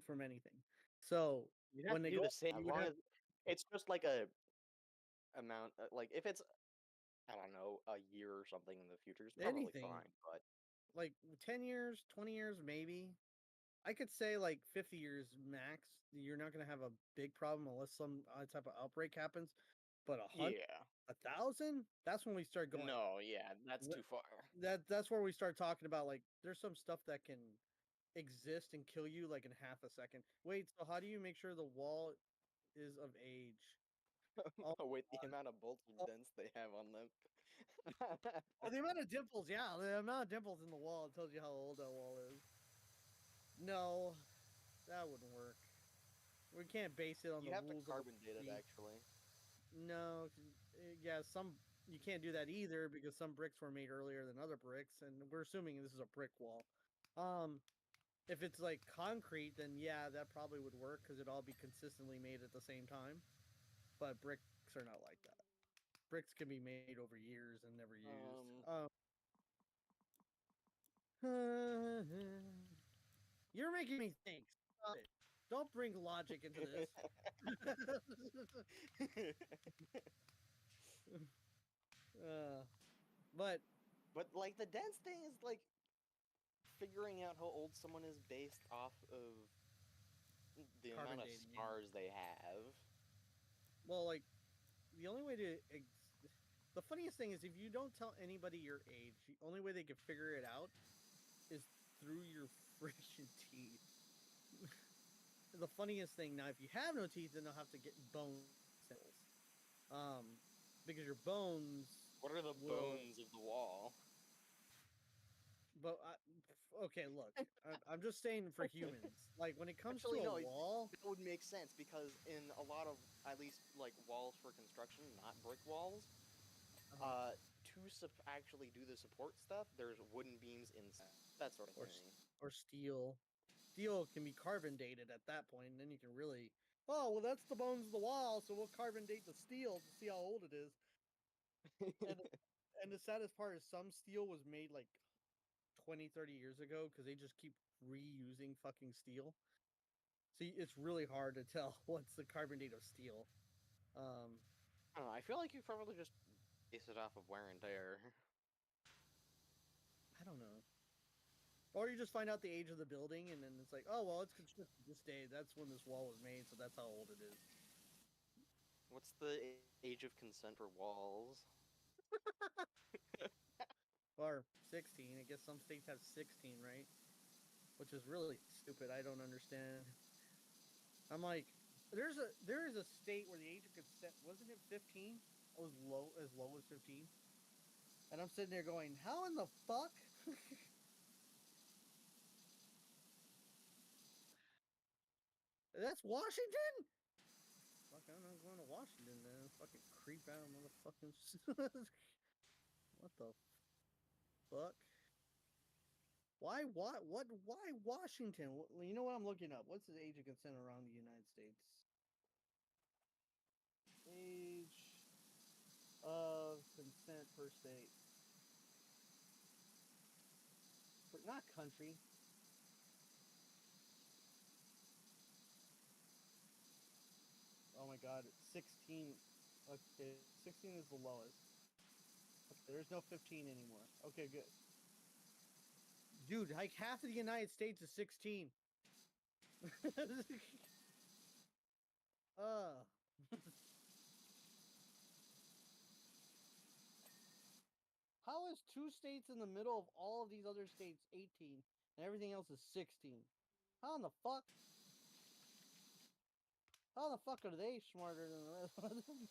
from anything. So You'd have when to they do go, the same, you as would long have as it's just like a amount, like if it's, I don't know, a year or something in the future, it's probably anything fine. But like 10 years, 20 years, maybe. I could say like 50 years max. You're not going to have a big problem unless some type of outbreak happens. But 100, yeah, 1,000, that's when we start going. no, yeah, that's too far. That's where we start talking about like there's some stuff that can exist and kill you like in half a second. Wait, so how do you make sure the wall is of age? Oh, With the amount of bolts and dents they have on them. oh, the amount of dimples, yeah, the amount of dimples in the wall tells you how old that wall is. No, that wouldn't work. We can't base it on You the have to rules of the carbon date it, street. actually. No, yeah, some you can't do that either because some bricks were made earlier than other bricks, and we're assuming this is a brick wall. If it's like concrete, then yeah, that probably would work because it'd all be consistently made at the same time. But bricks are not like that. Bricks can be made over years and never used. You're making me think. Stop it. Don't bring logic into this. But But like the dents thing is like figuring out how old someone is based off of the carbon amount of dating, yeah. scars they have. Well, like the only way to the funniest thing is if you don't tell anybody your age, the only way they can figure it out is through your freaking teeth. The funniest thing now, if you have no teeth, then they'll have to get bone cells, because your bones What are the will. bones of the wall? But okay, look, I'm just saying for humans, like when it comes to Actually, a no, wall, that would make sense because in a lot of, at least like walls for construction, not brick walls, uh, to actually do the support stuff, there's wooden beams inside, that sort of or thing. or steel, steel can be carbon dated at that point, and then you can really. Oh well, that's the bones of the wall, so we'll carbon date the steel to see how old it is. And and the saddest part is some steel was made like 20, 30 years ago because they just keep reusing fucking steel. See, it's really hard to tell what's the carbon date of steel. I don't know, I feel like you probably just base it off of wear and tear. I don't know. Or you just find out the age of the building, and then it's like, oh well, it's constructed this day. That's when this wall was made, so that's how old it is. What's the age of consent for walls? Or 16. I guess some states have 16, right? Which is really stupid. I don't understand. I'm like, there is a state where the age of consent wasn't it 15? It was low as 15. And I'm sitting there going, how in the fuck? That's Washington? Fuck, I'm not going to Washington then. Fucking creep out, motherfucking. What the fuck? Why? Why Washington? You know what I'm looking up? What's the age of consent around the United States? Age of consent per state. Not country. Oh my god, 16. Okay, 16 is the lowest. Okay, there's no 15 anymore. Okay, good. Dude, like half of the United States is 16. uh. How is two states in the middle of all of these other states 18 and everything else is 16? How in the fuck? How the fuck are they smarter than the rest of them?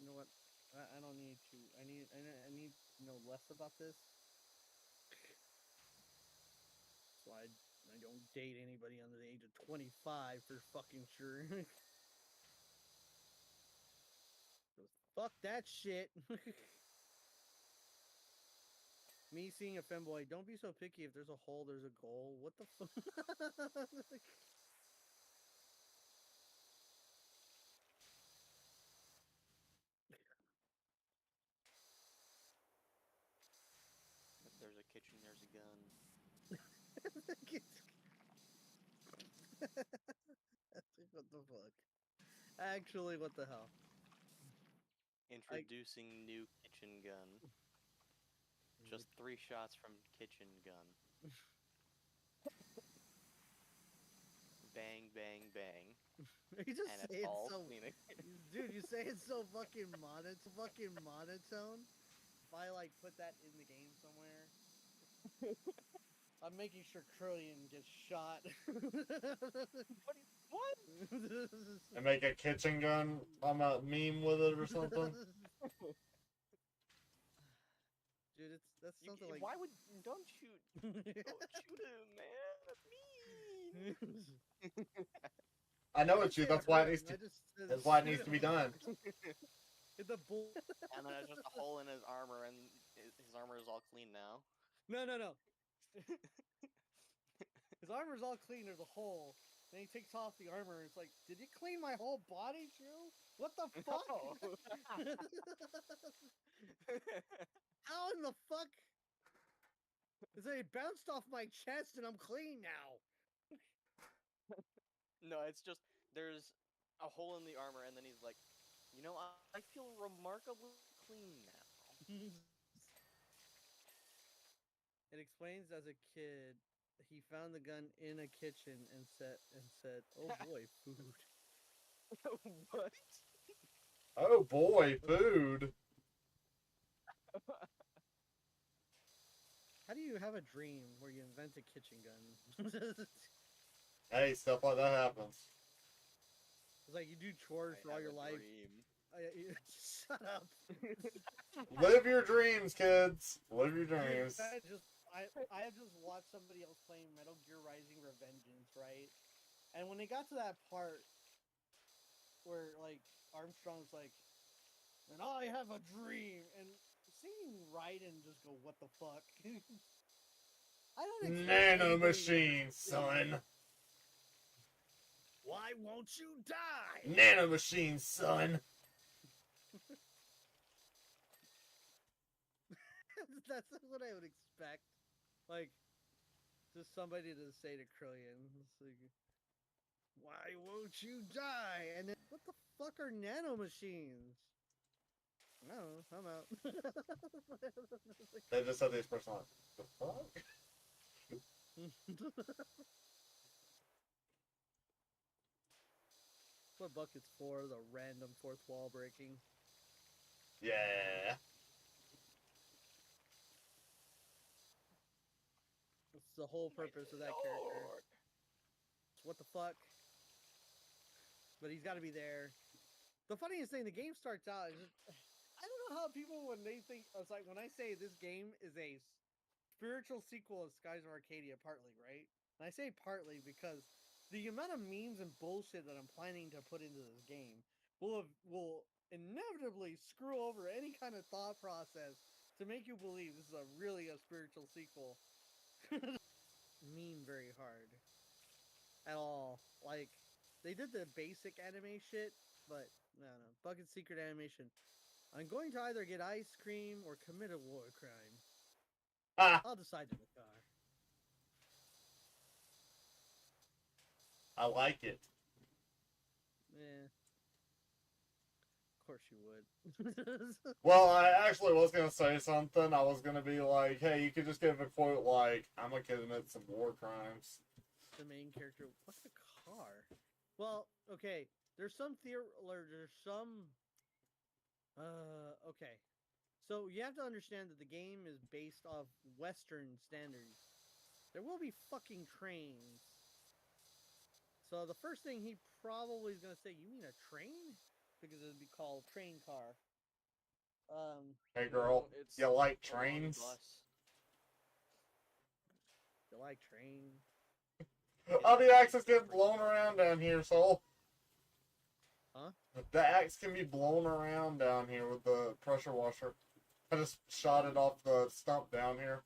You know what? I don't need to. I need to know less about this. So I don't date anybody under the age of 25 for fucking sure. Fuck that shit. Me seeing a femboy, don't be so picky. If there's a hole, there's a goal. What the fuck? If there's a kitchen, there's a gun. Actually, what the hell? Introducing new kitchen gun. Just 3 shots from kitchen gun. Bang, bang, bang. You just And say it's it all so, cleaning. dude. You say it so fucking monotone. If I like put that in the game somewhere, I'm making sure Curlian gets shot. What? And make a kitchen gun, I'm a meme with it or something. Dude, that's something like. Why would don't shoot? Don't shoot him, man. That's mean. I know I it's you. say That's why it hurt needs him, to. I just said That's why it shoot needs to him. be done. Hit the bull. And then there's just a hole in his armor, and his armor is all clean now. No. His armor's all clean. There's a hole. Then he takes off the armor. And it's like, did you clean my whole body, Drew? What the fuck? No. How in the fuck? Is it bounced off my chest and I'm clean now? No, it's just there's a hole in the armor, and then he's like, you know, I feel remarkably clean now. It explains as a kid, he found the gun in a kitchen and said, "Oh boy, food." What? Oh boy, food. How do you have a dream where you invent a kitchen gun? Hey, stuff like that happens. It's like you do chores for all your life. Shut up. Live your dreams, kids. Live your Dude, dreams. I have just watched somebody else playing Metal Gear Rising Revengeance, right? And when they got to that part where like Armstrong's like, and I have a dream, and seeing Raiden just go, what the fuck? I don't expect Nano anybody- machine, son. Why won't you die? Nano machine, son. That's what I would expect. Like, just somebody to say to Krillian, it's like, why won't you die? And then, what the fuck are nano machines? No, I'm out. They just said these person like, the fuck? What bucket's for? The random fourth wall breaking. Yeah. That's the whole purpose of that character. What the fuck? But he's got to be there. The funniest thing, the game starts out. Is just, I don't know how people when they think it's like when I say this game is a spiritual sequel of Skies of Arcadia, partly right, and I say partly because the amount of memes and bullshit that I'm planning to put into this game will inevitably screw over any kind of thought process to make you believe this is really a spiritual sequel. Meme very hard at all. Like they did the basic anime shit, but I don't know. Bucket secret animation. I'm going to either get ice cream or commit a war crime. Ah, I'll decide in the car. I like it. Yeah. Of course you would. Well, I actually was gonna say something. I was gonna be like, hey, you could just give a quote like, I'm gonna commit some war crimes. The main character. What's a car? Well, okay. There's some okay. So you have to understand that the game is based off Western standards. There will be fucking trains. So the first thing he probably is gonna say, "You mean a train?" Because it'd be called train car. Hey, girl, it's you like a long trains? bus. You like train? Oh, the axe is getting blown around down here, Soul. Huh? The axe can be blown around down here with the pressure washer. I just shot it off the stump down here.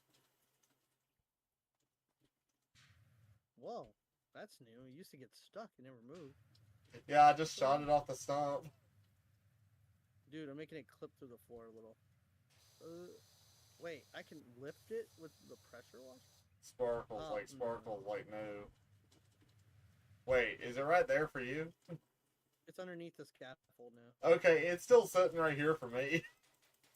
Whoa, that's new. It used to get stuck and never moved. Yeah, I just shot it off the stump. Dude, I'm making it clip through the floor a little. Wait, I can lift it with the pressure washer? Sparkles, Oh, like, no. Wait, is it right there for you? It's underneath the scaffold now. Okay, it's still sitting right here for me.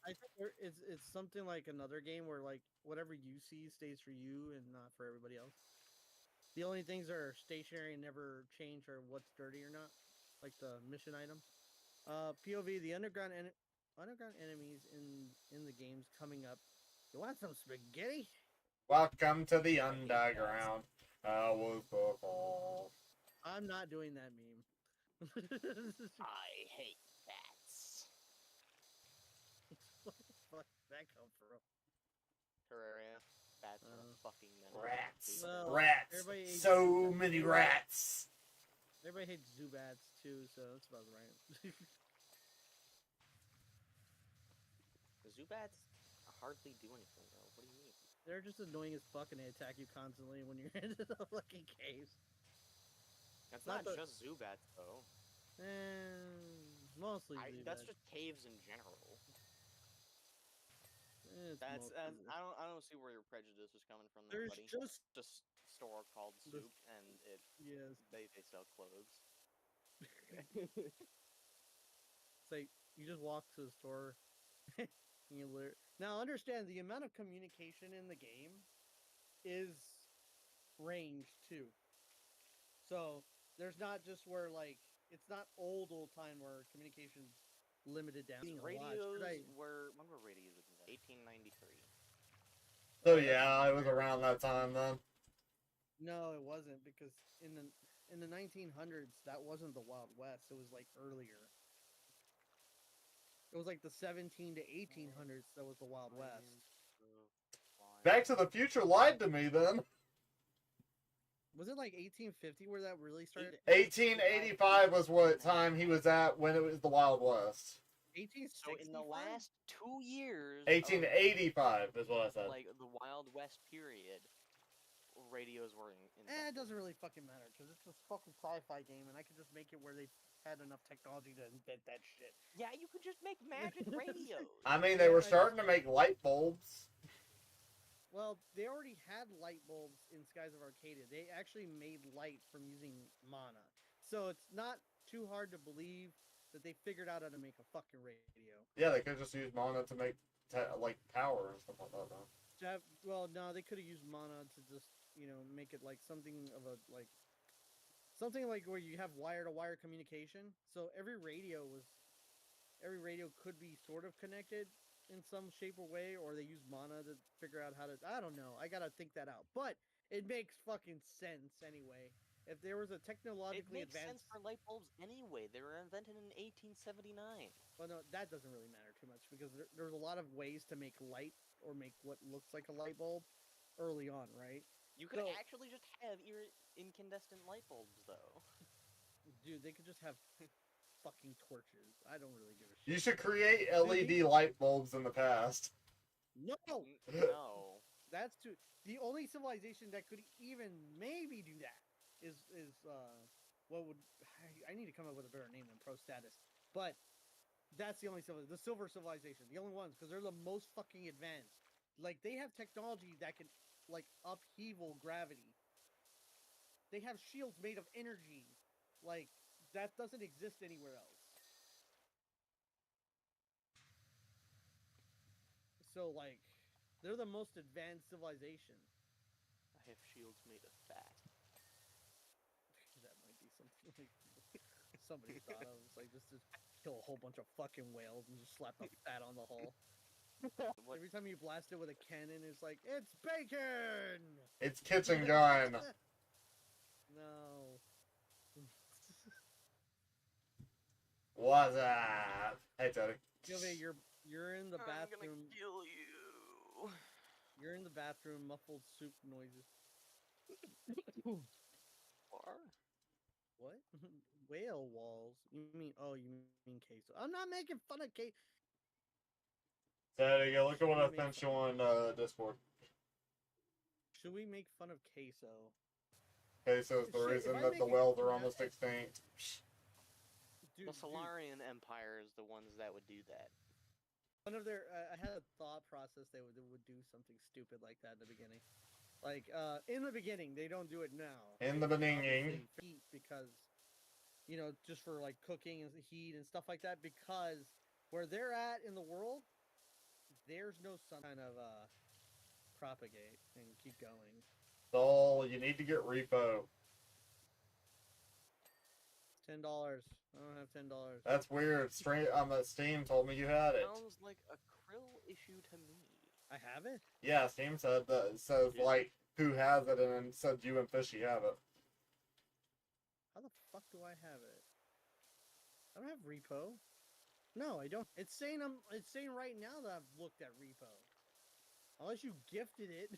I think it's something like another game where like whatever you see stays for you and not for everybody else. The only things that are stationary and never change are what's dirty or not, like the mission items. POV: the underground enemies in the games coming up. You want some spaghetti? Welcome to the underground. How was the fall? I'm not doing that meme. I hate bats. What the fuck did that come from? Terraria. Bats are a fucking menace. Rats. Well, Rats. everybody hates So Zubats. many rats. Everybody hates Zubats too, so that's about right. Zubats hardly do anything, though. What do you mean? They're just annoying as fuck and they attack you constantly when you're in the fucking caves. That's Not not the- just Zubats, though. Mostly Zubats. That's just caves in general. It's That's mostly- I don't see where your prejudice is coming from, there, There's buddy. just Just store called Soup, and yes. they sell clothes. It's like you just walk to the store. And now understand the amount of communication in the game is ranged too. So there's not just where like it's not old time where communication's limited down. Being a lot. Radios Should I- when were radios invented? 1893. So yeah, it was around that time then. No, it wasn't because in the 1900s that wasn't the Wild West. It was like earlier. It was like the 17 to 1800s that was the Wild West. Back to the Future lied to me then. Was it like 1850 where that really started? 1885 was what time he was at when it was the Wild West. 1865? So in the last 2 years, 1885 is what I said. like the Wild West period, radios were in. It doesn't really fucking matter because it's this fucking sci-fi game, and I could just make it where they had enough technology to invent that shit. Yeah, you could just make magic radios. I mean, they were starting to make light bulbs. Well, they already had light bulbs in Skies of Arcadia. They actually made light from using mana. So it's not too hard to believe that they figured out how to make a fucking radio. Yeah, they could just use mana to make like power and stuff like that. Though. Well, no, they could have used mana to just, make it like something of a something like where you have wire-to-wire communication. So every radio could be sort of connected in some shape or way, or they use mana to figure out how to. I don't know. I gotta think that out, but it makes fucking sense anyway. If there was a technologically it makes sense advanced, for light bulbs anyway. They were invented in 1879. well, no, that doesn't really matter too much because there's a lot of ways to make light or make what looks like a light bulb early on, right? You could So- actually just have incandescent light bulbs, though. Dude, they could just have fucking torches. I don't really give a shit. You should create LED light bulbs in the past. No, No. that's too. The only civilization that could even maybe do that is what would I need to come up with a better name than Pro Status, but that's the only the Silver Civilization, the only ones because they're the most fucking advanced. Like they have technology that can like upheaval gravity. They have shields made of energy, like that doesn't exist anywhere else. So like, they're the most advanced civilization. I have shields made of fat. That might be something like somebody thought of. It's like just to kill a whole bunch of fucking whales and just slap the fat on the hull. What? Every time you blast it with a cannon, it's like, it's bacon! It's kitchen gun. No. What's up? Hey, Teddy. Gilvey, you're in the I'm bathroom. gonna kill you. You're in the bathroom, muffled soup noises. Or? What? Whale walls? You mean queso? I'm not making fun of queso. Teddy, go look at what I sent you on Discord. Should we make fun of queso? Okay, so it's the Shit, if reason I that make the it- whales are almost extinct. Dude, The Solarian Empire is the ones that would do that. one of their I had a thought process they would do something stupid like that in the beginning. Like in the beginning, they don't do it now. In the They beginning. obviously feet because just for like cooking and heat and stuff like that, because where they're at in the world, there's no sun kind of propagate and keep going. So you need to get repo. $10. I don't have $10. That's weird. Steam told me you had it. Sounds like a Krill issue to me. I have it? Yeah, Steam said that. It says like who has it, and then said you and Fishy have it. How the fuck do I have it? I don't have repo. No, I don't. It's saying right now that I've looked at repo. Unless you gifted it.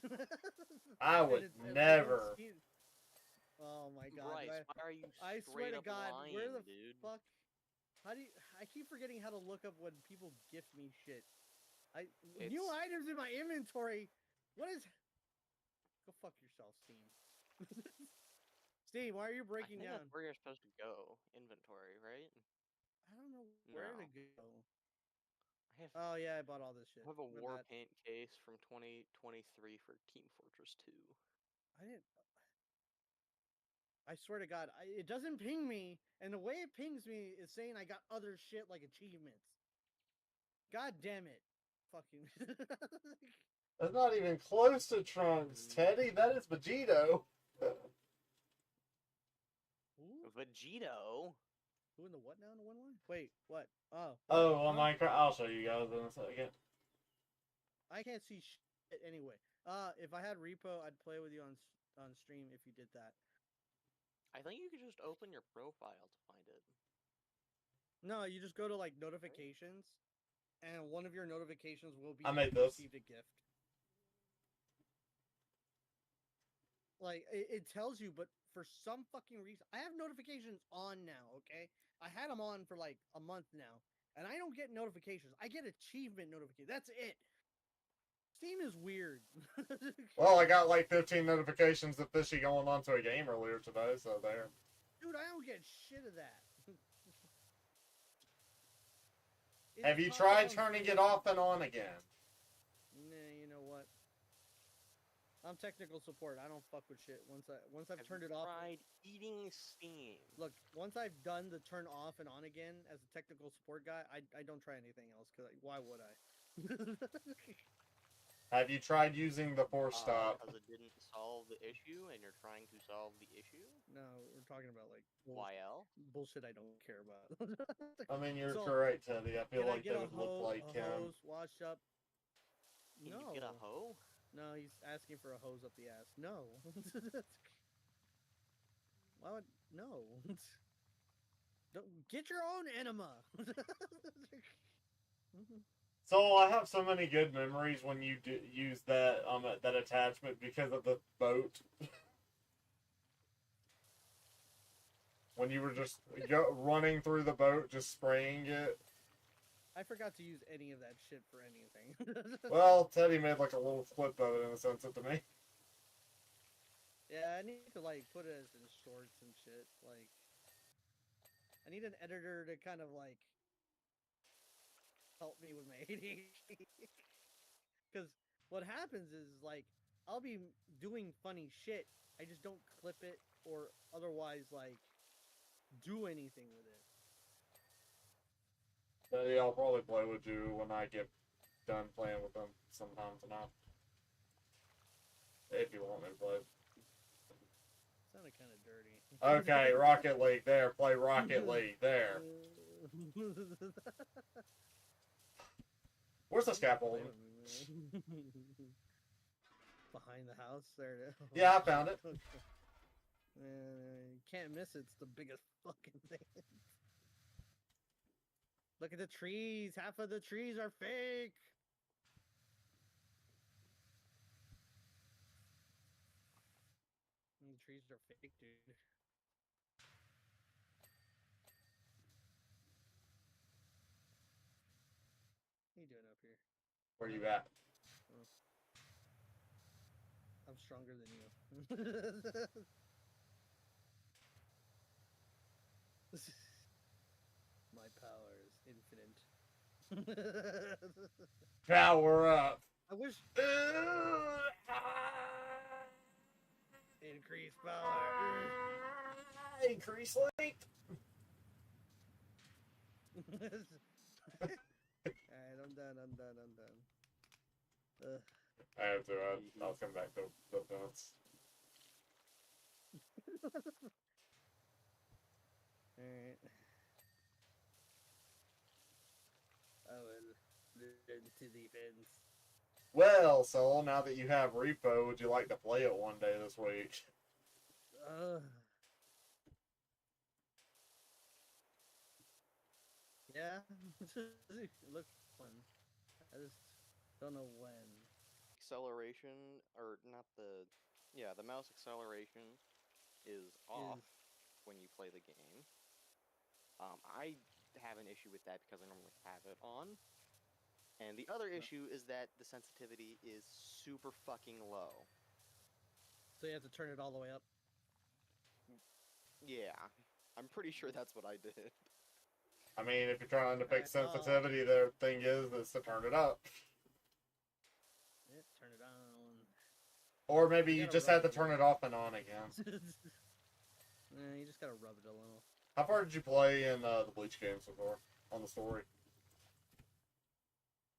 I would never. Oh my god. Bryce, why are you I swear to God, lying, where the dude? fuck? How do you? I keep forgetting how to look up when people gift me shit. New items in my inventory. What is? Go fuck yourself, Steam. Steam, why are you breaking I think down? that's where you're supposed to go. Inventory, right? I don't know where to go. I have, Oh yeah, I bought all this shit. I have a My war bad. paint case from 2023 for Team Fortress 2. I didn't. I swear to God, it doesn't ping me, and the way it pings me is saying I got other shit like achievements. God damn it. Fucking. That's not even close to Trunks, Teddy. That is Vegito. Vegito? Who in the what now in the 1-1? Wait, what? Oh. Oh, on Minecraft. I'll show you guys in a second. I can't see shit anyway. If I had repo, I'd play with you on stream if you did that. I think you could just open your profile to find it. No, you just go to like notifications, and one of your notifications will be I made this. received a gift. Like it tells you, but for some fucking reason, I have notifications on now. Okay, I had them on for like a month now, and I don't get notifications. I get achievement notifications. That's it. Steam is weird. Well, I got like 15 notifications of Fishy going onto a game earlier today, so there. Dude, I don't get shit of that. Have you tried turning it off and on again? Nah, you know what? I'm technical support. I don't fuck with shit. Once I've turned it off. Tried eating Steam. Look, once I've done the turn off and on again as a technical support guy, I don't try anything else because why would I? Have you tried using the force stop? Because it didn't solve the issue, and you're trying to solve the issue. No, we're talking about like YL bullshit I don't care about. I mean, you're So, correct, Teddy. I feel like get that would look like him. hose, wash up. Can No. you get a hoe? No, he's asking for a hose up the ass. No. Why would no? Don't get your own enema. So I have so many good memories when you use that that attachment because of the boat. When you were just running through the boat, just spraying it. I forgot to use any of that shit for anything. Well, Teddy made like a little flip of it in a sense to me. Yeah, I need to like put it in shorts and shit. Like, I need an editor to kind of like help me with my ADHD. Because what happens is like I'll be doing funny shit. I just don't clip it or otherwise like do anything with it. Teddy, I'll probably play with you when I get done playing with them sometime tonight. If you want me to play. Sounded kind of dirty. Okay, Rocket League. There, play Rocket League. There. Where's the scaffold? Behind the house there. Yeah, I found it. You can't miss it. It's the biggest fucking thing. Look at the trees. Half of the trees are fake. The trees are fake, dude. What are you doing up here? Where you at? Oh. I'm stronger than you. My power is infinite. Power up. I wish. Increase power. Increase length. Alright, I'm done. I'm done. I'm done. I have to. I'll come back to the fence. Alright. I will learn to defense. Well, Sol, now that you have Repo, would you like to play it one day this week? Yeah, it looks fun. I just don't know when. Acceleration, or not the, yeah, the mouse acceleration is off when you play the game. I have an issue with that because I normally have it on. And the other issue is that the sensitivity is super fucking low. So you have to turn it all the way up. Yeah, I'm pretty sure that's what I did. I mean, if you're trying to fix Alright, sensitivity, the thing is to turn it up. Yeah, turn it on. Or maybe you gotta just rub have to it. turn it off and on again. You just gotta rub it a little. How far did you play in the Bleach games before on the story?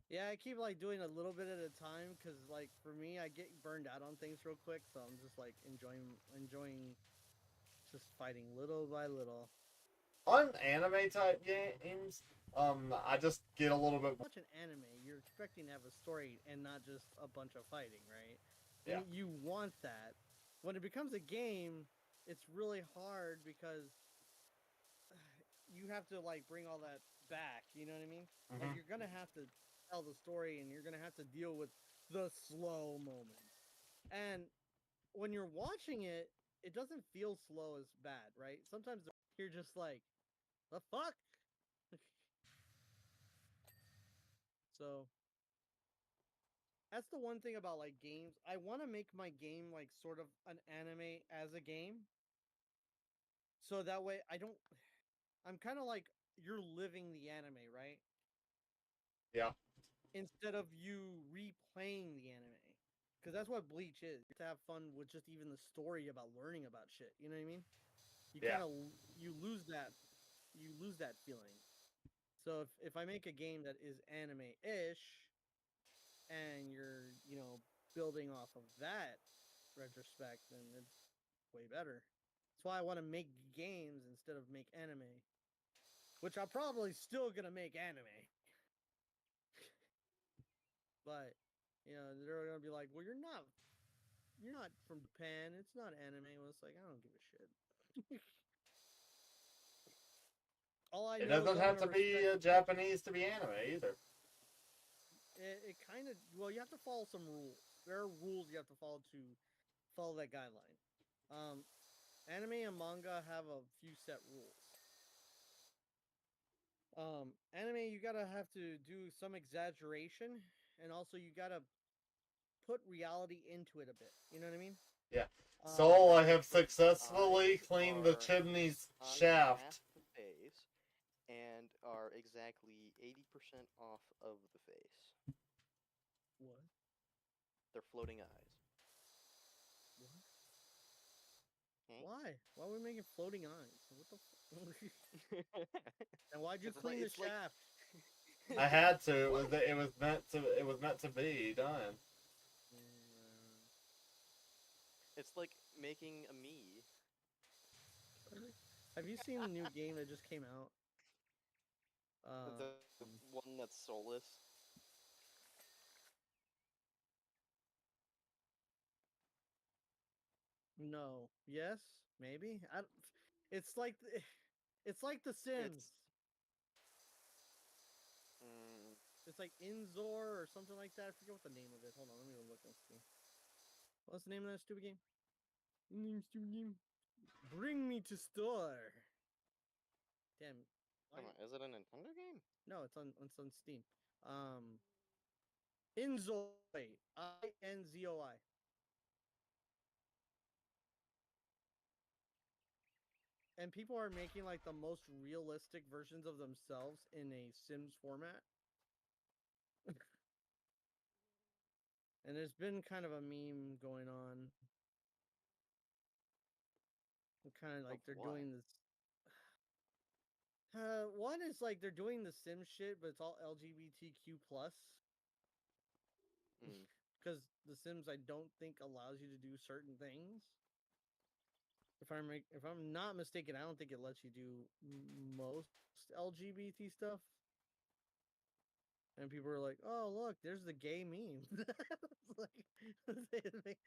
Yeah, I keep like doing a little bit at a time because like for me, I get burned out on things real quick, so I'm just like enjoying just fighting little by little. On anime type games, I just get a little bit. Watch an anime, you're expecting to have a story and not just a bunch of fighting, right? Yeah. And you want that. When it becomes a game, it's really hard because you have to like bring all that back. You know what I mean? Like you're gonna have to tell the story, and you're gonna have to deal with the slow moments. And when you're watching it, it doesn't feel slow as bad, right? Sometimes you're just like, the fuck. So that's the one thing about like games. I want to make my game like sort of an anime as a game, so that way I don't. I'm kind of like you're living the anime, right? Yeah. Instead of you replaying the anime. Because that's what Bleach is. To have fun with just even the story about learning about shit. You know what I mean? You Yeah. kind of you lose that feeling. So if I make a game that is anime-ish and you're, building off of that retrospect, then it's way better. That's why I want to make games instead of make anime. Which I'm probably still gonna make anime. But they're gonna be like, well, you're not from Japan. It's not anime. Well, it's like I don't give a shit. All I It know is doesn't I'm have gonna to be respect. Japanese to be anime either. It kind of you have to follow some rules. There are rules you have to follow that guideline. Anime and manga have a few set rules. Anime you gotta have to do some exaggeration, and also you gotta put reality into it a bit. You know what I mean? Yeah. Um, So I have The successfully eyes cleaned the are chimney's on shaft. half the face and are exactly 80% off of the face. what? They're floating eyes. What? Okay? Why? Why are we making floating eyes? What the? And why'd you 'Cause clean the it's like shaft? I had to. What? It was meant to be done. It's like making a me. Have you seen the new game that just came out? The one that's soulless. No. Yes. Maybe. It's like it's like The Sims. Mm, It's like Inzor or something like that. I forget what the name of it. Hold on, let me go look and see. What's the name of that stupid game? Stupid game. Bring me to store. Damn. come on, is it a Nintendo game? No, it's on Steam. Um, Inzoi. Inzoi. And people are making like the most realistic versions of themselves in a Sims format. And there's been kind of a meme going on. Kind of like Of they're what? doing this. One is like they're doing the sim shit, but it's all LGBTQ plus. Mm. Because the Sims, I don't think allows you to do certain things. If I'm not mistaken, I don't think it lets you do most LGBT stuff. And people are like, "Oh, look, there's the gay meme." Like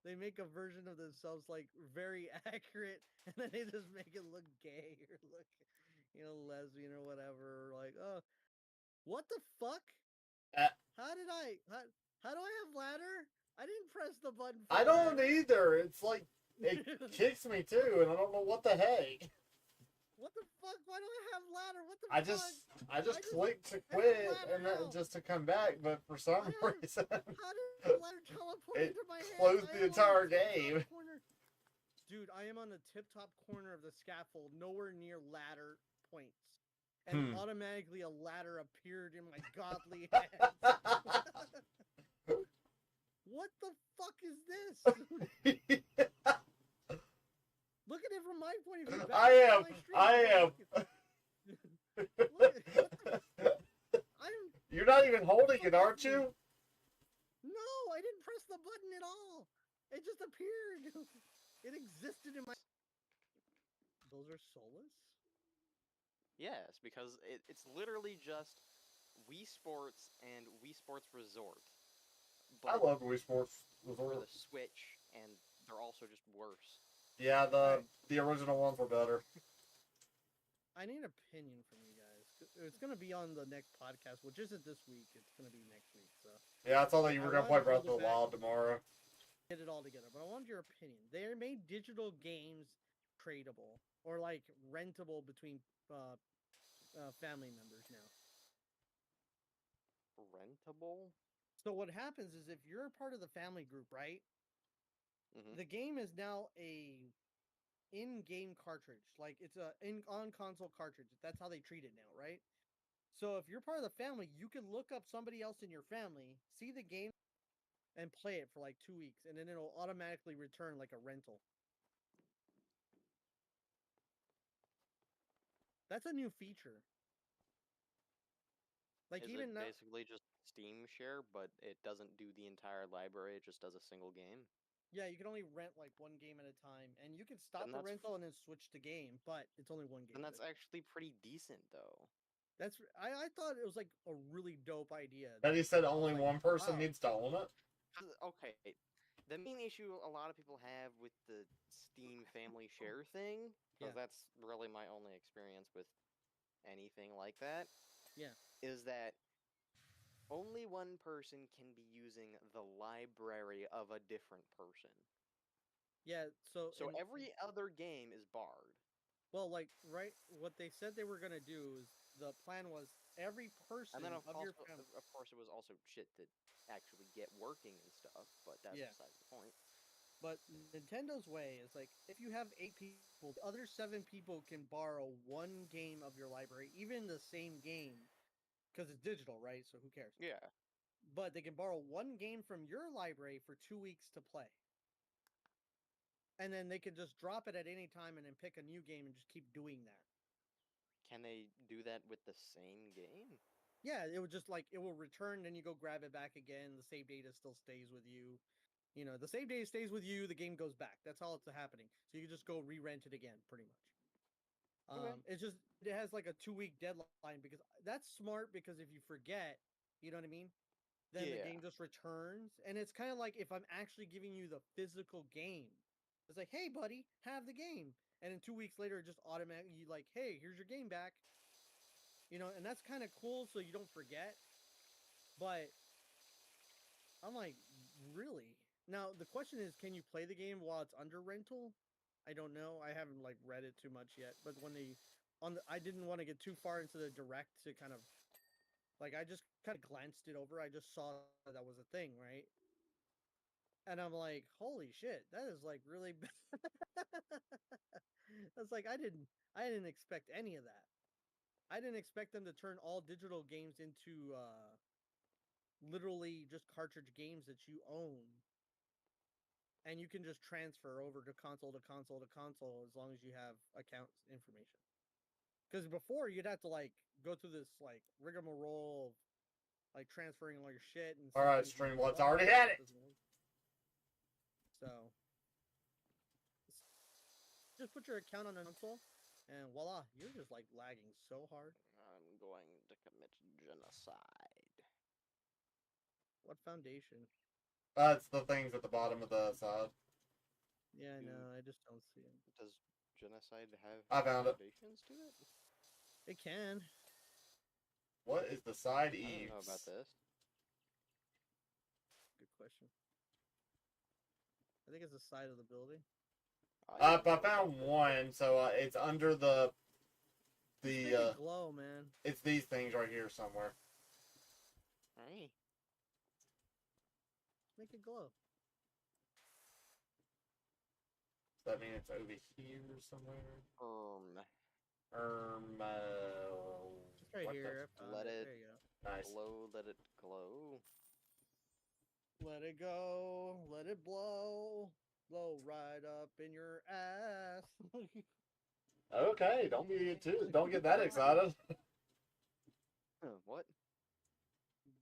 they make a version of themselves like very accurate, and then they just make it look gay or look, lesbian or whatever. Or like, oh, what the fuck? Uh, How did how do I have ladder? I didn't press the button for I don't ladder. either. It's like it kicks me too, and I don't know what the heck. What the fuck? Why do I have ladder? What the I fuck? just clicked to I have quit ladder and then now. just to come back, but for some reason How did ladder teleport it into my hand? closed I the am on entire tip-top game. corner. Dude, I am on the tip-top corner of the scaffold, nowhere near ladder points. And automatically a ladder appeared in my godly hands. What the fuck is this? Look at it from my point of view. I am. You're not even holding it, aren't you? No, I didn't press the button at all. It just appeared. It existed in my. Those are soulless? Yes, because it's literally just Wii Sports and Wii Sports Resort. But I love Wii Sports for Resort. the Switch, and they're also just worse. Yeah, the original ones were better. I need an opinion from you guys. It's gonna be on the next podcast, which isn't this week. It's gonna be next week. So Yeah, I thought that you were gonna play Breath of the Wild tomorrow. Get it all together, but I want your opinion. They made digital games tradable or like rentable between family members now. Rentable? So what happens is if you're a part of the family group, right? Mm-hmm. The game is now a in-game cartridge. Like it's a on console cartridge. That's how they treat it now, right? So if you're part of the family, you can look up somebody else in your family, see the game, and play it for like 2 weeks, and then it'll automatically return like a rental. That's a new feature. Like Is even it now, basically just Steam share, but it doesn't do the entire library, it just does a single game? yeah, you can only rent like one game at a time, and you can stop Then the that's rental and then switch the game, but it's only one game. then that's actually pretty decent, though. I thought it was like a really dope idea. That he said only Like, one person wow. needs to own it. Okay, the main issue a lot of people have with the Steam family share thing, because Yeah. that's really my only experience with anything like that, Yeah. is that only one person can be using the library of a different person. Yeah, so Every other game is barred. well, like right, what they said they were gonna do is the plan was every person And then of your family. of course it was also shit to actually get working and stuff, but that's Yeah. besides the point. But Nintendo's way is like if you have 8 people, the other 7 people can borrow one game of your library, even the same game, because it's digital, right? So who cares? Yeah. But they can borrow one game from your library for 2 weeks to play. And then they can just drop it at any time and then pick a new game and just keep doing that. Can they do that with the same game? Yeah, it would just like it will return, then you go grab it back again. The save data still stays with you. The save data stays with you. The game goes back. That's all it's happening. So you can just go re-rent it again, pretty much. Okay. It's just it has like a 2-week deadline because that's smart because if you forget, you know what I mean, then the Yeah. game just returns, and it's kind of like if I'm actually giving you the physical game, it's like, hey, buddy, have the game, and then 2 weeks later, it just automatically like, hey, here's your game back. And that's kind of cool, so you don't forget. But I'm like, really? Now the question is, can you play the game while it's under rental? I don't know. I haven't like read it too much yet. But when I didn't want to get too far into the direct to kind of like I just kind of glanced it over. I just saw that was a thing, right? And I'm like, holy shit, that is like really bad. That's like I didn't expect any of that. I didn't expect them to turn all digital games into literally just cartridge games that you own. And you can just transfer over to console to console to console as long as you have account information. Because before you'd have to like go through this like rigmarole of like transferring all your shit and. All right, Streamlabs already had it. So just put your account on a console, and voila, you're just like lagging so hard. I'm going to commit genocide. What foundation? That's the things at the bottom of the side. Yeah, I know. I just don't see it. Does genocide have I found it. foundations to it? It can. What is the side I don't eaves? know about this. Good question. I think it's the side of the building. I found one, so it's under the Make it glow, man. It's these things right here somewhere. Hey. Make it glow. Does that mean it's over here somewhere? It's right what here. Let it There you go. Nice. glow, let it glow. Let it go. Let it blow. Blow right up in your ass. Okay, don't get that excited. What?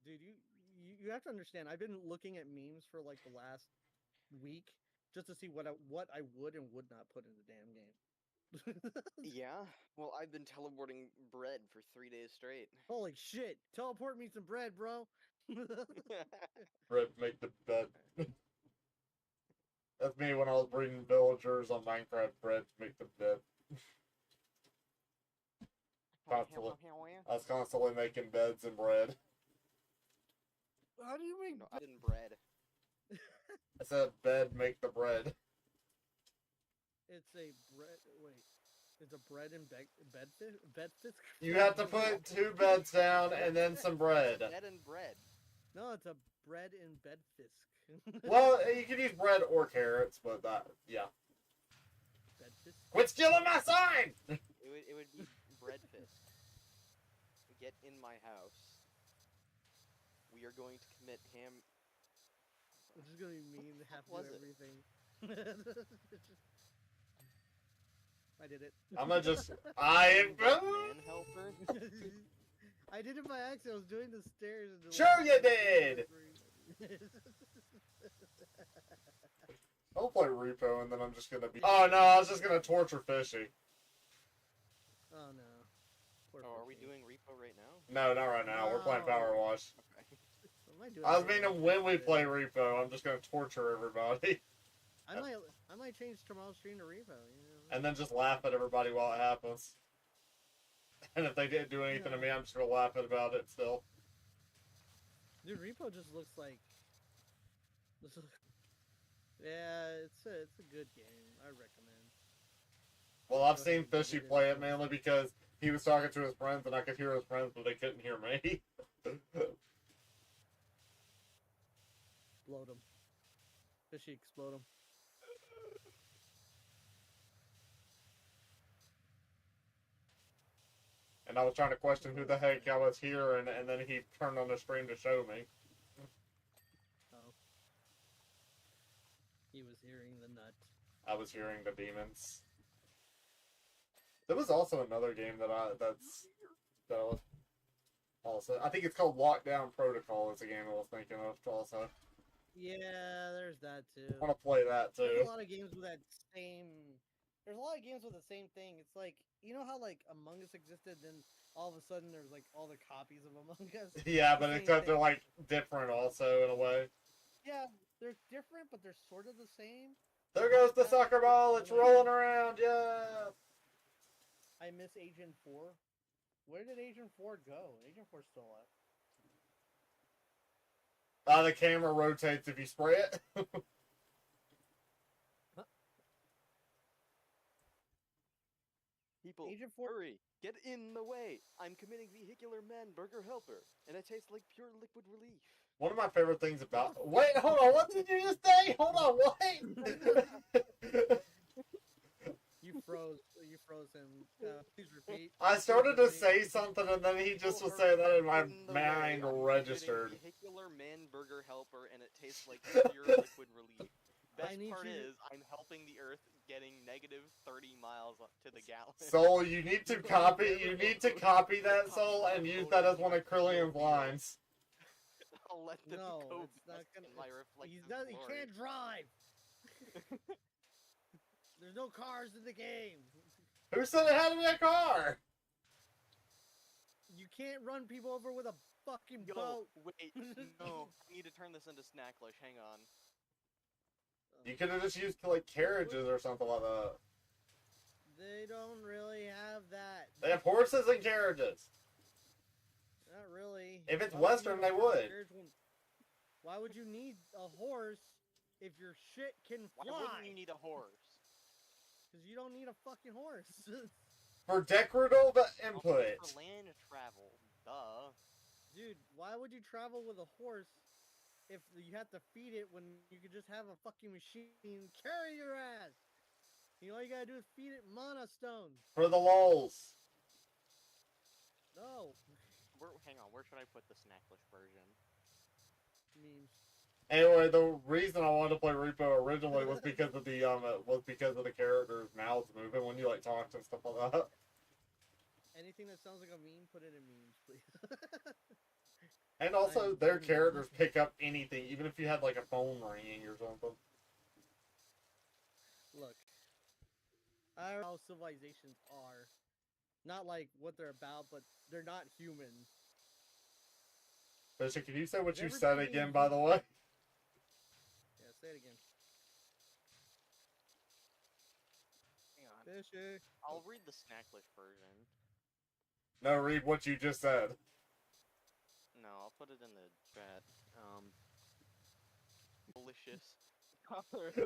Dude, you have to understand. I've been looking at memes for like the last week just to see what I would and would not put in the damn game. Yeah? Well, I've been teleporting bread for 3 days straight. Holy shit! Teleport me some bread, bro. Bread make the bed. That's me when I was breeding villagers on Minecraft. Bread make the bed. Constantly, I was constantly making beds and bread. How do you make? No, I didn't bread. I said bed make the bread. It's a bread. Wait, it's a bread and bed fisk. You have to put 2 beds down and then some bread. Bed and bread. No, it's a bread and bed fisk. Well, you can use bread or carrots, but yeah. Bed fisk. Quit stealing my sign! It would be breadfist. Get in my house. We are going to commit ham. Which is gonna be mean. Have to Was do it? everything. I did it. I'm gonna just. Man helper. I did it by accident. I was doing the stairs. And Sure you did! I'll play Repo and then I'm just gonna be. Oh no, I was just gonna torture Fishy. Oh no. Poor Oh, are we Fishy. doing repo right now? No, not right now. We're playing Power Wash. Okay. What am I doing? I was meaning when we play Repo, I'm just gonna torture everybody. I might change tomorrow's stream to Repo. You know? And then just laugh at everybody while it happens. And if they didn't do anything to me, I'm just gonna laugh about it still. Dude, Repo just looks like. Yeah, it's a good game. I recommend. Well, I've seen Fishy play it mainly because he was talking to his friends and I could hear his friends, but they couldn't hear me. Explode him. Fishy, explode him. And I was trying to question who the heck I was hearing, and then he turned on the stream to show me. Oh. He was hearing the nut. I was hearing the demons. There was also another game that I was also. I think it's called Lockdown Protocol. Is a game I was thinking of also. Yeah, there's that too. I want to play that too. There's a lot of games with that same. There's a lot of games with the same thing. It's like, you know how like Among Us existed, then all of a sudden there's like all the copies of Among Us. Yeah, but Same except they're thing. like different also in a way. Yeah, they're different, but they're sort of the same. There goes the soccer ball. It's rolling around. Yeah. I miss Agent 4. Where did Agent 4 go? Agent 4's still alive. The camera rotates if you spray it. People, Agent 4. hurry! Get in the way! I'm committing vehicular man burger helper, and it tastes like pure liquid relief. One of my favorite things about. Wait, hold on. What did you just say? Hold on. What? You froze. You froze him. Please repeat. I started to say something, and then he just was saying that, and my mind registered. Vehicular man burger helper, and it tastes like pure liquid relief. Best need part you to- is, I'm helping the Earth getting negative 30 miles to the gallon. Soul, you need to copy that, Soul, and use that as one of Krillian's lines. I'll let them No, go it's not gonna. in my reflective He glory. can't drive. There's no cars in the game. Who said it had to be a car? You can't run people over with a fucking Yo, boat. wait, no, I need to turn this into Snacklish. Hang on. You could have just used like carriages or something like that. They don't really have that. They have horses and carriages. Not really. If it's Why would Western, you- they would. Why would you need a horse if your shit can fly? Why wouldn't you need a horse? Because you don't need a fucking horse. For decorative I'll input. pay for land travel. Duh. Dude, why would you travel with a horse if you have to feed it when you could just have a fucking machine carry your ass? You know, all you gotta do is feed it mana stone. For the lulz. No. Hang on, where should I put the Snacklish version? Memes. Anyway, the reason I wanted to play Repo originally was because of the characters' mouths moving when you like talked and stuff like that. Anything that sounds like a meme, put it in memes, please. And also, their characters pick up anything, even if you had like a phone ringing or something. Look, I don't know how civilizations are. Not like what they're about, but they're not human. Bishop, can you say what you Never said seen again, by the way? Yeah, say it again. Hang on. Fishy. I'll read the Snacklish version. No, read what you just said. No, I'll put it in the chat. Delicious.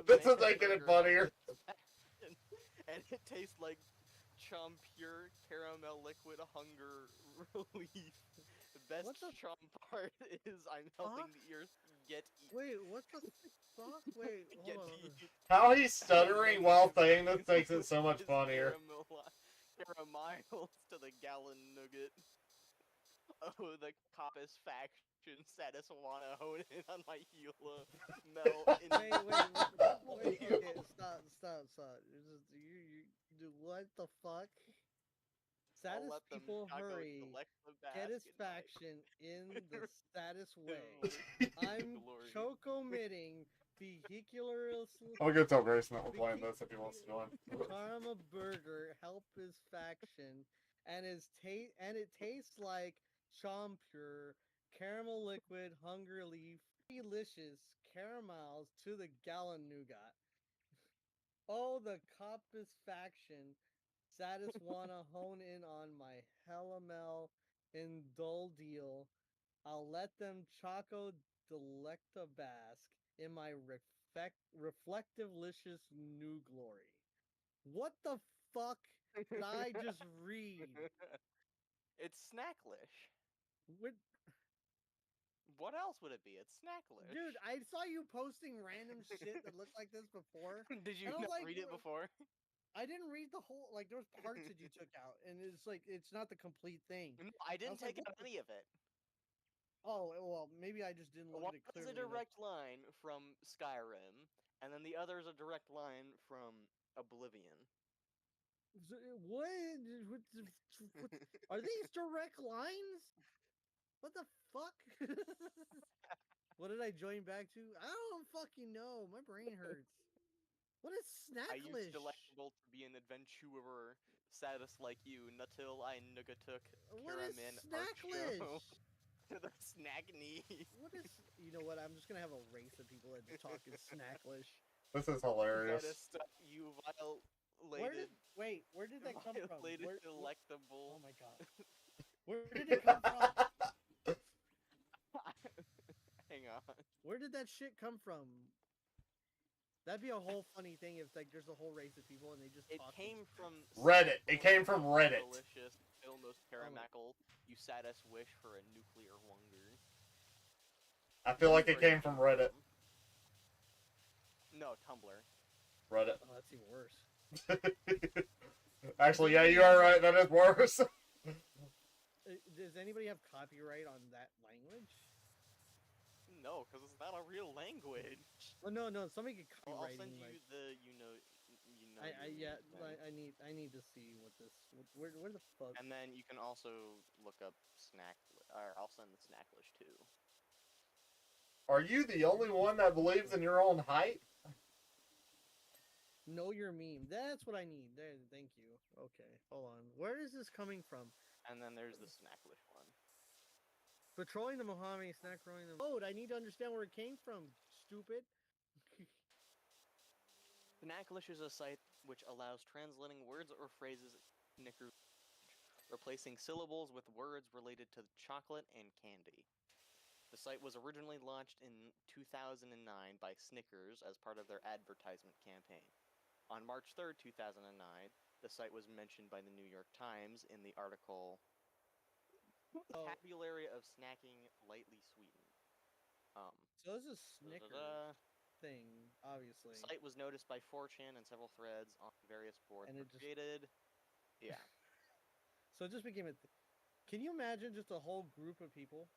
This is making it funnier. And it tastes like chum pure caramel liquid hunger relief. The best What the chum part is I'm helping fuck? the ears get eat. Wait, what the fuck? Wait, Get hold on. eat. How he's stuttering while saying this makes it so much funnier. Caramels to the gallon nugget. Oh, the Coppice faction status wanna hone in on my Eula. Mel in Wait, okay, stop. You do what the fuck? I'll Status let them people taco hurry. select the Get his basket knife. faction in the status way. Glory. I'm choco-mitting vehicular I'm gonna tell Grayson that we're playing this if he wants to join. Karma Burger help his faction and it tastes like Champure caramel liquid hunger leaf delicious caramels to the gallon nougat. Oh, the Coppice faction status wanna hone in on my Helamel in dull deal. I'll let them choco delectabask in my reflectivelicious new glory. What the fuck did I just read? It's Snacklish. What, What else would it be? It's Snacklish. dude, I saw you posting random shit that looked like this before. Did you I don't not like read it wh- before? I didn't read the whole, like, there was parts that you took out, and it's like, it's not the complete thing. No, I didn't was like, take what out the- any of it. Oh, well, maybe I just didn't look One at it is clearly a enough. direct line from Skyrim, and then the other is a direct line from Oblivion. What? Are these direct lines? What the fuck? What did I join back to? I don't fucking know. My brain hurts. What is I used Snacklish? delectable to be an adventurer, status like you, until I took What is Karamin Snacklish? Archo to the snack knee. What is? You know what? I'm just gonna have a race of people that talk in Snacklish. This is hilarious. That is stuff you Where did? violated. Wait, where did that come from? Violated Oh delectable. my god. Where did it come from? Hang on. Where did that shit come from? That'd be a whole funny thing if like there's a whole race of people and they just It talk. came from Reddit. It came from Reddit. Delicious, almost caramel. You saddest wish for a nuclear hunger. I feel like it came from Reddit. No, Tumblr. Reddit. Oh, that's even worse. Actually, yeah, you are right. That is worse. Does anybody have copyright on that language? No, because it's not a real language. Oh no, somebody could I'll copyright. send you like... the know. I need to see what this. Where the fuck? And then you can also look up Snack. Or I'll send the Snacklish too. Are you the only one that believes in your own hype? Know your meme. That's what I need. There. Thank you. Okay, hold on. Where is this coming from? And then there's the Snacklish one. Patrolling the Mojave, snack growing the road. I need to understand where it came from. Stupid. Snacklish is a site which allows translating words or phrases Snickers, replacing syllables with words related to chocolate and candy. The site was originally launched in 2009 by Snickers as part of their advertisement campaign. On March 3rd, 2009, the site was mentioned by the New York Times in the article Vocabulary of Snacking Lightly Sweetened. So this is Snickers thing, obviously. The site was noticed by 4chan and several threads on various boards And were created. Yeah. So it just became a. Can you imagine just a whole group of people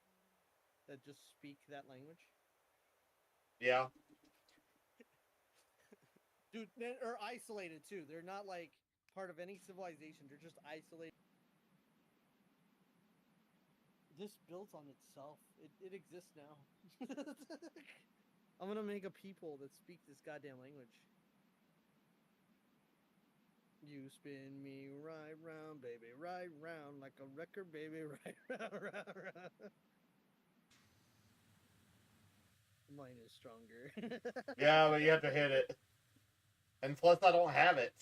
that just speak that language? Yeah. Dude, they're isolated too. They're not like part of any civilization. They're just isolated. This built on itself. It exists now. I'm gonna make a people that speak this goddamn language. You spin me right round, baby, right round like a record, baby, right round, round, round. Mine is stronger. Yeah, but you have to hit it. And plus, I don't have it.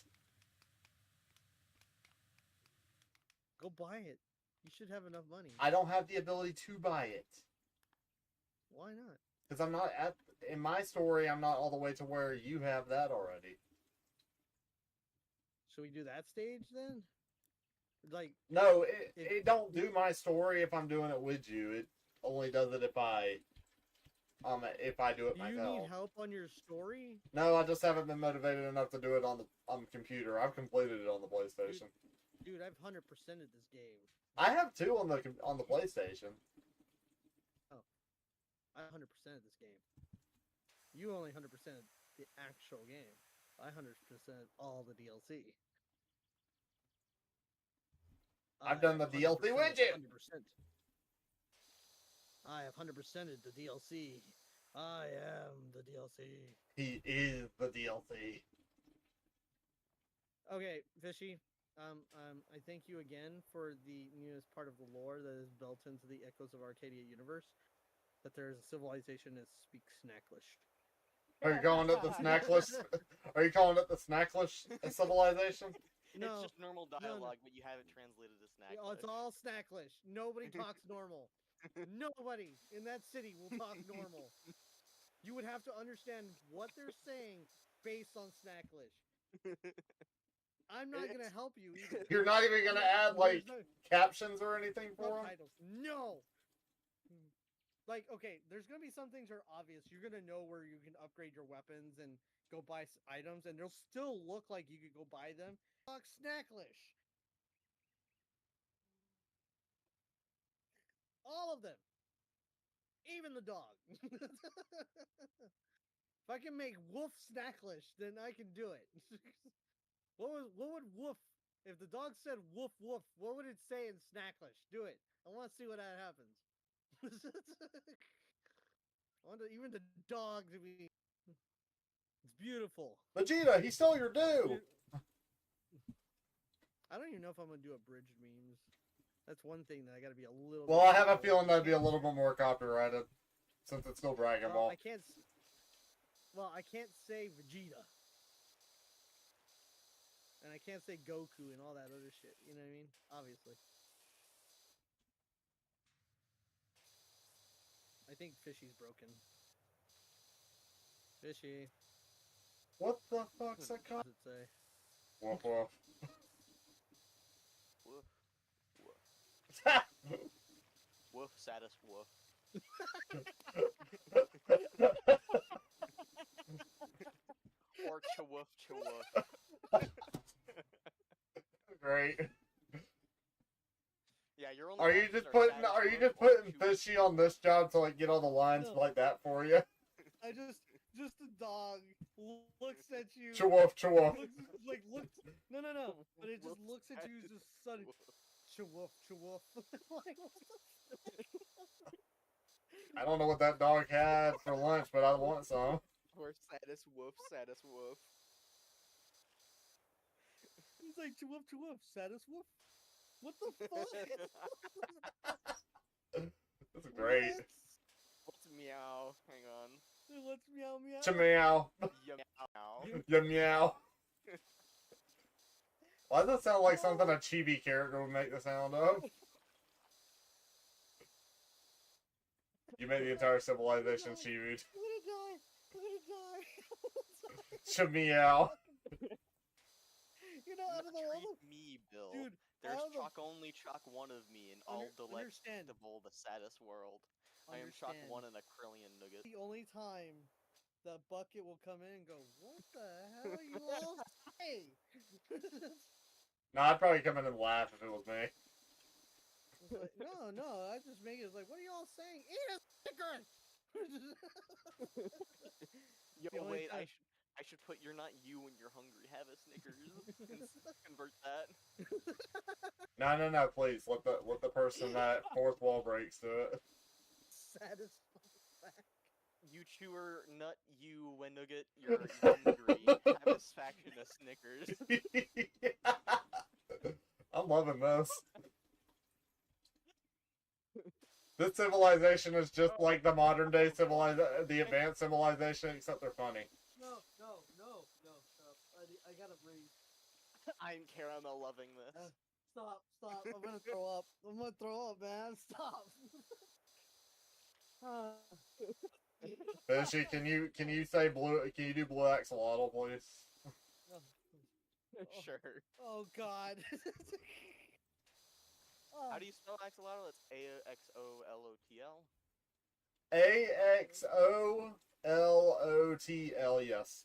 Go buy it. You should have enough money. I don't have the ability to buy it. Why not? Because I'm not at... In my story, I'm not all the way to where you have that already. Should we do that stage then? Like... No, it don't do my story if I'm doing it with you. It only does it if I do it myself. Do you need help on your story? No, I just haven't been motivated enough to do it on the computer. I've completed it on the PlayStation. Dude, I've 100%ed this game. I have two on the PlayStation. Oh, I 100%ed this game. You only 100% the actual game. I 100% all the DLC. I've done the DLC with you. 100%. I have 100%ed the DLC. I am the DLC. He is the DLC. Okay, Fishy. I thank you again for the newest part of the lore that is built into the Echoes of Arcadia universe. That there is a civilization that speaks Snacklish. Are you calling it the Snacklish? Are you calling it the Snacklish civilization? No, it's just normal dialogue, no. but you have it translated to Snacklish. Oh, it's all Snacklish. Nobody talks normal. Nobody in that city will talk normal. You would have to understand what they're saying based on Snacklish. I'm not gonna help you either. You're not even gonna add like captions or anything for them? Subtitles. No. Like, okay, there's gonna be some things that are obvious. You're gonna know where you can upgrade your weapons and go buy items, and they'll still look like you could go buy them. Fuck Snacklish. All of them. Even the dog. If I can make Woof Snacklish, then I can do it. What would Woof, if the dog said woof woof, what would it say in Snacklish? Do it. I want to see what that happens. I want even the dog to be. It's beautiful. Vegeta, he stole your due. I don't even know if I'm gonna do abridged memes. That's one thing that I gotta be a little. Well, I have a feeling that'd be a little bit more copyrighted, since it's still Dragon Ball. I can't. Well, I can't say Vegeta, and I can't say Goku and all that other shit. You know what I mean? Obviously. I think Fishy's broken. Fishy. What the fuck's that called? What does it say? Woof woof. Woof. Woof. Woof, saddest woof. Or cha-woof, cha-woof. Great. Yeah, you're only. Are you just putting Fishy on this job to like get all the lines like that for you? I just a dog. looks at you. Chawoof, chawoof. Looks. No. But it just looks at you just suddenly. Chawoof. Like, what the fuck? I don't know what that dog had for lunch, but I want some. Or saddest woof. He's like chawoof, saddest woof. What the fuck? This is great. What's meow? Hang on. Let's meow. Cha-meow. Meow. Ya-meow. Why does that sound like something a chibi character would make the sound of? You made the entire civilization chibi. I'm gonna die. Cha-meow. You know, out of the all Treat me, Bill. dude, There's out of the- Chock only me in all understand. delectable the saddest world. I am Chock Understand. 1 and a Krillian nugget. The only time that Bucket will come in and go, "What the hell are you all saying?" Nah, I'd probably come in and laugh if it was me. It's like, no, I just make it like, "What are you all saying? Eat a Snickers!" Yo, the only wait, time- I should put "you're not you when you're hungry, have a Snickers." Convert that. No, please. Let the person that fourth wall breaks do it. Satisfying fact. You chewer nut you when nugget you're hungry. Satisfaction of Snickers. I'm loving this. This civilization is just like the modern day the advanced civilization, except they're funny. No, stop. I gotta breathe. I'm caramel loving this. Stop. I'm gonna throw up. Man. Stop. Fishy, can you say blue? Can you do blue axolotl, please? Sure. Oh God. How do you spell axolotl? It's AXOLOTL. AXOLOTL, yes.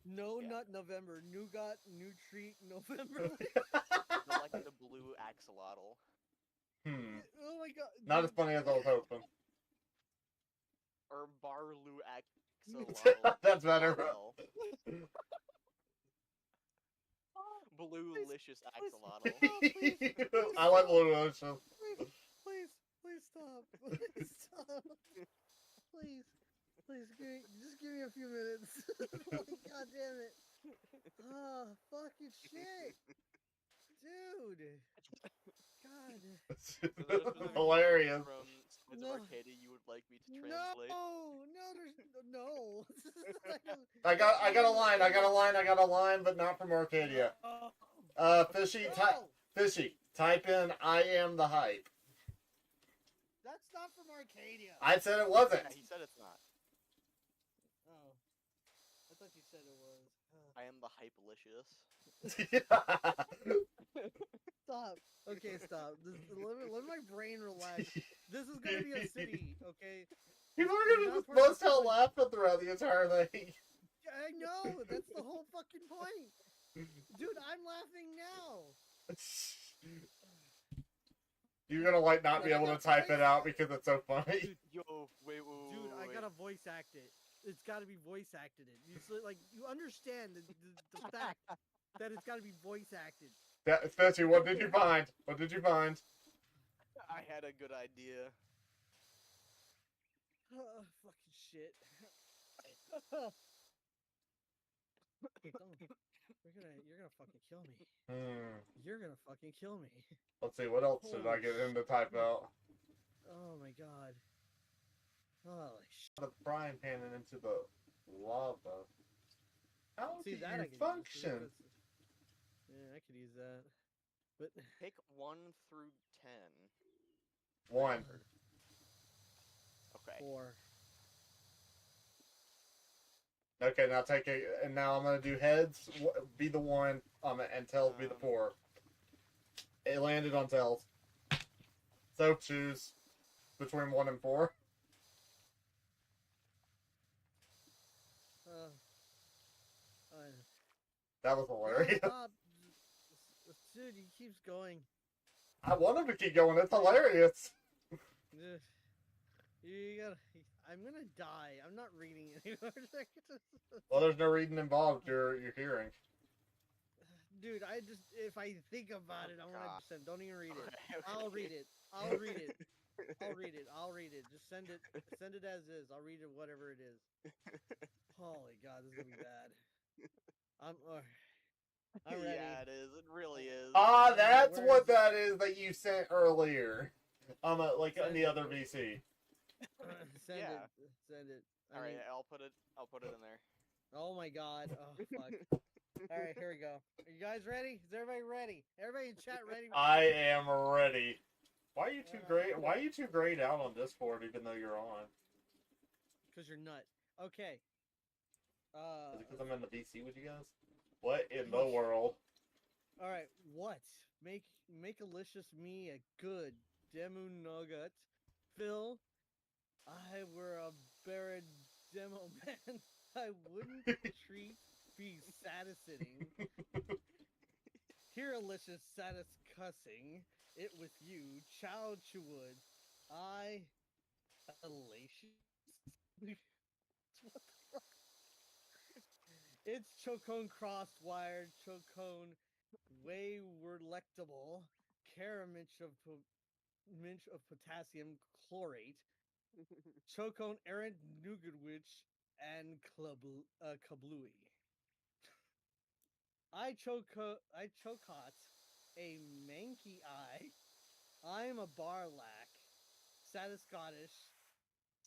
No Yeah. Nut November. Nougat, New Treat November. They're like the blue axolotl. Oh my God. Not as funny as I was hoping. Or Barloo axolotl. That's better. LOL. Bluelicious axolotl. I like blue ocean. Please stop. Please stop. Please, just give me a few minutes. God damn it. Oh, fucking shit. Dude. God. Hilarious. From Squids No. of Arcadia, you would like me to translate? No. I got a line, but not from Arcadia. Fishy, type in "I am the hype." That's not from Arcadia. I said it wasn't. Yeah, he said it's not. Oh. I thought you said it was. I am the hype-licious. Stop. Okay, stop. Let my brain relax. This is gonna be a city, okay? People are gonna just bust out laughing throughout the entire thing. I know. That's the whole fucking point. Dude, I'm laughing now. You're gonna like not be able to type it out because it's so funny. Dude, Yo, wait. dude, I gotta voice act it. It's gotta be voice acted. You understand the fact that it's gotta be voice acted. Fishy, what did you find? I had a good idea. Fucking shit. You're gonna fucking kill me. You're gonna fucking kill me. Let's see, what else should I get him to type out? Oh my God. Holy shit. The frying pan and into the lava. How do See, that I you could use. function? Yeah, I could use that. But Pick 1 through 10. 1. Okay. 4. Okay, now take it, and now I'm gonna do heads be the 1, and tails be the 4. It landed on tails. So choose between 1 and 4. That was hilarious. Stop. Dude, he keeps going. I want him to keep going. It's hilarious. You gotta. I'm gonna die. I'm not reading anymore. Well, there's no reading involved. You're hearing. Dude, I just if I think about it, I want God. to send. Don't even read it. Okay, I'll read okay. it. I'll read it. I'll read it. I'll read it. Just send it. Send it as is. I'll read it whatever it is. Holy God, this is gonna be bad. I'm ready. Yeah, it is. It really is. Ah, that's Where what is it? that is that you sent earlier. Like on Send the it. other VC. Send Yeah. it. Send it. All right, I'll put it in there. Oh my God. Oh fuck. All right, here we go. Are you guys ready? Is everybody ready? Everybody in chat ready? I am ready. Why are you too great? Why are you too grayed out on Discord even though you're on? Because you're nut. Okay. Is it because I'm in the VC with you guys? What in the world? All right. What? Make Alicious me a good demo nugget. Phil, I were a buried demo man. I wouldn't treat be satisfying. Here, Alicious satis cussing it with you. Chow Chwood. I Alicious. What the fuck? It's Chocone cross-wired, Chocone wayward lectable, Caraminch of potassium chlorate, Chocone errant nougatwitch, and kablooey. I chocot a manky eye. I'm a barlack, Satiscottish,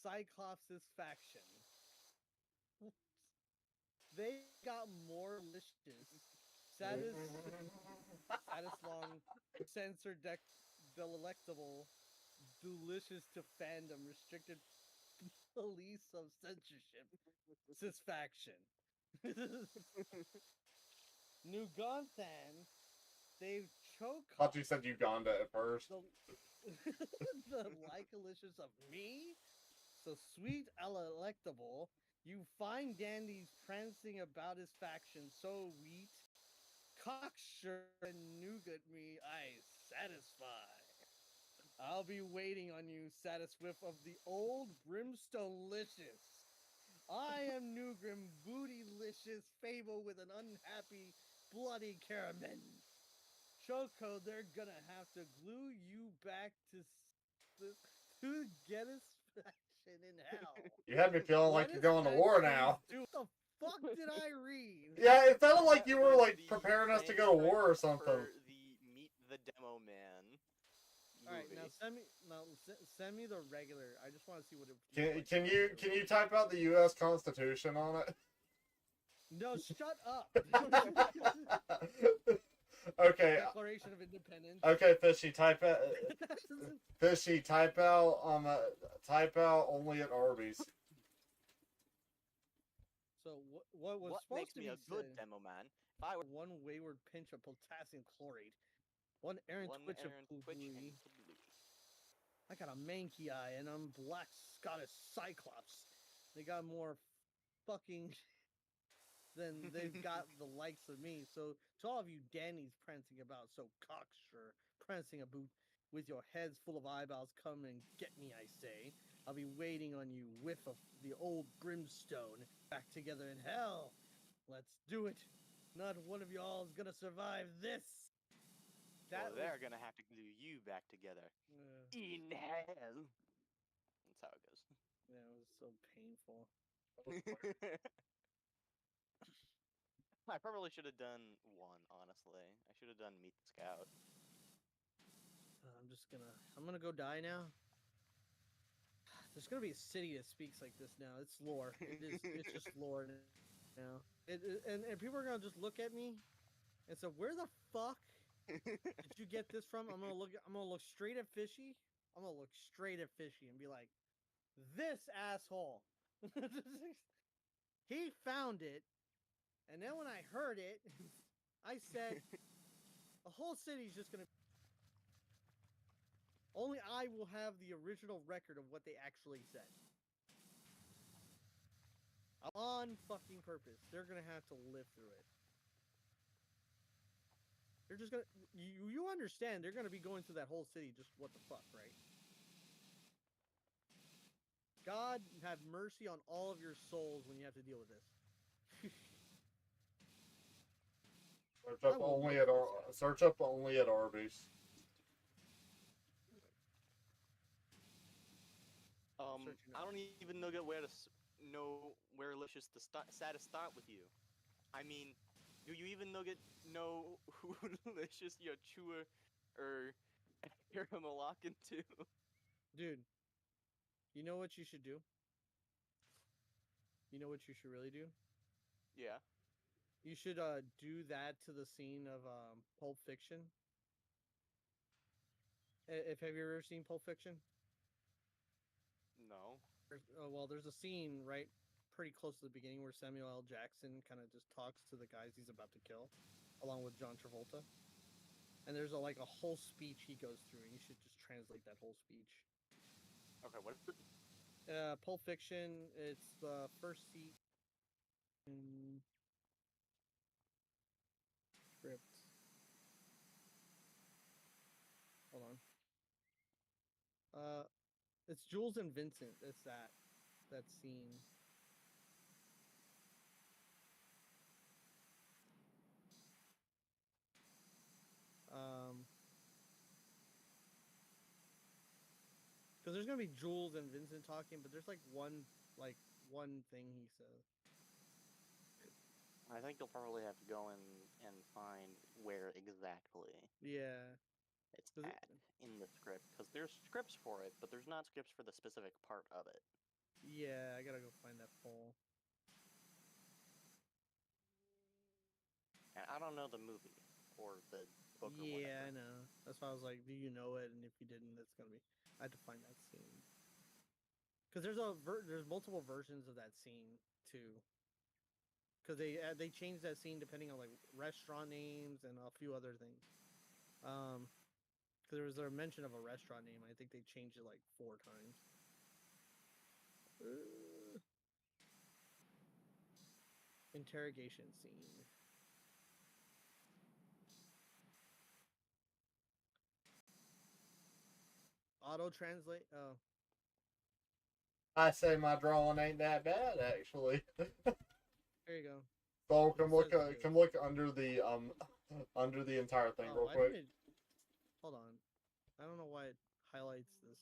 Cyclopsis faction. They got more licious. Satis long censor delectable delicious to fandom restricted police of censorship satisfaction. New Gonthan, they've choked Thought you said Uganda at first. the lycolicious of me, so sweet electable. You find dandies prancing about his faction, so wheat, cocksure and nougat me, I satisfy. I'll be waiting on you, satiswiff of the old brimstone-licious. I am Newgrim, bootylicious, fable with an unhappy, bloody caramin. Choco, they're gonna have to glue you back to get us in hell. You had me feeling like What you're is going to that war cheese now. do? What the fuck did I read? Yeah, it sounded like you That were was like the preparing us to go to war or something. For the Meet the Demo Man movie. All right, now send me the regular. I just want to see what it. Can you type out the U.S. Constitution on it? No, shut up. Okay. Declaration of Independence. Okay, Fishy, type out. Fishy, type out only at Arby's. So what was What supposed makes to me be a good said? demo man? If I were One wayward pinch of potassium chlorate, one errant twitch of kablooey. I got a manky eye and I'm black Scottish Cyclops. They got more fucking than they've got the likes of me. So to all of you Danny's prancing about, so cocksure prancing about with your heads full of eyeballs, come and get me, I say. I'll be waiting on you, whiff of the old brimstone, back together in hell. Let's do it. Not one of y'all is gonna survive this. Well, they're gonna have to glue you back together. In hell. That's how it goes. Yeah, it was so painful. I probably should have done one, honestly. I should have done Meet the Scout. I'm gonna go die now. There's gonna be a city that speaks like this now. It's lore. It's just lore now. And people are gonna just look at me and say, "Where the fuck did you get this from?" I'm gonna look straight at Fishy. I'm gonna look straight at Fishy and be like, "This asshole." He found it, and then when I heard it, I said, "The whole city's just gonna." Only I will have the original record of what they actually said. On fucking purpose. They're gonna have to live through it. They're just gonna. You understand? They're gonna be going through that whole city. Just what the fuck, right? God have mercy on all of your souls when you have to deal with this. Search up only at Arby's. I don't even know where Licious to sad to start with you. I mean, do you even know who Licious Yachua or Karamalak to? Dude, you know what you should do? You know what you should really do? Yeah. You should do that to the scene of Pulp Fiction. If have you ever seen Pulp Fiction? No. Well, there's a scene right pretty close to the beginning where Samuel L. Jackson kind of just talks to the guys he's about to kill, along with John Travolta. And there's like a whole speech he goes through, and you should just translate that whole speech. Okay, what is it? Pulp Fiction. It's the first seat script. Hold on. It's Jules and Vincent. It's that scene. Because there's gonna be Jules and Vincent talking, but there's like one thing he says. I think you'll probably have to go and find where exactly Yeah. it's at in the script, because there's scripts for it, but there's not scripts for the specific part of it. Yeah, I gotta go find that poll. And I don't know the movie or the book or whatever. Yeah, I know. That's why I was like, do you know it? And if you didn't, that's gonna be. I had to find that scene. Because there's multiple versions of that scene too. Because they changed that scene depending on like restaurant names and a few other things. Because there was a mention of a restaurant name. I think they changed it like 4 times. Interrogation scene. Auto translate. Oh, I say my drawing ain't that bad, actually. there you go. So come look under the entire thing real quick. Hold on. I don't know why it highlights this.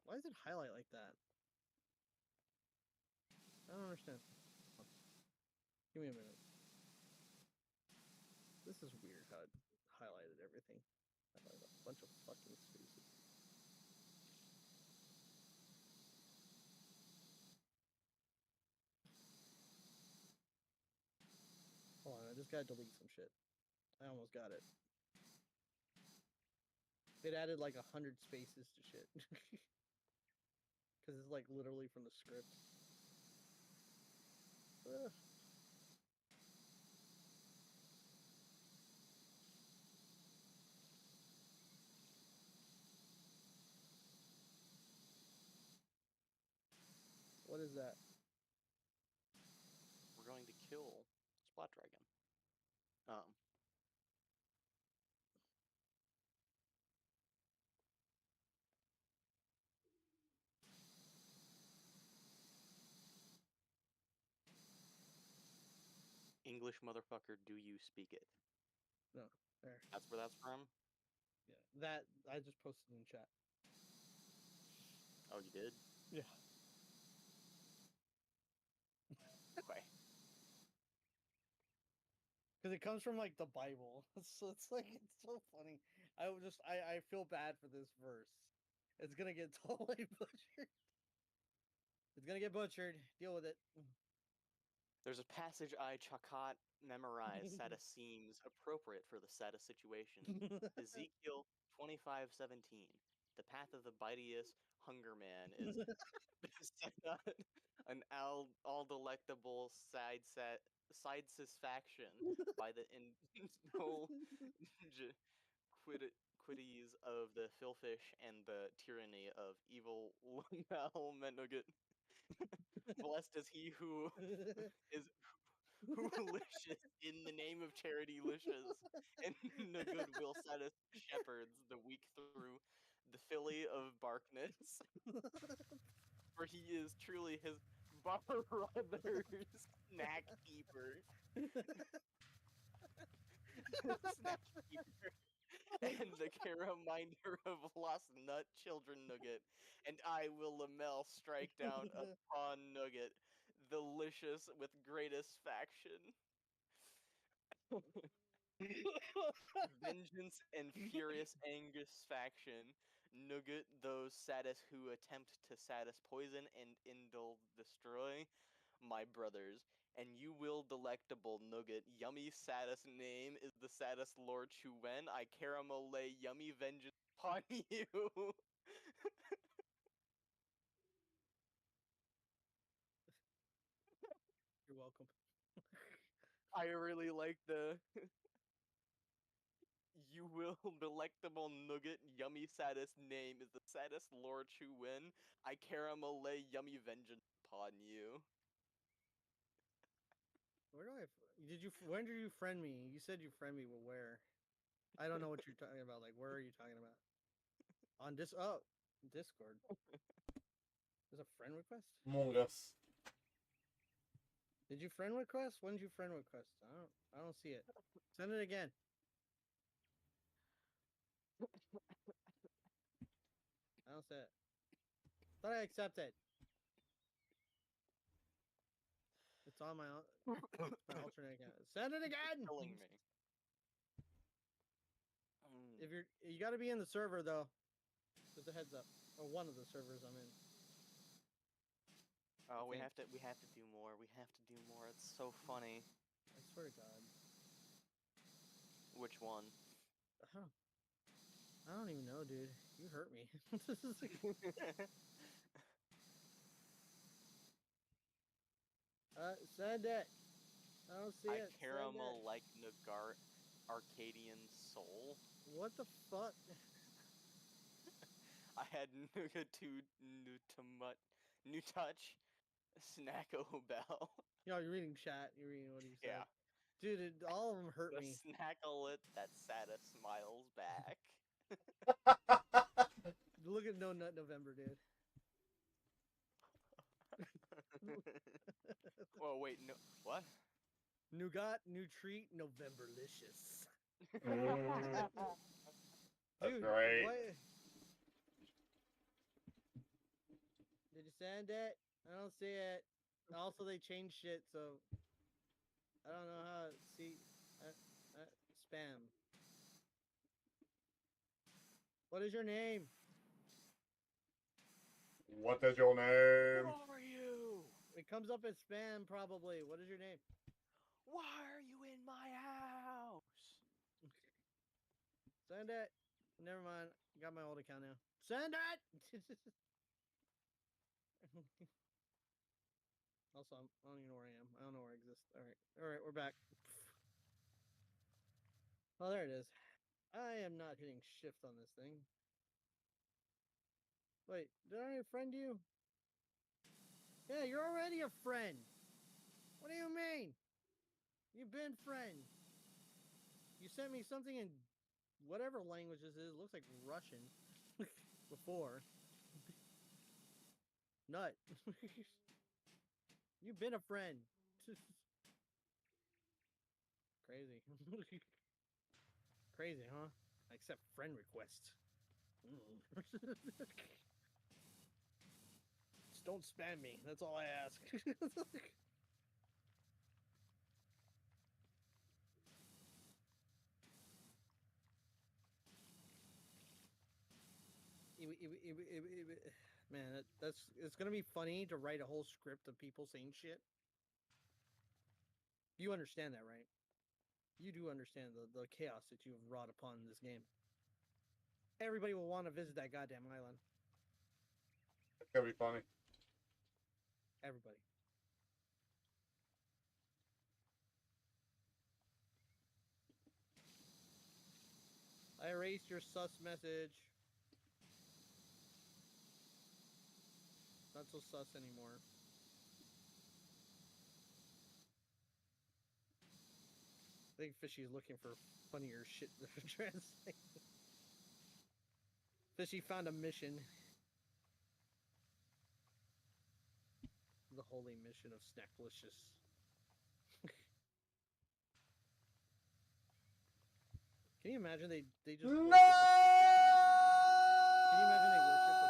Why does it highlight like that? I don't understand. Give me a minute. This is weird how it highlighted everything. Highlighted a bunch of fucking spaces. Hold on, I just gotta delete some shit. I almost got it. It added like 100 spaces to shit. Because it's like literally from the script. Ugh. What is that? We're going to kill Splat Dragon. English motherfucker, do you speak it? No, there. That's where that's from? Yeah, that I just posted in chat. Oh, you did? Yeah. Okay. Because it comes from like the Bible, so it's like it's so funny. I feel bad for this verse. It's gonna get totally butchered. It's gonna get butchered. Deal with it. There's a passage I Chakat memorized that seems appropriate for the saddest situation. Ezekiel 25:17. The path of the mightiest hunger man is an all delectable side satisfaction by the no quiddies of the filfish and the tyranny of evil Menuget. Blessed is he who is Licious in the name of charity licious, and Nugud will set us shepherds the week through the filly of Barkness, for he is truly his brother's snack keeper. Snack keeper. And the reminder of lost nut children Nugget, and I will Lamel strike down upon Nugget, the licious with greatest faction. Vengeance and furious Angus faction, Nugget those saddest who attempt to saddest poison and indulge destroy my brothers, and you will delectable Nugget, yummy saddest name is the saddest Lord Chuwen, I caramel lay yummy vengeance upon you. You're welcome. I really like the you will delectable Nugget, yummy saddest name is the saddest Lord Chuwen, I caramel lay yummy vengeance upon you. Where do I? Did you? When did you friend me? You said you friend me, but where? I don't know what you're talking about. Like, where are you talking about? On Discord. There's a friend request. Among Us. Did you friend request? When did you friend request? I don't see it. Send it again. I don't see it. Thought I accepted. It's on my alternate account. Send it again. Killing me. If you got to be in the server though. Just a heads up, or one of the servers I'm in. Oh, we think. have to do more. We have to do more. It's so funny. I swear to God. Which one? I don't even know, dude. You hurt me. Send it. I don't see it. Caramel like Nagart Arcadian Soul. What the fuck? I had Nuga to New Touch Snacko Bell. Yo, you're reading chat. You're reading what he said. Yeah. Dude, all of them hurt The me. Snacklet that saddest smiles back. Look at No Nut November, dude. Well, wait, no. What? Nougat, new treat, Novemberlicious. That's Dude, right. what? Did you send it? I don't see it. Also, they changed shit, so I don't know how. See, spam. What is your name? What is your name? Who are you? It comes up as spam, probably. What is your name? Why are you in my house? Send it. Never mind. Got my old account now. Send it. Also, I don't even know where I am. I don't know where I exist. All right, we're back. Oh, there it is. I am not hitting shift on this thing. Wait, did I friend you? Yeah, you're already a friend. What do you mean? You've been friend. You sent me something in whatever language this is. It looks like Russian. Before. Nut. You've been a friend. Crazy. Crazy, huh? I accept friend requests. Just don't spam me. That's all I ask. Man, it's gonna be funny to write a whole script of people saying shit. You understand that, right? You do understand the chaos that you have wrought upon in this game. Everybody will want to visit that goddamn island. It's gonna be funny. Everybody. I erased your sus message. Not so sus anymore. I think Fishy's looking for funnier shit to translate. Fishy found a mission. The holy mission of Snacklicious. Can you imagine they just No! worship a Can you imagine they worship a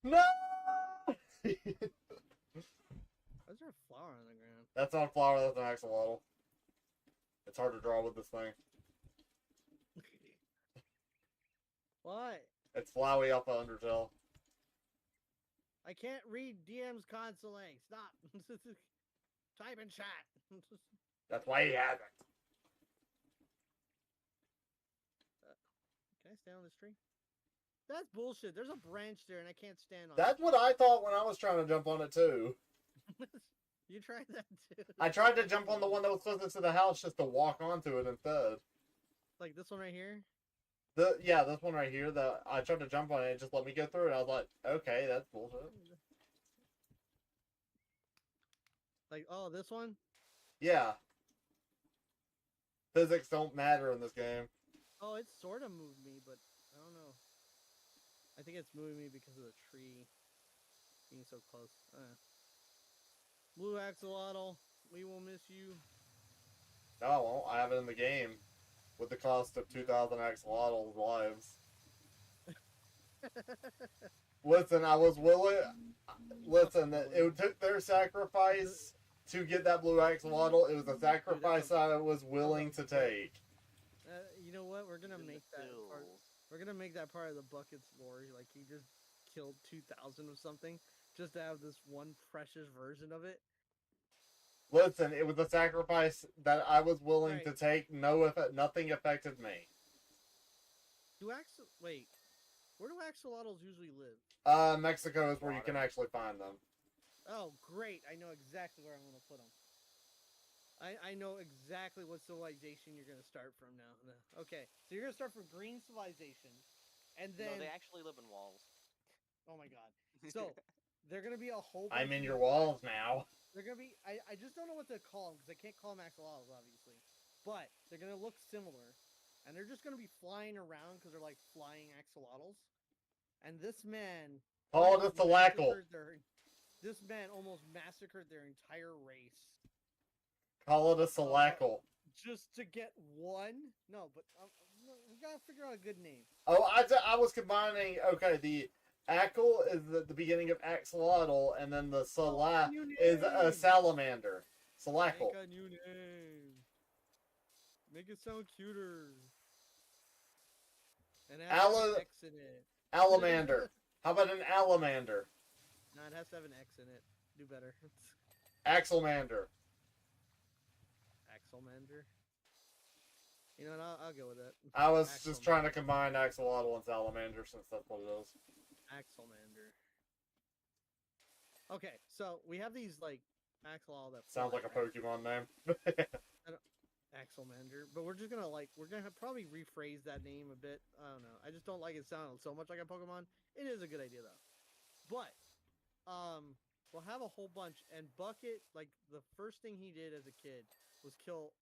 No! Why is there a flower on the ground? That's not a flower, that's an axolotl. It's hard to draw with this thing. What? It's Flowey off of Undertale. I can't read DM's consoling. Stop. Type in chat. That's why he has it. Can I stand on this tree? That's bullshit. There's a branch there and I can't stand on That's what I thought when I was trying to jump on it too. it. You tried that too. I tried to jump on the one that was closest to the house just to walk onto it instead. Like this one right here? Yeah, this one right here, I tried to jump on it, just let me go through it. I was like, okay, that's bullshit. Like, oh, this one? Yeah. Physics don't matter in this game. Oh, it sort of moved me, but I don't know. I think it's moving me because of the tree being so close. Blue Axolotl, we will miss you. No, I won't. I have it in the game with the cost of 2,000 axolotl lives. Listen, I was willing. Listen, it took their sacrifice to get that blue axolotl. It was a sacrifice I was willing to take. You know what? We're gonna make that part. We're gonna make that part of the buckets lore. Like he just killed 2,000 of something just to have this one precious version of it. Listen, it was a sacrifice that I was willing to take. Nothing affected me. Wait, where do axolotls usually live? Mexico is where you can actually find them. Oh, great! I know exactly where I'm gonna put them. I know exactly what civilization you're gonna start from now. Okay, so you're gonna start from green civilization, and then No, they actually live in walls. oh my god! So they're gonna be a whole. I'm in your walls now. They're gonna be. I just don't know what to call them because I can't call them axolotls, obviously. But they're gonna look similar, and they're just gonna be flying around because they're like flying axolotls. And this man. Call it a thalackle. This man almost massacred their entire race. Call it a thalackle. Just to get one? No, but we gotta figure out a good name. Oh, I was combining. Okay, the Ackle is the beginning of axolotl, and then the Salah is a salamander. Salackle. Make a new name. Make it sound cuter. And have an X in it. Alamander. How about an alamander? No, it has to have an X in it. Do better. Axelmander. Axelmander. You know what? I'll go with that. I was just trying to combine axolotl and salamander since that's what it is. Axelmander. Okay, so we have these like axolotl that sounds fly, like a right? Pokemon name. Axelmander, but we're just gonna probably rephrase that name a bit. I don't know. I just don't like it sounding so much like a Pokemon. It is a good idea though. But we'll have a whole bunch, and Bucket, like the first thing he did as a kid was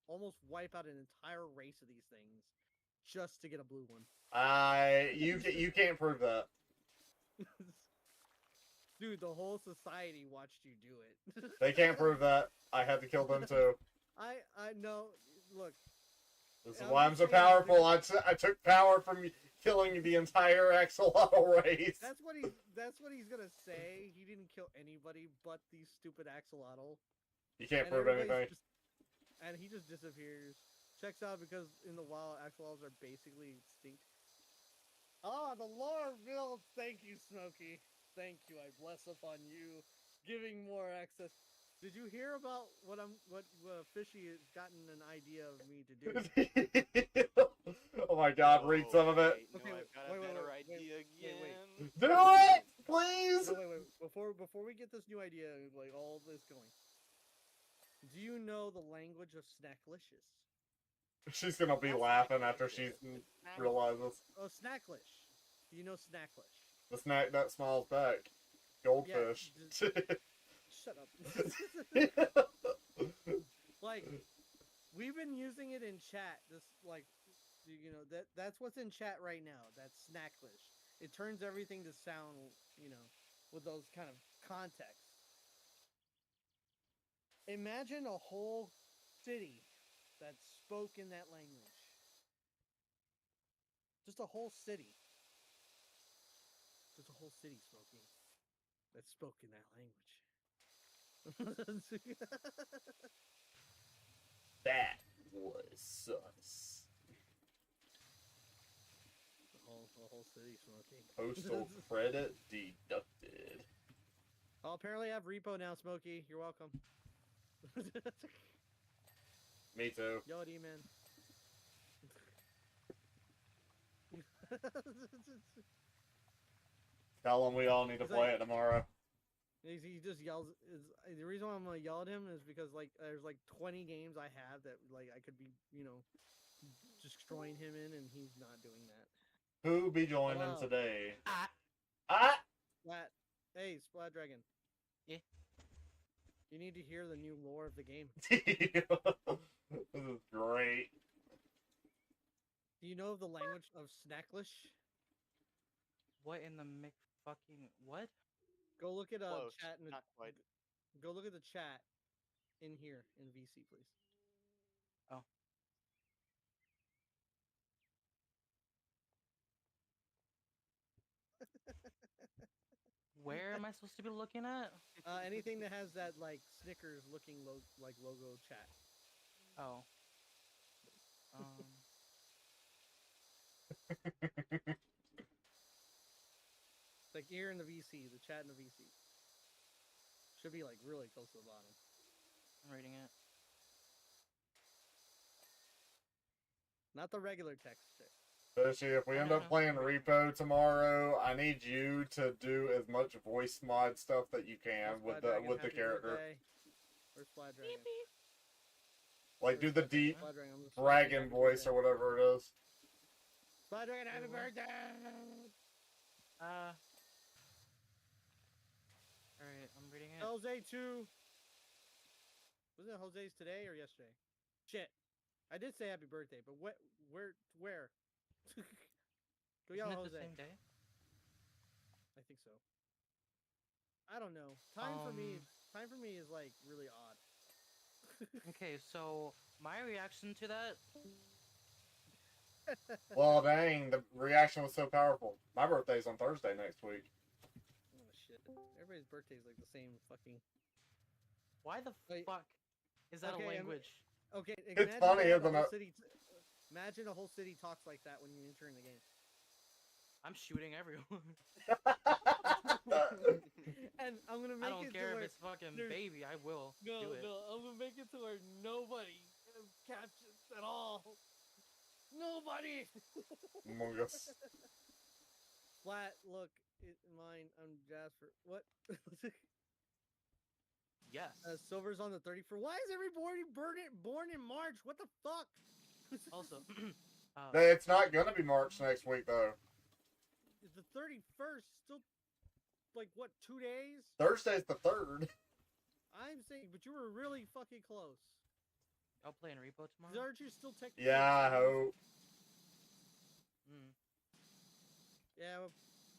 almost wipe out an entire race of these things just to get a blue one. You can't prove that. Dude, the whole society watched you do it. They can't prove that. I had to kill them too. I know. Look. This is why I'm so powerful. I took power from killing the entire axolotl race. That's what he's gonna say. He didn't kill anybody but these stupid axolotl. You can't prove anything. And he just disappears. Checks out because in the wild, axolotls are basically extinct. Ah, the lore build. Thank you, Smokey. Thank you. I bless upon you, giving more access. Did you hear about what Fishy has gotten an idea of me to do? Oh my god, read some of it. Wait, I've got a better idea again. Do it! Please. No, wait. Before we get this new idea, like all this going, do you know the language of Snacklicious? She's gonna be That's laughing not after good. she Snack- realizes Oh, Snacklish. Do you know Snacklish? the snack that smiles back. Goldfish. Shut up. Like, we've been using it in chat. This, like, you know, that's what's in chat right now. That's Snacklish. It turns everything to sound, you know, with those kind of contexts. Imagine a whole city that spoke in that language. Just a whole city. Just a whole city spoken that spoke in that language. That was sus. The whole city smoking. Postal credit deducted. Oh, apparently I have repo now, Smokey. You're welcome. Me too. Yo, D-man. Tell him we all need to He's play like- it tomorrow. He just yells. The reason why I'm gonna yell at him is because like there's like 20 games I have that like I could be, you know, destroying him in, and he's not doing that. Who be joining Hello. today? Ah. Splat. Hey, Splat Dragon. Yeah. You need to hear the new lore of the game. This is great. Do you know the language of Snacklish? What in the Mc fucking what? Go look at Close. chat in the, Not quite. go look at the chat in here in VC, please. Oh. Where am I supposed to be looking at? Anything that has that like Snickers looking like logo chat. Oh. Like here in the VC, the chat in the VC. Should be like really close to the bottom. I'm reading it. Not the regular text shit. Fishy, if we end up playing Repo tomorrow, I need you to do as much voice mod stuff that you can Where's with Splat Dragon? the Happy character. birthday. Where's Splat Dragon? Like do the deep Splat Dragon, I'm just dragon happy voice birthday. or whatever it is. Splat Dragon, happy Wait, what? birthday! Alright, I'm reading it. Jose 2. Was it Jose's today or yesterday? Shit. I did say happy birthday, but where? Go Isn't yell it Jose. the same day? I think so. I don't know. Time for me is like really odd. Okay, so my reaction to that. Well, dang, the reaction was so powerful. My birthday's on Thursday next week. Oh shit. Everybody's birthday is like the same fucking. Why the Wait. fuck is that Okay, a language? Okay, It's funny, that isn't the whole it? city imagine a whole city talks like that when you enter in the game. I'm shooting everyone. And I'm gonna make I don't it care to if where it's fucking there's- baby. I will do it. I'm gonna make it to where nobody captures at all. Nobody. Among Us. Flat. Look, mine. I'm Jasper. What? Yes. Silver's on the 31st. Why is everybody born in March? What the fuck? Also, It's not gonna be March next week though. The 31st still like what? 2 days? Thursday's the 3rd. I'm saying, but you were really fucking close. I'll play in Repo tomorrow. Aren't you still technically? Yeah, I hope. Yeah, we're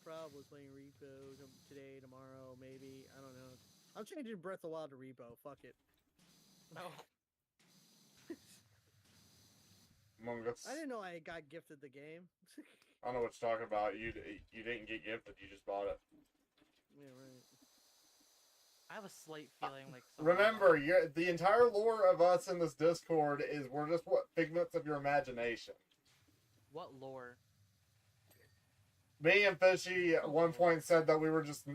probably playing Repo today, tomorrow, maybe. I don't know. I'm changing Breath of the Wild to Repo. Fuck it. No. Among Us. I didn't know I got gifted the game. I don't know what you're talking about. You didn't get gifted. You just bought it. Yeah, right. I have a slight feeling like. something Remember, the entire lore of us in this Discord is we're just figments of your imagination. What lore? Me and Fishy at one point said that we were just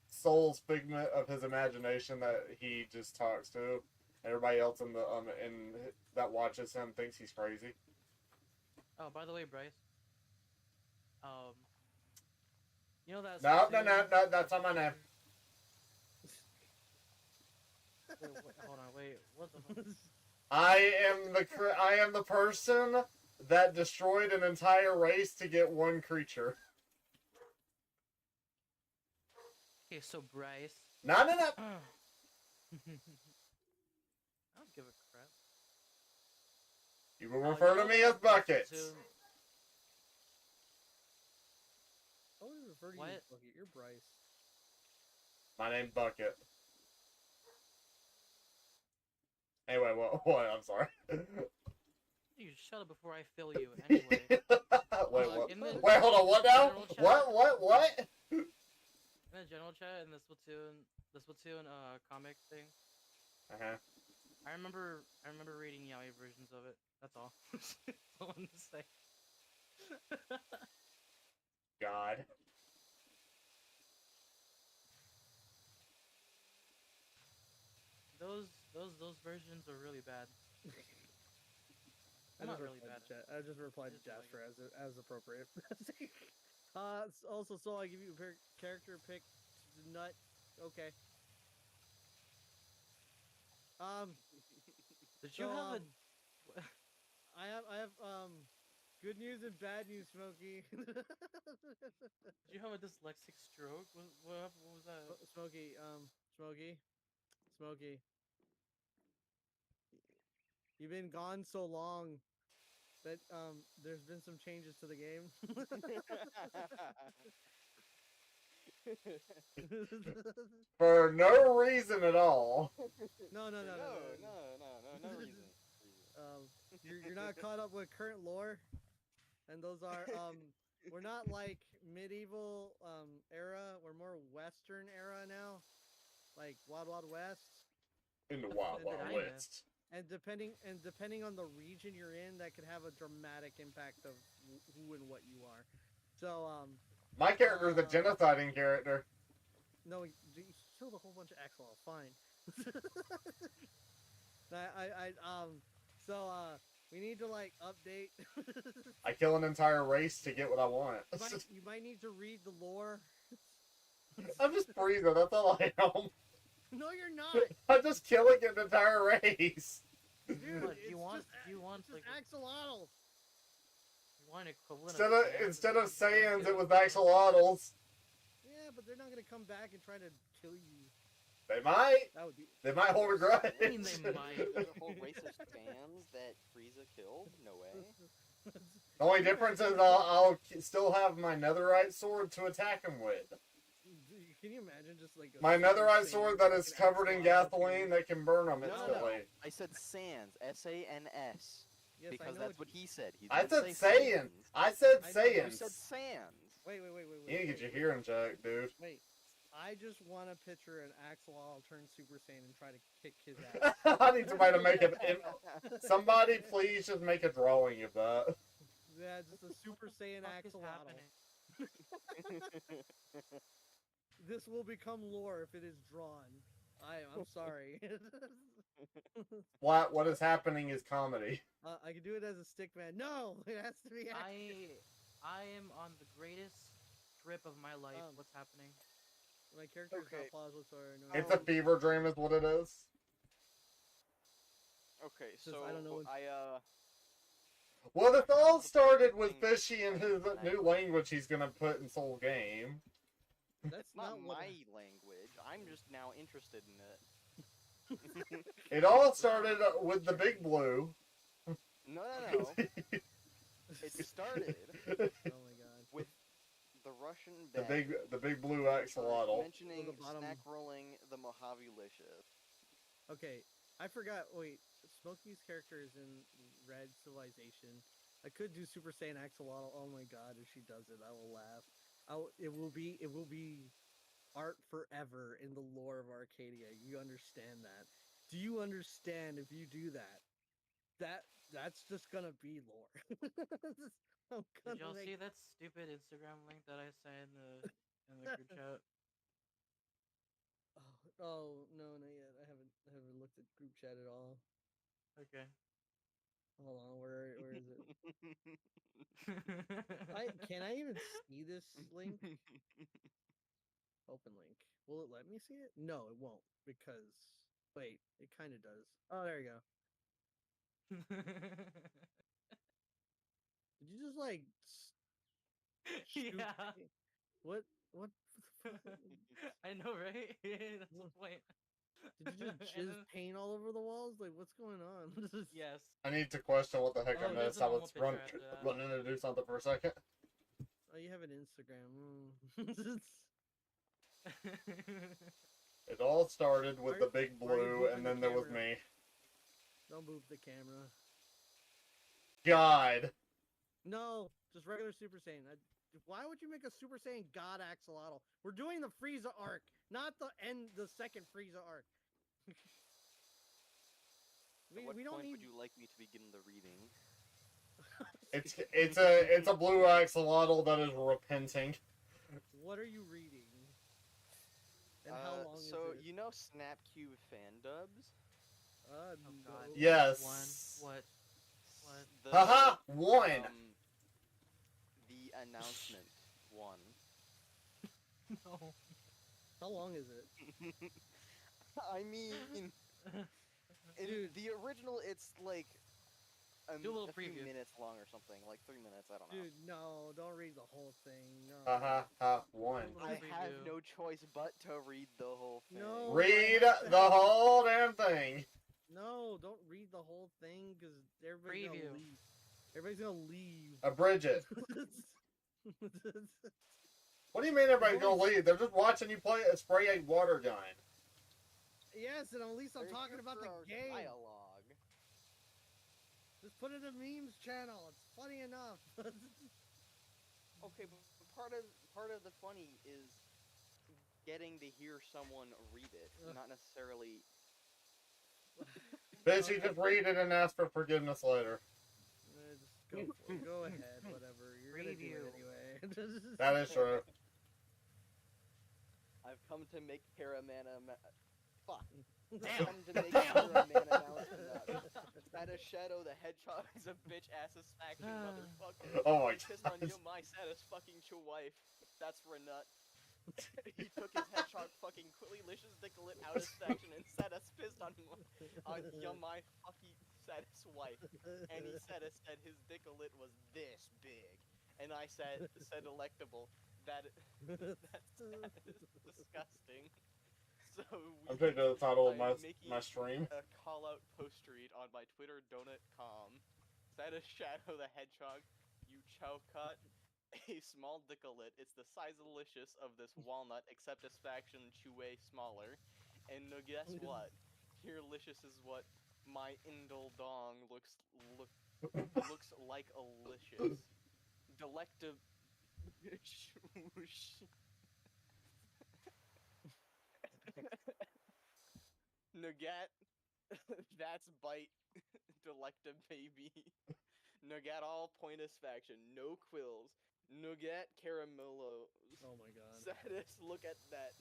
Soul's figment of his imagination that he just talks to. Everybody else in the that watches him thinks he's crazy. Oh, by the way, Bryce. You know that. No, Splatoon- that's not my name. Wait, hold on, wait. What the fuck? I am the person that destroyed an entire race to get one creature. Okay, so Bryce. No. I don't give a crap. You will Oh, refer you to know me that as Buckets. Splatoon- I would refer to you What? as Bucket. You're Bryce. My name's Bucket. Anyway, what? I'm sorry. You shut up before I fill you. Anyway. Wait, what? in the- Wait, hold on. What now? general chat- What? In the general chat in the Splatoon comic thing, Uh-huh. I remember reading yaoi versions of it. That's all. That's all I wanted to say. God. Those versions are really bad. I Well, just not really replied bad. to I just replied to Just like Jasper as appropriate. Also, so I give you a character pick. Nut. Okay. Did you So, have I have good news and bad news, Smokey. did you have a dyslexic stroke? What was that? Smokey, Smokey. You've been gone so long that there's been some changes to the game. For no reason at all. No reason. You're not caught up with current lore, and those are we're not like medieval era. We're more Western era now, like Wild Wild West. In the Wild Wild Kinda. West. And depending on the region you're in, that could have a dramatic impact of who and what you are. So My character is a genociding character. no, you killed a whole bunch of Axolotl. Fine. So we need to like update. I kill an entire race to get what I want. You might need to read the lore. I'm just Frieza, that's all I am. No, you're not. I'm just killing an entire race. Dude, What, do it's you want just like axolotl. you want an equivalent Instead of Saiyans, it was actually. axolotls. Yeah, but they're not gonna come back and try to kill you. They might. That would be. They might hold a grudge. I mean, they might. There's a whole race of fans that Frieza killed? No way. The only difference is I'll still have my netherite sword to attack him with. Can you imagine just like a My super netherite Saiyan sword that is fucking covered in axolotl gasoline appears? that can burn them No. instantly. I said Sans. S-A-N-S. Yes, I Because know that's what he said. He I didn't said say Saiyan. Saiyans. I said I know, You Saiyans. said Sans. Wait. You need to get your hearing checked, dude. Wait. I just want to picture an axolotl turn Super Saiyan and try to kick his ass. I need somebody to make it. Somebody please just make a drawing of that. Yeah, just a Super Saiyan What the fuck is axolotl. happening? This will become lore if it is drawn. I'm sorry. What is happening is comedy. I can do it as a stick man. No, it has to be. I am on the greatest trip of my life. What's happening? My character is Okay. not plausible, so I know. It's a fever dream, is what it is. Okay, Just, so I don't know what- Well, this all started with Fishy and his new language he's gonna put in Soul Game. That's not what my language. I'm just now interested in it. It all started with the Big Blue. No. It started Oh my god. with the Russian the vet big blue axolotl. mentioning The bottom- snack rolling the Mojavilicious. Okay, I forgot. Wait, Smokey's character is in Red Civilization. I could do Super Saiyan Axolotl. Oh my god, if she does it, I will laugh. It will be art forever in the lore of Arcadia. You understand that? Do you understand if you do that? That's just gonna be lore. I'm Did y'all gonna see that stupid Instagram link that I sent in the group chat? Oh no, not yet. I haven't looked at group chat at all. Okay. Hold on, where is it? Can I even see this link? Open link. Will it let me see it? No, it won't because wait, it kind of does. Oh, there you go. Did you just like shoot? Yeah. What? What? I know, right? That's the What? point. Did you just And jizz then- paint all over the walls? Like, what's going on? yes. I need to question what the heck Oh, I there's missed. a I normal was picture after that. running to do something for a second. Oh, you have an Instagram. It all started with Why- the big why are you blue, and moving the then there was camera? me. Don't move the camera. God. No, just regular Super Saiyan. Why would you make a Super Saiyan God Axolotl? We're doing the Frieza arc, not the second Frieza arc. At what we don't point need. would you like me to begin the reading? It's a blue axolotl that is repenting. What are you reading? And how long so is it? you know Snapcube fan dubs? Oh No. god. Yes. What? What? The, Haha! One! the announcement one. No. How long is it? I mean, in Dude. the original, it's like Do a little few preview. minutes long or something, like 3 minutes. I don't know. Dude, no, don't read the whole thing. No. Haha, one. I Preview. have no choice but to read the whole thing. No. Read I have to the have- whole damn thing. No, don't read the whole thing because everybody's Preview. gonna leave. Everybody's gonna leave. Abridge it. What do you mean everybody's gonna leave? They're just watching you play spray a water gun. Yes, and at least I'm They're talking here about for the our game. dialogue. Just put it in memes channel. It's funny enough. Okay, but part of the funny is getting to hear someone read it, Ugh. not necessarily. Bitch, you just read it and ask for forgiveness later. Just go for it. Go ahead, whatever. You're gonna do Preview. it anyway. That is true. I've come to make Fuck. I've Damn. come to make Paramana announcement. That a Shadow the Hedgehog is a bitch ass faction motherfucker. Oh my He pissed on god. you, my saddest fucking wife. That's Renut. He took his hedgehog fucking Quillylicious Dicklet out of faction and said us pissed on you, my fucking saddest wife. And he said his dicklet was this big. And I said delectable. That's disgusting. So I'm changing the title of I'm my stream. a call out post read on my Twitter donut.com. Said a Shadow the Hedgehog, you chow cut. A small dicklet. It's the size delicious of this walnut, except this faction chew-way smaller. And guess what? Here licious is what my indle dong looks like a licious. Delective. Nugget. That's bite. Delective baby. Nugget all pointus faction. No quills. Nugget caramellos. Oh my god. Satis, look at that.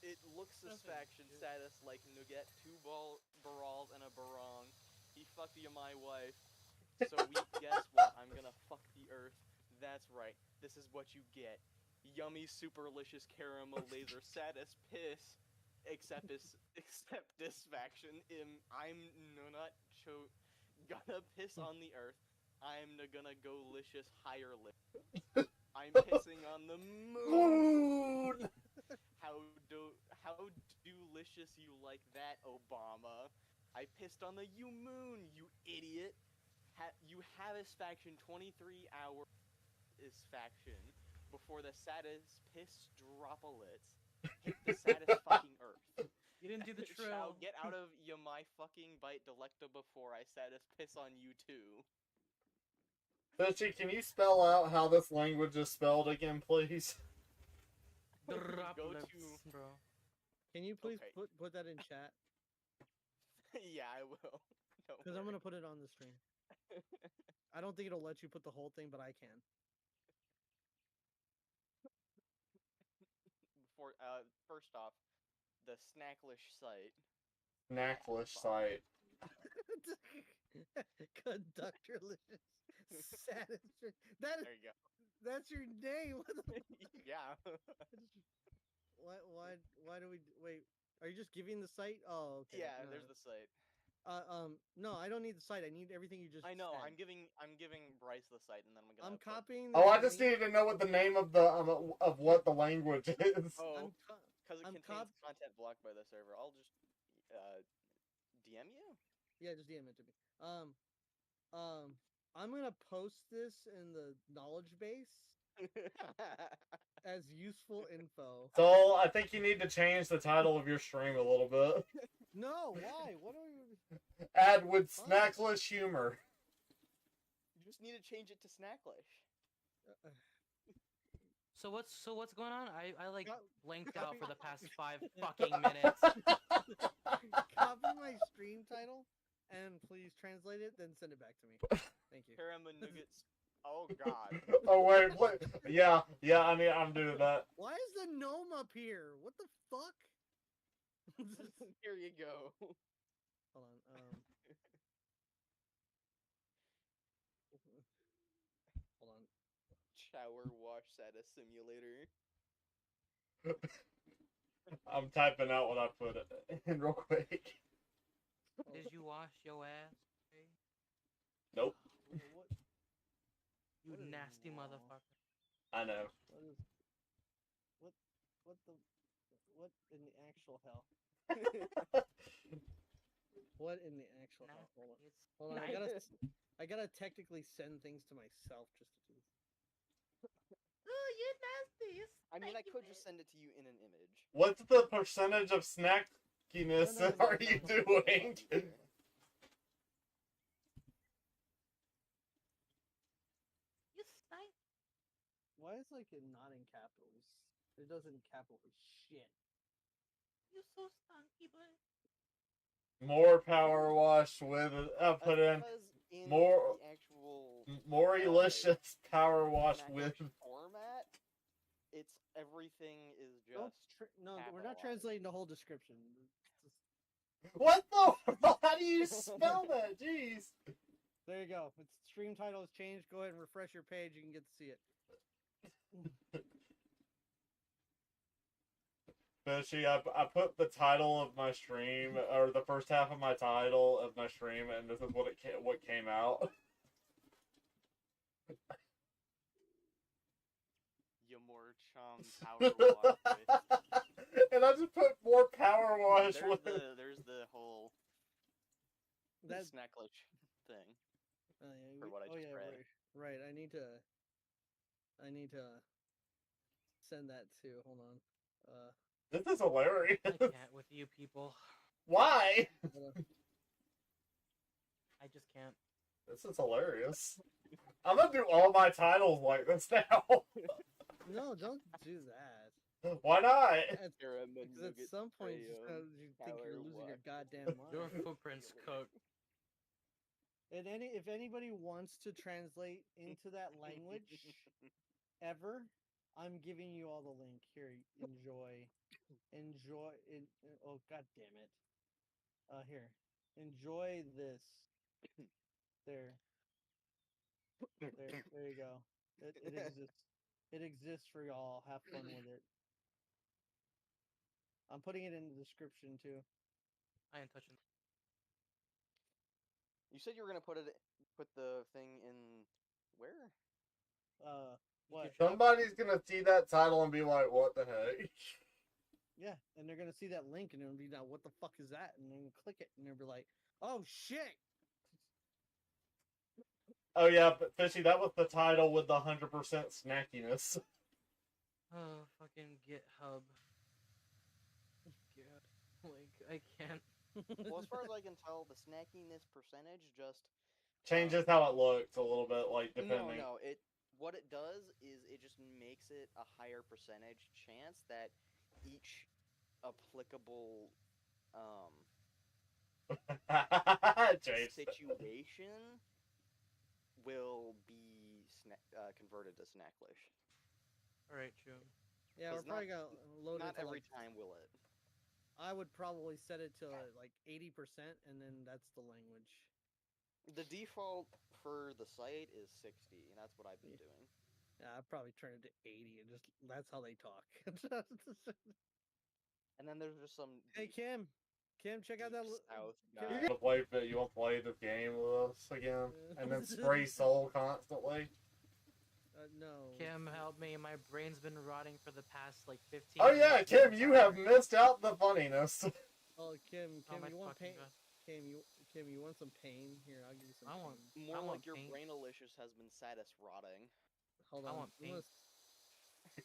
It looks satisfaction status like Nugget, two barrals and a barong. He fucked you, my wife. So guess what? I'm gonna fuck the earth. That's right. This is what you get. Yummy, superlicious caramel laser satis piss. Except this faction. I'm not gonna piss on the earth. I'm gonna go licious higher lip. I'm pissing on the moon. Moon! How delicious you like that, Obama? I pissed on the you moon, you idiot. You have this faction 23 hours is faction before the saddest piss droplets hit the saddest fucking earth. You didn't do the Shall trill. get out of you my fucking bite delecta before I saddest piss on you too. Bitchy, can you spell out how this language is spelled again, please? Droplets, to- bro. Can you please Okay. put that in chat? Yeah, I will. Don't Because I'm worry. gonna put it on the stream. I don't think it'll let you put the whole thing, but I can. First off, the Snacklish site. Snacklish site. Conductorlicious. Satisfaction. That There you go. that's your name. What the Yeah. why do we wait? Are you just giving the site? Oh, okay. Yeah, No. there's the site. No, I don't need the site. I need everything you just I know. said. I'm giving Bryce the site, and then I'm gonna. I'm put- copying. Oh, I this just link. needed to know what the name of the of what the language is. Oh, Co- because it I'm contains content blocked by the server. I'll just DM you. yeah, just DM it to me. I'm gonna post this in the knowledge base as useful info. So I think you need to change the title of your stream a little bit. No, why? What are you? Add with Snacklish Humor. You just need to change it to Snacklish. Uh, So what's going on? I like Co- blanked out copy- for the past 5 fucking minutes. copy my stream title and please translate it, then send it back to me. Thank you. Caramel nuggets. Oh God. Oh wait, what? Yeah, I'm doing that. Why is the gnome up here? What the fuck? Here you go. Hold on. Hold on. Shower wash at a simulator. I'm typing out what I put in real quick. Did you wash your ass? Okay? Nope, What? You What is nasty wrong? motherfucker. I know. What is? What in the actual hell? What in the actual hell? Hold on. I gotta technically send things to myself just to do this. Oh, you're nasty. I mean, I could just send it to you in an image. What's the percentage of snackiness No, are you doing? You stink. Why is like it not in capitals? It doesn't capitalize shit. You so stinky, boy. More power wash with put in Because in more- the actual more delicious power wash with. Snacklish format, it's everything is Don't just no, we're not capitalized. translating the whole description. What the? How do you spell that? Jeez. There you go. Its stream title has changed. Go ahead and refresh your page. You can get to see it. Fishy, I put the title of my stream, or the first half of my title of my stream, and this is what came out. Yumore powder wash. And I just put more power wash with. There's the whole That's Snacklish thing. yeah, for what I just read. Right. I need to send that too. Hold on. This is hilarious. I can't with you people. Why? Hold on. I just can't. This is hilarious. I'm gonna do all my titles like this now. No, don't do that. Why not? Because at some point you think you're losing your goddamn mind. Your footprints cook. And if anybody wants to translate into that language ever, I'm giving you all the link here. Enjoy. Oh god damn it. Here. Enjoy this. There. There you go. It exists. It exists for y'all. Have fun with it. I'm putting it in the description too. I ain't touching. You said you were gonna put the thing in where? What? Somebody's gonna see that title and be like, "What the heck?" Yeah, and they're gonna see that link and it'll be now, what the fuck is that? And then click it and they'll be like, oh shit! Oh yeah, but Fishy, that was the title with the 100% snackiness. Oh, fucking GitHub. God, like I can't. Well, as far as I can tell, the snackiness percentage just Changes how it looks a little bit, like depending. No. What it does is it just makes it a higher percentage chance that each applicable Chase. situation will be converted to Snacklish. All right, true. Yeah, we're It's probably gonna load Not it. every time will it. I would probably set it to like 80%, and then that's the language. The default for the site is 60, and that's what I've been doing. Yeah, I'd probably turn it to 80, and just that's how they talk. And then there's just some Hey Kim, check out that. South Kim- guy. You want to play this game with us again, and then spray soul constantly. No. Kim, help me. My brain's been rotting for the past like 15 Oh yeah, minutes. Kim, you have missed out the funniness. Oh, Kim, Oh my you want fucking pain? God. Kim, you want some pain? Here, I'll give you some. I want- pain. More I want like your pink. brainalicious has been satis rotting. Hold I on. want pink.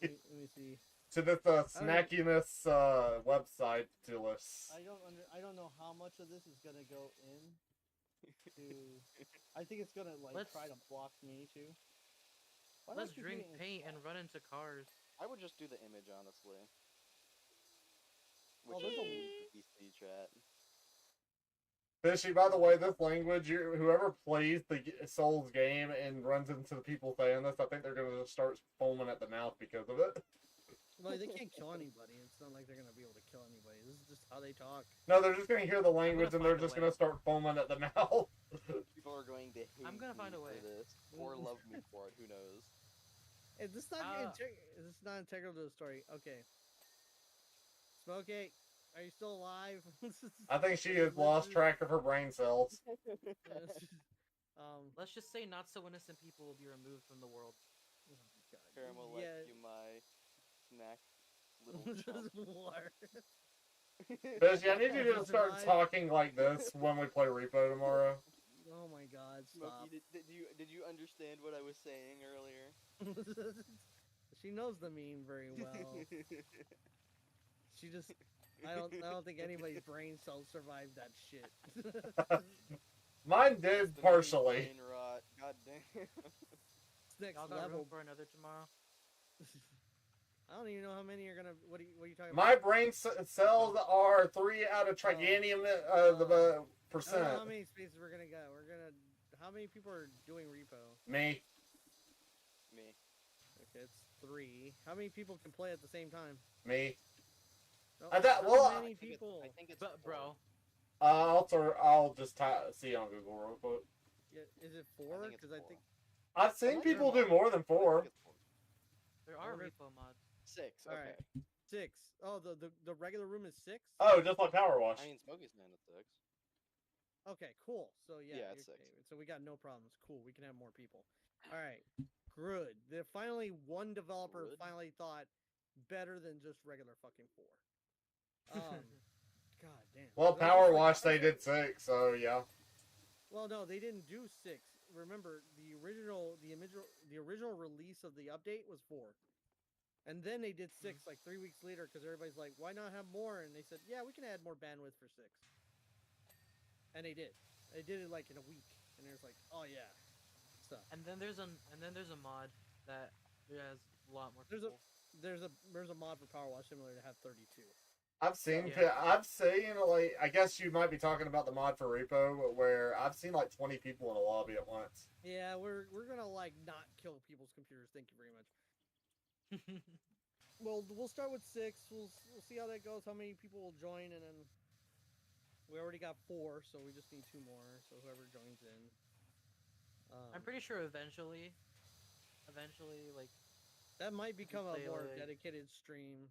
Let me see. To this snackiness website to us. I don't know how much of this is gonna go in. I think it's gonna try to block me too. Why Let's don't you drink do it in paint and chat? run into cars. I would just do the image, honestly. Oh, Which there's a- is the PC chat. Fishy, by the way, this language, whoever plays the Souls game and runs into the people saying this, I think they're gonna just start foaming at the mouth because of it. Well, they can't kill anybody. It's not like they're gonna be able to kill anybody. This is just how they talk. No, they're just gonna hear the language and they're find a just way. gonna start foaming at the mouth. People are going to hate I'm gonna find me a way. for this, or love me for it. Who knows? Is this not is this not integral to the story? Okay. Smokey, are you still alive? I think she has lost track of her brain cells. Let's just say not so innocent people will be removed from the world. Oh my God. Caramel, Yeah. like you my snack little chump. War. Fishy, I need you to Just start survive. talking like this when we play Repo tomorrow. Oh my God! Stop. Smokey, did you understand what I was saying earlier? She knows the meme very well. She just I don't think anybody's brain cells survived that shit. Mine did The partially. brain rot. God damn. It's next Y'all got room level. for another tomorrow? I don't even know how many are gonna. What are you talking My about? brain cells are 3 out of triganium I don't know percent. how many spaces we're gonna get. How many people are doing repo? Me. Me. Okay, it's 3. How many people can play at the same time? Me. Oh, I thought- how well, many people? I think it's But bro, I'll just see on Google real quick. Yeah, is it I 4? think it's Because I 4. think I've seen might people be do more than 4. there are Order- repo mods. 6. All Okay. right. 6. Oh, the regular room is 6. Oh, just like Power Wash. I mean, Smokey's man at 6. Okay, cool. So yeah, Yeah, it's you're- 6. okay, so we got no problems. Cool. We can have more people. All right. Good. There finally one developer Good. finally thought better than just regular fucking 4. God damn. Well, They're Power just like- Wash they did 6, so yeah. Well, no, they didn't do 6. Remember, the original release of the update was 4. And then they did 6 like 3 weeks later because everybody's like, why not have more? And they said, yeah, we can add more bandwidth for 6. And they did. They did it like in a week. And it was like, oh yeah. Stuff. And then there's a mod that has a lot more There's a- people. There's a mod for Power Wash Simulator to have 32. I've seen, Yeah. like, I guess you might be talking about the mod for Repo, where I've seen like 20 people in a lobby at once. Yeah, we're gonna like not kill people's computers. Thank you very much. Well, we'll start with 6. We'll see how that goes. How many people will join, and then we already got 4, so we just need 2 more. So whoever joins in. I'm pretty sure eventually, like that might become a play, more like- dedicated stream.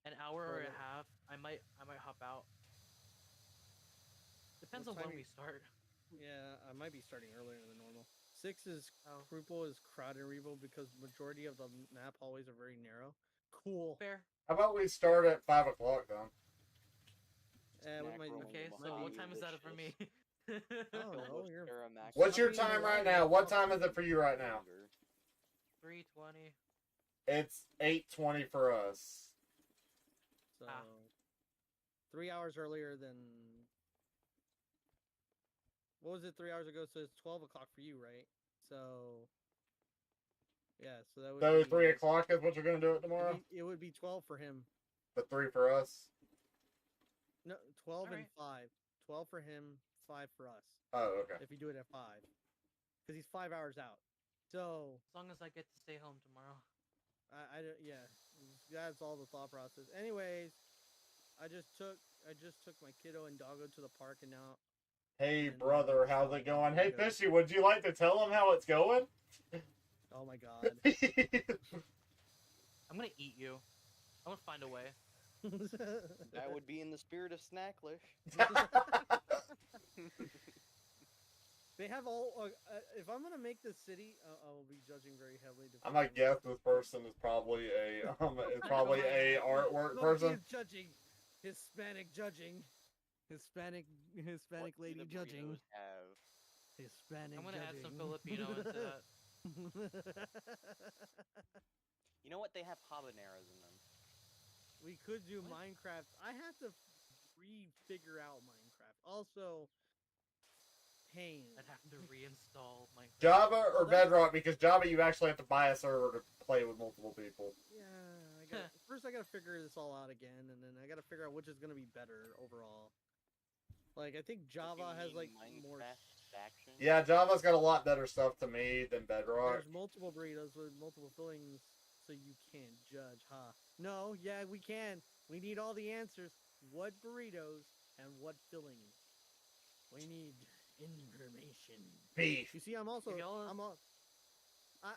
an hour and Or- a half, I might hop out. Depends What on when time we you- start. Yeah, I might be starting earlier than normal. 6 is Oh. Crupo is crowded Revo because majority of the map hallways are very narrow. Cool. Fair. How about we start at 5 o'clock then? What might, Snack Okay, roll, so what Mahogany time is that for me? I don't know. Almost You're Aramax. What's your I'll be in the time right lobby now? at What 12. time is it for you right now? 3:20. It's 8:20 for us. So Ah. 3 hours earlier than what was it 3 hours ago? So it's 12 o'clock for you, right? So yeah, so that would So be 3 o'clock is what you're gonna do it tomorrow? It would be 12 for him. The 3 for us? No, 12 and Alright. 5. 12 for him, 5 for us. Oh, okay. If you do it at 5, because he's 5 hours out. So As long as I get to stay home tomorrow. yeah, that's all the thought process. Anyways, I just took my kiddo and doggo to the park, and now. Hey, And, brother, how's it going? Hey, burritos. Fishy, would you like to tell them how it's going? Oh my god. I'm gonna eat you. I'm gonna find a way. That would be in the spirit of Snacklish. They have all. If I'm gonna make this city, I will be judging very heavily. I'm gonna guess this person is probably a artwork person. He's judging, Hispanic judging, Hispanic What do lady the judging, burritos have? Hispanic. I'm gonna add some judging. Filipino into that. You know what? They have habaneros in them. We could do What? Minecraft. I have to re-figure out Minecraft. Also, pain. I'd have to reinstall Minecraft. Java or Well, that's- Bedrock? Because Java, you actually have to buy a server to play with multiple people. Yeah, first I gotta figure this all out again, and then I gotta figure out which is gonna be better overall. Like I think Java has like more. Minecraft action. Yeah, Java's got a lot better stuff to me than Bedrock. There's multiple burritos with multiple fillings, so you can't judge, huh? No, yeah, we can. We need all the answers. What burritos and what fillings? We need information. Beef. You see, I'm also If y'all-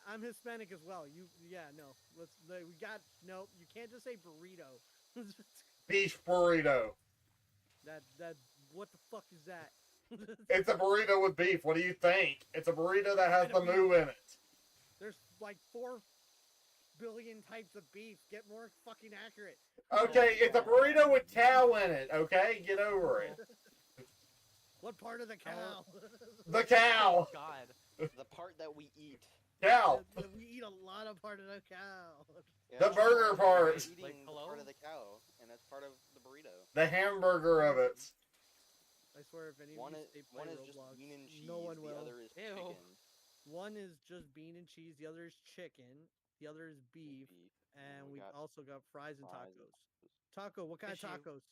I'm Hispanic as well. We got no. You can't just say burrito. Beef burrito. that what the fuck is that? It's a burrito with beef. What do you think? It's a burrito that has the moo in it. There's like 4 billion types of beef. Get more fucking accurate. Okay, it's a burrito with cow in it. Okay, get over it. What part of the cow? The cow. Oh, God. The part that we eat. Cow. We eat a lot of part of the cow. Yeah, The that's burger why part. we're eating Like, the hello? part of the cow, and that's part of the burrito. The hamburger of it. I swear, if any One of is you play just Roblox, bean and cheese. no one the will. other is Ew. chicken. One is just bean and cheese. The other is chicken. The other is beef. And we we got also got fries and fries and tacos. Taco, what kind Fishy. of tacos?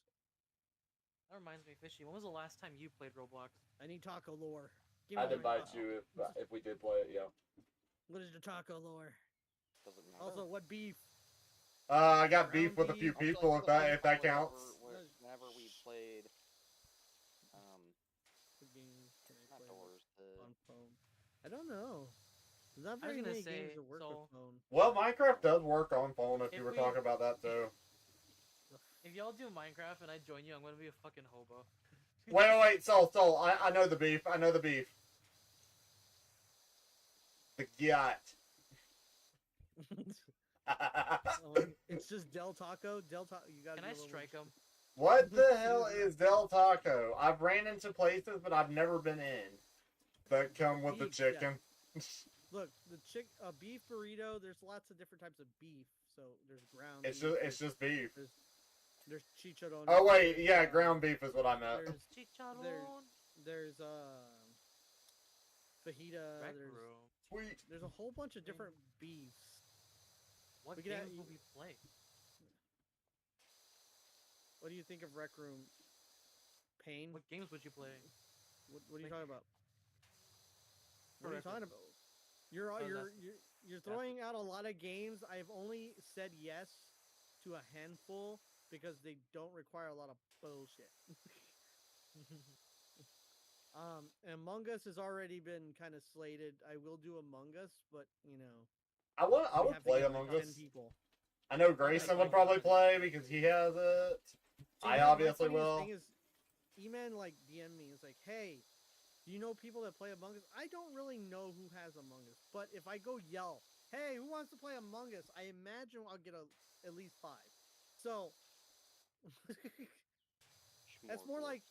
That reminds me, Fishy. When was the last time you played Roblox? I need taco lore. Give me I'd the invite taco. you if we did play it. Yeah. What is the taco lore? Doesn't matter. Also, what beef? I got beef Ground with a few beef. people. Also, If that counts. Whenever we played, What games can I not play doors. on phone? I don't know. There's not I was very gonna many games say, that work so- with phone. Well, Minecraft does work on phone. If you If were we- talking about that too. If y'all do Minecraft and I join you, I'm gonna be a fucking hobo. Wait, Soul. I know the beef. I know the beef. The gut. It's just Del Taco. Del Taco. You gotta. Can I strike him? What the hell is Del Taco? I've ran into places, but I've never been in. That come with the Beef, yeah. chicken. Look, the beef burrito. There's lots of different types of beef. So there's ground. It's beef, just beef. There's chicharron. Oh wait, yeah, ground beef is what I meant. There's Chicharron. there's fajita. Rec There's room. Sweet. there's a whole bunch of different beefs. What We could games have- will we play? What do you think of Rec Room? Pain? What games would you play? What are you like- talking about? For What are you Rec Room. talking about? You're Oh, you're throwing out a lot of games. I've only said yes to a handful because they don't require a lot of bullshit. Among Us has already been kind of slated. I will do Among Us, but you know, I we would have to play get Among like Us. 10 people. I know Grayson would probably play because he has it. See, I my obviously funniest will. Thing is, E-Man like DM me. It's like, hey, do you know people that play Among Us? I don't really know who has Among Us, but if I go yell, hey, who wants to play Among Us? I imagine I'll get at least 5. So that's more like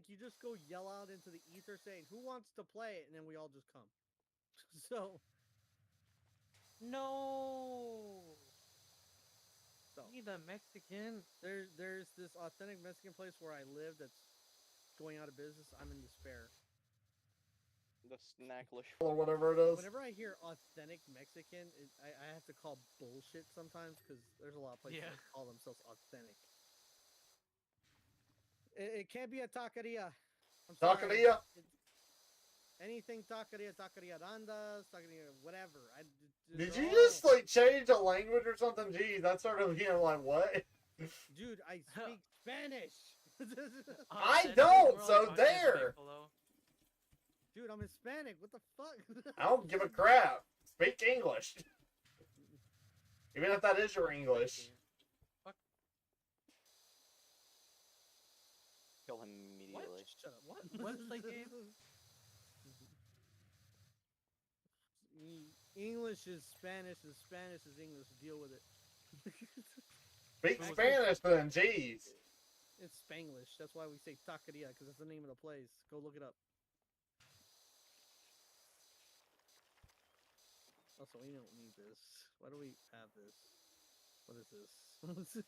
you just go yell out into the ether saying, who wants to play it, and then we all just come. So No. So Need a Mexican. there's this authentic Mexican place where I live that's going out of business. I'm in despair. the Snacklish. Or whatever it is. Whenever I hear authentic Mexican, I have to call bullshit sometimes because there's a lot of places Yeah. that call themselves authentic. It can't be a taqueria. I'm sorry. Taqueria? Anything taqueria randas, taqueria whatever. Did you just like change the language or something? Geez, that started being like what? Dude, I speak Spanish. I That'd be don't, more so like there. Piccolo. Dude, I'm Hispanic. What the fuck? I don't give a crap. Speak English. Even if that is your English. Fuck. Kill him immediately. Shut up. What website game? English is Spanish and Spanish is English. Deal with it. Speak Actually, Spanish then, jeez. It's Spanglish. That's why we say taqueria, because it's the name of the place. Go look it up. Also, we don't need this. Why do we have this? What is this?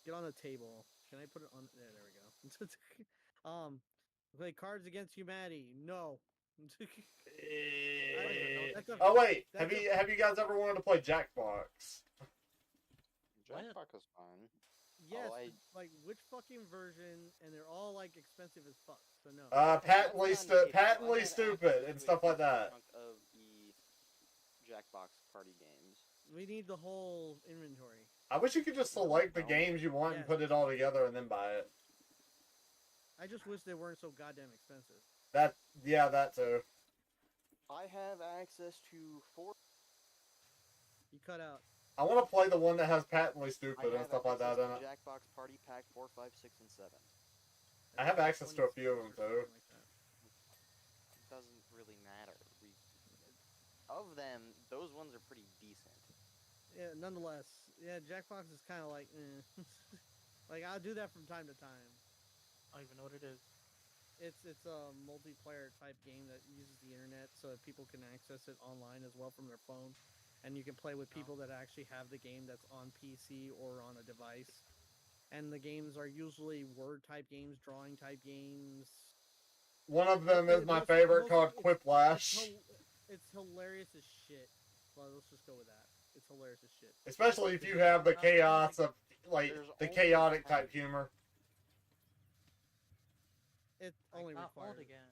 Get on the table. Can I put it on? There we go. Play Cards Against Humanity. No. That's a- Oh wait, that's have you guys ever wanted to play Jackbox? Jackbox is fun. Yes, Oh, like which fucking version? And they're all like expensive as fuck. So no. Patently That's not an issue. I patently have stupid access and to a stuff like decent that. chunk of the Jackbox party games. We need the whole inventory. I wish you could just select the No. games you want and Yes. put it all together and then buy it. I just wish they weren't so goddamn expensive. That too. I have access to 4. You cut out. I want to play the one that has patently I stupid have and stuff like that access in to it. Jackbox Party Pack 4, 5, 6, and 7. I have access to a few of them, too. Like that. It doesn't really matter. Of them, those ones are pretty decent. Yeah, nonetheless, yeah, Jackbox is kind of like, like I'll do that from time to time. I don't even know what it is. It's a multiplayer type game that uses the internet so that people can access it online as well from their phone, and you can play with people that actually have the game that's on PC or on a device. And the games are usually word type games, drawing type games. One of them is my favorite called Quiplash. It's hilarious as shit. Well, let's just go with that. It's hilarious as shit. Especially if you have the chaos of, like, There's the only chaotic 10. type humor. It only Not old requires again.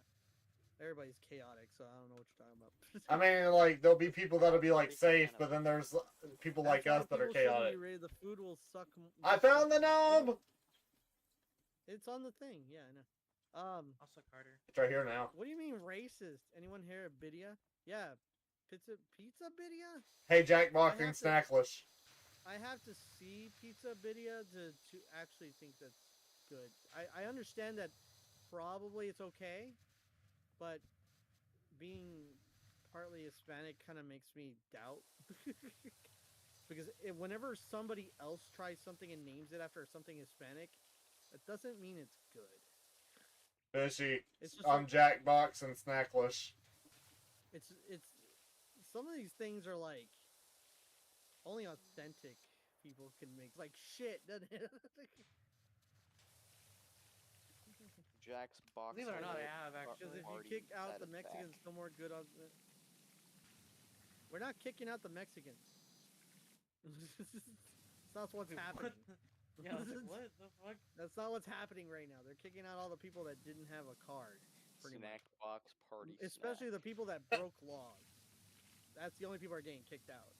everybody's chaotic, so I don't know what you're talking about. I mean, like, there'll be people that'll be, like, safe, but then there's people like That's us why that are people shouldn't chaotic. be rated. The food will suck. I found the gnome! It's on the thing. Yeah, I know. I'll suck harder. It's right here now. What do you mean racist? Anyone here at Bidia? Yeah, pizza Bidia. Hey, Jackbox I and have to- Snacklish. I have to see Pizza Bidia to actually think that's good. I understand that probably it's okay, but being partly Hispanic kind of makes me doubt. Because whenever somebody else tries something and names it after something Hispanic, it doesn't mean it's good. Fishy. It's just I'm like, Jackbox and Snacklish. it's some of these things are like only authentic people can make. Like shit, doesn't it? Jack's box. Believe it or not, I has have Because actually. if you already kick out set the it Mexicans, back. no more good on the... We're not kicking out the Mexicans. That's what's happening. Yeah, I was like, what the fuck? That's not what's happening right now. They're kicking out all the people that didn't have a card. Pretty much. Snack box party. Especially the people that broke laws. That's the only people are getting kicked out.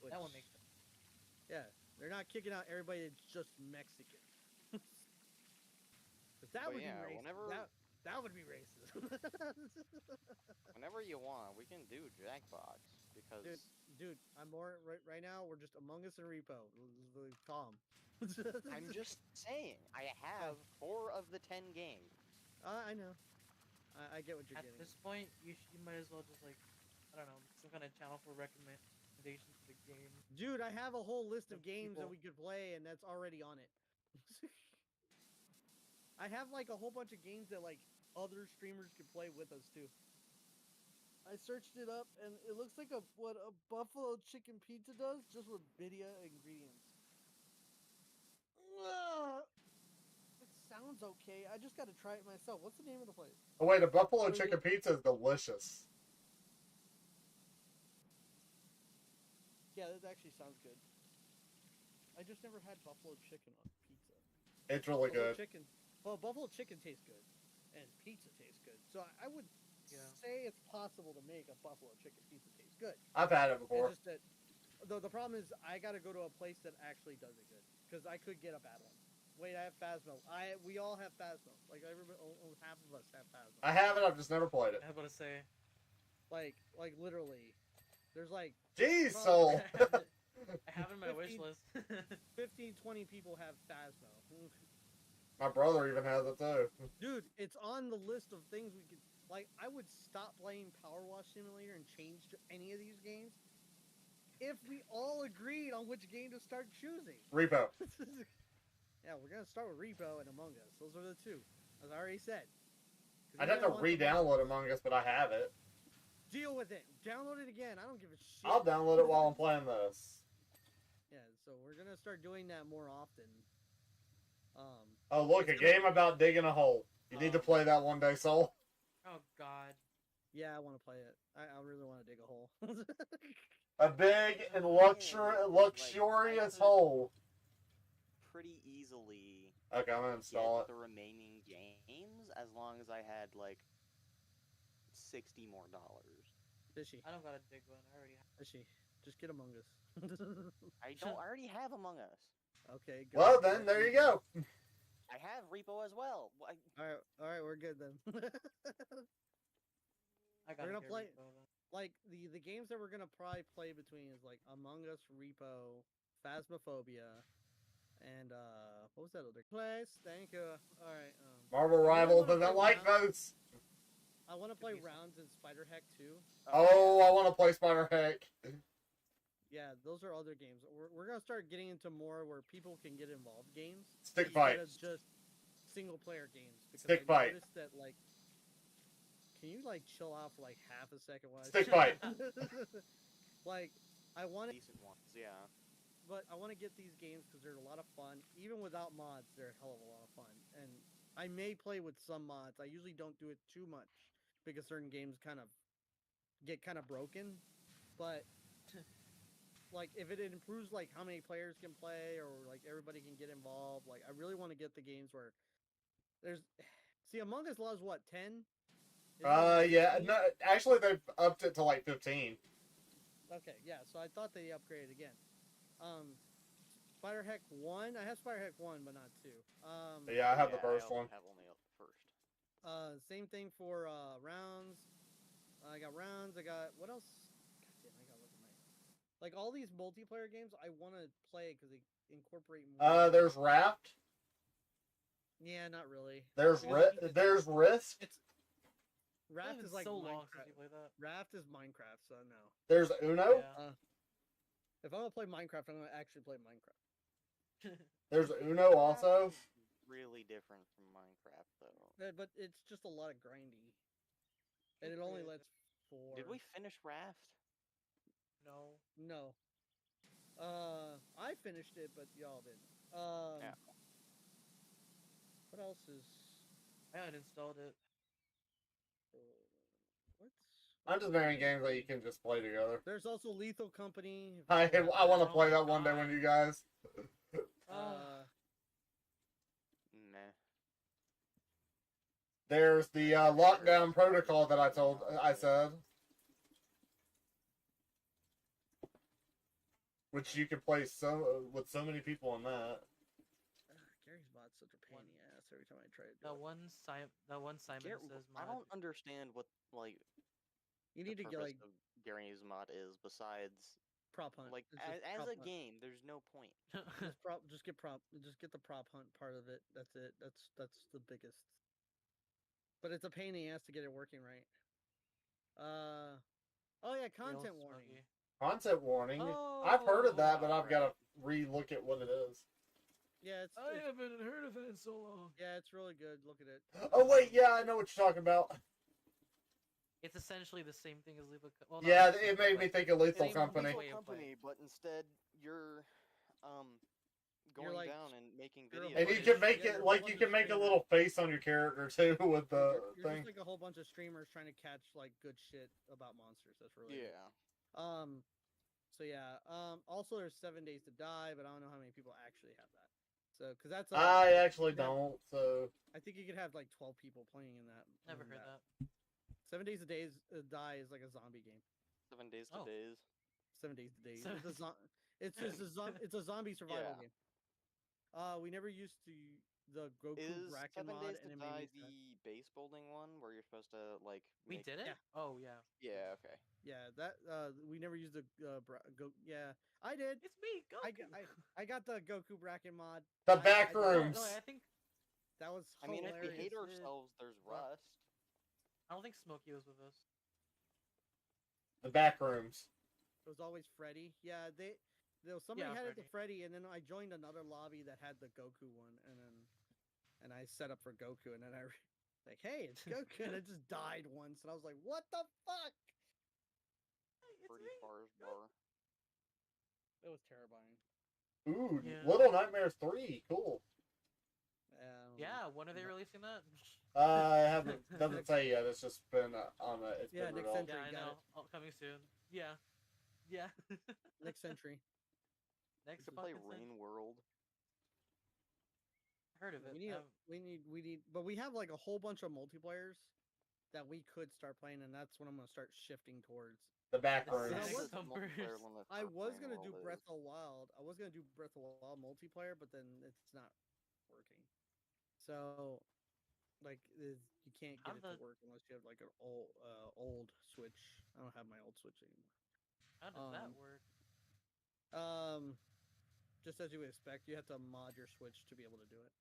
That one Which- makes sense. Yeah, they're not kicking out everybody that's just Mexican. 'Cause that But would yeah, be racist. whenever- That would be racist. Whenever you want, we can do Jackbox because Dude, I'm more right now. We're just Among Us and Repo. Really calm. I'm just saying I have 4 of the 10 games. I know. I get what you're At getting. this point, you might as well just like, I don't know, some kind of channel for recommendations for the game. Dude, I have a whole list of The games that people- we could play, and that's already on it. I have like a whole bunch of games that like other streamers could play with us too. I searched it up, and it looks like what a buffalo chicken pizza does, just with Bidia ingredients. It sounds okay. I just gotta try it myself. What's the name of the place? Oh wait, a buffalo What is chicken it? pizza is delicious. Yeah, that actually sounds good. I just never had buffalo chicken on pizza. It's really Buffalo good. chicken. Well, buffalo chicken tastes good, and pizza tastes good. So I would Yeah. say it's possible to make a buffalo chicken pizza taste good. I've had it It's before. just that the problem is I gotta go to a place that actually does it good because I could get a bad one. Wait, I have Phasmo. We all have Phasmo. Like everybody, half of us have Phasmo. I have it. I've just never played it. I was about to say. Like literally, there's like Jeez, probably Soul. I have it in my wish 15 list. 15, 20 people have Phasmo. My brother even has it too. Dude, it's on the list of things we could. Like, I would stop playing Power Wash Simulator and change to any of these games if we all agreed on which game to start choosing. Repo. Yeah, we're gonna start with Repo and Among Us. Those are the two, as I already said. 'Cause I'd we have to don't want the- re-download Among Us, but I have it. Deal with it. Download it again. I don't give a shit. I'll download it while I'm playing this. Yeah, so we're gonna start doing that more often. Oh, look, a game about digging a hole. You need to play that one day, Soul. Oh God. Yeah, I want to play it. I really want to dig a hole. A big and luxurious hole. Pretty easily Okay, I'm gonna install get it. the remaining games as long as I had like $60 more. Fishy, I don't gotta dig one. I already have. fishy. Just get Among Us. I already have Among Us. Okay. Go. Well, then, there you go. I have Repo as well. All right, we're good then. I gotta gonna get play- Repo, then. Like the games that we're gonna probably play between is like Among Us, Repo, Phasmophobia, and what was that other place? Thank you. All right. Marvel I really Rivals wanna doesn't play like rounds. votes. I want to play be some- rounds in Spider Heck too. Oh, I want to play Spider Heck. Yeah, those are other games. We're gonna start getting into more where people can get involved games. Stick instead fight. of just single player games. Because Stick I fight. noticed that like, can you like chill out for like half a second while I Stick fight. Like, I want to, Decent ones, yeah. but I want to get these games because they're a lot of fun. Even without mods, they're a hell of a lot of fun. And I may play with some mods. I usually don't do it too much because certain games get kind of broken. But like, if it improves like how many players can play or like everybody can get involved, like I really want to get the games where there's. See, Among Us loves what 10. Yeah. No, actually, they've upped it to like 15. Okay, yeah. So I thought they upgraded again. Spider Heck 1. I have Spider Heck 1, but not 2. Yeah, I have the first I one. have only the first. Same thing for rounds. I got rounds. I got what else? God damn, I gotta look at my like all these multiplayer games. I want to play because they incorporate more. There's Raft. Yeah, not really. There's there's Risk. It's It's Raft been is like so long Minecraft. since you played that. Raft is Minecraft, so no. There's Uno. Yeah. If I'm gonna play Minecraft, I'm gonna actually play Minecraft. There's Uno also. Raft is really different from Minecraft, though. But it's just a lot of grindy, and it only Okay. lets 4. Did we finish Raft? No. No. I finished it, but y'all didn't. Yeah. What else is? I haven't installed it. What's? I'm just naming games that you can just play together. There's also Lethal Company. if I you have I want to that. play that one day with you guys. Meh. There's the lockdown protocol that I said, which you can play with so many people in that. Gary's mod's such a pain in the ass every time I try to do That it. one Simon Says I mod. don't understand what You need the to get purpose like of Gary's mod is besides prop hunt. like It's just as prop a hunt. game. There's no point. Just get the prop hunt part of it. That's it. That's the biggest. But it's a pain in the ass to get it working right. Oh yeah, Real content warning. smuggy. Content warning. I've heard of that, but I've right. got to re-look at what it is. Yeah, it's haven't heard of it in so long. yeah, it's really good. Look at it. Oh wait, yeah, I know what you're talking about. It's essentially the same thing as Lethal. Well, not Yeah, the same it made thing, me but think of Lethal Same Company. way of Company, but instead you're going like- down and making you're a videos. And you bunch can of- make yeah, it there's a like bunch you of can make a streamers. little face on your character too with the You're thing. just like a whole bunch of streamers trying to catch like good shit about monsters. That's really good. Yeah. So yeah. Also, there's 7 Days to Die, but I don't know how many people actually have that. So, because that's I actually that- don't. So I think you could have like 12 people playing in that. Never in heard that. 7 Days to Die is like a zombie game. 7 days to Oh. days. 7 Days to Day. Seven- It's a zombie survival Yeah. game. We never used the Goku Is Bracken 7 mod, Days and to it made me Die sad. the base building one where you're supposed to like We make... did it? Yeah. Oh yeah. Yeah, okay. Yeah, that we never used the Yeah, I did. It's me, Goku. I got the Goku Bracken mod. The I- back I- rooms. No, I think That was I mean, if we hilarious. hate It- ourselves, there's Rust. I don't think Smokey was with us. The back rooms. It was always Freddy. Yeah, there was somebody Yeah, had it to Freddy, and then I joined another lobby that had the Goku one, and I set up for Goku, and then I like, hey, it's Goku, and it just died once, and I was like, what the fuck? Hey, it's Pretty me. Bars Bar. It was terrifying. Ooh, Yeah. Little Nightmares 3. Cool. Yeah, when are they releasing that? I haven't. Doesn't say yet. It's just been on a. It's Yeah, been Nick resolved. Sentry. Yeah, I got know. it. Oh, coming soon. Yeah. Yeah. Next century. Next Should Play fucking thing. Rain World. Heard of it. We need, but we have like a whole bunch of multiplayers that we could start playing, and that's what I'm gonna start shifting towards. The back The rooms. Yeah, Sex what- Multiplayer numbers. one that I first was Rain gonna do World Breath is. of Wild. I was gonna do Breath of Wild multiplayer, but then it's not working. So, like, you can't How get it to the- work unless you have like an old Switch. I don't have my old Switch anymore. How does that Um, work? Just as you would expect, you have to mod your Switch to be able to do it.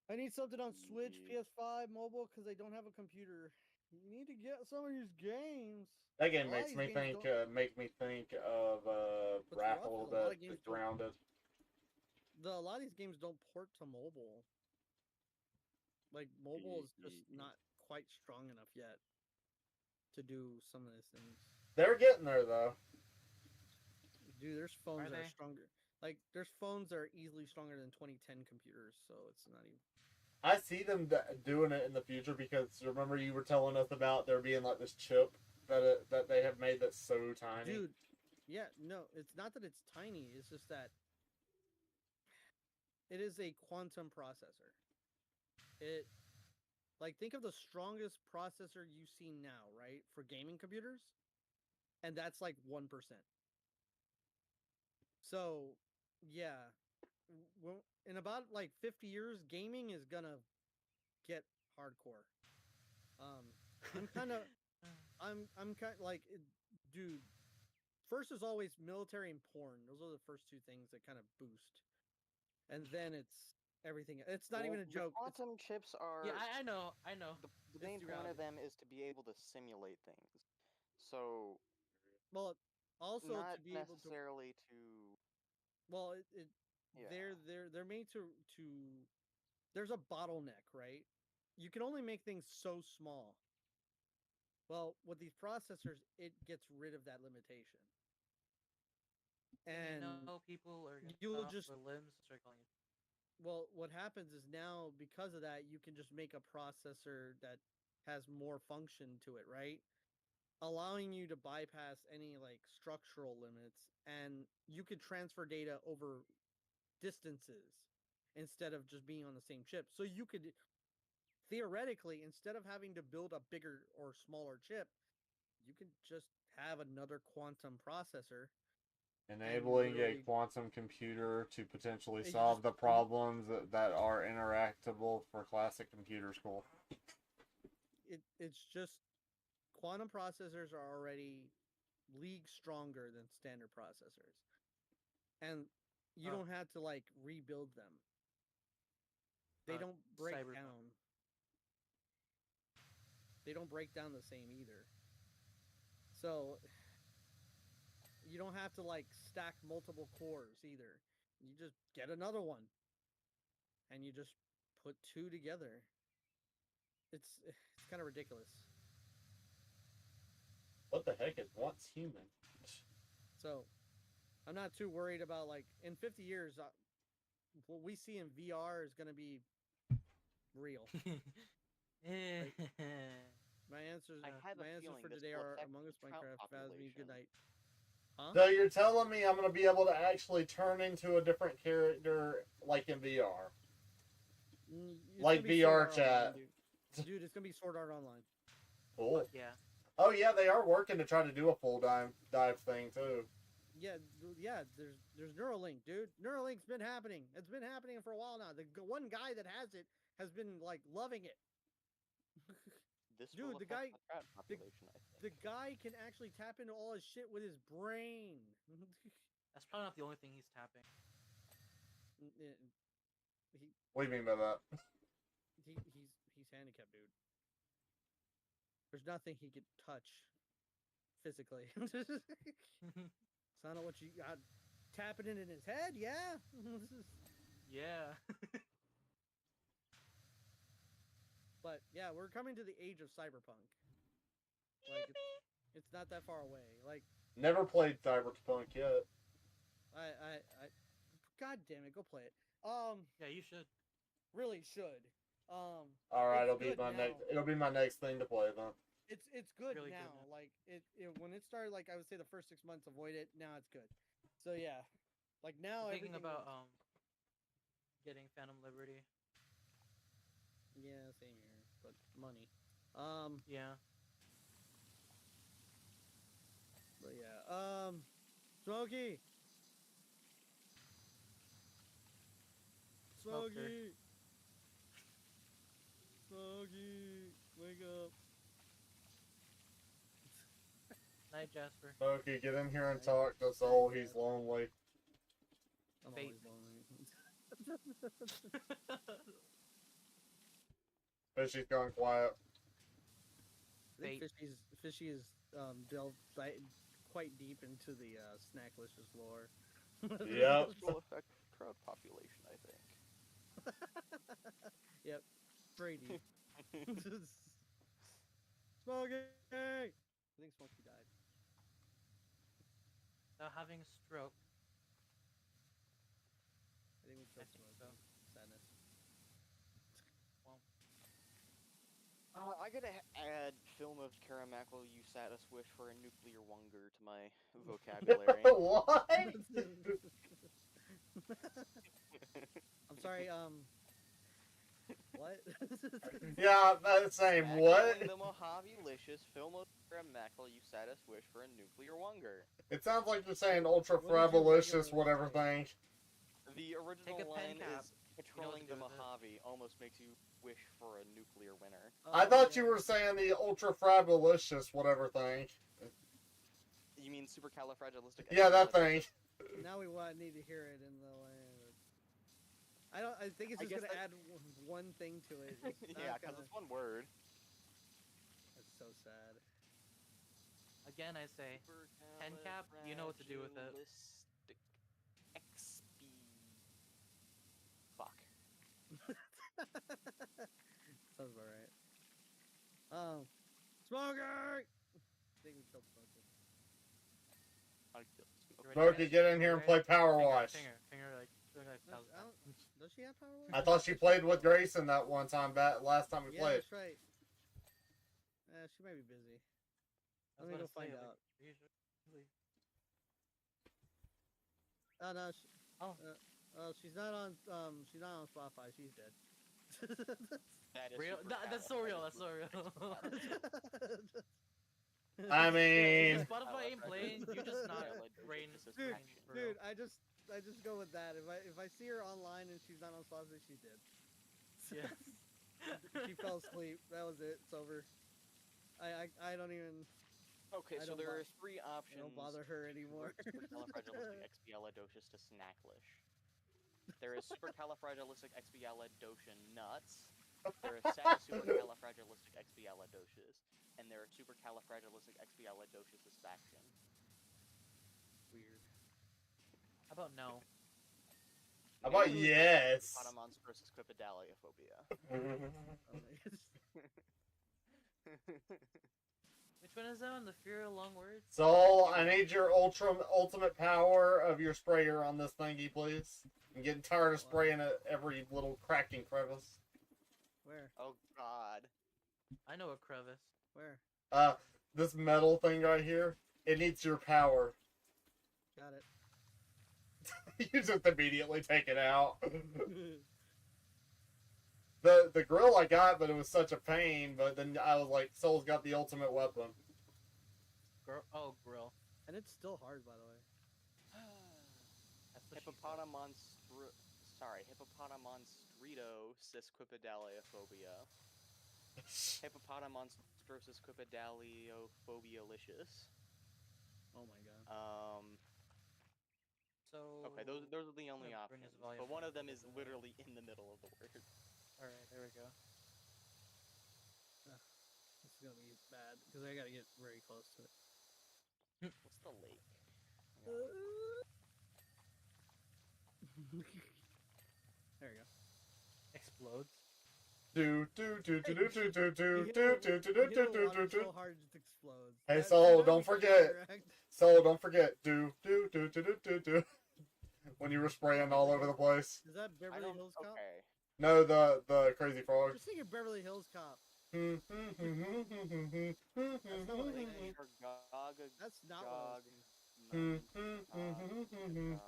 I need something on Switch, Indeed. PS5, mobile, because I don't have a computer. You need to get some of these games. That game A lot of makes these me games think. don't- Make me think of What's Wrath rough a is little a lot bit. of games The don't- Grounded. A lot of these games don't port to mobile. Like mobile is just not quite strong enough yet to do some of these things. They're getting there though. Dude, there's phones Are that are they? stronger. Like there's phones that are easily stronger than 2010 computers, so it's not even. I see them doing it in the future because remember you were telling us about there being like this chip that they have made that's so tiny. Dude, yeah, no, it's not that it's tiny. It's just that it is a quantum processor. It, like, think of the strongest processor you've seen now, right, for gaming computers, and that's like 1%. So, yeah, in about like 50 years, gaming is gonna get hardcore. I'm kind of, I'm kind like, dude. First is always military and porn. Those are the first two things that kind of boost, and then it's everything. It's not even a joke. The quantum chips are. Yeah, I know. The main the point reality. of them is to be able to simulate things. So Well, also not to be able to. necessarily to. Well, Yeah. they're made to. There's a bottleneck, right? You can only make things so small. Well, with these processors, it gets rid of that limitation. And you know people are gonna you'll cut off just- their limbs and start calling you. well, what happens is now because of that, you can just make a processor that has more function to it, right? Allowing you to bypass any like structural limits, and you could transfer data over distances instead of just being on the same chip. So you could theoretically, instead of having to build a bigger or smaller chip, you can just have another quantum processor. Enabling a literally- quantum computer to potentially You solve just- the problems that are interactable for classic computer school. It's just quantum processors are already leagues stronger than standard processors, and you Oh. don't have to like rebuild them. They don't break Cyberpunk. down. They don't break down the same either. So you don't have to like stack multiple cores either. You just get another one and you just put two together. It's kind of ridiculous. What the heck is once human? So I'm not too worried about like in 50 years what we see in VR is going to be real. My answers I have a my answers feeling for this today will are affect Among the Us, trout Minecraft, Phasme, good population. night. Huh? So you're telling me I'm gonna be able to actually turn into a different character like in VR? It's Like gonna be VR Sword Art chat. Online, dude. Dude, it's gonna be Sword Art Online. Cool. Yeah. Oh yeah, they are working to try to do a full dive thing too. Yeah, yeah. There's Neuralink, dude. Neuralink's been happening. It's been happening for a while now. The one guy that has it has been like loving it. This Dude, will the affect guy- the crowd population, I The think. guy can actually tap into all his shit with his brain. That's probably not the only thing he's tapping. he, What do you mean by that? he's handicapped, dude. There's nothing he could touch physically. So I don't know what you got. Tapping it in his head, yeah. Yeah. But yeah, we're coming to the age of cyberpunk. Like it's not that far away. Like Never played Cyberpunk yet. I God damn it, go play it. Yeah, you should. Really should. All right, It's it'll be good my now. next. It'll be my next thing to play then. It's good Really good now. now. Like it when it started, like I would say the first 6 months avoid it. Now it's good. So yeah, like now I'm thinking everything about is- getting Phantom Liberty. yeah, same here, but money. Yeah. But yeah, Smokey, Smoker. Smokey, Smokey, wake up. Night, Jasper. Okay, get in here and talk to Soul. He's lonely. I'm Fate. always lonely. Fishy's gone quiet. I think Fate. Fishy is delved quite deep into the Snacklicious lore. Yep. This will affect the crowd population, I think. Yep, very deep. Smokey! I think Smokey died. Now having a stroke. I think we killed I think Smokey. so. Sadness. I gotta add film of Karamaklo, you saddest wish for a nuclear wunger to my vocabulary. What? I'm sorry, what? Yeah, that's the same. What? The Mojave-licious film of Karamaklo, you saddest wish for a nuclear wunger. It sounds like you're saying ultra What did you frabalicious, regularly whatever say? thing. The original Take a pen line cap. is You know what patrolling to the do with it. Mojave almost makes you wish for a nuclear winter. I thought yeah. you were saying the ultra frabalicious, whatever thing. You mean supercalifragilistic? Yeah, that thing. Now we need to hear it in the land. I think it's I just guess gonna that- add one thing to it. It's Yeah, not because gonna- it's one word. That's so sad. Again, I say, pen cap, you know what to do with it. Supercalifragilistic XP. Fuck. Sounds about right. Smoker! I think we killed Smoker. I killed Smoke. Smokey, get in here and play Power Wash. Finger like No, I don't- Does she have power? I thought she played with Grayson that one time back last time we Yeah, played. that's right. She might be busy. Let me go find out. Oh no. She's not on. She's not on Spotify. She's dead. That is Real? That's so real. That's so real. I mean, If Spotify ain't playing, you just not brain. Dude, I just go with that. If I see her online and she's not on Spotify, she's dead. Yeah. She fell asleep. That was it. It's over. I don't even. Okay, I so don't there bo- are three I options. don't bother her anymore. Supercalifragilisticexpialidocious to Snacklish. There is supercalifragilisticexpialidocious nuts. There is sad supercalifragilisticexpialidocious, and there are supercalifragilisticexpialidocious faction. Weird. How about no? how about yes? Potomonstros quipedaliophobia. Which one is that one? The fear of long words? Soul, I need your ultimate power of your sprayer on this thingy, please. I'm getting tired of spraying at every little crack and crevice. Where? Oh God. I know a crevice. Where? This metal thing right here, it needs your power. Got it. You just immediately take it out. The grill I got, but it was such a pain. But then I was like, Soul's got the ultimate weapon. grill. And it's still hard, by the way. That's what she said. Hippopotamonstrito sesquipedaliophobia. Hippopotamonstrosis Oh my god. So. Okay, those are the only I'm gonna bring options. this volume But one down of them a is little bit. literally in the middle of the word. All right, there we go. This is gonna be bad because I gotta get very close to it. What's the lake? There we go. Explodes. Do do do do do do do You do hit do the- do you do hit the do water do so do. hard it just explodes. Hey, That- Soul, that'd don't be kinda forget. correct. So don't forget, do do do do do do do. When you were spraying all over the place. Is that I Beverly don't. Hills Cop? Okay. No, the crazy frog. Just think of Beverly Hills Cop. That's That's not what I was thinking.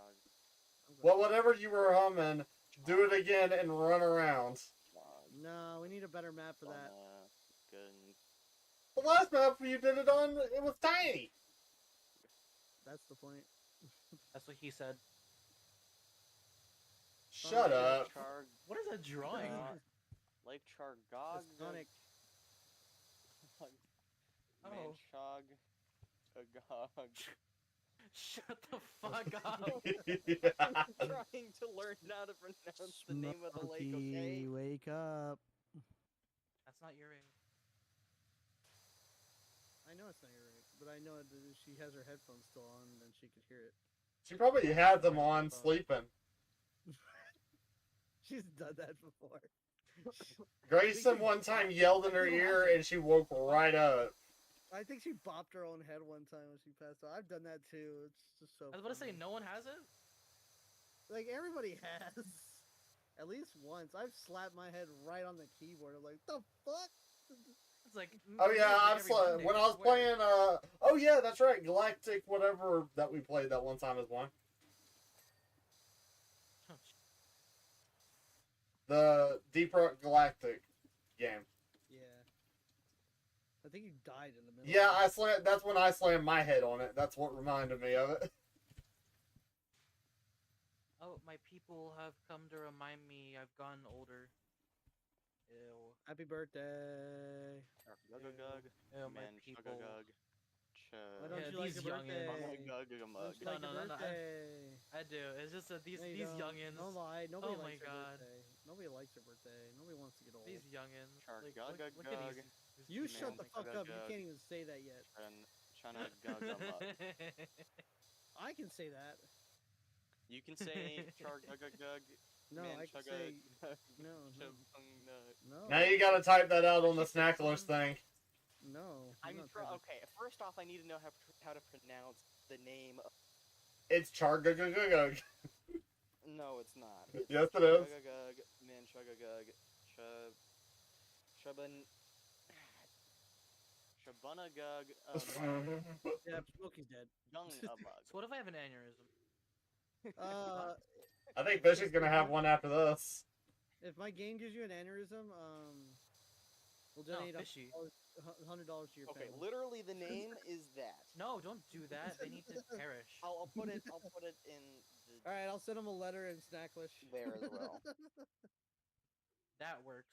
Well, whatever you were humming, do it again and run around. No, we need a better map for that. The last map you did it on, it was tiny. That's the point. That's what he said. Shut up. What is that drawing? Lake Chargog. It's Sonic. Oh. Manchog. Agog. Shut the fuck up. I'm trying to learn how to pronounce the name of the lake, okay? Smokey, wake up. That's not your age. I know it's not your right, but I know that if she has her headphones still on, then she could hear it. She probably had them on sleeping. She's done that before. Grayson one time yelled in her ear and she woke right up. I think she bopped her own head one time when she passed out. I've done that too. It's just so I was about to say funny. no one has it. Like, everybody has. At least once. I've slapped my head right on the keyboard. I'm like, the fuck? It's like Oh yeah, every Monday, when I was swear. playing oh yeah, that's right, Galactic whatever that we played that one time as one. The Deep Rock Galactic game. Yeah. I think you died in the middle. Yeah, of it. that's when I slammed my head on it. That's what reminded me of it. Oh, my people have come to remind me I've gotten older. Ew. Happy birthday. Gugagug. Ew, my Man, people. chugagug. Why don't Yeah, you like these your youngins. birthday? Gugagug. Why don't you No, like no, your no, no, birthday? I do. It's just that these No, you don't. youngins. Don't lie. Nobody Oh my likes your God. birthday. Nobody likes your birthday. Nobody wants to get old. These youngins. Char- Like, gug, look gug, at gug. these You people. shut the man, fuck gug, up. You gug. can't even say that yet. Chana Guggamug. I can say that. You can say Chargugagug. No, Man, I can chugga- say no, no, no. Now you gotta type that out on the Snacklish thing. No. I'm not typing. okay. First off, I need to know how to pronounce the name. It's Chargugugugug. No, it's not. It's Yes, it is. Chugagug, man, chugagug, chuban, chabunagug, Yeah, Smokey's dead. gung-a-mug. So what if I have an aneurysm? I think Fishy's gonna have one after this. If my game gives you an aneurysm, we'll No, donate fishy. $100 to your Okay, family. literally the name is that. No, don't do that. They need to perish. I'll put it in the All right, I'll send him a letter in Snacklish. there as well. That works.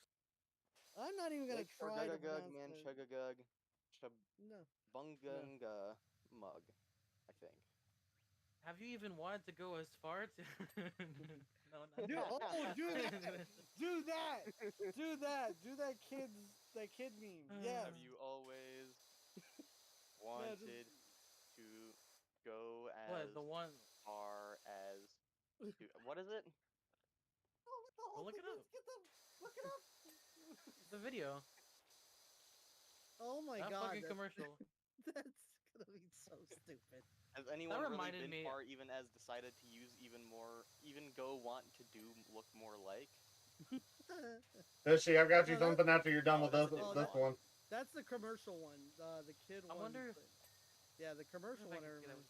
I'm not even gonna Like try to Chugagug, pronounce man, it. chugagug, No. chabungunga mug, I think. Have you even wanted to go as far to? No, not Do, that. oh, do that! Do that! Do that! Do that kid meme. Yes. Have you always just- wanted to go as What, the one? far as what is it? Oh, look it up. Look it up. The video. Oh my That god. fucking commercial. That's gonna be so stupid. Has anyone really reminded been me- far even as decided to use even go want to do look more like? Fishy, I've got you No, that- something after you're done with this, Oh, this one. That's the commercial one. The kid I one. wonder if- Yeah, the commercial if I one. I can get remember.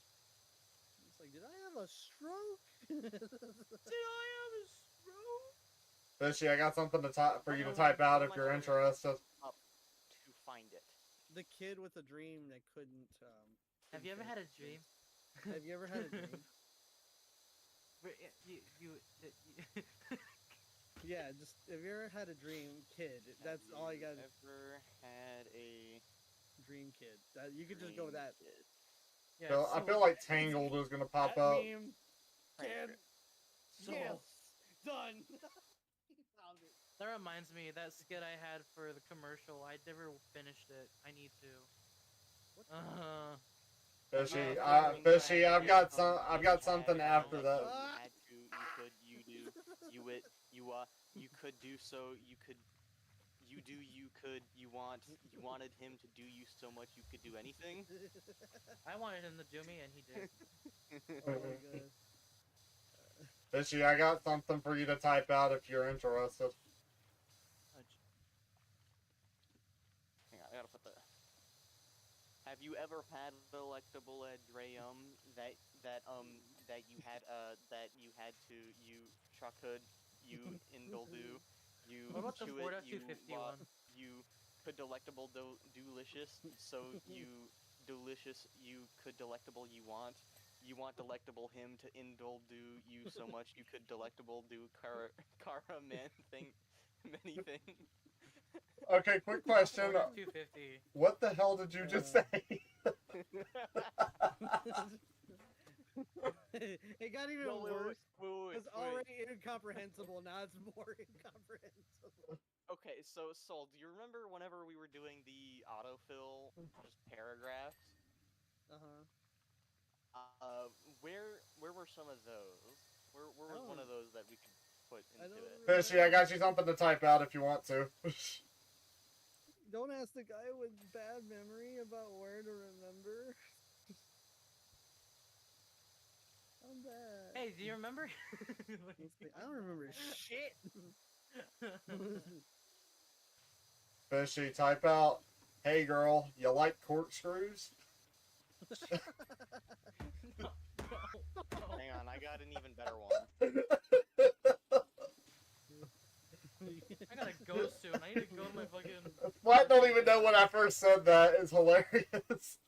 It's like, did I have a stroke? Did I have a stroke? Fishy, I got something to type for you to type out if you're interested. Up to find it. The kid with a dream that couldn't Have you ever had a dream? Have you ever had a dream? Yeah, just have you ever had a dream kid? That's all you got. Ever had a Dream kid. That you could just go with dream that. kid? Yeah, So I feel like Tangled is gonna pop That up. meme, kid. So Yes, done. Found it. that reminds me that skit I had for the commercial. I never finished it. I need to. Fishy, During Fishy, that, I've got when I've you got had, something after that. You had to, you could, you do, you it, you could do so, you could, you do, you could, you wanted him to do you so much you could do anything. I wanted him to do me, and he did. Oh my god. Fishy, I got something for you to type out if you're interested. Hang on, I gotta put the. Have you ever had a delectable Dreum that you had to you chuckhood you induldu you What about the chew Ford it you F-250 you could delectable delicious so you delicious you could delectable you want delectable him to induldu you so much you could delectable do cara man thing many things. Okay, quick question. Ford F-250. What the hell did you just say? It got even No, worse. wait, It's already incomprehensible. Now it's more incomprehensible. Okay, so Sol, do you remember whenever we were doing the autofill just paragraphs? Where were some of those? Where was one of those that we could put into it? Fishy, I got you something to type out if you want to. Don't ask the guy with bad memory about where to remember. I'm bad. Hey, do you remember? I don't remember shit. Fishy, type out, hey girl, you like corkscrews? No. Hang on, I got an even better one. I gotta go soon. I need to go to my fucking. Well, I don't even know when I first said that. It's hilarious.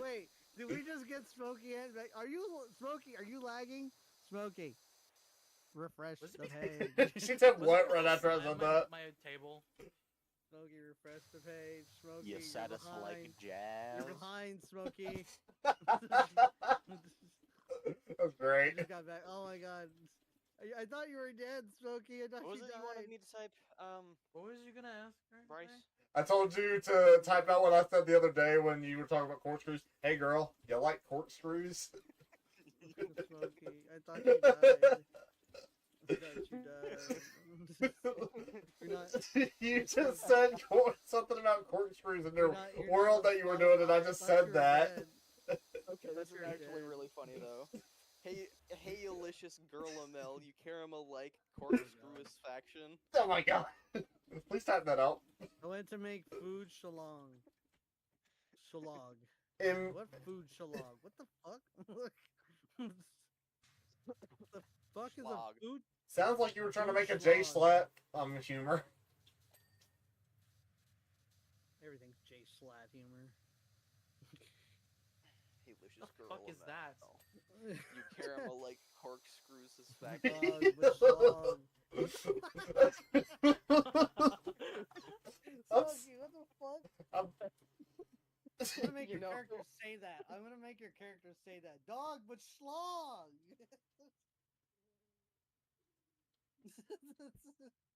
Wait, did we just get Smokey in? Are you Smokey? Are you lagging? Smokey, refresh the page. She said what right after I said that? My table. Smokey, refresh the page. Smokey, You set us like jazz. You're behind, Smokey. That's great. Just got back. Oh my god. I thought you were dead, Smokey. I thought What was you it died. you wanted me to type? What was you gonna ask her? Bryce? I told you to type out what I said the other day when you were talking about corkscrews. Hey girl, you like corkscrews? Smokey, I thought you died. I thought you died. You're not, You just said something about corkscrews in their you're world not that you were doing, and I just said that. dead. Okay, this is You're actually dead. really funny though. Hey, Alicious Girlamel, you caramel like corkscrew faction. Oh my god. Please type that out. I went to make food shalong. Shalog. In What food shalog? What the fuck? What the fuck is a Schlog. food? sounds like you were trying to make a Schlog. J-Slat humor. Everything's J Slat humor. Hey, Licious What the fuck is that? You caramel like corkscrews faction. Shalog, but shalog. Smokey, what the fuck? I'm I'm gonna make You your know- character say that. I'm gonna make your character say that. Dog, but schlong.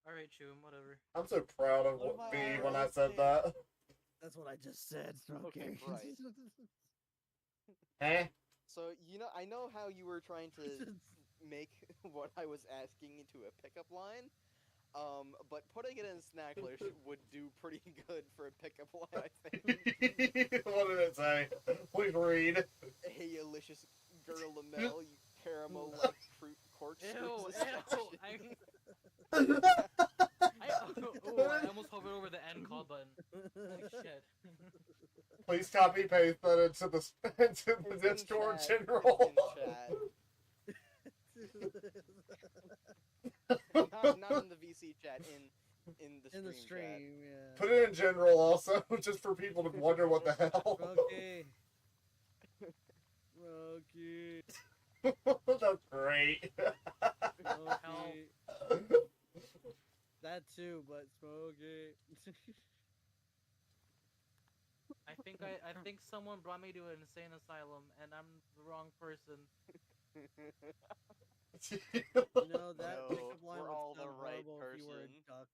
Alright, Chum, whatever. I'm so proud of What am I me when I already said saying? that. That's what I just said, Smokey. Okay, right. Huh? So, I know how you were trying to make what I was asking into a pickup line, but putting it in Snacklish would do pretty good for a pickup line, I think. What did it say? Please read. Hey, Alicious Girlamel, you caramel like fruit corkscrews faction. I almost hovered over the end call button. Holy shit. Please copy paste that into the It's in Discord chat. general. It's in chat. not in the VC chat, in the stream chat. Yeah. Put it in general also, just for people to wonder what the hell. Smokey, Smokey. That's great. Smokey. That too, but Smokey. I think someone brought me to an insane asylum, and I'm the wrong person. That No, pickup line we're would all the sound right horrible if you were a person. duck.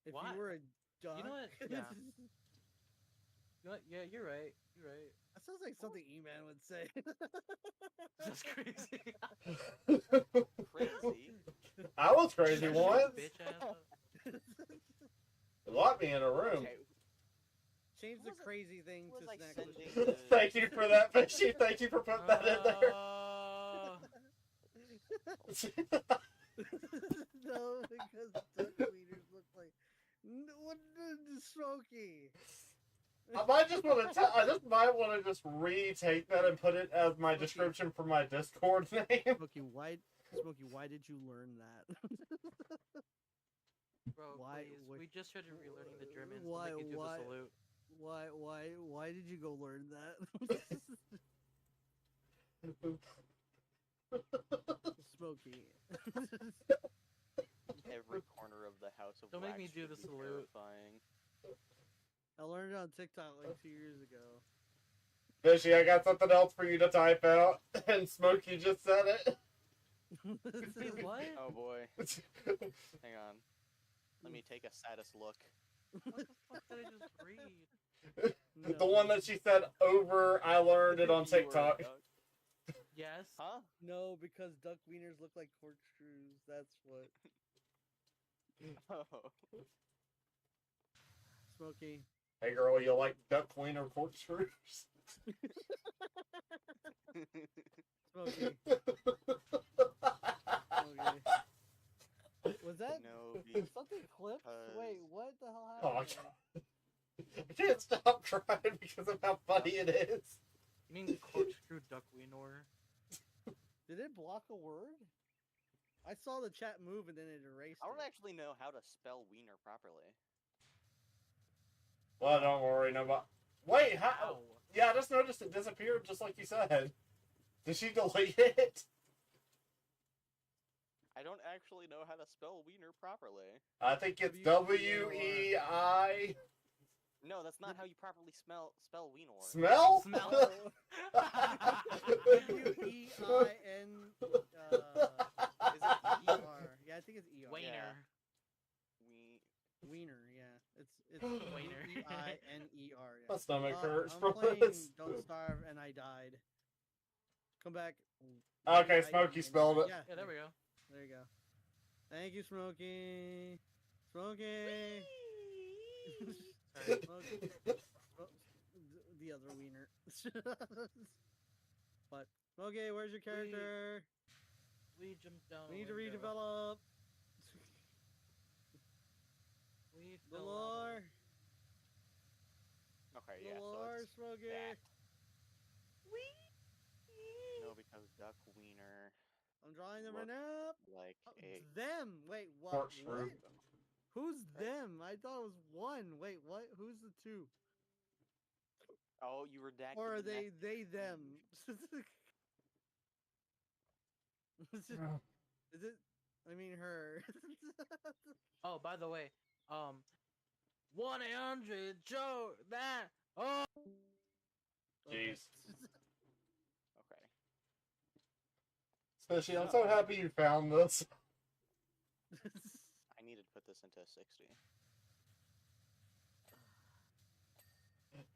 If What? you were a duck. You know what? Yeah. You know what? Yeah, you're right. You're right. That sounds like something E-Man would say. That's crazy. Crazy. I was crazy Shut once. your bitch ass up. Locked me in a room. Okay, Change Who the was it- crazy thing who to was I Snacklish. sending Thank you for that, Fishy. Thank you for putting that in there. No, because duck wieners look like. What the Smokey? I might just want to. I just might want to just retake that and put it as my description for my Discord name. Smokey, why did you learn that? Bro, Why- please. why- We just started relearning the Germans why- to make you do why- the salute. Why did you go learn that? Smokey. every corner of the house of Don't make wax me do should the be salute. terrifying. I learned it on TikTok like 2 years ago. Fishy, I got something else for you to type out, and Smokey just said it. Wait, what? Oh boy. Hang on. Let me take a saddest look. What the fuck did I just read? The one that she said over, I learned it on You were a TikTok. duck. Yes. Huh? No, because duck wieners look like corkscrews. That's what. Oh. Smokey. Hey girl, you like duck wiener corkscrews? Smokey. Was that No, was something clipped? because- Wait, what the hell Oh, happened? there? I can't stop crying because of how funny it is. You mean corkscrew duck wiener? Did it block a word? I saw the chat move and then it erased I don't it. actually know how to spell wiener properly. Well, don't worry, nobody. Wait, how? Ow. Yeah, I just noticed it disappeared just like you said. Did she delete it? I don't actually know how to spell wiener properly. I think it's W-E-I-N-O-R. W-E-I... No, that's not how you properly spell wiener. Smell? Smell? W-E-I-N. Is it E-R. Yeah, I think it's E-R. Wiener. We Wiener, yeah. It's Wiener. W-E-I-N-E-R. Yeah. My stomach hurts I'm from playing this. Don't Starve and I died. Come back. Okay, I- Smokey I- spelled it. Yeah, Yeah, there we go. there you go. Thank you, Smokey. Smokey. Sorry. Smokey. The other wiener. But Smokey, where's your character? We jumped down. We need a to window. redevelop. We The fell out of lore. Okay, The yeah, so lore, it's Smokey. that. No, because duck wiener, I'm drawing them Look. right now. like Oh, a... them. Wait, what? Corkscrew. What? Who's Right. them? I thought it was one. Wait, what? Who's the two? Oh, you redacted Or are the they message. them? Is it? I mean her. Oh, by the way, 100 Joe that. Oh. Jeez. Okay. Especially, I'm so happy you found this. I needed to put this into 60.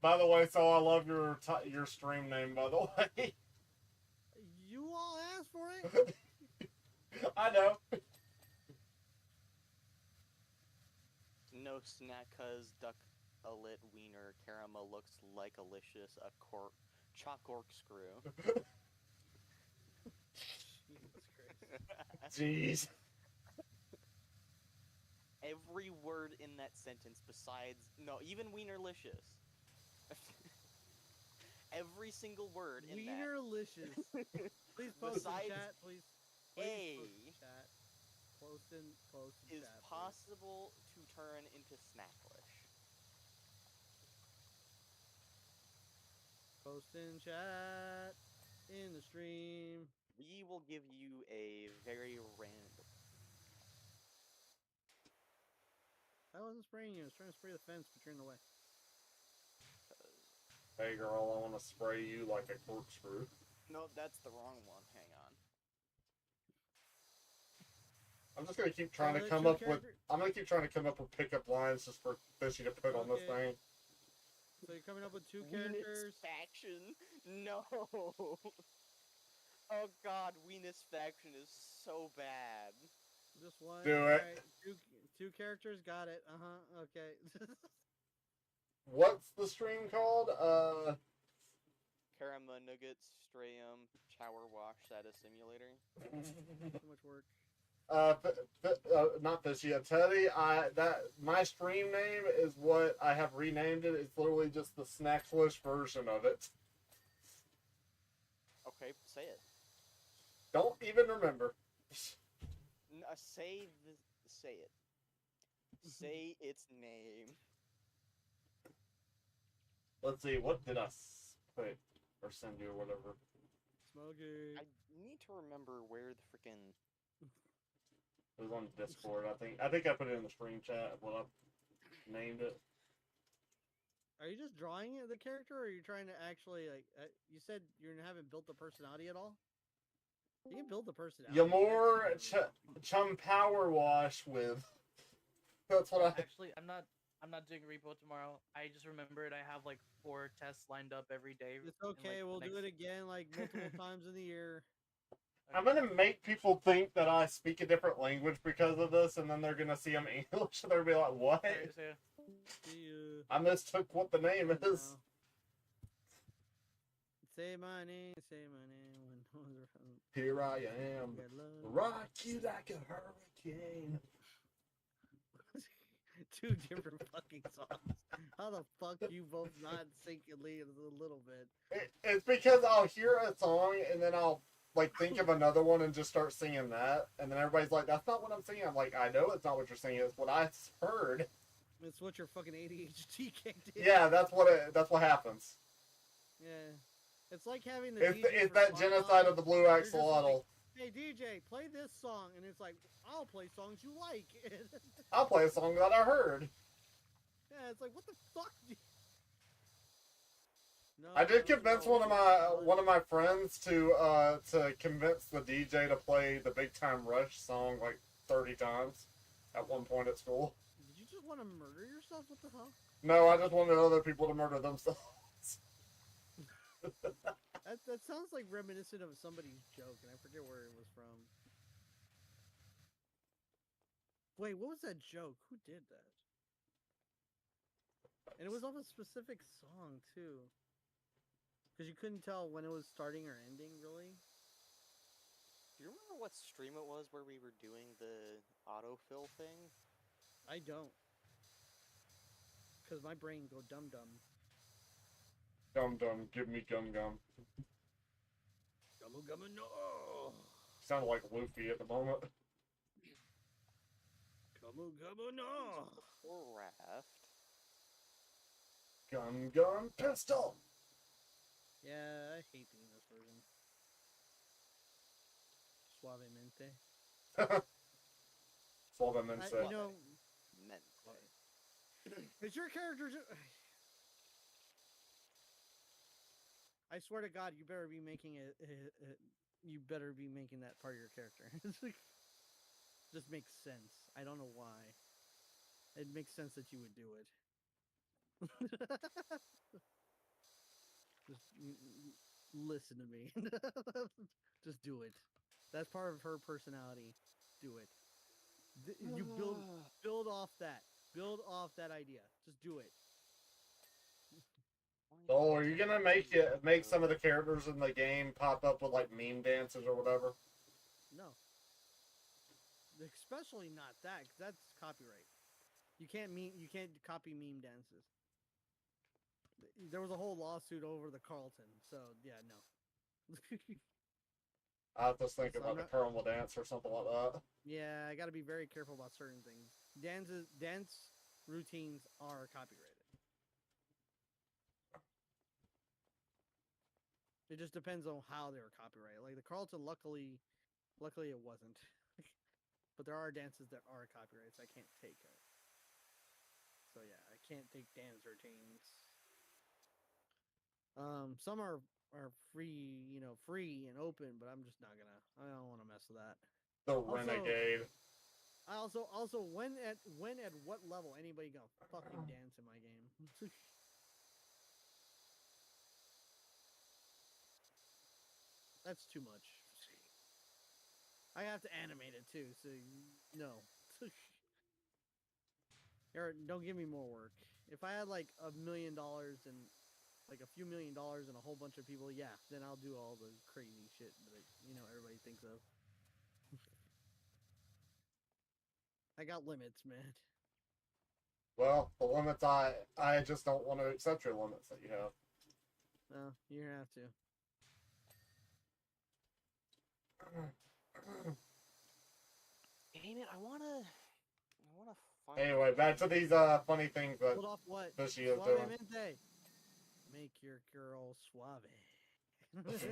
By the way, so I love your stream name, by the way. You all asked for it. I know. No snack, cause duck a lit wiener caramel looks like alicious a chalk corkscrew. Jesus Christ. Jeez. Every word in that sentence besides even wienerlicious. Every single word in that Wienerlicious. Please post in Besides chat, please. Please post in chat. Post in is chat. please. possible to turn into Snacklish. Post in chat. in the stream. We will give you a very random. I wasn't spraying you. I was trying to spray the fence, but you're in the way. Hey girl, I want to spray you like a corkscrew. No, that's the wrong one. Hang on. I'm just gonna keep trying Oh, to the come two up with. character- I'm gonna keep trying to come up with pickup lines just for Fishy to put on this Okay. thing. So you're coming up with two Weenus characters. faction. No. Oh God, Weenus faction is so bad. Just one. Do it. Alright, two characters. Got it. Okay. What's the stream called? Karama Nuggets, Strayum, Chompowerwash, Status Simulator. Too much work. Not Fishy, Teddy. My stream name is what I have renamed it. It's literally just the Snacklish version of it. Okay, say it. Don't even remember. Say it. Say its name. Let's see, what did I put or send you or whatever? Smoking. I need to remember where the freaking. It was on Discord, I think. I think I put it in the stream chat when I named it. Are you just drawing the character, or are you trying to actually like? You said you haven't built the personality at all. You can build the personality. Yumore chompowerwash with. That's what I. Actually, I'm not doing a repo tomorrow. I just remembered I have like 4 tests lined up every day. It's in, okay. like, We'll the do it next- again like multiple times in the year. I'm gonna make people think that I speak a different language because of this, and then they're gonna see I'm English, and they're gonna be like, "What?" Alright, so yeah. See you. I mistook what the name is. Now. Say my name. Say my name. Here I am, Got love. rock you like a hurricane. Two different fucking songs. How the fuck you both not syncing a little bit? It's because I'll hear a song and then I'll like think of another one and just start singing that, and then everybody's like, "That's not what I'm singing." I'm like, "I know it's not what you're singing. It's what I heard." It's what your fucking ADHD kicked in. Yeah, that's what happens. Yeah. It's like having the DJ It's for that Spotify. genocide of the blue You're just axolotl. Hey DJ, play this song, and it's like, I'll play songs you like. I'll play a song that I heard. Yeah, it's like, what the fuck? No, I did no, convince no, one of my friends to convince the DJ to play the Big Time Rush song like 30 times at one point at school. Did you just want to murder yourself? What the hell? No, I just wanted other people to murder themselves. That sounds like reminiscent of somebody's joke, and I forget where it was from. Wait, what was that joke? Who did that? And it was of a specific song too, because you couldn't tell when it was starting or ending, really. Do you remember what stream it was where we were doing the autofill thing? I don't, because my brain go dum dum. Gum gum, give me gum gum. Gumma gumma no. Sound like Luffy at the moment. Gumma gumma no. Raft. Gun gun pistol. Yeah, I hate the English version. Suavemente. Suavemente. You know, Mente. is your character? I swear to God, you better be making you better be making that part of your character. Just makes sense. I don't know why. It makes sense that you would do it. Just listen to me. Just do it. That's part of her personality. Do it. You build off that. Build off that idea. Just do it. Oh, are you gonna make some of the characters in the game pop up with like meme dances or whatever? No. Especially not that, 'cause that's copyright. You can't copy meme dances. There was a whole lawsuit over the Carlton, so yeah, no. I was just thinking So I'm about the not- Caramel dance or something like that. Yeah, I got to be very careful about certain things. Dance routines are copyrighted. It just depends on how they were copyrighted. Like the Carlton, luckily it wasn't. But there are dances that are copyrighted, so I can't take it. So yeah, I can't take dance routines. Some are free, free and open, but I'm just not gonna. I don't want to mess with that. The Also, Renegade. I also when at what level anybody gonna fucking dance in my game? That's too much. I have to animate it too, so no. Don't give me more work. If I had like $1 million and like a few $1 million and a whole bunch of people, yeah, then I'll do all the crazy shit that everybody thinks of. I got limits, man. Well, the limits I just don't want to accept your limits that you have. No, you have to. Damn it! I wanna find. Anyway, back to these funny things that Hold off what? Fishy is doing. Suavemente. Make your girl suave. That's what you.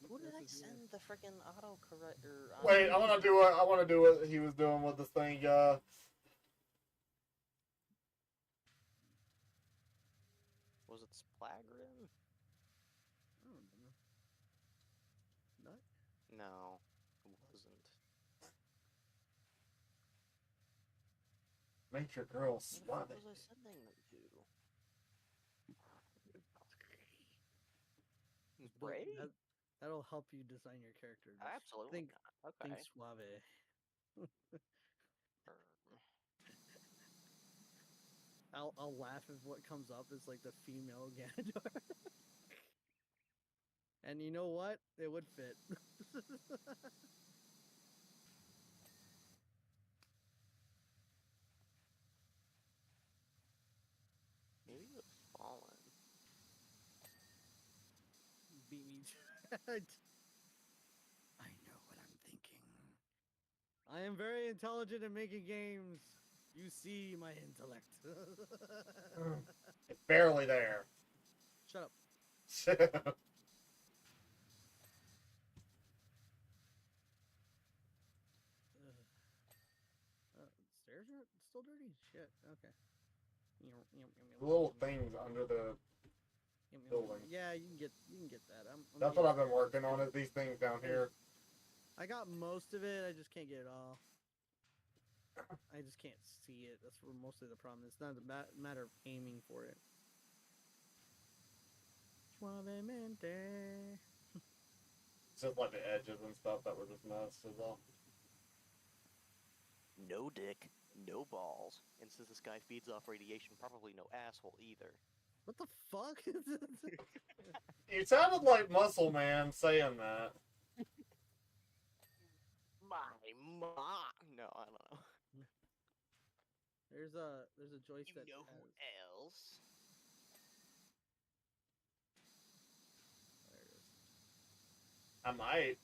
Who did I that's what you send the freaking autocorrect or? Wait, I want to do what he was doing with this thing. Was it Splagrin? I don't know. Nut? No, it wasn't. Make your girl What suave. was I sending them to? Bray? That'll help you design your character. Just Absolutely think, not. Okay. think suave. I'll laugh if what comes up is like the female Ganondorf. And you know what? It would fit. Maybe it was Fallen. Beat me. I know what I'm thinking. I am very intelligent in making games. You see my intellect. It's barely there. Shut up. Stairs are still dirty? Shit. Okay. Little things under the building. Yeah, you can get that. That's what I've been working on, is these things down here. I got most of it. I just can't get it all. I just can't see it. That's where mostly the problem is. It's not a matter of aiming for it. Suavemente. It's just like the edges and stuff that were just messed as well. No dick, no balls, and since this guy feeds off radiation, probably no asshole either. What the fuck? You sounded like Muscle Man saying that. My mom. No, I don't know. There's a joystick. You know who else? There it is. I might.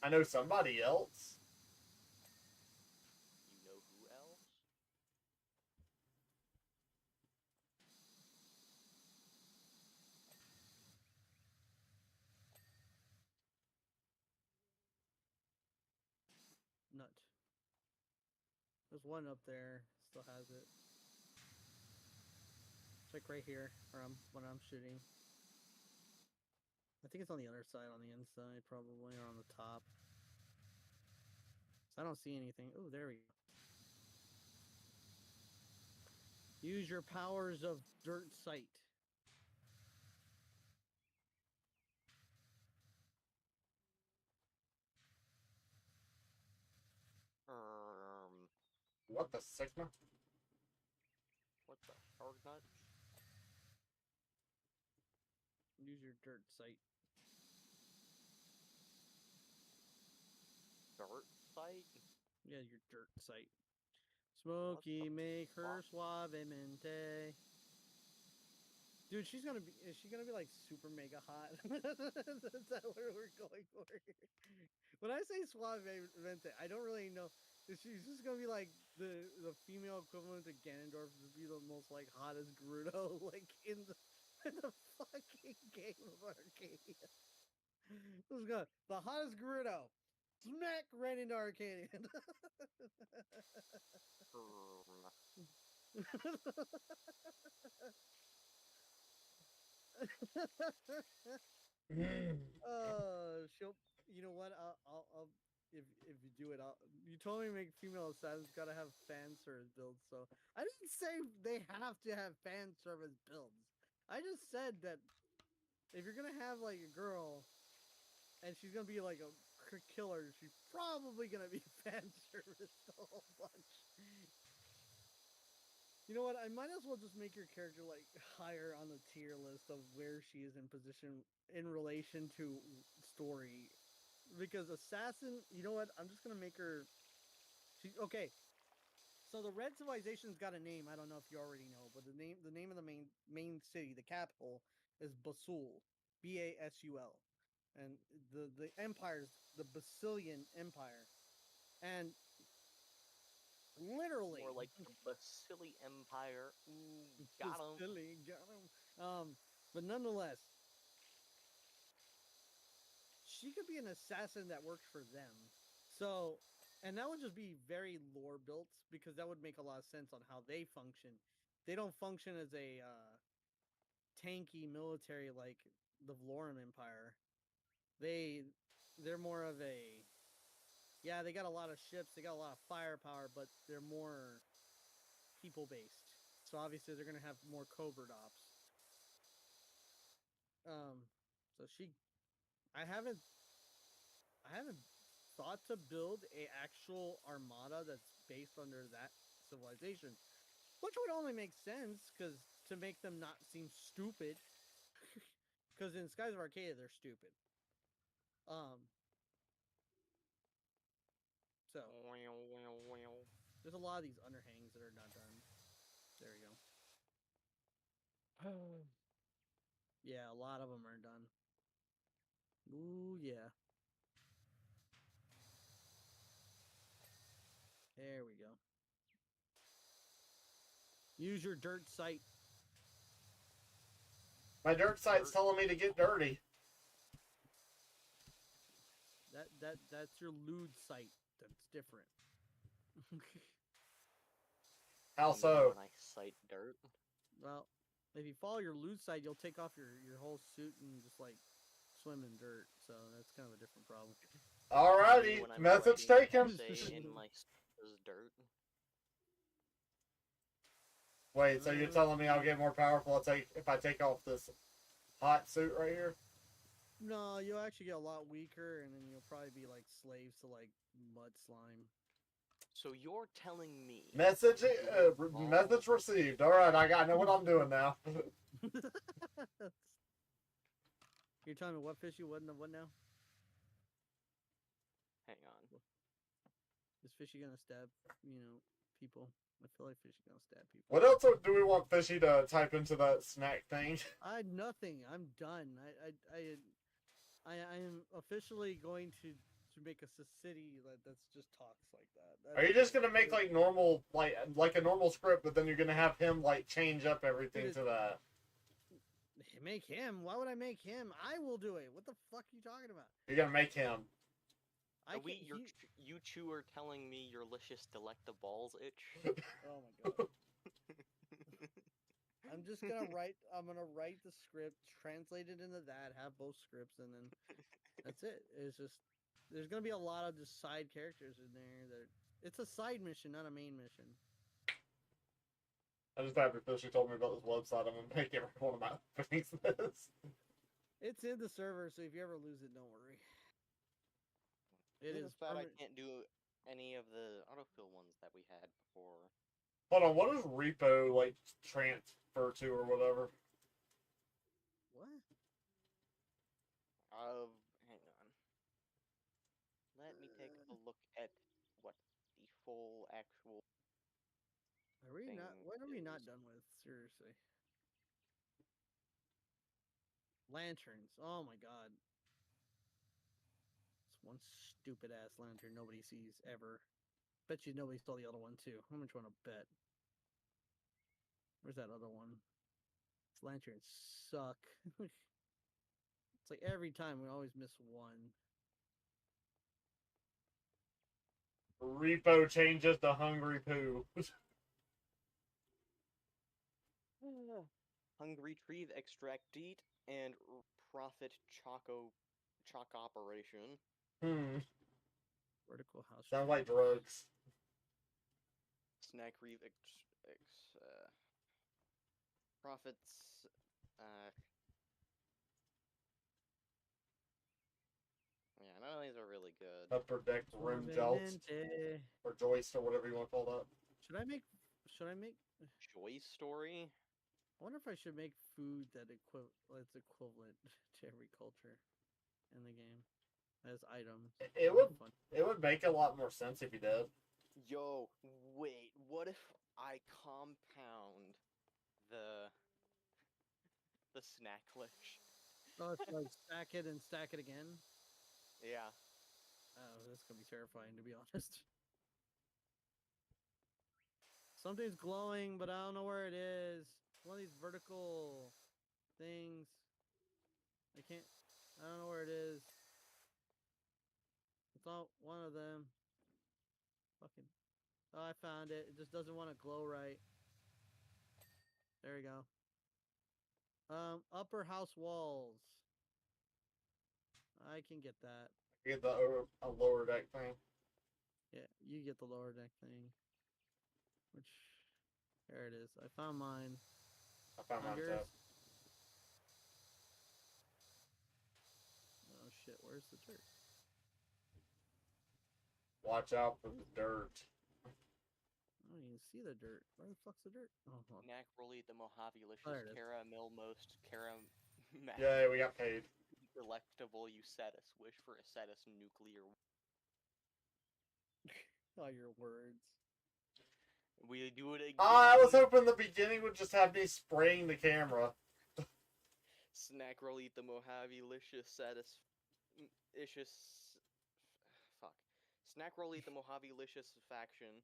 I know somebody else. You know who else? Nut. There's one up there. Still has it. It's like right here where when I'm shooting. I think it's on the other side, on the inside, probably, or on the top. So I don't see anything. Oh, there we go. Use your powers of dirt sight. What the Sigma? What the hard nut? Use your dirt sight. Dirt site? Yeah, your dirt sight. Smokey, make her suavemente. Dude, is she gonna be like super mega hot? Is that what we're going for here? When I say suavemente, I don't really know. She's just gonna be like the female equivalent to Ganondorf would be the most like hottest Gerudo like in the fucking game of Arcadia. Let's go. The hottest Gerudo. Smack right into Arcadia. She'll. You know what? I'll if you do it, you told me to make female assassins gotta have fan service builds. So I didn't say they have to have fan service builds. I just said that if you're gonna have like a girl, and she's gonna be like a killer, she's probably gonna be fan service the whole bunch. You know what? I might as well just make your character like higher on the tier list of where she is in position in relation to story. Because assassin, you know what? I'm just gonna make her. Okay. So the Red Civilization's got a name. I don't know if you already know, but the name of the main city, the capital, is Basul, Basul, and the empire's the Basilian Empire, and literally More like the Basili Empire. Ooh, got him. Got him. But nonetheless, she could be an assassin that works for them. So, and that would just be very lore built because that would make a lot of sense on how they function. They don't function as a tanky military like the Valorum Empire. They're more of a they got a lot of ships, they got a lot of firepower, but they're more people based. So obviously they're gonna have more covert ops. So I haven't thought to build a actual armada that's based under that civilization, which would only make sense because to make them not seem stupid. Because in Skies of Arcadia they're stupid. So there's a lot of these underhangs that are not done. There we go. Yeah, a lot of them are done. Ooh, yeah. There we go. Use your dirt sight. My dirt site's telling me to get dirty. That's your lewd sight. That's different. How so? When I cite dirt. Well, if you follow your lewd side, you'll take off your whole suit and just like swim in dirt. So that's kind of a different problem. Alrighty, message taken. Say in my dirt. Wait, so you're telling me I'll get more powerful if I take off this hot suit right here? No, you'll actually get a lot weaker, and then you'll probably be like slaves to like mud slime. So you're telling me message received. All right, I know what I'm doing now. You're telling me what fish you wouldn't have what now? Hang on. Is fishy gonna stab people? I feel like fishy gonna stab people. What else do we want Fishy to type into that snack thing? Nothing. I'm done. I am officially going to make a city that's just talks like that. Are you just gonna make like normal like a normal script, but then you're gonna have him like change up everything to that? Make him? Why would I make him? I will do it. What the fuck are you talking about? You're gonna make him. You two are telling me your licious delectables itch? Oh my god. I'm just gonna write the script, translate it into that, have both scripts, and then that's it. It's just there's gonna be a lot of just side characters in there it's a side mission, not a main mission. I just after Fishy told me about this website, I'm gonna make every one of my openings this. It's in the server, so if you ever lose it, don't worry. It is bad I can't do any of the autofill ones that we had before. Hold on, what does repo like transfer to or whatever? What? Hang on. Let me take a look at what the full actual. Are we not? What are we not done with? Seriously. Lanterns. Oh my god. It's one stupid ass lantern nobody sees ever. Bet you nobody stole the other one too. How much want to bet? Where's that other one? These lanterns suck. It's like every time we always miss one. Repo changes to hungry poo. Hungry Retrieve Extract Deet and Profit Chalk Operation. Vertical house. Sounds like drugs. Snack Reeve Profits. Yeah, none of these are really good. Upper deck rim joust. Or joist or whatever you want to call that. Should I make Joyce Story? I wonder if I should make food that's equivalent to every culture in the game as items. It would make a lot more sense if you did. Yo, wait, what if I compound the Snacklish? Oh, it's like stack it and stack it again? Yeah. Oh, that's gonna be terrifying, to be honest. Something's glowing, but I don't know where it is. One of these vertical things. I don't know where it is. It's not one of them. Fucking. Oh, I found it. It just doesn't want to glow right. There we go. Upper house walls. I can get that. You get the lower deck thing. Yeah, you get the lower deck thing. Which, there it is. I found mine. I found mine too. Oh shit, where's the dirt? Watch out for the dirt. I don't even see the dirt. Where the fuck's the dirt? Oh, well. Snack Rolly the Mojave There Licious it is. Caramel Most Yeah, we got paid. Delectable Usetus Wish for a Cetus Nuclear. Oh, your words. We do it again. I was hoping the beginning would just have me spraying the camera. Snack Rolly the Mojave Licious Fuck. Snack Rolly the Mojave Licious Faction.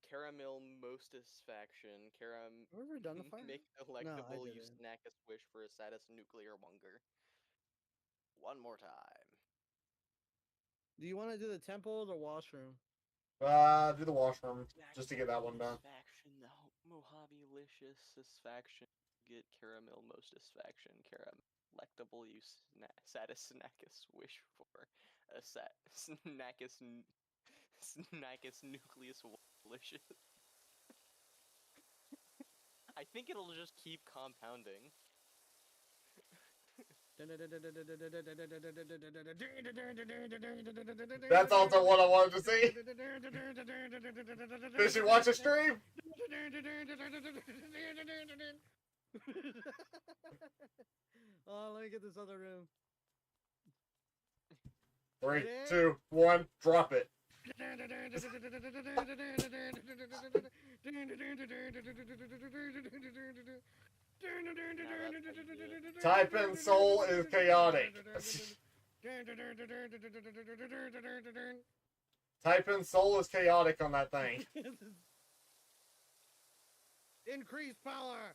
Caramel Mostus Faction. Have we ever done the fire? Make delectable No, you snack a wish for a Cetus Nuclear Wunger. One more time. Do you want to do the temple or the washroom? Do the washroom just to get that one done. Faction, the Mojave Licious Faction. Get Caramel Mostus Faction. Delectable you Satis Snackus wish for a Snackus Nucleus Licious. I think it'll just keep compounding. That's also what I wanted to see. Did you watch a stream? Oh, let me get this other room. 3, 2, 1, drop it. Type in soul is chaotic. Type in soul is chaotic on that thing. Increase power.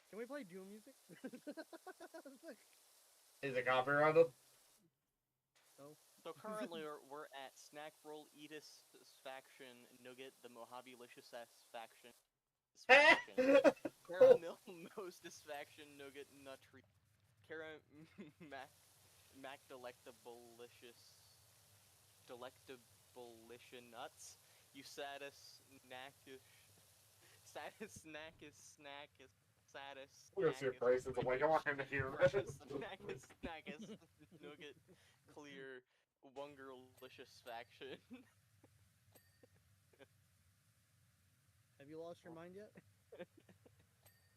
Can we play Doom music? Is it copyrighted? No. So currently we're at Snack Roll Eatus Faction, Nugget the Mojave Licious Faction, Caramel Mostus Faction, Nugget Nutri, Mac Delectablicious Nuts, you Satis Snackus. We're gonna see your prices. I'm like, I want him to hear this. Snackus, Nugget, Clear, Wungerlicious Faction. Have you lost your mind yet?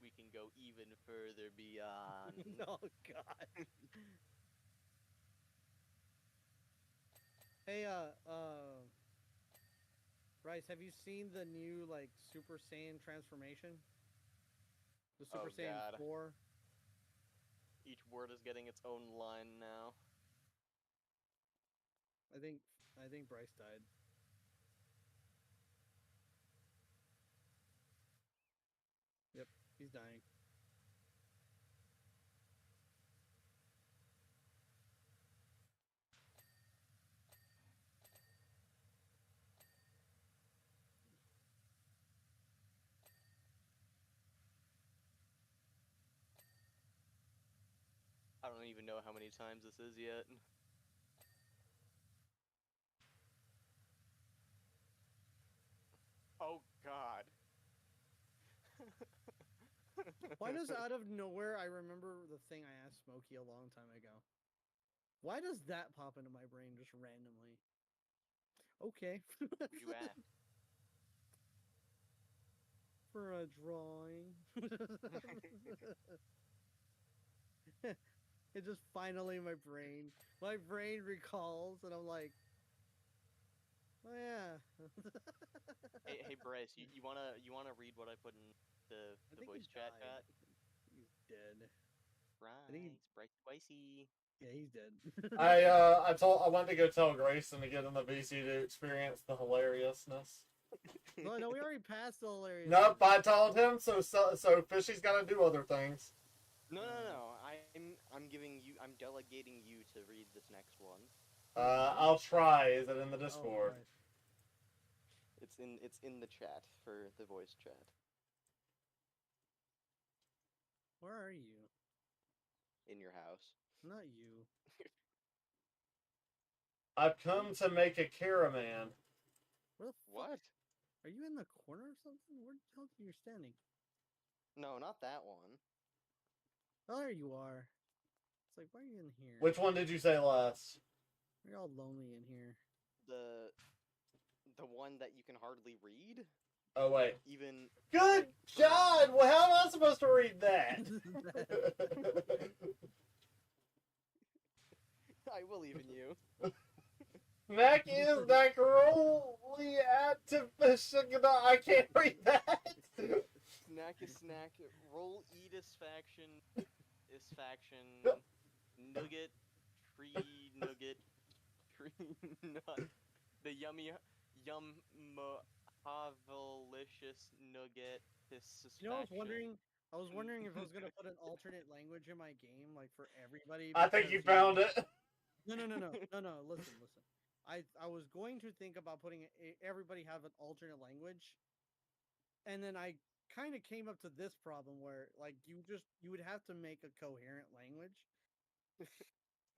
We can go even further beyond. Oh God. Hey, Bryce, have you seen the new Super Saiyan transformation? The Super Oh, Saiyan God. 4. Each word is getting its own line now. I think Bryce died. Yep, he's dying. I don't even know how many times this is yet. Oh, God. Why does out of nowhere, I remember the thing I asked Smokey a long time ago. Why does that pop into my brain just randomly? Okay. Who'd you ask? For a drawing. It just finally my brain recalls, and I'm like, oh yeah. Hey, Bryce, you wanna read what I put in the I think he voice chat died. chat? He's dead. Bryce, Brycey. Yeah, he's dead. I went to go tell Grayson to get in the VC to experience the hilariousness. No, we already passed the hilarious. Nope, I told him. So Fishy's got to do other things. No. I'm delegating you to read this next one. I'll try. Is it in the Oh, Discord? right. It's in the chat for the voice chat. Where are you? In your house. Not you. I've come to make a caravan. Where the fuck? What? Are you in the corner or something? Where the hell are you standing? No, not that one. Oh, there you are. It's like, why are you in here? Which one did you say last? You're all lonely in here. The one that you can hardly read? Oh wait. Even Good God! Well, how am I supposed to read that? I will even you. Mac is that girly artificial. I can't read that. Snack is snack. Roll eatus faction. Is faction. Nugget. Tree nugget. Tree nut. The yummy havelicious nugget. This You know, I was wondering if I was gonna put an alternate language in my game, like for everybody. I think you because, found it. No. Listen. I was going to think about putting everybody have an alternate language, and then I kind of came up to this problem where like you would have to make a coherent language.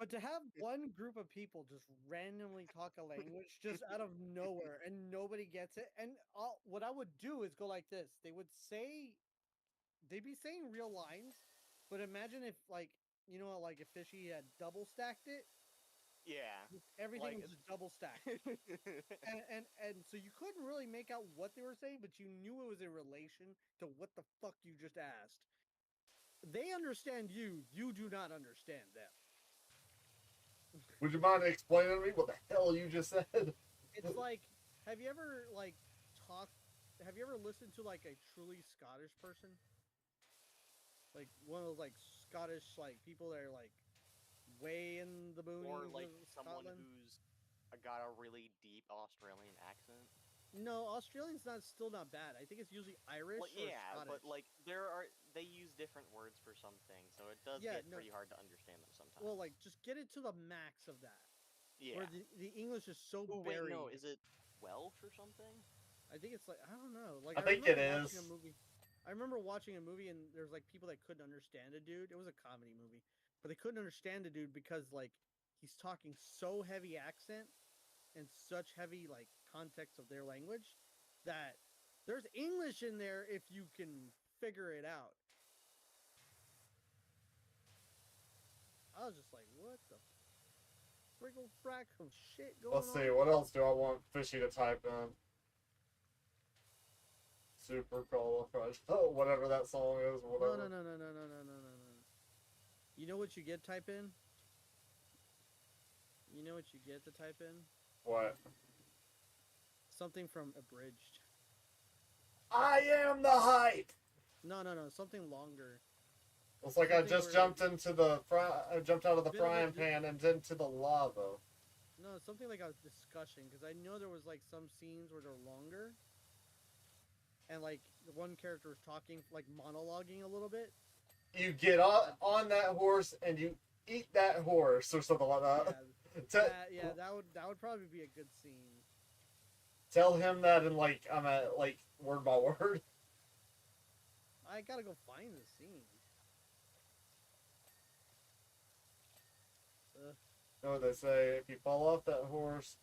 But to have one group of people just randomly talk a language just out of nowhere and nobody gets it, and what I would do is go like this: they'd be saying real lines, but imagine if like like if Fishy had double stacked it, Yeah. everything Like, was just double stacked, and so you couldn't really make out what they were saying, but you knew it was in relation to what the fuck you just asked. They understand you; you do not understand them. Would you mind explaining to me what the hell you just said? It's like, have you ever listened to like a truly Scottish person? Like one of those like Scottish like people that are like way in the boonies or like of someone Scotland? who's got a really deep Australian accent. No, Australian's still not bad. I think it's usually Irish Well, or yeah, Scottish. but like they use different words for some things, so it does get pretty hard to understand them sometimes. Well, like just get it to the max of that. Yeah. Where the English is so Oh wait, buried. no, is it Welsh or something? I think it's like I don't know. Like I think it is. I remember watching a movie and there's like people that couldn't understand a dude. It was a comedy movie, but they couldn't understand a dude because like he's talking so heavy accent and such heavy like context of their language that there's English in there if you can figure it out. I was just like, what the friggle frack of shit going on? Let's see, what else do I want Fishy to type in? Super qualified. Oh, whatever that song is, whatever. No. You know what you get type in? You know what you get to type in? What? Something from Abridged. I am the hype! No, something longer. It's like I Something just where, jumped into the I jumped out of the Bit of a frying di- pan and into the lava. No, something like a discussion, because I know there was like some scenes where they're longer, and like the one character was talking, like monologuing a little bit. You get on that horse and you eat that horse or something like that. That would probably be a good scene. Tell him that in like I'm at like word by word. I gotta go find the scene. You know what they say? If you fall off that horse,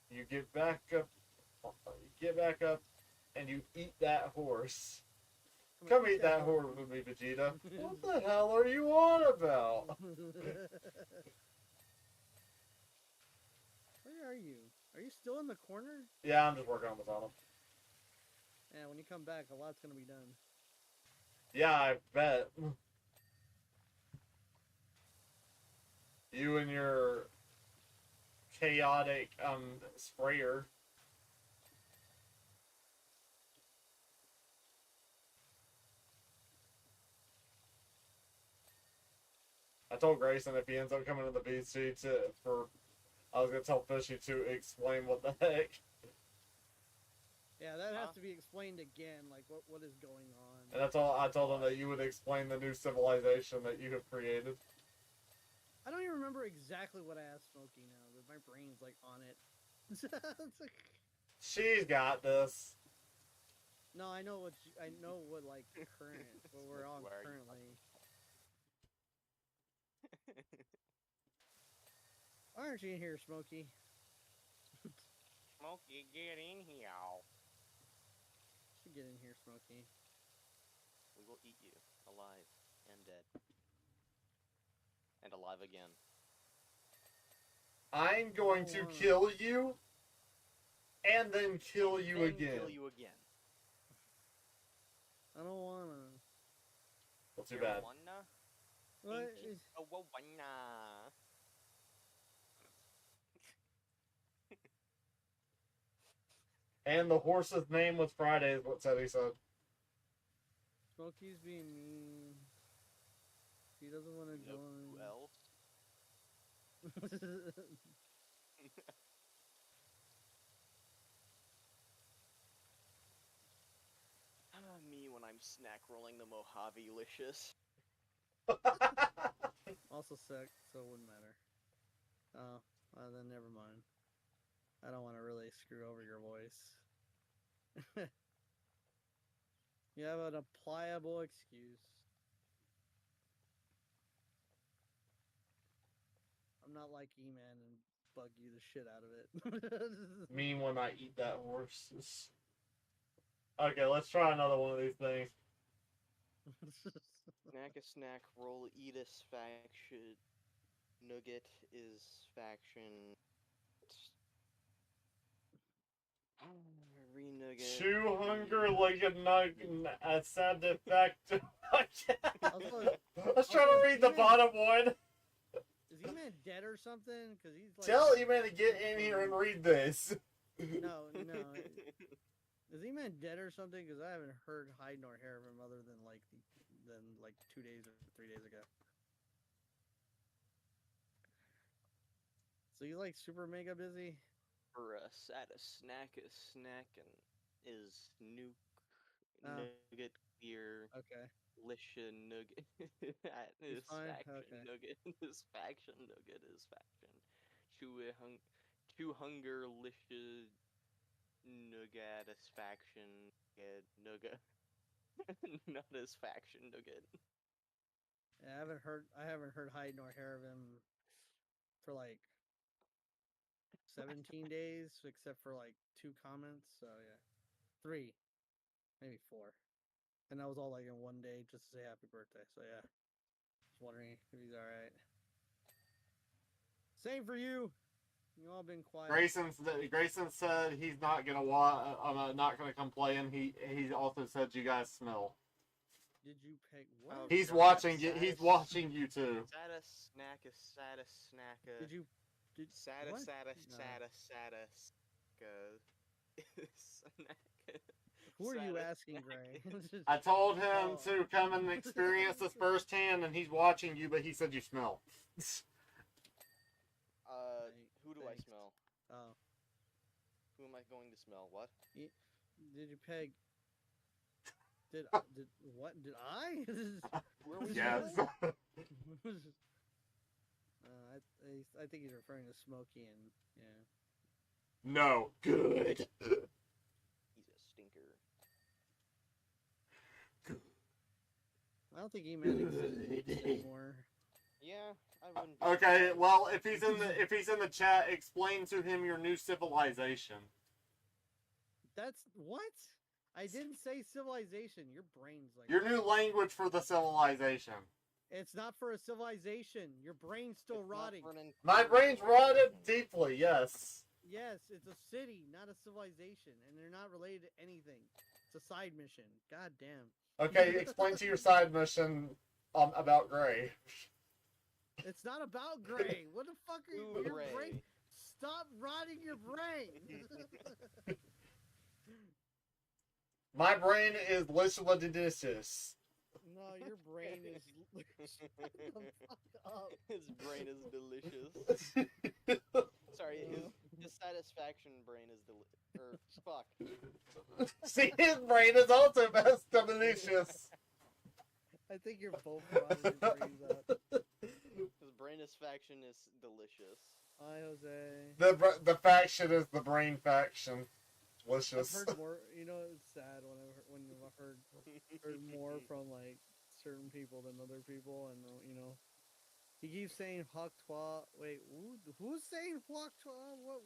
you get back up. You get back up, and you eat that horse. Come eat that horse with me, Vegeta. What the hell are you on about? Where are you? Are you still in the corner? Yeah, I'm just working on the tunnel. Yeah, when you come back, a lot's gonna be done. Yeah, I bet. You and your chaotic sprayer. I told Grayson if he ends up coming to the BC I was gonna tell Fishy to explain what the heck. Yeah, that has to be explained again, like what is going on. And that's all I told him, that you would explain the new civilization that you have created. I don't even remember exactly what I asked Smokey now, but my brain's like on it. It's like, She's got this. no, I know what like current what we're on currently. Why aren't you in here, Smokey? Smokey, get in here. Should get in here, Smokey. We will eat you, alive and dead. And alive again. I'm going to kill you, and then kill you again. Kill you again. I don't wanna. Well, too bad. What? And the horse's name was Friday, is what Teddy said. Smokey's being mean. He doesn't want to join. Who else? Me when I'm snack rolling the Mojave-licious. Also sick, so it wouldn't matter. Oh, well, then never mind. I don't want to really screw over your voice. You have an pliable excuse. I'm not like E-Man and bug you the shit out of it. Mean when I eat that horse. Okay, let's try another one of these things. Snack a snack, roll eat a faction. Nugget is faction. Renugget. Chew hunger like a sad effect. Let's try to read the bottom one. Is E-Man dead or something? Because he's like. Tell E-Man to get in here and read this. No. Is E-Man dead or something? Because I haven't heard hide nor hair of him other than like 2 days or 3 days ago. So he's like super mega busy. For a snack and is nugget clear. Okay. Lisha nugget is faction. Okay. Nugget is faction. Nugget is faction. Chew hunger lisha nugget is faction. Nugget not as faction nugget. Yeah, I haven't heard hide nor hair of him for like 17 days, except for like 2 comments. So yeah, 3, maybe 4, and that was all like in one day, just to say happy birthday. So yeah, just wondering if he's all right. Same for you. You all been quiet. Grayson said he's not gonna not gonna come play, and he also said you guys smell. Did you pick what? He's watching you. He's watching you too. Sada snacka. Did you? Sada. Who are you Sad asking, snack. Gray? I told him Oh. to come and experience this firsthand, and he's watching you, but he said you smell. Who do I Thanks. smell? Oh, Who am I going to smell? What? did you peg? Did what? Did I? Where are we Yes. smelling? I think he's referring to Smokey and yeah. No. Good. He's a stinker. I don't think E-Man exists anymore. Yeah, I wouldn't. Be Okay, surprised. well, if he's in the chat, explain to him your new civilization. That's what? I didn't say civilization. Your brain's like Your new language for the civilization. It's not for a civilization. Your brain's still It's not rotting. for an My entire brain's rotted civilization. deeply, yes. Yes, it's a city, not a civilization, and they're not related to anything. It's a side mission. God damn. Okay, explain to your side mission about Gray. It's not about Gray. What the fuck are you? Ooh, Your Gray. brain. Stop rotting your brain. My brain is delicious. No, your brain is. Shut the fuck up. His brain is delicious. Sorry, his satisfaction brain is fuck. See, his brain is also best delicious. I think you're both rotting your brains out. His brain faction is delicious. Hi, Jose. The faction is the brain faction. I've Delicious. heard more. You know, it's sad when I've heard more from like certain people than other people, and you know, he keeps saying "hawk twa." Wait, who's saying "hawk twa"? What?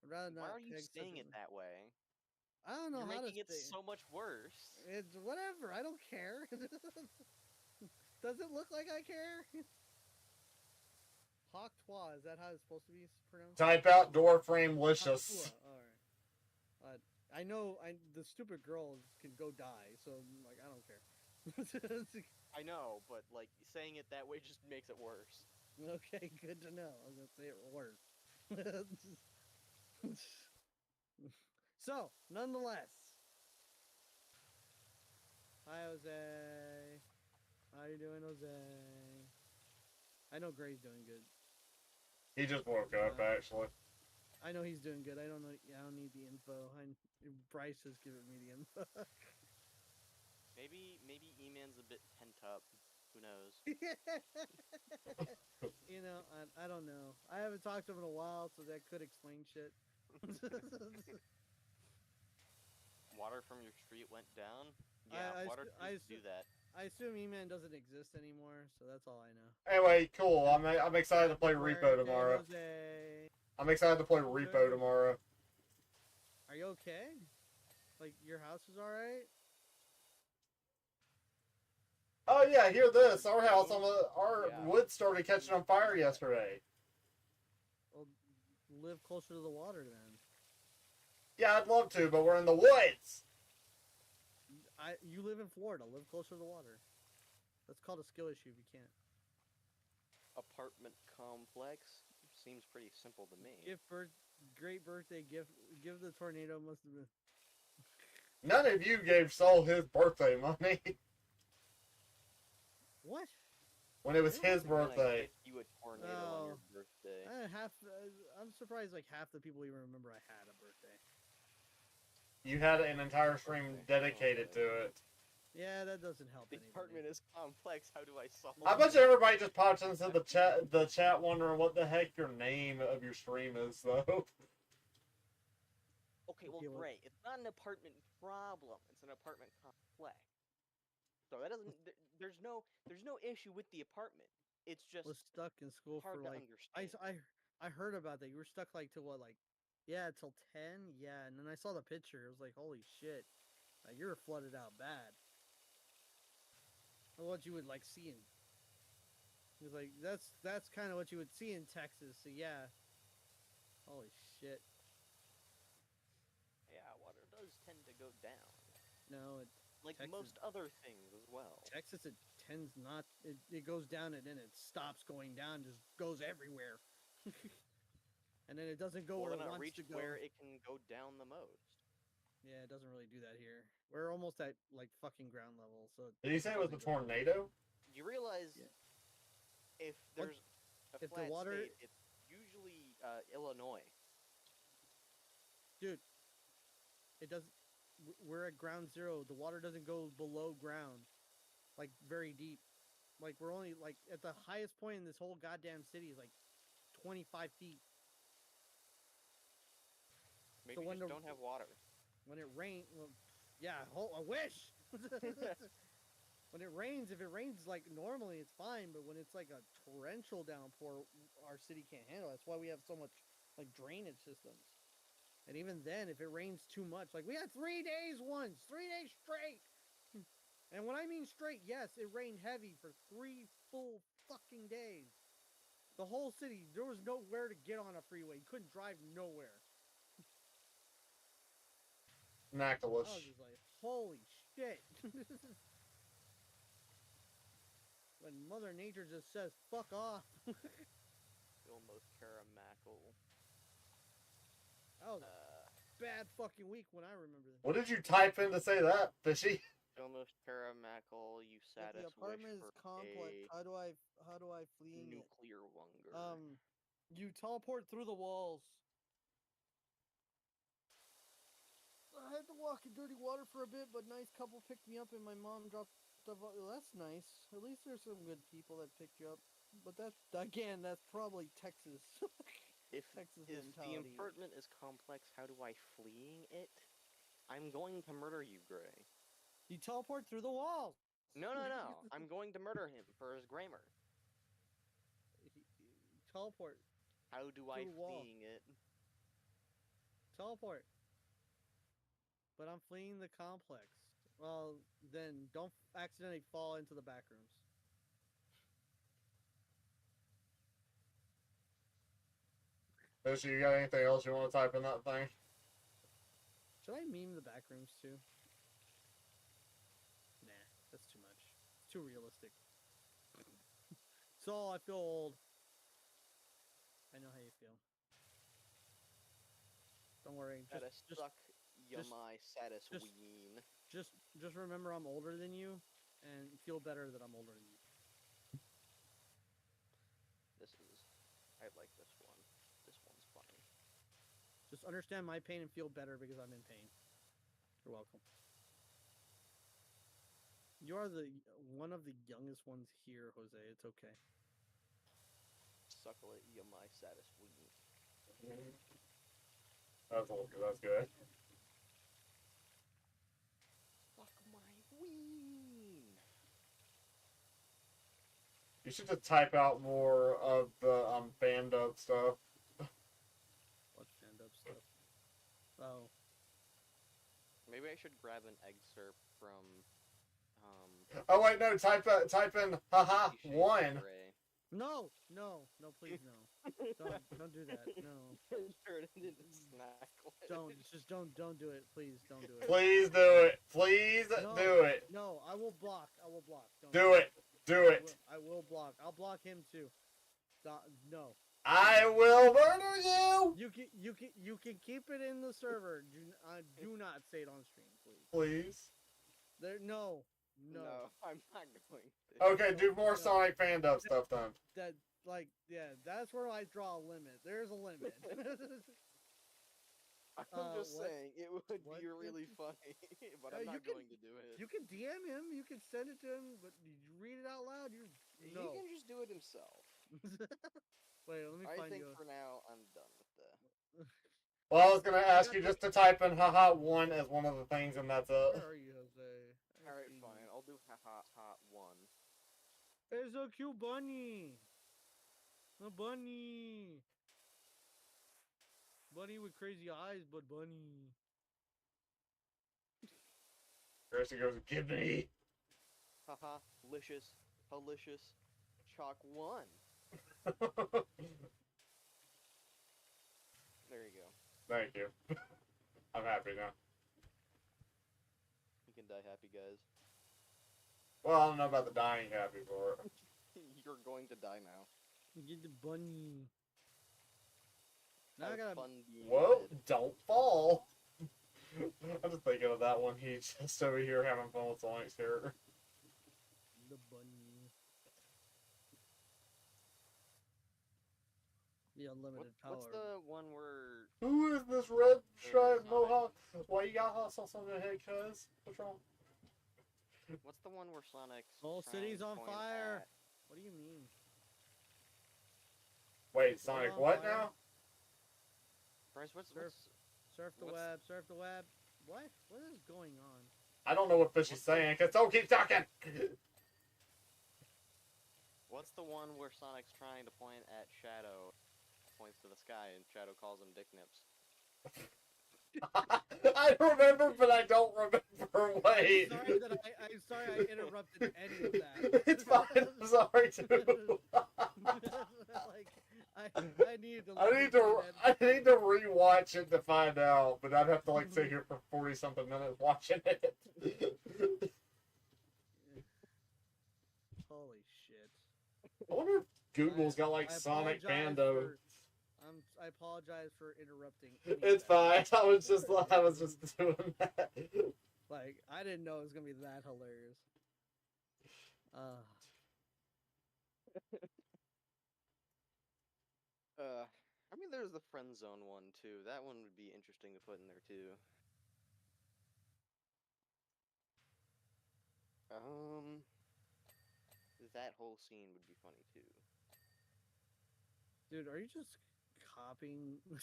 I'd rather Why not are you peg saying something. it that way? I don't know You're how making to it say. so much worse. It's whatever. I don't care. Does it look like I care? Hawk twa. Is that how it's supposed to be pronounced? Type out door frame licious. All right. I know the stupid girl can go die, so like I don't care. I know, but like saying it that way just makes it worse. Okay, good to know. I was gonna say it worse. So, nonetheless, hi Jose. How you doing, Jose? I know Gray's doing good. He just woke up, actually. I know he's doing good. I don't know. I don't need the info. Bryce has given me the info. Maybe E-Man's a bit pent up. Who knows? You know, I don't know. I haven't talked to him in a while, so that could explain shit. Water from your street went down? I Yeah, water I tends to do that. I assume E-Man doesn't exist anymore, so that's all I know. Anyway, cool. I'm excited to play Repo tomorrow. Jose. I'm excited to play Repo tomorrow. Are you okay? Like, your house is alright? Oh yeah, hear this. Our house our Yeah. wood started catching on fire yesterday. Well, live closer to the water then. Yeah, I'd love to, but we're in the woods. You live in Florida. Live closer to the water. That's called a skill issue if you can't. Apartment complex seems pretty simple to me. Great birthday gift. Give the tornado must have been. None of you gave Saul his birthday money What? when it was his When I birthday. gift you a tornado on your birthday. I'm surprised like half the people even remember I had a birthday. You had an entire stream dedicated to it. Yeah, that doesn't help The anybody. apartment is complex. How do I solve I bet you everybody just popped into the chat wondering what the heck your name of your stream is, though. Okay, well, Okay, well- great. It's not an apartment problem. It's an apartment complex. So that doesn't. There's no issue with the apartment. It's just Was stuck in school hard for to like understand. I heard about that. You were stuck like till what, like, yeah, till 10. Yeah, and then I saw the picture. It was like, holy shit, you were flooded out bad. What you would like see in. It was like that's kind of what you would see in Texas. So yeah. Holy shit. Yeah, water does tend to go down, No, like Texas- most other things as well. Texas it tends not. It goes down and then it stops going down. Just goes everywhere. And then it doesn't go Well, where then it it wants reached to go. where it can go down the most. Yeah, it doesn't really do that here. We're almost at like fucking ground level, so. Did you say it was a tornado? You realize Yeah. if there's a if the flat water- state, it's usually Illinois. Dude, it does. We're at ground zero. The water doesn't go below ground, like very deep. Like we're only like at the highest point in this whole goddamn city is like 25 feet. Maybe when just the- don't have water. When it rains, well, yeah, I wish. When it rains, if it rains like normally, it's fine. But when it's like a torrential downpour, our city can't handle it. That's why we have so much like drainage systems. And even then, if it rains too much, like we had 3 days once, 3 days straight. And when I mean straight, yes, it rained heavy for 3 full fucking days. The whole city, there was nowhere to get on a freeway. You couldn't drive nowhere. I Snacklish. was just like, holy shit. When Mother Nature just says, fuck off. Almost Caramackle. That was a bad fucking week when I remember this. What did you type in to say that, Fishy? Almost Caramackle. You If said the apartment is complex, how do I fleeing it? nuclear wunger. You teleport through the walls. I had to walk in dirty water for a bit, but nice couple picked me up, and my mom dropped stuff off. Well, that's nice. At least there's some good people that picked you up. But that's probably Texas. If Texas the mentality. apartment is complex, how do I fleeing it? I'm going to murder you, Gray. You teleport through the walls. No. I'm going to murder him for his grammar. Teleport. How do I Through the wall. fleeing it? Teleport. But I'm fleeing the complex. Well, then don't accidentally fall into the back rooms. Fishy, you got anything else you want to type in that thing? Should I meme the back rooms too? Nah, that's too much. It's too realistic. So I feel old. I know how you feel. Don't worry. Suck yumai satis just- ween. Just remember I'm older than you, and feel better that I'm older than you. I like this one. This one's funny. Just understand my pain and feel better because I'm in pain. You're welcome. You are one of the youngest ones here, Jose. It's okay. Suckle it yumai satis ween. That's old, that's good. Fuck my ween. You should just type out more of the fandub stuff. What stand-up stuff? Oh. Maybe I should grab an excerpt from Oh wait, no, type in haha Fifty Shades of one. Grey. No, please no. Don't do that. No. Turn it into Snacklish. Don't do it. Please don't do it. Please do it. Please No. do it. No, I will block. Don't Do it. Do it. I will block. I'll block him too. No. I will murder you. You can keep it in the server. Do not say it on stream, please. Please. No. No, I'm not going to. Okay, do more No. Sonic fandub stuff then. That's where I draw a limit. There's a limit. I'm just what? saying, it would What? be really funny, but I'm you not can- going to do it. You can DM him. You can send it to him. But you read it out loud. He No. can just do it himself. Wait, let me I find think you. for now, I'm done with that. Well, I was gonna ask you just to type in haha one as one of the things, and that's Where are you, Jose? I Alright, see fine. you. I'll do hot one. It's a cute bunny. A bunny. Bunny with crazy eyes, but bunny. Kirsty goes, give me. Haha, licious, halicious, chalk one. There you go. Thank you. I'm happy now. You can die happy, guys. Well, I don't know about the dying happy for it. You're going to die now. Get the bunny. Now I Have gotta. fun being Whoa, dead. don't fall. I'm just thinking of that one. He's just over here having fun with Sonic's character. The bunny. The unlimited power. What's the one where Who is this red striped mohawk? Why you got hot sauce on your head, cuz? What's wrong? what's the one where Sonic's Whole trying city's to on point fire. at- What do you mean? Wait, Sonic, on what fire. now? Bryce, what's Surf the What's- web, surf the web. What? What is going on? I don't know what Fish is saying, cuz don't keep talking! what's the one where Sonic's trying to point at Shadow, points to the sky, and Shadow calls him Dick Nips? I remember, but I don't remember. Wait. I'm sorry I interrupted any of that. It's fine. I'm sorry too. Like I need to. I need to rewatch it to find out, but I'd have to like sit here for 40 something minutes watching it. Holy shit! I wonder if Google's got like Sonic Bando. I apologize for interrupting. It's fine. I was just doing that. Like I didn't know it was gonna be that hilarious. I mean, there's the friend zone one too. That one would be interesting to put in there too. That whole scene would be funny too. Dude, are you just copying the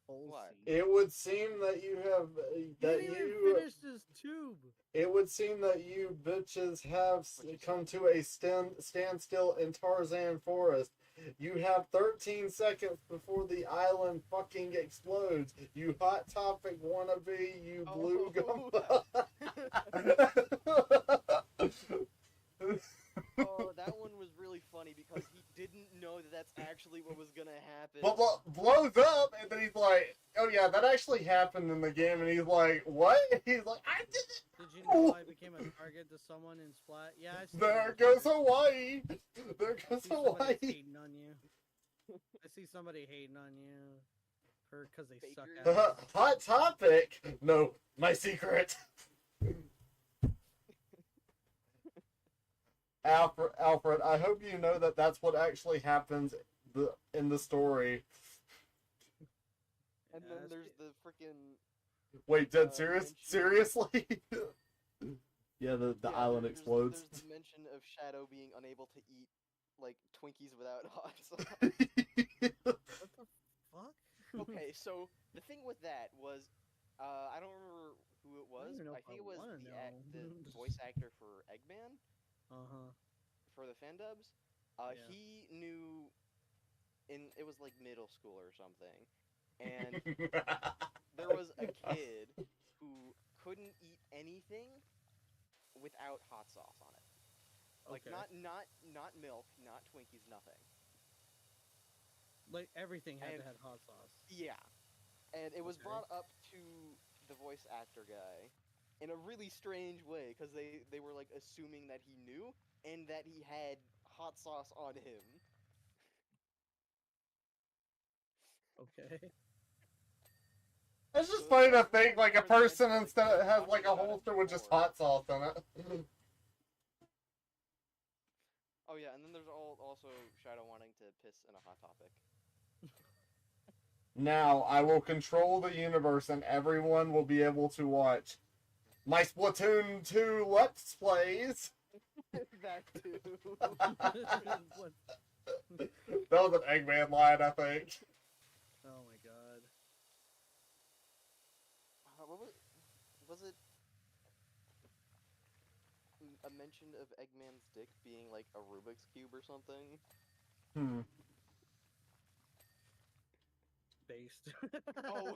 whole What? scene? It would seem that you have He that didn't even you. finish his tube. It would seem that you bitches have come to a standstill in Tarzan Forest. You have 13 seconds before the island fucking explodes. You hot topic wannabe, you blue gumbo. Oh, that one was really funny because he didn't know that that's actually what was gonna happen. But blows up, and then he's like, "Oh yeah, that actually happened in the game." And he's like, "What?" He's like, "I did it." Did you know I became a target to someone in Splat? Yeah, I see. There goes Hawaii. There I goes see somebody Hawaii. hating on you. I see somebody hating on you, because they suck Fakers. at it. Hot topic. No, my secret. Alfred, I hope you know that that's what actually happens in the story. And then there's the freaking Wait, dead serious? mention- Seriously? Yeah, the yeah, island explodes. There's the mention of Shadow being unable to eat like Twinkies without hot sauce. What the fuck? Okay, so the thing with that was, I don't remember who it was. even know I if think I it was wanna the know. voice actor for Eggman for the fan dubs. Yeah. He knew, it was like middle school or something, and there was a kid who couldn't eat anything without hot sauce on it. Like Okay. not milk, not Twinkies, nothing. Like everything had And- to have hot sauce. Yeah. And it was Okay. brought up to the voice actor guy in a really strange way because they were like assuming that he knew and that he had hot sauce on him. Okay. It's just funny to think like a person instead has like a holster with just hot sauce in it. Oh yeah, and then there's also Shadow wanting to piss in a Hot Topic. Now I will control the universe and everyone will be able to watch my Splatoon 2 Let's Plays. That too. What- That was an Eggman line, I think. Oh my god. What was it a mention of Eggman's dick being like a Rubik's Cube or something? Based. Oh,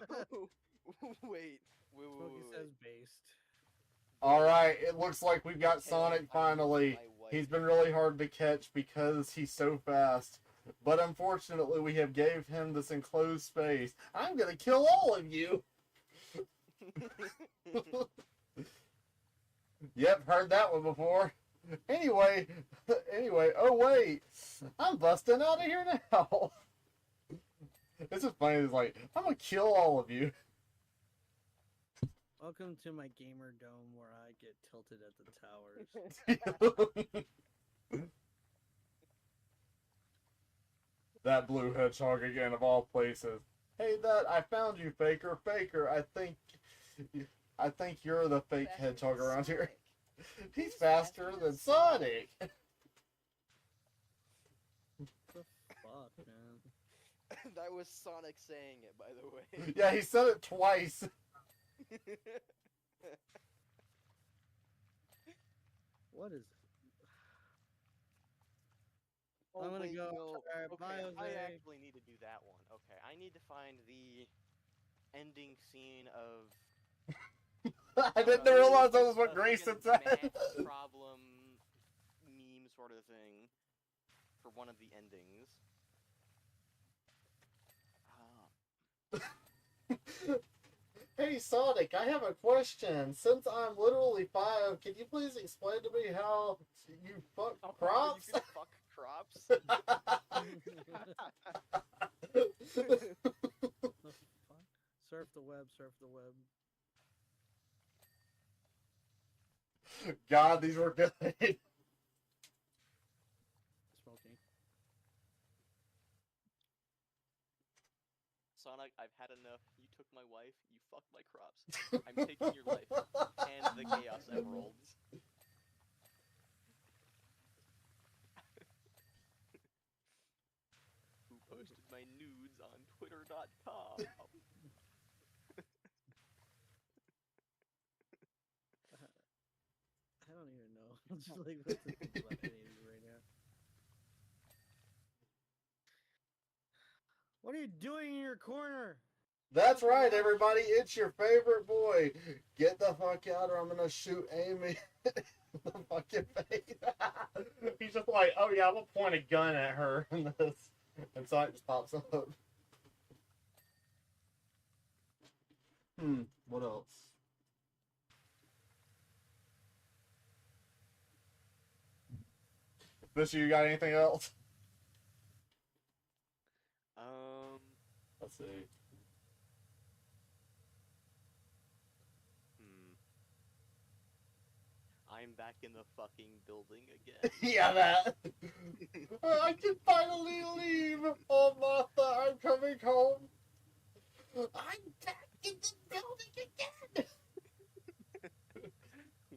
wait. Smokey says based. Alright, it looks like we've got Okay, Sonic I finally. used my wife. He's been really hard to catch because he's so fast. But unfortunately, we have gave him this enclosed space. I'm gonna kill all of you! Yep, heard that one before. Anyway, oh wait, I'm busting out of here now. This is funny, it's like, I'm gonna kill all of you. Welcome to my gamer dome where I get tilted at the towers. That blue hedgehog again, of all places. Hey, I found you, Faker. Faker, I think you're the fake hedgehog around here. He's faster than Sonic. What the fuck, man? That was Sonic saying it, by the way. Yeah, he said it twice. What is? Oh, I'm gonna wait, go. no. Alright, Okay, bye, I Jose. actually need to do that one. Okay, I need to find the ending scene of I didn't realize that was what a Grayson fucking said. math problem meme sort of thing for one of the endings. Hey, Sonic, I have a question. Since I'm literally 5, can you please explain to me how you fuck crops? You can fuck crops? The fuck? Surf the web, surf the web. God, these were good. Smoking. Sonic, I've had enough. You took my wife, you fucked my crops. I'm taking your life and the Chaos Emeralds. Who posted my nudes on Twitter.com? I don't even know. I'm just like, what to think about any of these right now. What are you doing in your corner? That's right, everybody. It's your favorite boy. Get the fuck out, or I'm gonna shoot Amy in the fucking face. He's just like, oh yeah, I'm gonna point a gun at her, and Sonic just pops up. What else? Fisher, you got anything else? Let's see. I'm back in the fucking building again. Yeah, that. I can finally leave. Oh, Martha, I'm coming home. I'm back in the building again.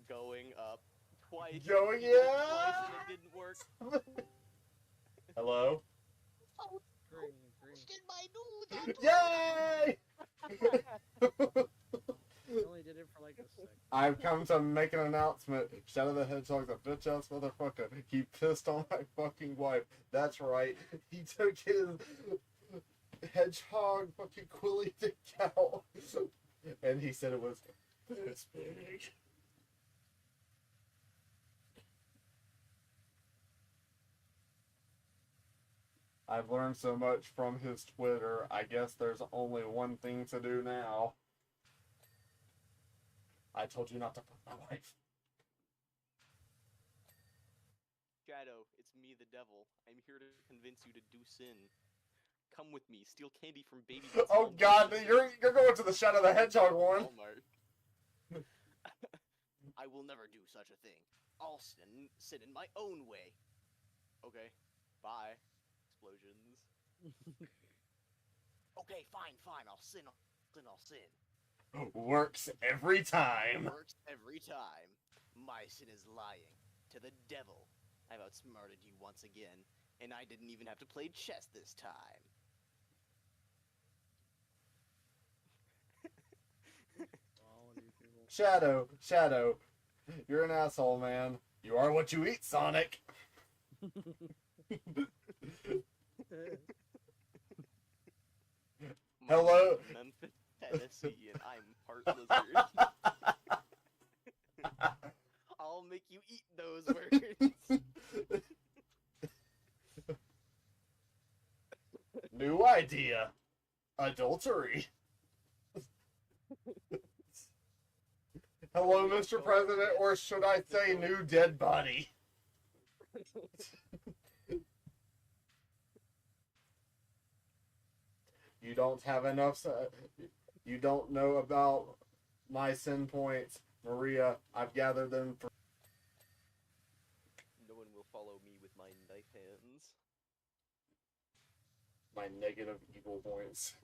Going up twice. Going, He did it yeah. twice and it didn't work. Hello? Green. Yay! I only did it for like a second. I've come to make an announcement. Shadow the Hedgehog's a bitch-ass motherfucker. He pissed on my fucking wife. That's right. He took his hedgehog fucking Quilly dick out. And he said it was this big. I've learned so much from his Twitter. I guess there's only one thing to do now. I told you not to fuck my wife. Shadow, it's me, the devil. I'm here to convince you to do sin. Come with me, steal candy from baby. Oh God, you're going to the Shadow the Hedgehog one. Walmart. I will never do such a thing. I'll sin in my own way. Okay, bye. Explosions. Okay, fine. I'll sin. Works every time. Works every time. My sin is lying to the devil. I've outsmarted you once again, and I didn't even have to play chess this time. Shadow, you're an asshole, man. You are what you eat, Sonic. Hello? Memphis, Tennessee, and I'm part lizard. I'll make you eat those words. New idea. Adultery. Hello, Mr. President, or should I say new dead body? You don't have enough. You don't know about my sin points. Maria, I've gathered them for. No one will follow me with my knife hands. My negative evil points.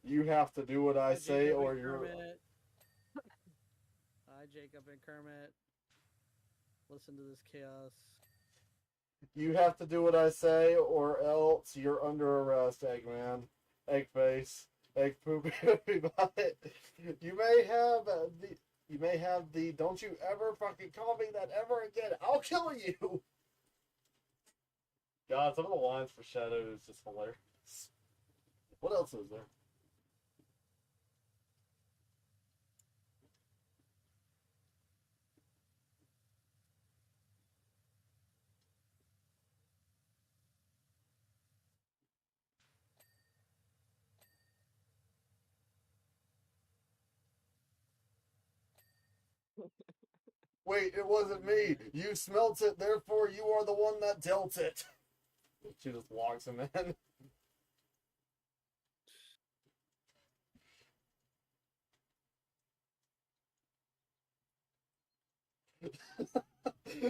You have to do what I say, Jacob or and you're. Kermit. Hi, Jacob and Kermit. Listen to this chaos. You have to do what I say, or else you're under arrest, Eggman. Eggface. Egg poop. You may have the. You may have the. Don't you ever fucking call me that ever again. I'll kill you. God, some of the lines for Shadow is just hilarious. What else is there? Wait, it wasn't me. You smelt it, therefore you are the one that dealt it. She just locks him in.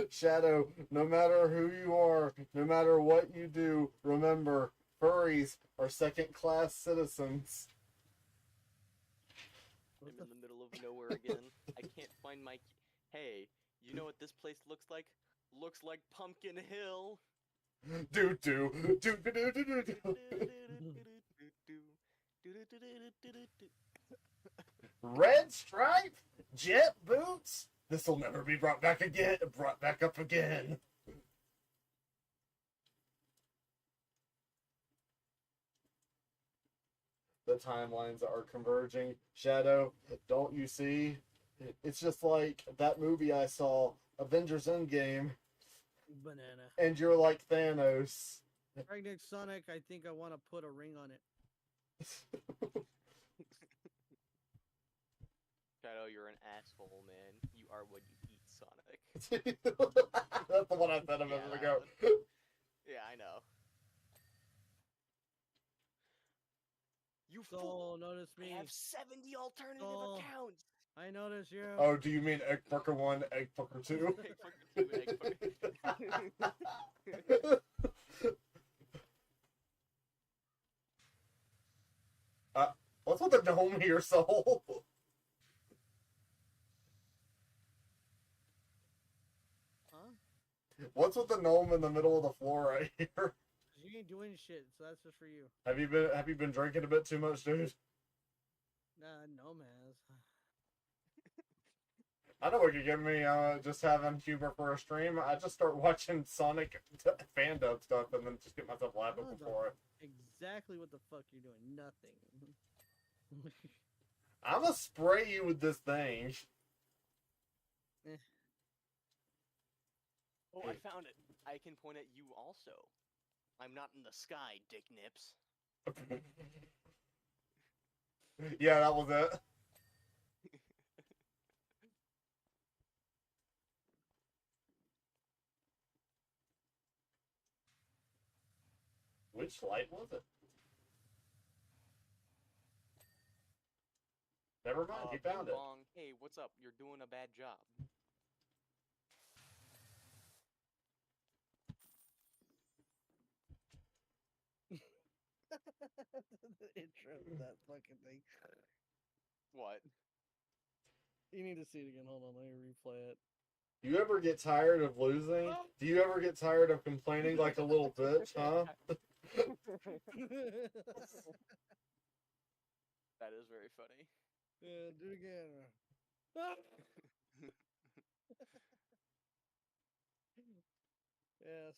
Shadow, no matter who you are, no matter what you do, remember, furries are second-class citizens. I'm in the middle of nowhere again. I can't find my... Hey, you know what this place looks like? Looks like Pumpkin Hill! Do do do do do do do. Red stripe, jet boots. This'll never be brought back again. Brought back up again. The timelines are converging. Shadow, don't you see? It's just like that movie I saw, Avengers Endgame, Banana. and you're like Thanos. Pregnant Sonic, I think I want to put a ring on it. Shadow, you're an asshole, man. You are what you eat, Sonic. That's the one I said a minute ago. Yeah, I know. You fool! Notice me. I have 70 alternative Soul. accounts! I notice you. Oh, do you mean Egg Fucker 1, Egg Fucker 2? Egg Fucker 2, Egg Fucker. What's with the dome here, Soul? Huh? What's with the gnome in the middle of the floor right here? You ain't doing shit, so that's just for you. Have you been drinking a bit too much, dude? No, man. I know what could get me just having humor for a stream. I just start watching Sonic fan dub stuff and then just get myself laughing before it. Exactly what the fuck you're doing. Nothing. I'ma spray you with this thing. Oh, I found it. I can point at you also. I'm not in the sky, dick nips. Yeah, that was it. Which light was it? Never mind, he found it. Bong. Hey, what's up? You're doing a bad job. The intro of that fucking thing. What? You need to see it again. Hold on, let me replay it. Do you ever get tired of losing? Do you ever get tired of complaining like a little bitch, huh? That is very funny. Yeah, do it again. Yes.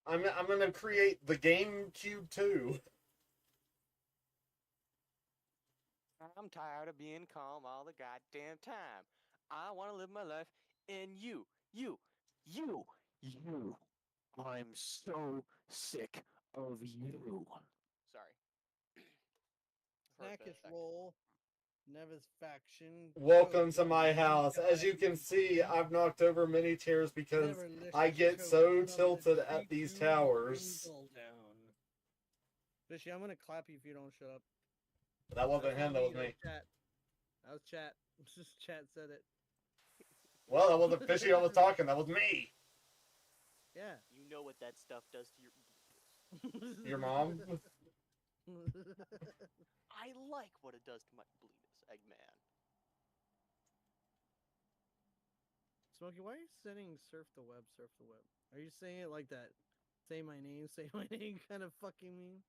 I'm gonna create the GameCube 2. I'm tired of being calm all the goddamn time. I want to live my life, and you. I'm so sick of you. Sorry. For a Snackish second. roll. Nevis faction. Welcome choke to my on house. As you can see, I've knocked over many chairs because Never lift I your get choke so on the tilted treat at these you towers. wrinkle down. Fishy, I'm gonna clap you if you don't shut up. That wasn't That's him, not that was That me. was chat. That was chat. Just chat said it. Well, that wasn't Fishy I was talking, that was me. Yeah. You know what that stuff does to your. Your mom? I like what it does to my bleedus, Eggman. Smokey, why are you saying surf the web, surf the web? Are you saying it like that? Say my name kind of fucking meme?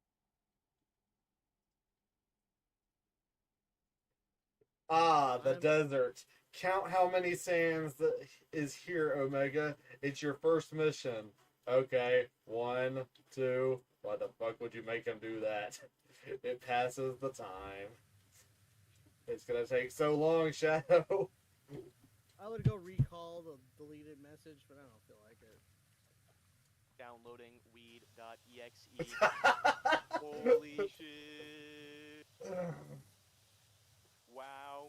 Ah, the I'm- desert. Count how many sands is here, Omega. It's your first mission. Okay, 1, 2. Why the fuck would you make him do that? It passes the time. It's gonna take so long, Shadow. I would go recall the deleted message, but I don't feel like it. Downloading weed.exe. Holy shit. Wow.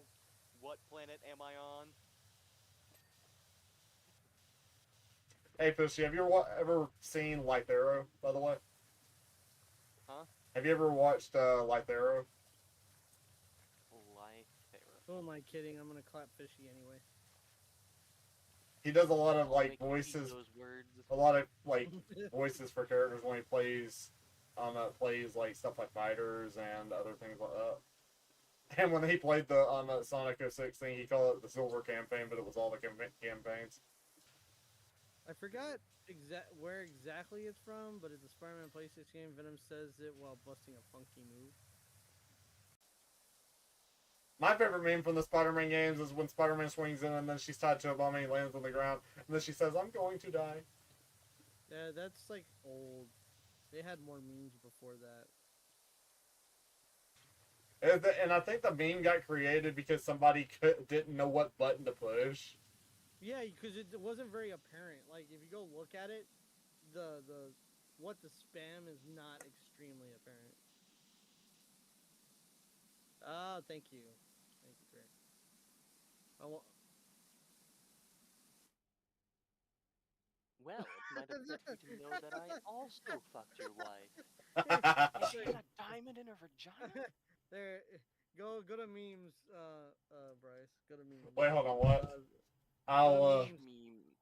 What planet am I on? Hey, Fishy, have you ever seen Light Arrow, by the way? Huh? Have you ever watched Light Arrow? Life Who am I kidding? I'm gonna clap Fishy anyway. He does a lot of, I'll like, make you repeat voices, those words. a lot of, like, voices for characters when he plays, like, stuff like Fighters and other things like that. And when he played the Sonic 06 thing, he called it the Silver Campaign, but it was all the campaigns. I forgot where exactly it's from, but it's a Spider-Man PlayStation game. Venom says it while busting a funky move. My favorite meme from the Spider-Man games is when Spider-Man swings in and then she's tied to a bomb and he lands on the ground, and then she says, "I'm going to die." Yeah, that's like old. They had more memes before that. And I think the meme got created because somebody didn't know what button to push. Yeah, because it wasn't very apparent. Like if you go look at it, the what the spam is not extremely apparent. Ah, thank you, Greg. Well, it might upset you to know that I also fucked your wife. It's She like- had a diamond in her vagina? there, go to memes, Bryce. Go to memes. Wait, hold on, what? I'll Meme.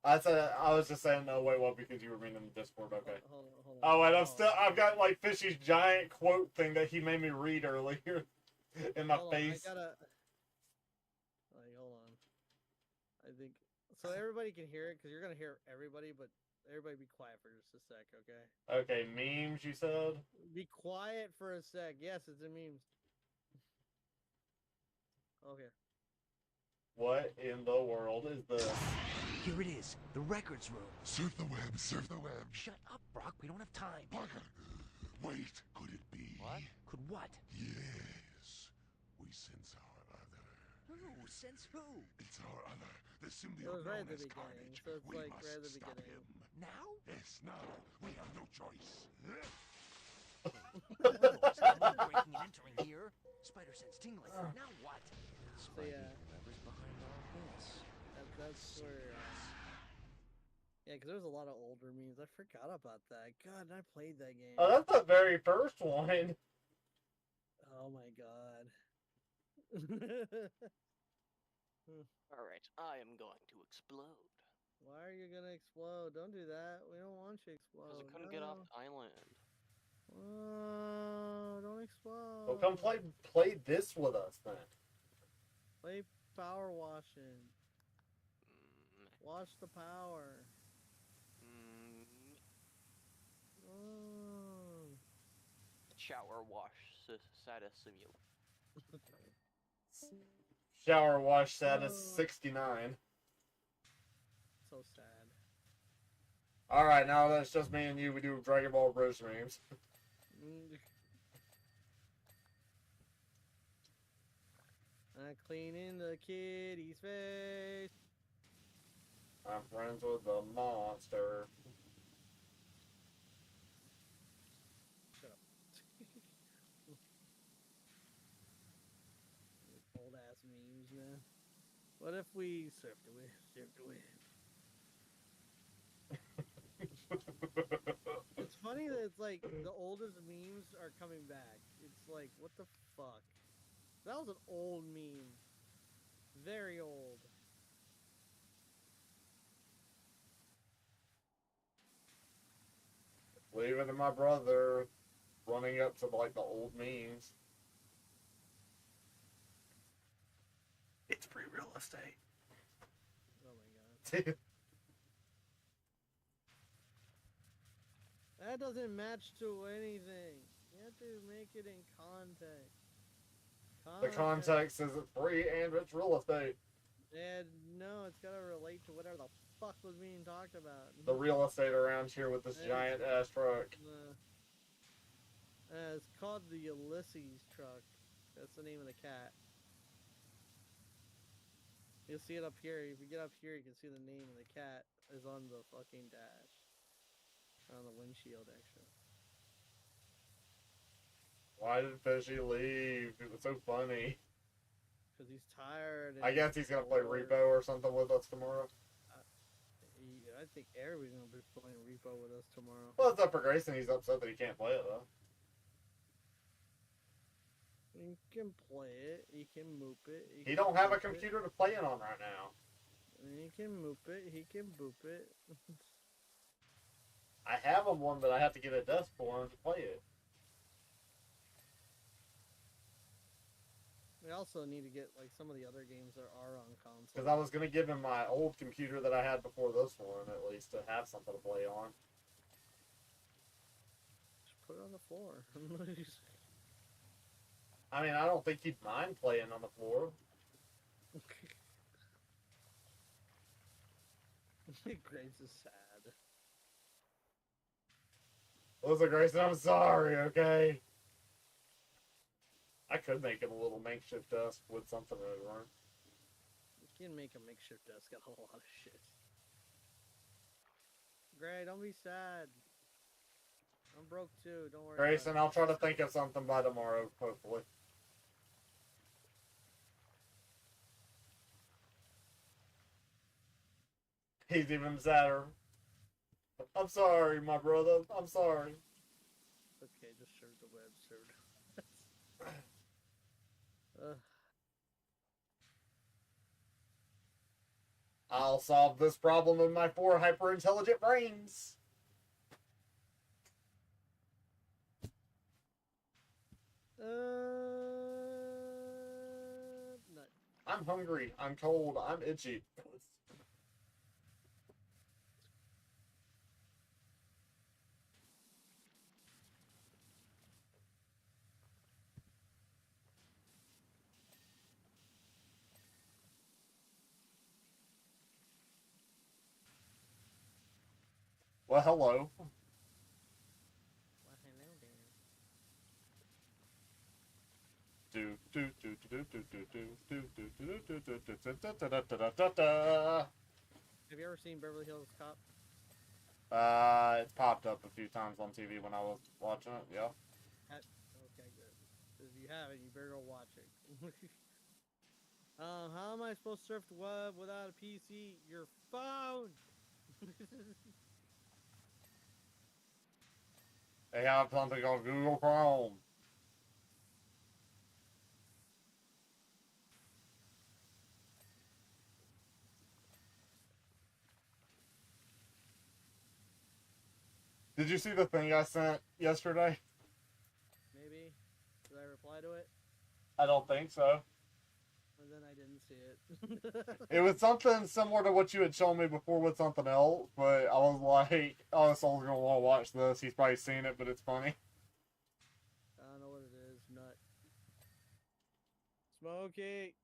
I was just saying, no, wait, what? Because you were reading the Discord, okay. Hold on. Oh, wait, I've got, like, Fishy's giant quote thing that he made me read earlier in my Hold on, face. hold on. I think, so everybody can hear it, because you're gonna hear everybody, but everybody be quiet for just a sec, okay? Okay, memes, you said? Be quiet for a sec. Yes, it's in memes. Okay. What in the world is this? Here it is, the records room. Surf the web, surf the web. Shut up, Brock. We don't have time. Parker, wait, could it be? What? Could what? Yes, we sense our other. Who? Since who? It's our other, the It symbiote was right known at the as beginning, Carnage. so it's We like must right at the stop beginning. him. Now? Yes, now. We have no choice. No, someone breaking and entering here. Spider sense tingling. Now what? So yeah, Whoever's behind all this. that's where. Yeah, because there's a lot of older memes. I forgot about that. God, I played that game. Oh, that's the very first one. Oh my god. Alright, I am going to explode. Why are you gonna explode? Don't do that. We don't want you to explode. Because I couldn't get off the island. Oh, don't explode. Well, come play this with us, then. Play power washing. Mm, Wash the power. mm, Oh. shower wash status simulator. Shower wash status 69. So sad. Alright, now that's just me and you. We do Dragon Ball Bros memes. I'm cleaning the kitty's face. I'm friends with the monster. Shut up. Old What if we surf the wind, surf the wind? It's funny that it's like the oldest memes are coming back. It's like, what the fuck? That was an old meme. Very old. Leave it to my brother running up to like the old memes. It's free real estate. Oh my god. That doesn't match to anything. You have to make it in context. The context isn't free and it's real estate. And no, it's gotta relate to whatever the fuck was being talked about. The real estate around here with this giant ass truck. It's called the Ulysses truck. That's the name of the cat. You'll see it up here. If you get up here, you can see the name of the cat is on the fucking dash. On the windshield, actually. Why did Fishy leave? It was so funny. Because he's tired. I guess he's gonna play Repo or something with us tomorrow. I think everybody's gonna be playing Repo with us tomorrow. Well, it's up for Grayson. He's upset that he can't play it though. He can play it. He can moop it. He don't have a computer to play it on right now. He can moop it. He can boop it. I have him one, but I have to get a desk for him to play it. We also need to get like some of the other games that are on console. Because I was gonna give him my old computer that I had before this one, at least, to have something to play on. Just put it on the floor. I mean, I don't think he'd mind playing on the floor. Graves is sad. Listen, Grayson, I'm sorry, okay? I could make him a little makeshift desk with something over. You can make a makeshift desk out of a lot of shit. Gray, don't be sad. I'm broke too, don't worry. Grayson, I'll try to think of something by tomorrow, hopefully. He's even sadder. I'm sorry, my brother. I'm sorry. Okay, just serve the web, served. I'll solve this problem with my 4 hyper-intelligent brains. Nut. I'm hungry. I'm cold. I'm itchy. Well, hello. Well, hello there. Have you ever seen Beverly Hills Cop? It's popped up a few times on TV when I was watching it, yeah. Okay, good. If you haven't, you better go watch it. How am I supposed to surf the web without a PC? Your phone! They have something called Google Chrome. Did you see the thing I sent yesterday? Maybe. Did I reply to it? I don't think so. And then I didn't see it. It was something similar to what you had shown me before with something else, but I was like, oh, Soul's gonna want to watch this. He's probably seen it, but it's funny. I don't know what it is. Nut. Smokey!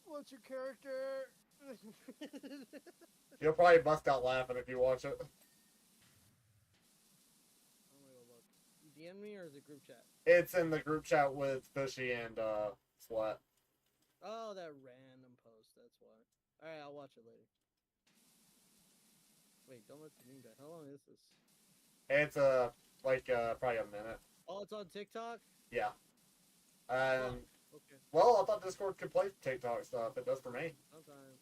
What's your character? You'll probably bust out laughing if you watch it. I'm gonna go look. DM me or is it group chat? It's in the group chat with Fishy and Sweat. Oh, that random post. That's why. Alright, I'll watch it later. Wait, don't let the meme die. How long is this? It's like probably a minute. Oh, it's on TikTok? Yeah. Okay. Well, I thought Discord could play TikTok stuff. It does for me. Sometimes.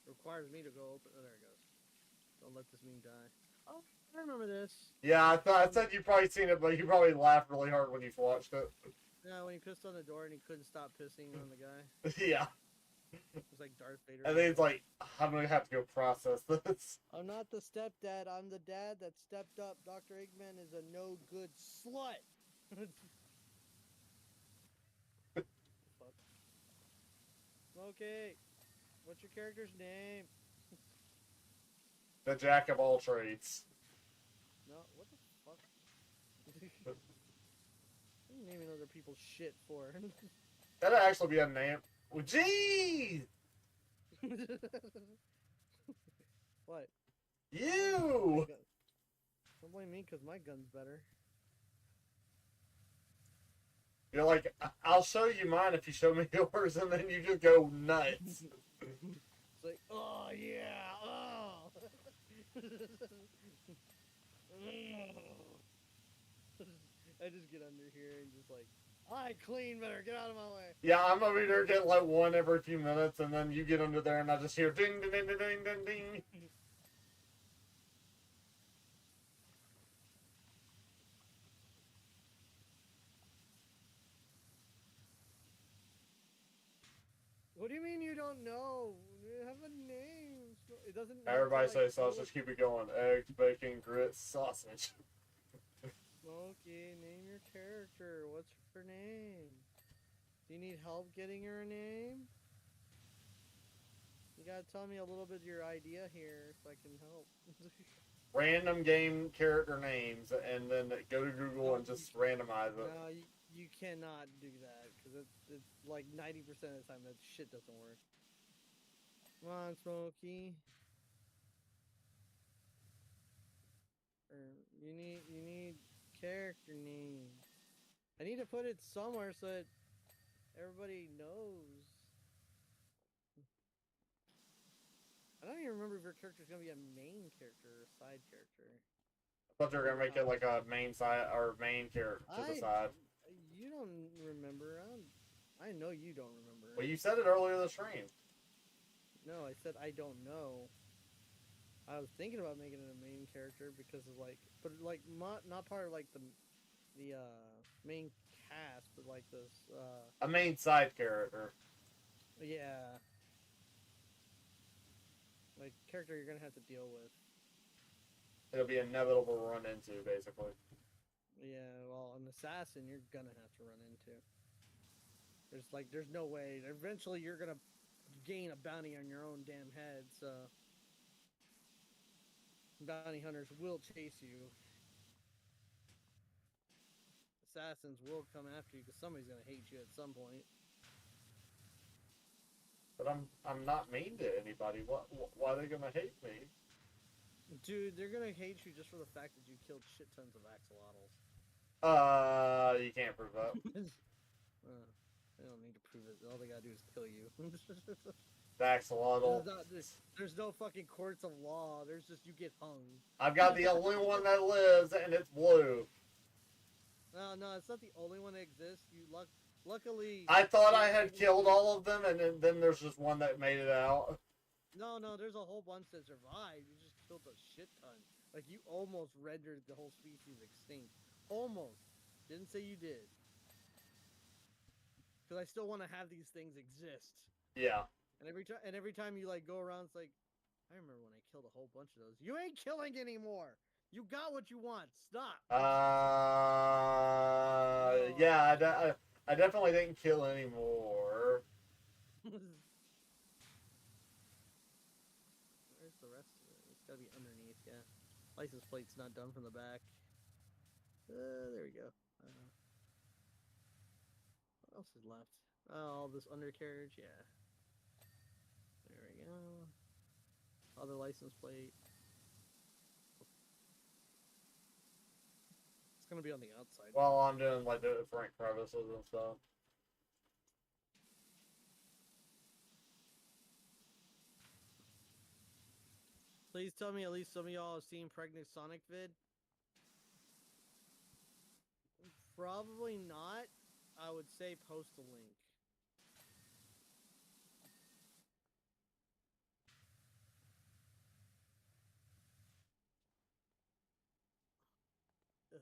Requires me to go open. Oh, there it goes. Don't let this meme die. Oh, I remember this. Yeah, I said you've probably seen it, but you probably laughed really hard when you've watched it. Yeah, when he pissed on the door and he couldn't stop pissing on the guy. Yeah. It was like Darth Vader. And then it's like, I'm gonna have to go process this. I'm not the stepdad. I'm the dad that stepped up. Dr. Eggman is a no good slut. Fuck. Okay. What's your character's name? The jack of all trades. No, what the fuck? What are you naming other people's shit for? That'd actually be a name. Well, geez! What? You! Don't blame me because my gun's better. You're like, I'll show you mine if you show me yours, and then you just go nuts. It's like, oh yeah, oh. I just get under here and just like, I clean better, get out of my way. Yeah, I'm over here getting like one every few minutes, and then you get under there, and I just hear ding, ding, ding, ding, ding, ding, ding. What do you mean you don't know? You have a name. It doesn't. Everybody say so. sausage, keep it going. Eggs, bacon, grits, sausage. Smokey, name your character. What's her name? Do you need help getting her a name? You gotta tell me a little bit of your idea here so I can help. Random game character names, and then go to Google and just randomize it. No, you cannot do that because it's like 90% of the time that shit doesn't work. Come on, Smokey. You need character name. I need to put it somewhere so that everybody knows. I don't even remember if your character's gonna be a main character or a side character. I thought they were gonna make it like a main side or main character to the side. You don't remember. I know you don't remember. Well, you said it earlier this stream. No, I said I don't know. I was thinking about making it a main character because of like, but like not part of like the main cast, but like this. A main side character. Yeah. Like character you're gonna have to deal with. It'll be inevitable to run into, basically. Yeah, well, an assassin you're gonna have to run into. There's no way. Eventually you're gonna gain a bounty on your own damn head, so bounty hunters will chase you. Assassins will come after you because somebody's gonna hate you at some point. But I'm not mean to anybody. Why are they gonna hate me? Dude, they're gonna hate you just for the fact that you killed shit tons of axolotls. You can't prove that. They don't need to prove it. All they gotta do is kill you. The axolotl. There's no fucking courts of law. There's just you get hung. I've got the only one that lives, and it's blue. No, it's not the only one that exists. Luckily. I thought I had killed all of them, and then there's just one that made it out. No, there's a whole bunch that survived. You just killed a shit ton. Like, you almost rendered the whole species extinct. Almost. Didn't say you did. Because I still want to have these things exist. Yeah. And every time you, like, go around, it's like, I remember when I killed a whole bunch of those. You ain't killing anymore! You got what you want. Stop! Yeah, I definitely didn't kill any more. Where's the rest of it? It's gotta be underneath, yeah. License plate's not done from the back. There we go. What else is left? Oh, all this undercarriage, yeah. There we go. Other license plate. It's gonna be on the outside. Well, I'm doing like the different crevices and stuff. Please tell me at least some of y'all have seen Pregnant Sonic vid. Probably not. I would say post a link. Ugh.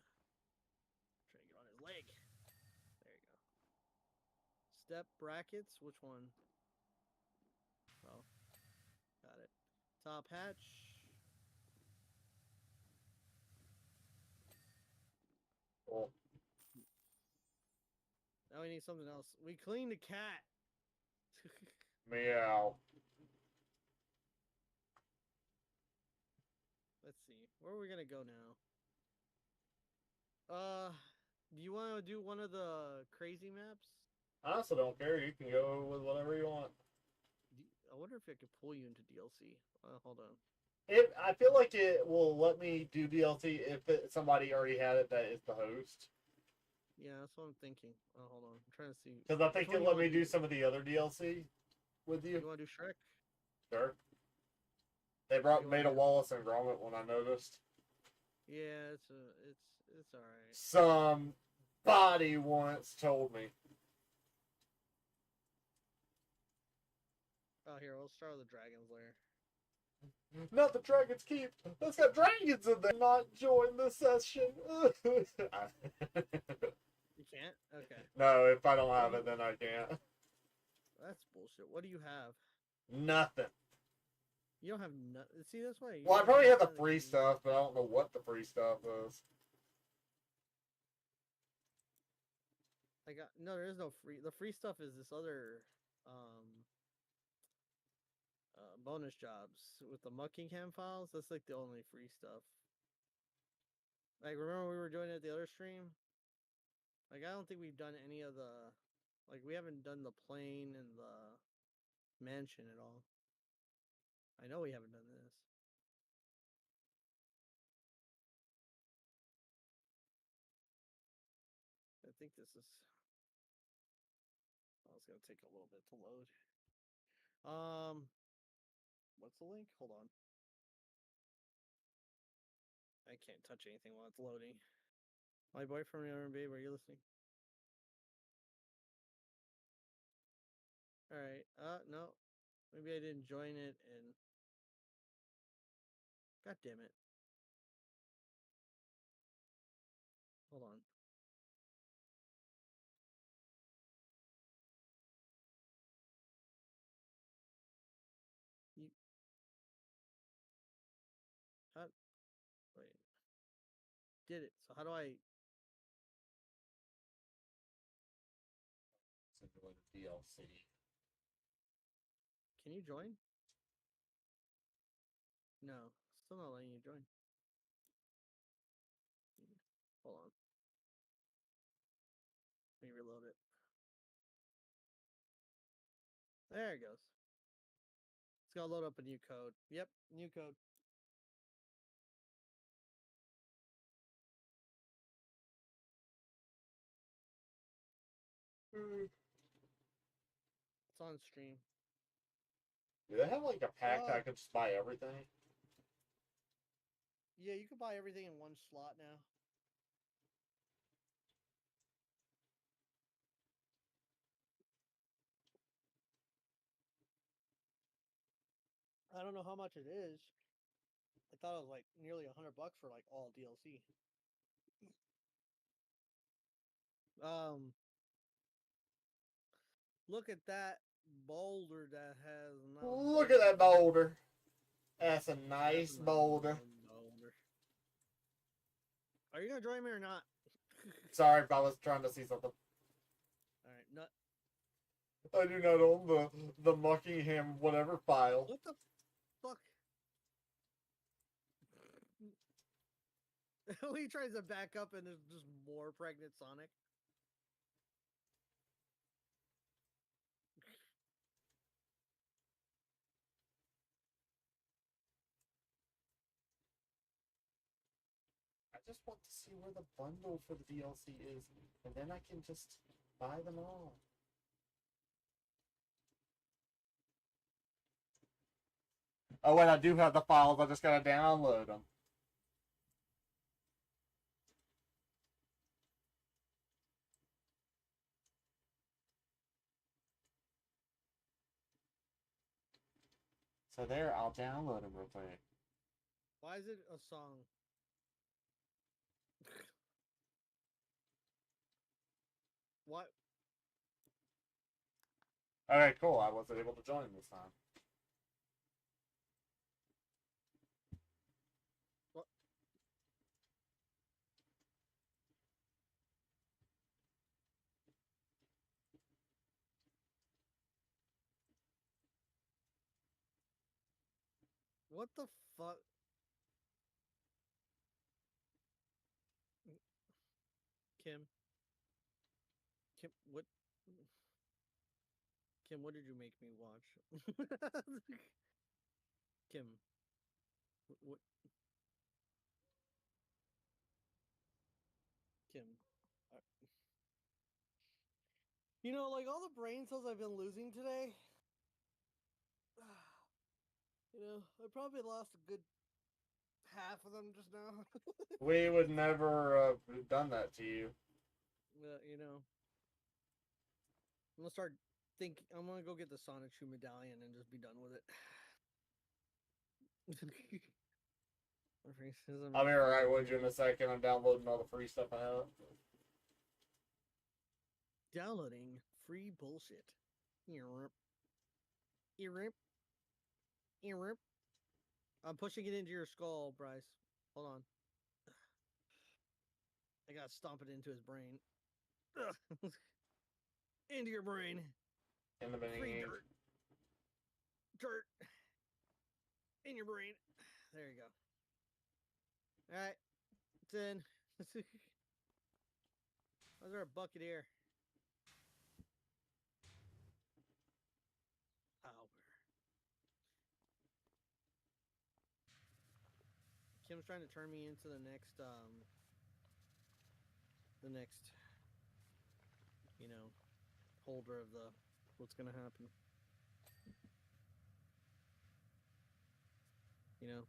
Trying to get on his leg. There you go. Step brackets. Which one? Oh, got it. Top hatch. Cool. Now we need something else. We cleaned the cat. Meow. Let's see. Where are we gonna go now? Do you want to do one of the crazy maps? I also don't care. You can go with whatever you want. I wonder if I could pull you into DLC. Hold on. I feel like it will let me do DLC if somebody already had it that is the host. Yeah, that's what I'm thinking. Oh, hold on. I'm trying to see. Because I think Which one it you let wanna me do some of the other DLC with you. You want to do Shrek? Sure. They made a Wallace and Gromit when I noticed. Yeah, it's all right. Somebody once told me. Oh, here, we'll start with the Dragon's Lair. Not the Dragon's Keep. Let's got dragons in there. Not join the session. You can't? Okay. No, if I don't have it, then I can't. That's bullshit. What do you have? Nothing. You don't have nothing. See, that's why. Well, I probably have the free stuff, but I don't know what the free stuff is. I got no. There is no free. The free stuff is this other bonus jobs with the Muckingham files. That's like the only free stuff. Like, remember we were doing it at the other stream? Like, I don't think we've done any of the, like, we haven't done the plane and the mansion at all. I know we haven't done this. I think this is, oh, it's gonna take a little bit to load. What's the link? Hold on. I can't touch anything while it's loading. My boyfriend, babe, are you listening? All right. No. Maybe I didn't join it and. God damn it. Hold on. You. How? Wait. Did it. So how do I? DLC. Can you join? No. Still not letting you join. Hold on. Let me reload it. There it goes. It's gonna load up a new code. Yep, new code. It's on stream. Do they have like a pack that I could just buy everything? Yeah, you can buy everything in one slot now. I don't know how much it is. I thought it was like nearly $100 for like all DLC. Look at that boulder that has. Look at that boulder. That's a nice boulder. Are you gonna join me or not? Sorry if I was trying to see something. All right, nut. I do not own the Muckingham whatever file. What the fuck? He tries to back up and there's just more pregnant Sonic. I just want to see where the bundle for the DLC is, and then I can just buy them all. Oh wait, I do have the files, I just gotta download them. So there, I'll download them real quick. Why is it a song? What? Okay, cool. I wasn't able to join this time. What? What the fuck? Kim? What? Kim, what did you make me watch? Kim, what? Kim, uh, you know, like all the brain cells I've been losing today. You know, I probably lost a good half of them just now. We would never have done that to you. You know, I'm gonna start think. I'm gonna go get the Sonic Shoe medallion and just be done with it. Racism I'll be is alright with you in a second. I'm downloading all the free stuff I have. downloading free bullshit. Erp. Erp. Erp. I'm pushing it into your skull, Bryce. Hold on. I gotta stomp it into his brain. Into your brain. In the Free beginning. dirt. Dirt. In your brain. There you go. Alright. It's in. How's there a bucket here? Power. Kim's trying to turn me into the next, you know, holder of the what's gonna happen. You know?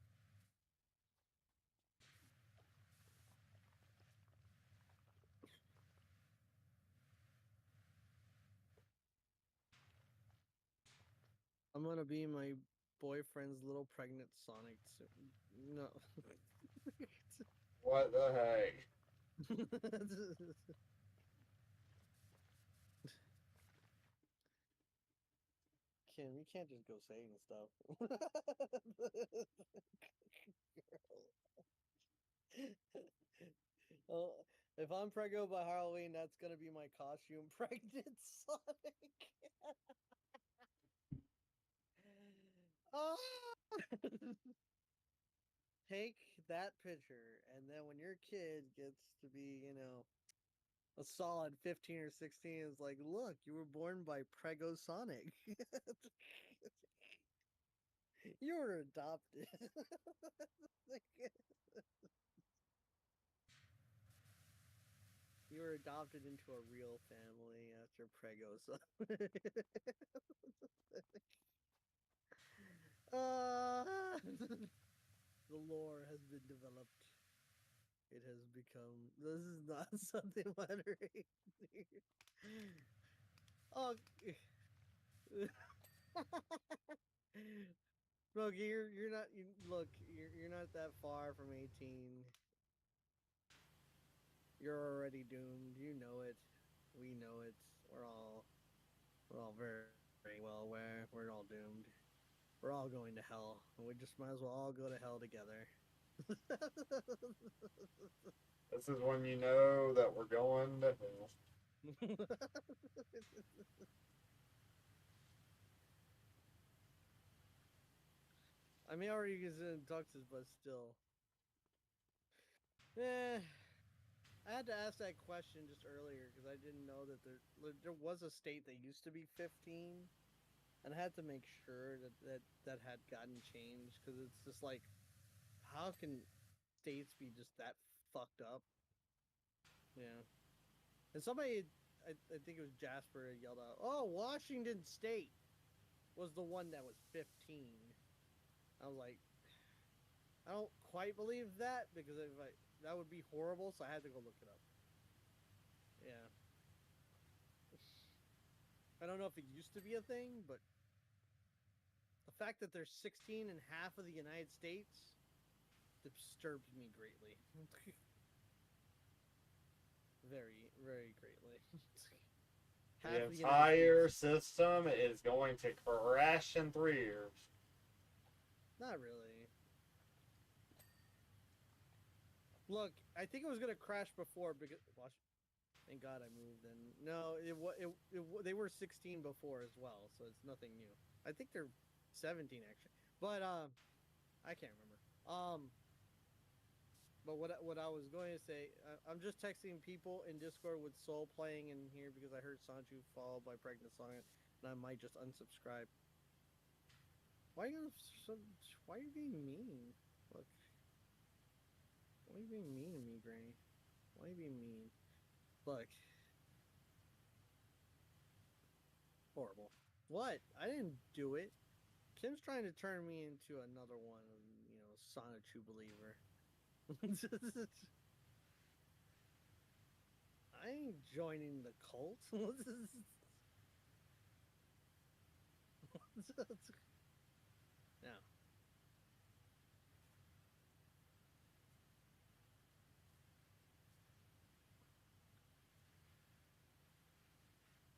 I'm gonna be my boyfriend's little pregnant Sonic. No. What the heck? Kim, you can't just go saying stuff. Well, if I'm preggo by Halloween, that's gonna be my costume, pregnant Sonic. Ah! Take that picture, and then when your kid gets to be, you know, a solid 15 or 16, it's like, look, you were born by Prego Sonic. You were adopted. You were adopted into a real family after Prego Sonic. The lore has been developed. It has become. This is not something moderating. Oh, look, you're not. Look, you're not that far from 18. You're already doomed. You know it. We know it. We're all very, very well aware. We're all doomed. We're all going to hell. And we just might as well all go to hell together. This is when you know that we're going to hell. I mean, I already used it in Tuxes, but still. Eh. I had to ask that question just earlier because I didn't know that there was a state that used to be 15, and I had to make sure that had gotten changed because it's just like, how can states be just that fucked up? Yeah. And somebody, I think it was Jasper, yelled out, "Oh, Washington State was the one that was 15." I was like, I don't quite believe that because that would be horrible, so I had to go look it up. Yeah. I don't know if it used to be a thing, but the the fact that there's 16 in half of the United States disturbed me greatly. Very, very greatly. Half The of United entire States. system is going to crash in 3 years. Not really. Look, I think it was gonna crash before because watch. Thank God I moved. And no, they were 16 before as well, so it's nothing new. I think they're 17 actually, but I can't remember. But what I was going to say, I'm just texting people in Discord with Soul playing in here because I heard Sanju followed by Pregnant Song, and I might just unsubscribe. Why are you why are you being mean? Look, why are you being mean to me, Granny? Why are you being mean? Look, horrible. What? I didn't do it. Kim's trying to turn me into another one, Sonichu believer. I ain't joining the cult. No.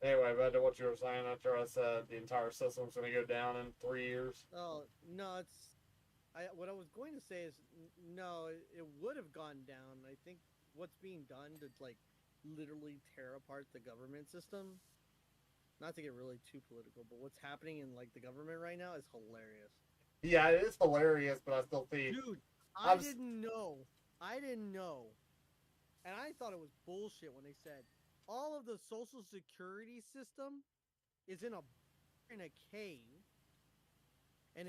Anyway, back to what you were saying after I said the entire system's going to go down in 3 years. Oh no, what I was going to say is no, it would have gone down. I think what's being done to like literally tear apart the government system. Not to get really too political, but what's happening in like the government right now is hilarious. Yeah, it is hilarious, but I still think... Dude, I didn't know. And I thought it was bullshit when they said all of the social security system is in a cave, and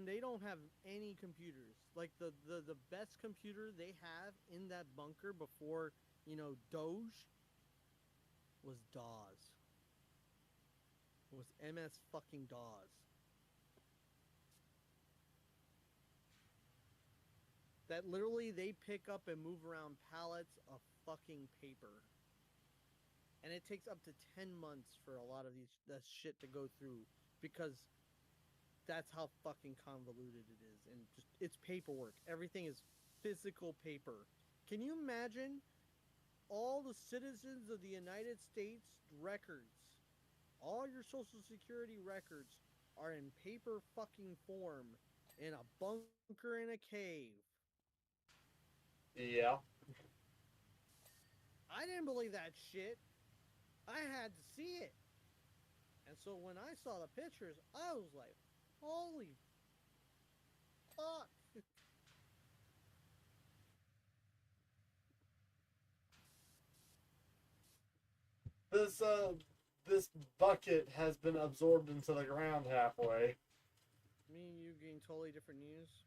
they don't have any computers. Like the best computer they have in that bunker before, Doge was DAWs. It was MS fucking DAWs. That literally they pick up and move around pallets of fucking paper. And it takes up to 10 months for a lot of that shit to go through because that's how fucking convoluted it is. And just it's paperwork. Everything is physical paper. Can you imagine all the citizens of the United States records, all your social security records are in paper fucking form in a bunker in a cave? Yeah. I didn't believe that shit. I had to see it. And so when I saw the pictures, I was like, holy fuck. This bucket has been absorbed into the ground halfway. Me and you getting totally different news.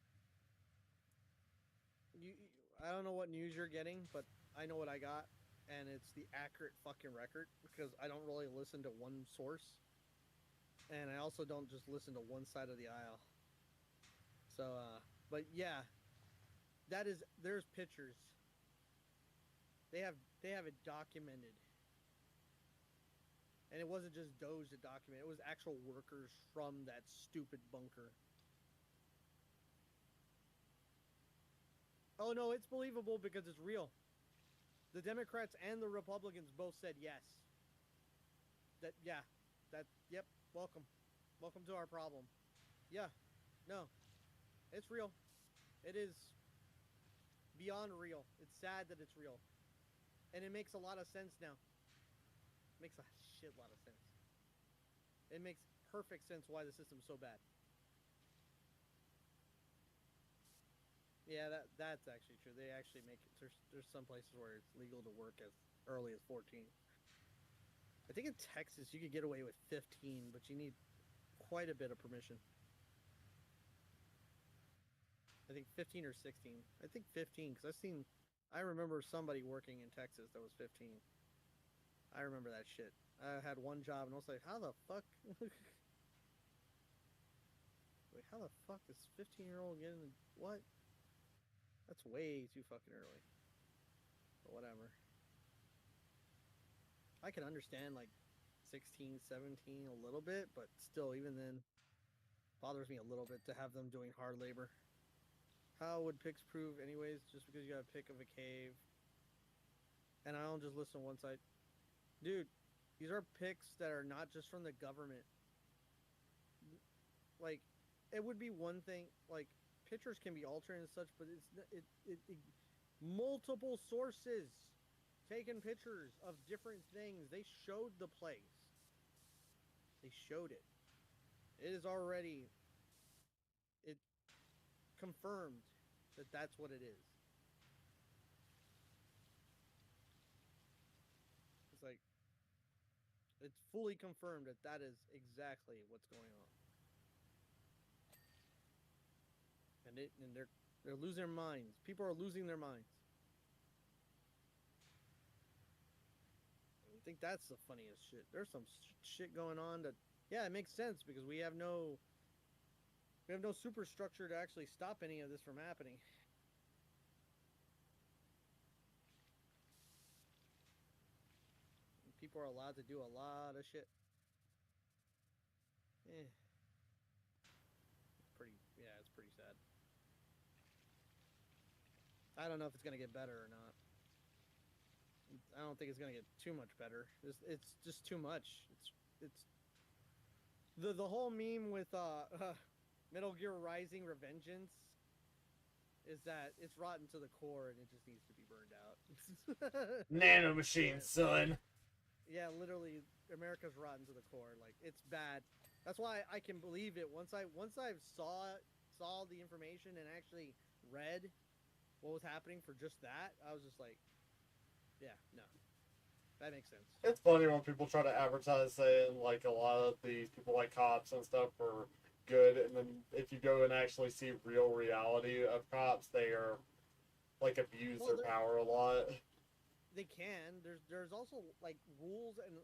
I don't know what news you're getting, but I know what I got, and it's the accurate fucking record because I don't really listen to one source, and I also don't just listen to one side of the aisle. So, but yeah, there's pictures. They have it documented, and it wasn't just Doge that documented. It was actual workers from that stupid bunker. Oh no, it's believable because it's real. The Democrats and the Republicans both said yes. Yep, welcome to our problem. Yeah, no, it's real. It is beyond real. It's sad that it's real. And it makes a lot of sense now. It makes a shitload of sense. It makes perfect sense why the system's so bad. Yeah, that's actually true. They actually make it. There's some places where it's legal to work as early as 14. I think in Texas you could get away with 15, but you need quite a bit of permission. I think 15 or 16. I think 15 because I remember somebody working in Texas that was 15. I remember that shit. I had one job and I was like, how the fuck? Like, how the fuck is 15-year-old getting what? That's way too fucking early. But whatever. I can understand like 16, 17 a little bit, but still, even then, Bothers me a little bit to have them doing hard labor. How would picks prove anyways? Just because you got a pick of a cave, and I don't just listen to one side, dude. These are picks that are not just from the government. Like, it would be one thing. Like, pictures can be altered and such, but it multiple sources taking pictures of different things. They showed the place. They showed it. It is already confirmed that that's what it is. It's like it's fully confirmed that that is exactly what's going on. And they're losing their minds. People are losing their minds. I think that's the funniest shit. There's some shit going on that, yeah, it makes sense because we have no superstructure to actually stop any of this from happening. People are allowed to do a lot of shit. It's pretty sad. I don't know if it's gonna get better or not. I don't think it's gonna get too much better. It's just too much. It's the whole meme with Metal Gear Rising Revengeance is that it's rotten to the core and it just needs to be burned out. Nanomachine, son. Yeah, literally, America's rotten to the core. Like, it's bad. That's why I can believe it. Once I saw the information and actually read what was happening for just that, I was just like, yeah, no, that makes sense. It's funny when people try to advertise saying like a lot of these people like cops and stuff are good, and then if you go and actually see real reality of cops, they are like abuse their power a lot. They can. There's also like rules and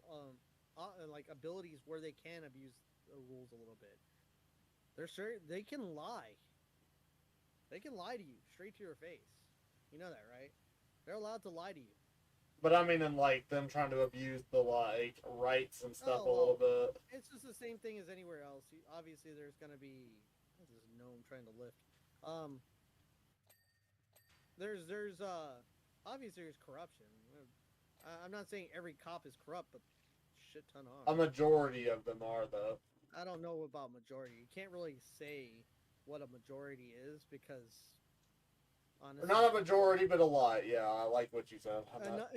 like abilities where they can abuse the rules a little bit. They can lie. They can lie to you straight to your face. You know that, right? They're allowed to lie to you. But I mean, in like them trying to abuse the like rights and stuff a little bit. It's just the same thing as anywhere else. Obviously, there's gonna be. This is gnome trying to lift. There's obviously there's corruption. I'm not saying every cop is corrupt, but shit ton are. A majority of them are, though. I don't know about majority. You can't really say what a majority is because honestly, not a majority, but a lot. Yeah, I like what you said.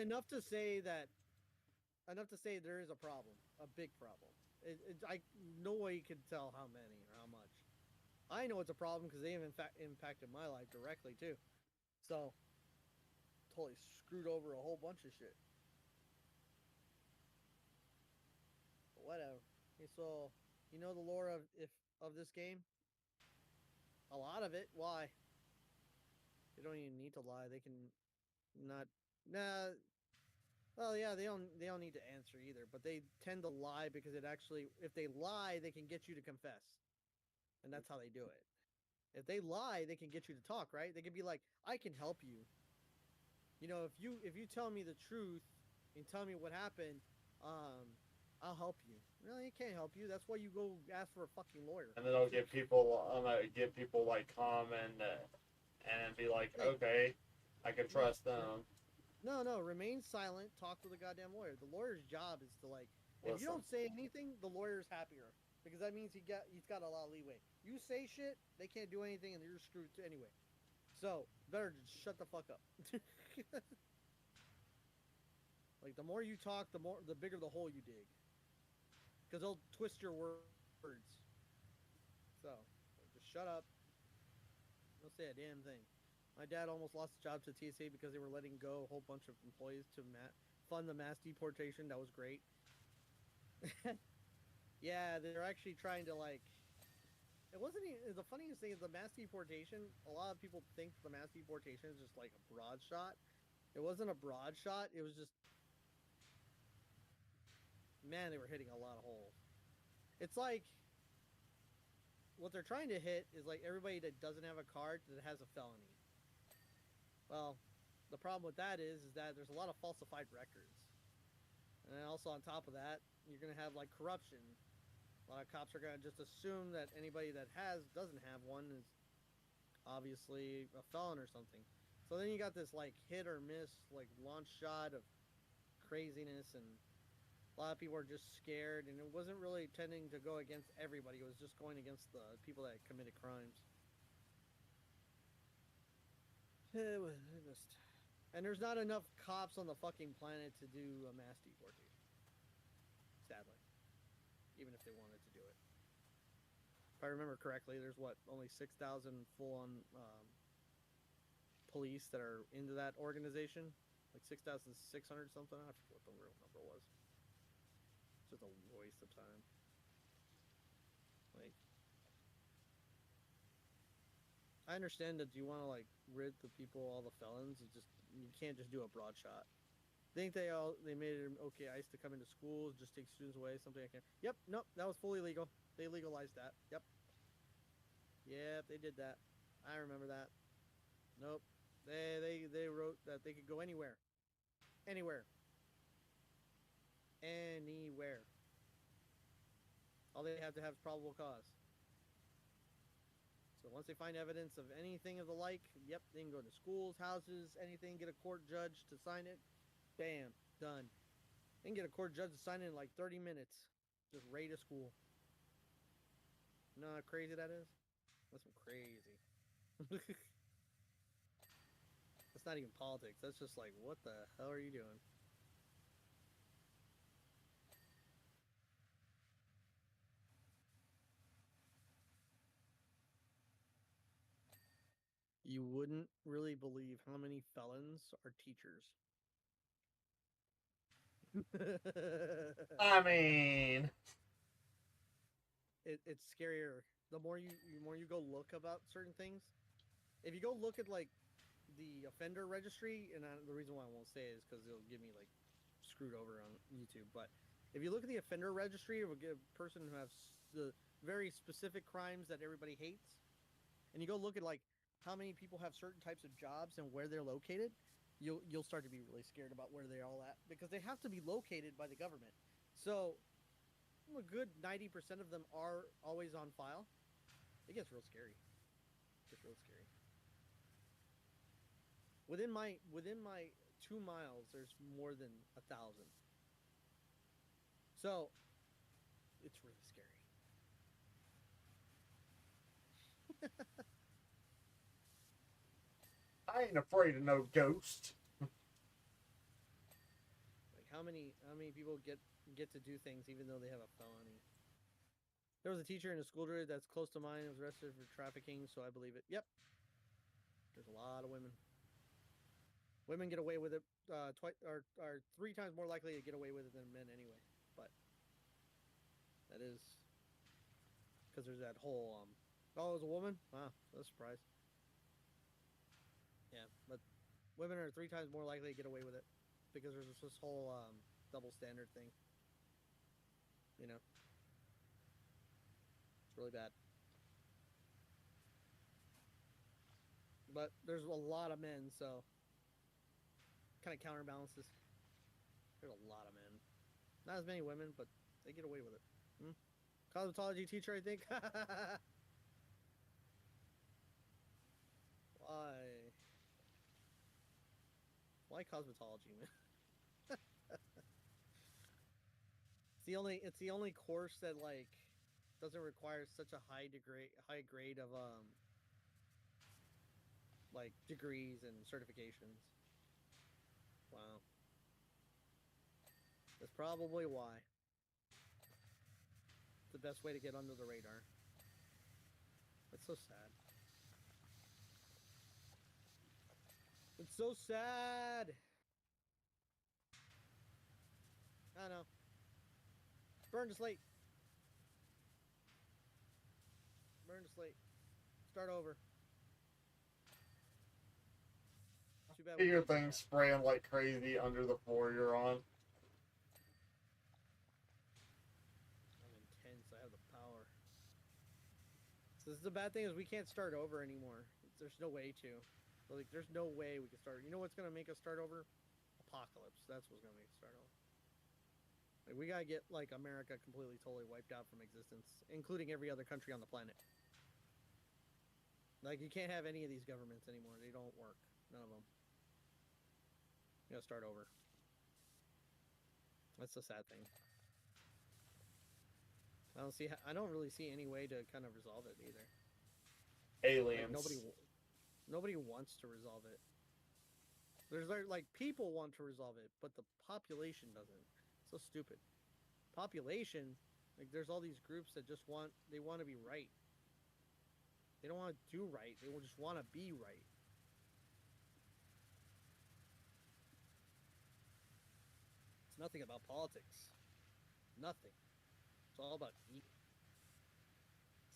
Enough to say there is a problem, a big problem. No way you can tell how many or how much. I know it's a problem because they have in fact impacted my life directly too. So totally screwed over a whole bunch of shit. But whatever. Okay, so you know the lore of this game? A lot of it. Why? They don't even need to lie. They can not. Nah. Well, yeah, they don't need to answer either. But they tend to lie because it actually, if they lie, they can get you to confess, and that's how they do it. If they lie, they can get you to talk, right? They can be like, "I can help you." You know, if you tell me the truth and tell me what happened, I'll help you. No, he can't help you. That's why you go ask for a fucking lawyer. And then I'll get people like calm and be like, okay, I can trust them. No, remain silent. Talk to the goddamn lawyer. The lawyer's job is to like, if you don't say anything, the lawyer's happier because that means he's got a lot of leeway. You say shit, they can't do anything, and you're screwed anyway. So better just shut the fuck up. Like the more you talk, the bigger the hole you dig. Because they'll twist your words. So just shut up. Don't say a damn thing. My dad almost lost his job to TSA because they were letting go a whole bunch of employees to fund the mass deportation. That was great. Yeah, they're actually trying to like. It wasn't even, the funniest thing is the mass deportation. A lot of people think the mass deportation is just like a broad shot. It wasn't a broad shot. It was just, man, they were hitting a lot of holes. It's like what they're trying to hit is like everybody that doesn't have a card that has a felony. Well, the problem with that is that there's a lot of falsified records. And then also on top of that, you're going to have like corruption. A lot of cops are gonna just assume that anybody that doesn't have one is obviously a felon or something. So then you got this like hit or miss, like launch shot of craziness, and a lot of people are just scared, and it wasn't really tending to go against everybody. It was just going against the people that committed crimes. It was just, and there's not enough cops on the fucking planet to do a mass deportation. Sadly, even if they wanted to do it. If I remember correctly, there's only 6,000 full-on police that are into that organization, like 6,600 something. I forget what the real number was. It's just a waste of time. Like, I understand that you want to like rid the people, all the felons. You can't just do a broad shot. Think they made it okay ice to come into schools, just take students away, something like that. Yep, nope, that was fully legal. They legalized that. Yep, they did that. I remember that. Nope, they wrote that they could go anywhere, anywhere. All they have to have is probable cause. So once they find evidence of anything of the like, yep, they can go to schools, houses, anything, get a court judge to sign it. Bam, done. They can get a court judge to sign it in like 30 minutes. Just raid a school. You know how crazy that is? That's some crazy. That's not even politics. That's just like, what the hell are you doing? You wouldn't really believe how many felons are teachers. I mean, It's scarier. The more you go look about certain things. If you go look at like the offender registry, and the reason why I won't say it is because it'll get me like screwed over on YouTube. But if you look at the offender registry, it will give a person who has the very specific crimes that everybody hates, and you go look at like how many people have certain types of jobs and where they're located, you'll start to be really scared about where they're all at, because they have to be located by the government. So a good 90% of them are always on file. It gets real scary. Within my 2 miles, there's more than 1,000. So it's really scary. I ain't afraid of no ghost. Like how many people get to do things even though they have a felony? There was a teacher in a school district that's close to mine who was arrested for trafficking, so I believe it. Yep. There's a lot of women. Women get away with it twice or 3 times more likely to get away with it than men anyway. But that is because there's that whole oh, it was a woman? Wow, that's a surprise. Yeah, but women are 3 times more likely to get away with it because there's this whole double standard thing. You know, it's really bad. But there's a lot of men, so kind of counterbalances. There's a lot of men. Not as many women, but they get away with it. Cosmetology teacher, I think. Why cosmetology, man? It's the only course that like doesn't require such a high grade of like degrees and certifications. Wow. That's probably why. It's the best way to get under the radar. It's so sad. It's so sad. I know. Burn the slate. Burn the slate. Start over. Too bad. Your thing spraying like crazy under the floor you're on. I'm intense. I have the power. So this is the bad thing is we can't start over anymore. There's no way to. Like, there's no way we can start. You know what's gonna make us start over? Apocalypse. That's what's gonna make us start over. Like, we gotta get like America completely, totally wiped out from existence, including every other country on the planet. Like, you can't have any of these governments anymore. They don't work. None of them. You gotta start over. That's the sad thing. I don't really see any way to kind of resolve it either. Aliens. Like, nobody wants to resolve it. There's like people want to resolve it, but the population doesn't. So stupid. Population, like, there's all these groups that just want to be right. They don't want to do right. They will just want to be right. It's nothing about politics. Nothing. It's all about eating.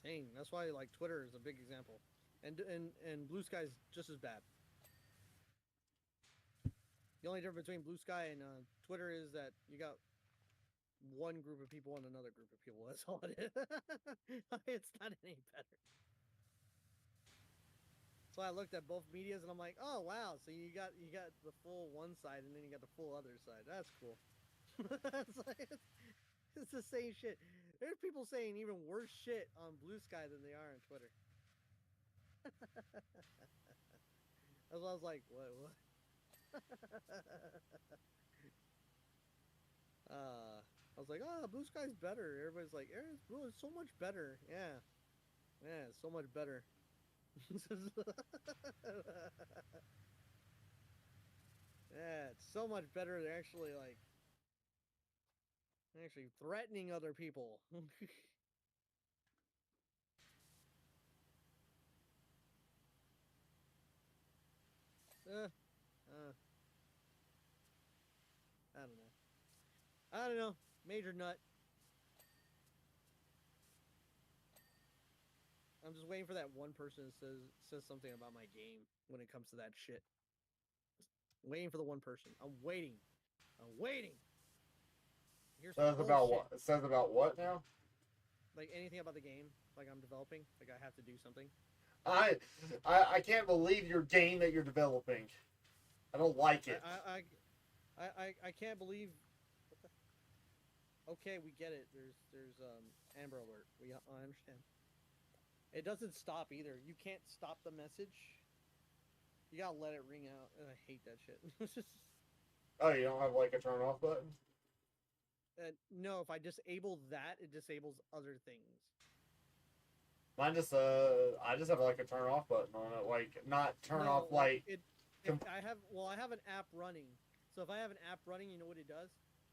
Same. That's why like Twitter is a big example, and Blue Sky is just as bad. The only difference between Blue Sky and Twitter is that you got one group of people and another group of people. That's all it is. It's not any better. So I looked at both medias and I'm like, oh wow, so you got the full one side and then you got the full other side. That's cool. It's the same shit. There's people saying even worse shit on Blue Sky than they are on Twitter. That's why I was like, what? I was like, oh, Blue Sky's better. Everybody's like, it's so much better. Yeah, it's so much better. Yeah, it's so much better. They're actually threatening other people. I don't know. Major nut. I'm just waiting for that one person that says something about my game when it comes to that shit. Waiting for the one person. I'm waiting. Here's Says about what? It says about what now? Like anything about the game, like I'm developing, like I have to do something. I can't believe your game that you're developing. I don't like it. I can't believe. Okay, we get it. There's Amber Alert. I understand. It doesn't stop either. You can't stop the message. You gotta let it ring out, and I hate that shit. Oh, you don't have like a turn off button? No, if I disable that, it disables other things. Mine just I just have like a turn off button on it, like not turn off like. I have an app running. So if I have an app running, you know what it does?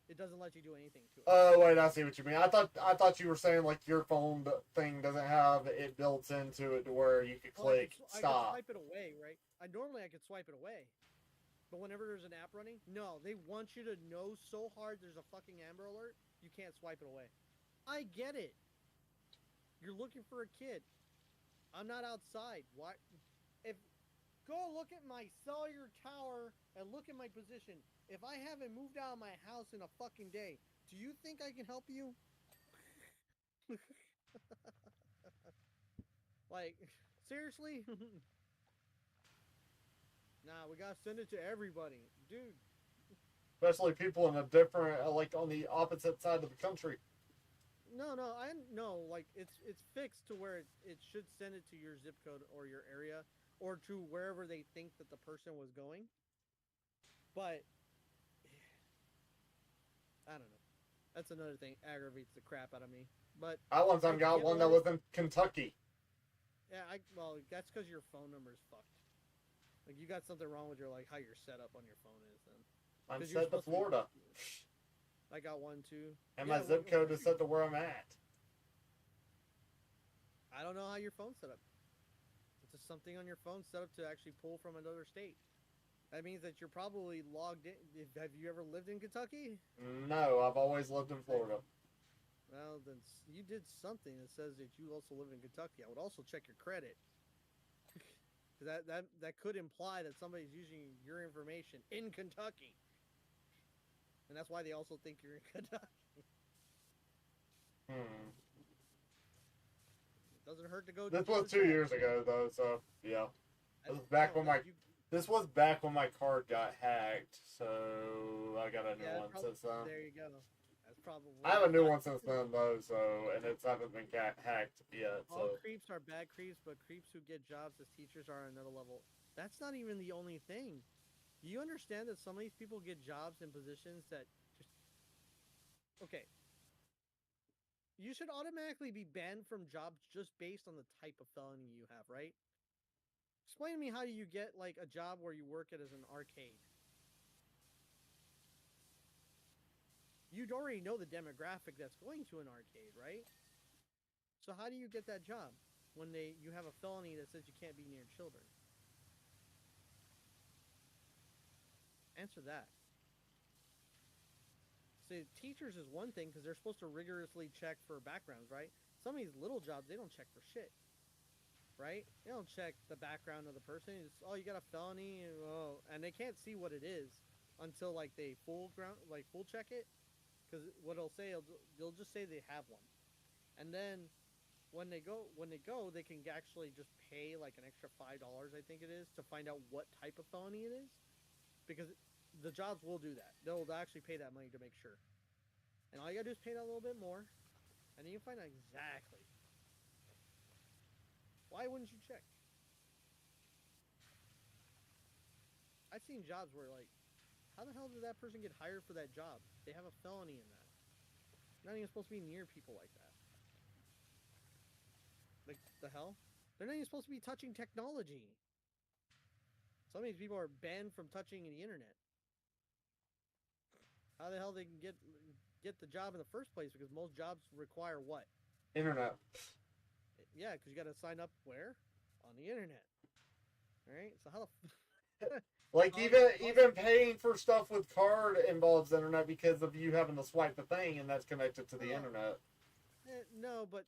It doesn't let you do anything to it. Oh wait, I see what you mean. I thought you were saying like your phone thing doesn't have it built into it to where you could click stop. I could swipe it away, right? I could swipe it away. But whenever there's an app running, no, they want you to know so hard there's a fucking Amber Alert, you can't swipe it away. I get it. You're looking for a kid. I'm not outside. Why? Go look at my cellular tower and look at my position. If I haven't moved out of my house in a fucking day, do you think I can help you? Like, seriously? Nah, we gotta send it to everybody. Dude. Especially people in a different, like on the opposite side of the country. No, like it's fixed to where it should send it to your zip code or your area or to wherever they think that the person was going. But I don't know. That's another thing. Aggravates the crap out of me. But I one time got one that was in Kentucky. Yeah, well, that's because your phone number is fucked. Like, you got something wrong with how your setup on your phone is then. I'm set to Florida. I got one too. And my zip code is set to where I'm at. I don't know how your phone's set up. It's just something on your phone set up to actually pull from another state. That means that you're probably logged in. Have you ever lived in Kentucky? No, I've always lived in Florida. Well, then you did something that says that you also live in Kentucky. I would also check your credit. That could imply that somebody's using your information in Kentucky. And that's why they also think you're in Kentucky. It doesn't hurt to go. This was 2 years ago, though, so yeah. This was back when my card got hacked, so I got a new one since then. There you go. That's probably. I have a new Not- one since then though, so and it's haven't been hacked yet. All So creeps are bad creeps, but creeps who get jobs as teachers are another level. That's not even the only thing. Do you understand that some of these people get jobs in positions that just okay? You should automatically be banned from jobs just based on the type of felony you have, right? Explain to me how you get like a job where you work at as an arcade. You'd already know the demographic that's going to an arcade, right? So how do you get that job when you have a felony that says you can't be near children? Answer that. See, teachers is one thing because they're supposed to rigorously check for backgrounds, right? Some of these little jobs, they don't check for shit, right? They don't check the background of the person. It's, oh, you got a felony, and they can't see what it is until like they full check it. Because what it'll say, they'll just say they have one, and then when they go, they can actually just pay like an extra $5, I think it is, to find out what type of felony it is, because the jobs will do that. They'll actually pay that money to make sure, and all you gotta do is pay that a little bit more, and then you find out exactly. Why wouldn't you check? I've seen jobs where like, how the hell did that person get hired for that job? They have a felony in that. Not even supposed to be near people like that. Like, the hell? They're not even supposed to be touching technology. Some of these people are banned from touching the internet. How the hell they can get the job in the first place? Because most jobs require what? internet. Yeah, because you got to sign up where? On the internet. All right. So how the Like even paying for stuff with card involves internet because of you having to swipe the thing, and that's connected to the internet. no, but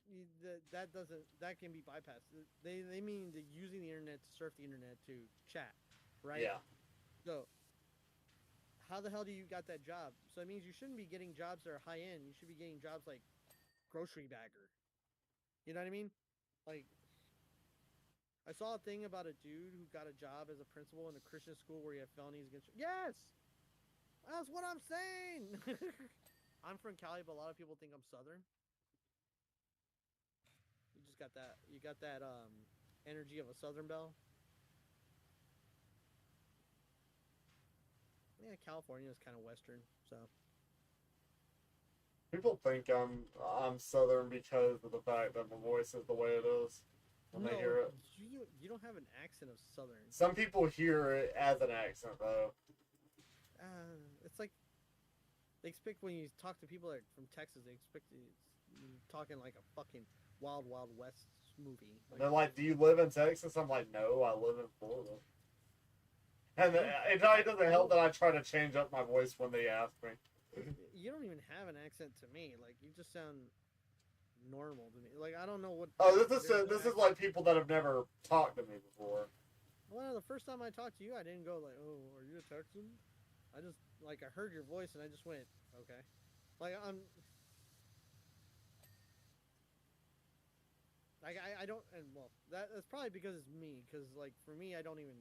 that can be bypassed. They mean using the internet to surf the internet to chat, right? Yeah. So how the hell do you got that job? So it means you shouldn't be getting jobs that are high end. You should be getting jobs like grocery bagger. You know what I mean? Like, I saw a thing about a dude who got a job as a principal in a Christian school where he had felonies against. Yes, that's what I'm saying. I'm from Cali, but a lot of people think I'm Southern. You just got that. You got that energy of a Southern belle. Yeah, California is kind of Western, so. People think I'm Southern because of the fact that my voice is the way it is when they hear it. You don't have an accent of Southern. Some people hear it as an accent though. It's like they expect when you talk to people that are from Texas, they expect you talking like a fucking Wild Wild West movie. They're like, "Do you live in Texas?" I'm like, "No, I live in Florida." And it probably doesn't help that I try to change up my voice when they ask me. You don't even have an accent to me. Like, you just sound normal to me. Like, I don't know what. Oh, this is like people that have never talked to me before. Well, the first time I talked to you, I didn't go like, "Oh, are you a Texan?" I just I heard your voice and I just went, "Okay." Like I don't, and well, that's probably because it's me. Because like for me, I don't even.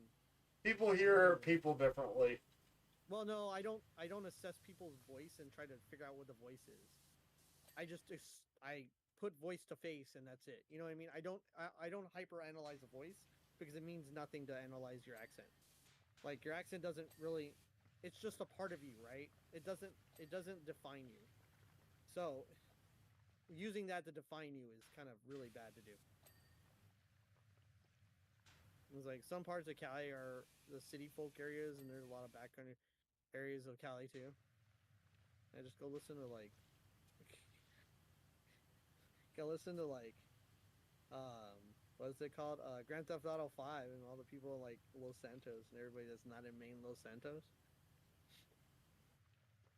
People hear people differently. Well, no, I don't assess people's voice and try to figure out what the voice is. I put voice to face and that's it. You know what I mean? I don't hyper analyze the voice because it means nothing to analyze your accent. Like your accent doesn't really, it's just a part of you, right? It doesn't define you. So using that to define you is kind of really bad to do. It's like some parts of Cali are the city folk areas, and there's a lot of backcountry areas of Cali too. I just go listen to like what is it called? Grand Theft Auto 5 and all the people in like Los Santos and everybody that's not in Maine Los Santos.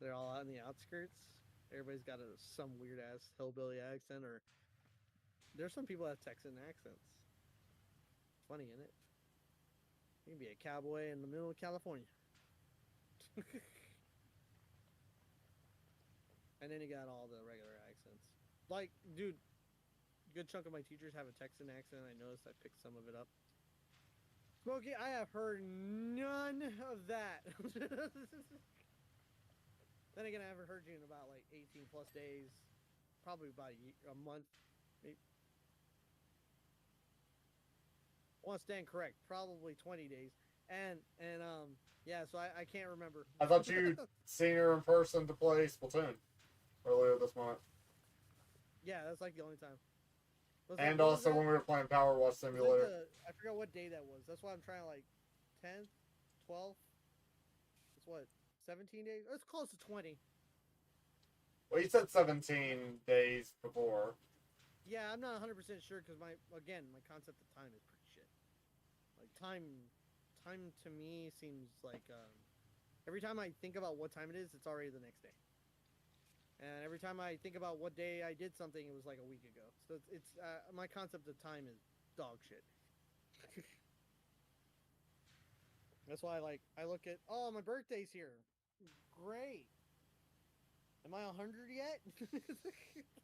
They're all out in the outskirts. Everybody's got some weird ass hillbilly accent, or there's some people that have Texan accents. It's funny, isn't it? You can be a cowboy in the middle of California. And then you got all the regular accents. Like, dude, a good chunk of my teachers have a Texan accent. I noticed I picked some of it up. Smokey, I have heard none of that. Then again, I haven't heard you in about like 18 plus days, probably about a month. Maybe. I want to stand correct, probably 20 days. And yeah, so I can't remember. I thought you'd seen her in person to play Splatoon earlier this month. Yeah, that's like the only time. And also when we were playing Power Wash Simulator. I forgot what day that was. That's why I'm trying to like 10th, 12th. It's what, 17 days? It's close to 20. Well, you said 17 days before. Yeah, I'm not 100% sure because my concept of time is pretty shit. Like time to me seems like every time I think about what time it is, it's already the next day. And every time I think about what day I did something, it was like a week ago. So it's my concept of time is dog shit. That's why I look at, oh, my birthday's here. Great. Am I 100 yet?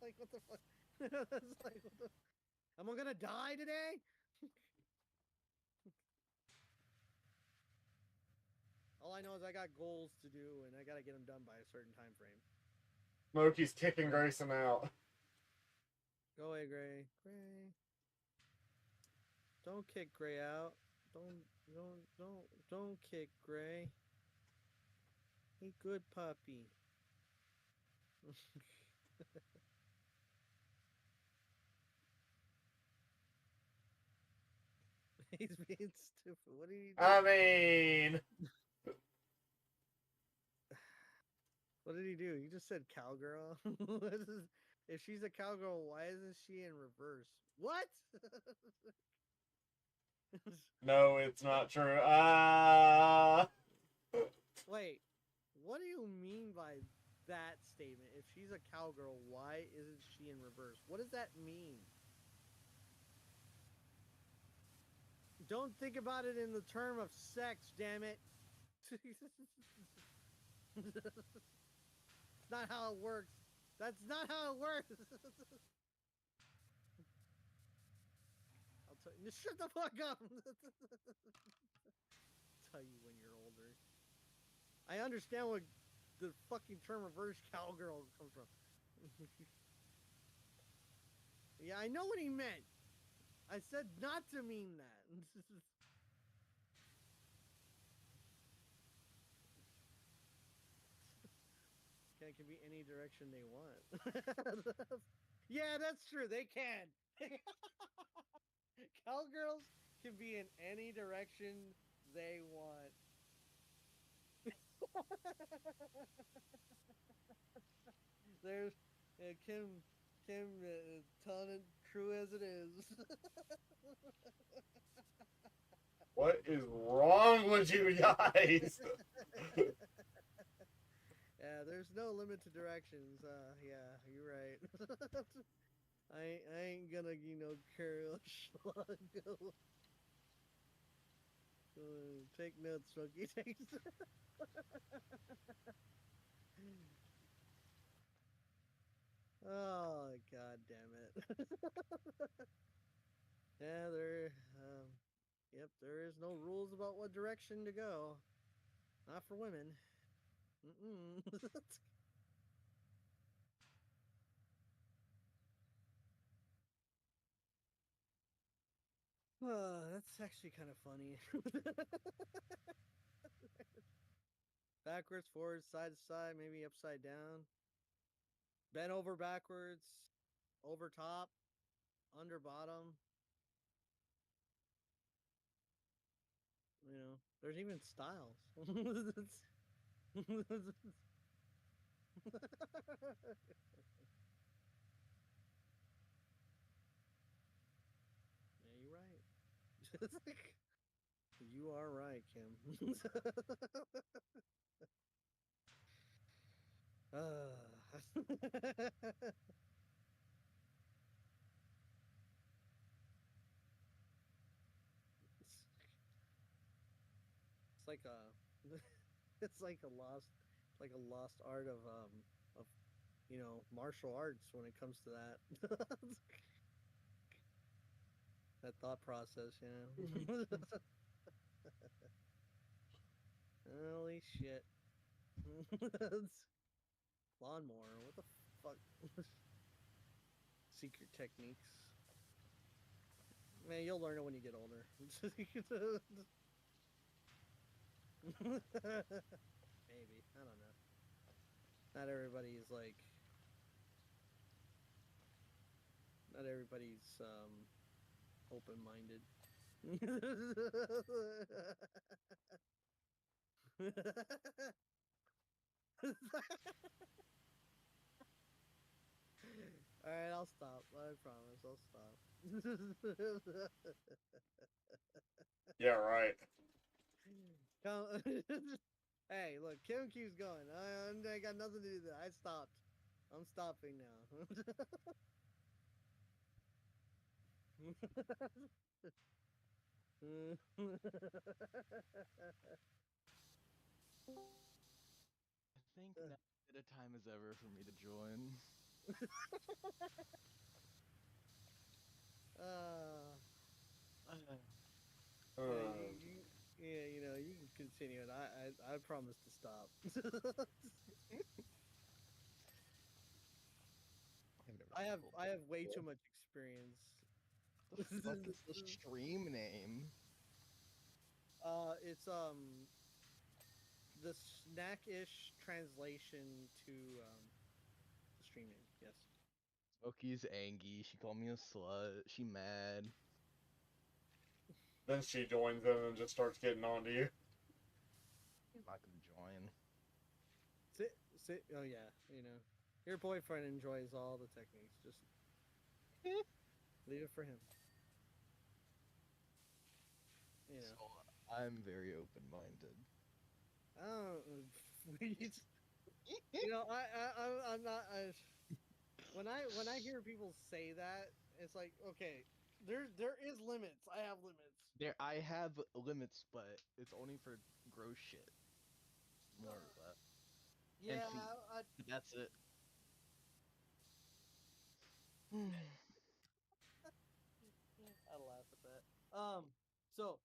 Like what the fuck? It's like, what the... Am I gonna die today? All I know is I got goals to do, and I gotta get them done by a certain time frame. Moki's kicking Grayson out. Go away, Gray. Gray. Don't kick Gray out. Don't kick Gray. He good puppy. He's being stupid. What did he do? I mean... What did he do? He just said cowgirl. If she's a cowgirl, why isn't she in reverse? What? No, it's not true. Wait, what do you mean by that statement? If she's a cowgirl, why isn't she in reverse? What does that mean? Don't think about it in the term of sex, damn it. It's not how it works. That's not how it works. I'll tell you. Shut the fuck up. Tell you when you're older. I understand what the fucking term reverse cowgirl comes from. Yeah, I know what he meant. I said not to mean that. It can be any direction they want. Yeah, that's true. They can. Cowgirls can be in any direction they want. There's Kim telling it true as it is. What is wrong with you guys? Yeah, there's no limit to directions. Yeah, you're right. I ain't gonna, carry a slug. Take notes, Smokey. Take Oh, god damn it. Yeah, yep, there is no rules about what direction to go. Not for women. Mm-mm. That's actually kind of funny. Backwards, forwards, side to side, maybe upside down. Bent over backwards, over top, under bottom. There's even styles. Yeah, you're right. You are right, Kim. It's like a it's like a lost art of martial arts when it comes to that. That thought process, Holy shit. Lawnmower. What the fuck? Secret techniques. Man, you'll learn it when you get older. Maybe. I don't know. Not everybody's like. Not everybody's open-minded. All right, I'll stop. I promise, I'll stop. Yeah, right. Hey, look, Kim keeps going. I got nothing to do with that. I stopped. I'm stopping now. I think now a time as ever for me to join. uh, Uh, yeah, you know, you can continue it. I promise to stop. I have way too much experience. The fuck is the stream name? It's the Snack-ish translation to the stream name. Yes. Smokey's angry. She called me a slut. She mad. then she joins in and just starts getting on to you. I'm not gonna join. Sit. Oh yeah, you know, your boyfriend enjoys all the techniques. Just leave it for him. You know. So I'm very open-minded. I don't. You know, I'm not. When I hear people say that, it's like, okay, there is limits. I have limits. I have limits, but it's only for gross shit. More or less. Yeah, feet. That's it. I laugh at that. So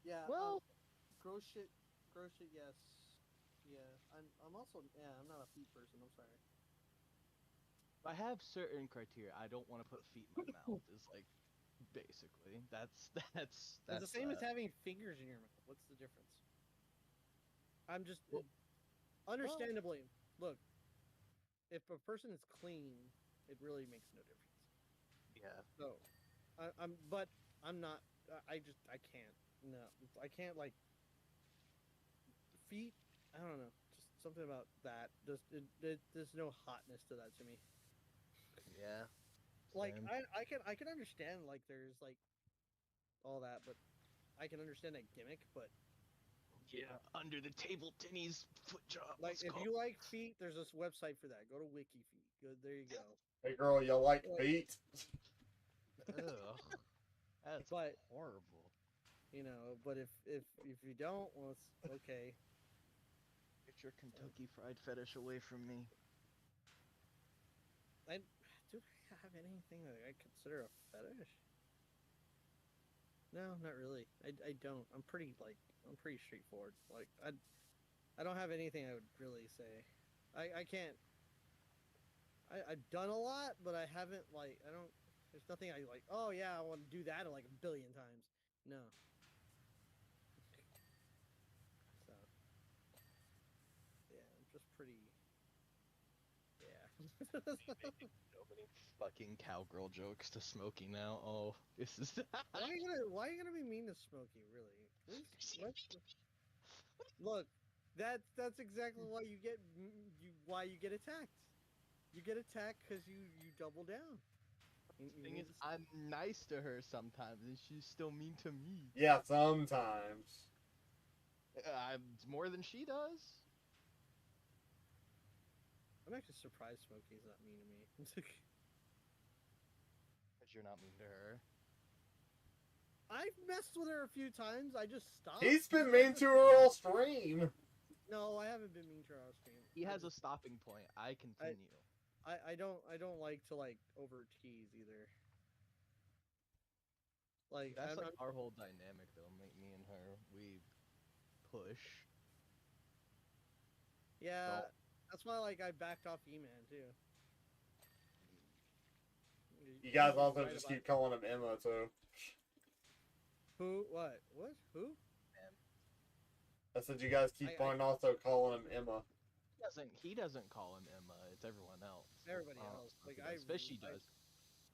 yeah. Well, Gross shit. Yes. Yeah. I'm also. Yeah. I'm not a feet person. I'm sorry. I have certain criteria. I don't want to put feet in my mouth. Is like basically that's It's the same as having fingers in your mouth. What's the difference? I'm just understandably. Look, if a person is clean, it really makes no difference. Yeah. So, but I'm not. I can't. No, I can't like feet. I don't know. Just something about that. Just there's no hotness to that to me. Yeah. Like Same. I can understand like there's like all that, but I can understand that gimmick. But Yeah. Under the table tinnies foot job. like Let's if go. you like feet, there's this website for that. Go to Wiki Feet. Good, there you go. Hey girl, you like feet? Ugh. That's But horrible. you know, but if you don't, well, it's okay. Get your Kentucky Fried fetish away from me. Do I have anything that I consider a fetish? No, not really. I don't. I'm pretty straightforward. Like I don't have anything I would really say. I can't. I've done a lot, but I haven't like I don't. There's nothing I like. Oh yeah, I want to do that like a billion times. No. So yeah, I'm just pretty. Yeah. So many fucking cowgirl jokes to Smokey now. Oh, this is. Why are you gonna be mean to Smokey? Really? What? Look, that's exactly why why you get attacked. You get attacked because you double down. You Thing need is, I'm nice to her sometimes, and she's still mean to me. Yeah, sometimes. I'm more than she does. I'm actually surprised Smokey's not mean to me. Because you're not mean to her. I've messed with her a few times. I just stopped. He's been mean to her all stream. No, I haven't been mean to her on stream. He has a stopping point. I continue. I don't like to like over tease either. Like That's like I'm, our whole dynamic, though. Me and her, we push. yeah. That's why, like, I backed off E-Man too. You guys He's also right just about- keep calling him Emma too. Who? What? What? Who? I said you guys keep on also calling him Emma. He doesn't call him Emma. It's everyone else. Everybody I don't else. know Like if he does. Fishy does.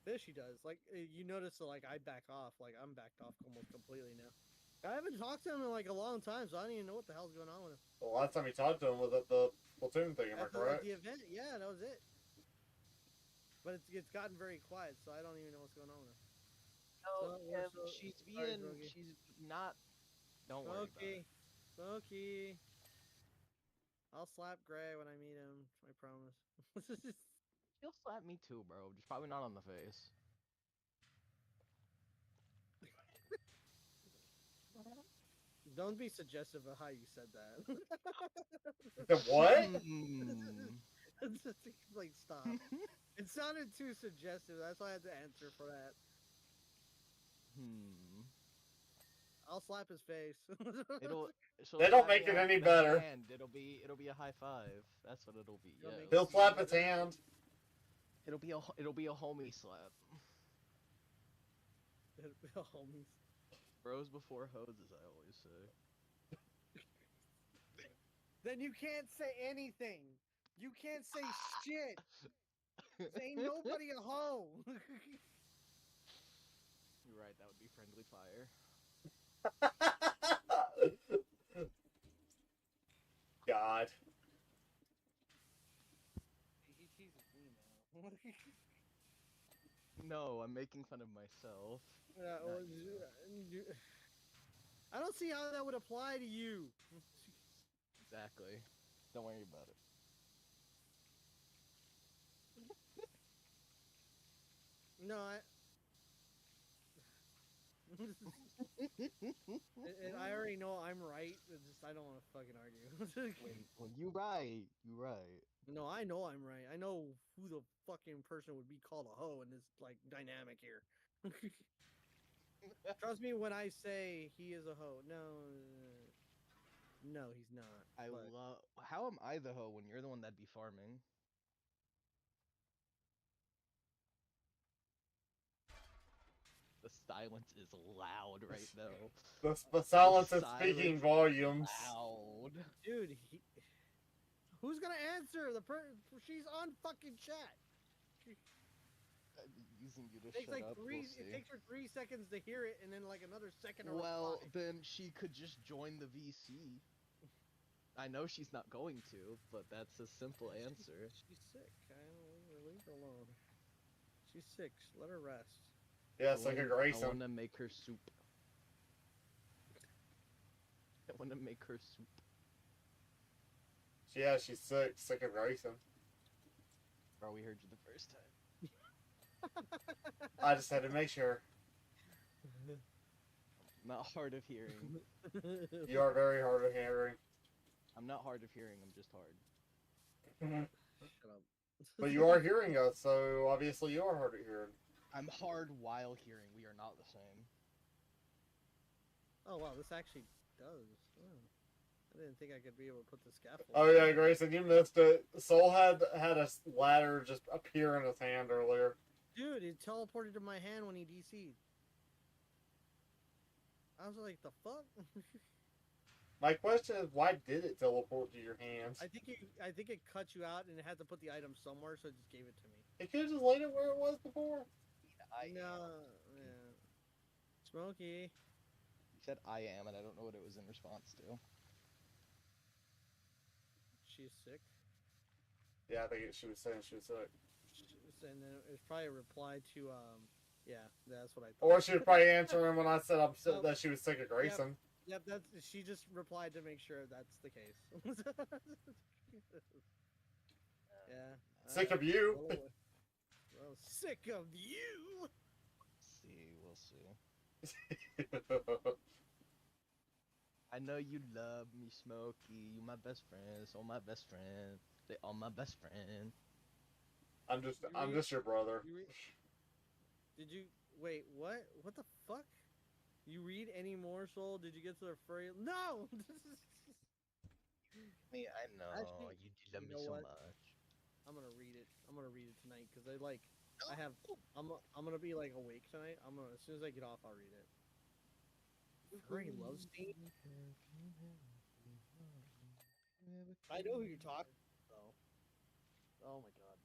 Fishy does. Like you notice, like I back off. Like I'm backed off almost completely now. I haven't talked to him in like a long time, so I don't even know what the hell's going on with him. The last time you talked to him was at the platoon thing, am I After like, correct? the event, yeah, that was it. But it's gotten very quiet, so I don't even know what's going on with him. She's sorry, being. Smokey. She's not. Don't worry about it. Smokey. I'll slap Gray when I meet him. I promise. He'll slap me too, bro. Just probably not on the face. Don't be suggestive of how you said that. The what? It's just like stop. It sounded too suggestive. That's why I had to answer for that. I'll slap his face. They don't make it any better. Hand. It'll be a high five. That's what it'll be. Yeah. He'll slap his hand. It'll be a homie slap. Homies. Bros before hoes, as I always say. Then you can't say anything. You can't say shit. Ain't nobody a hoe. You're right. That would be friendly fire. God. He teases me now. No, I'm making fun of myself. I don't see how that would apply to you. Exactly. Don't worry about it. No, and I already know I'm right. It's just I don't want to fucking argue. when you right, you right. No, I know I'm right. I know who the fucking person would be called a hoe in this like dynamic here. Trust me when I say he is a hoe. No, he's not. How am I the hoe when you're the one that'd be farming? The silence is loud right now. The silence is speaking volumes. Loud. Dude, who's gonna answer? She's on fucking chat. I'm using you to It takes shut like up. it takes her 3 seconds to hear it, and then like another second to Well, reply. then she could just join the VC. I know she's not going to, but that's a simple answer. She's sick. Leave her alone. She's sick. Let her rest. Yeah, it's like a I Grayson. want to make her soup. I want to make her soup. Yeah, she's sick. Sick of Grayson. Bro, we heard you the first time. I just had to make sure. Not hard of hearing. You are very hard of hearing. I'm not hard of hearing, I'm just hard. Shut up. But you are hearing us, so obviously you are hard of hearing. I'm hard while hearing. We are not the same. Oh wow, this actually does. Oh. I didn't think I could be able to put the scaffold. Oh yeah, Grayson, you missed it. Soul had a ladder just appear in his hand earlier. Dude, it teleported to my hand when he DC'd. I was like, the fuck? My question is, why did it teleport to your hands? I think it cut you out and it had to put the item somewhere, so it just gave it to me. It could have just laid it where it was before. Yeah. Smokey. You said I am, and I don't know what it was in response to. She's sick. Yeah, I think she was saying she was sick. And then it's probably a reply to yeah, that's what I thought. Or she was probably answering when I said that she was sick of Grayson. Yep, she just replied to make sure that's the case. Yeah. Sick of you. Well, sick of you. We'll see. I know you love me, Smokey. You my best friend. So my best friend. They all my best friend. I'm just your brother. Did you wait? What? What the fuck? You read any more, Soul? Did you get to the furry? No. Me, I know Actually, you love you me know so what? much. I'm gonna read it. I'm gonna read it tonight because I have. I'm gonna be like awake tonight. As soon as I get off, I'll read it. Furry loves me. I know who you're talking. Though. Oh my god.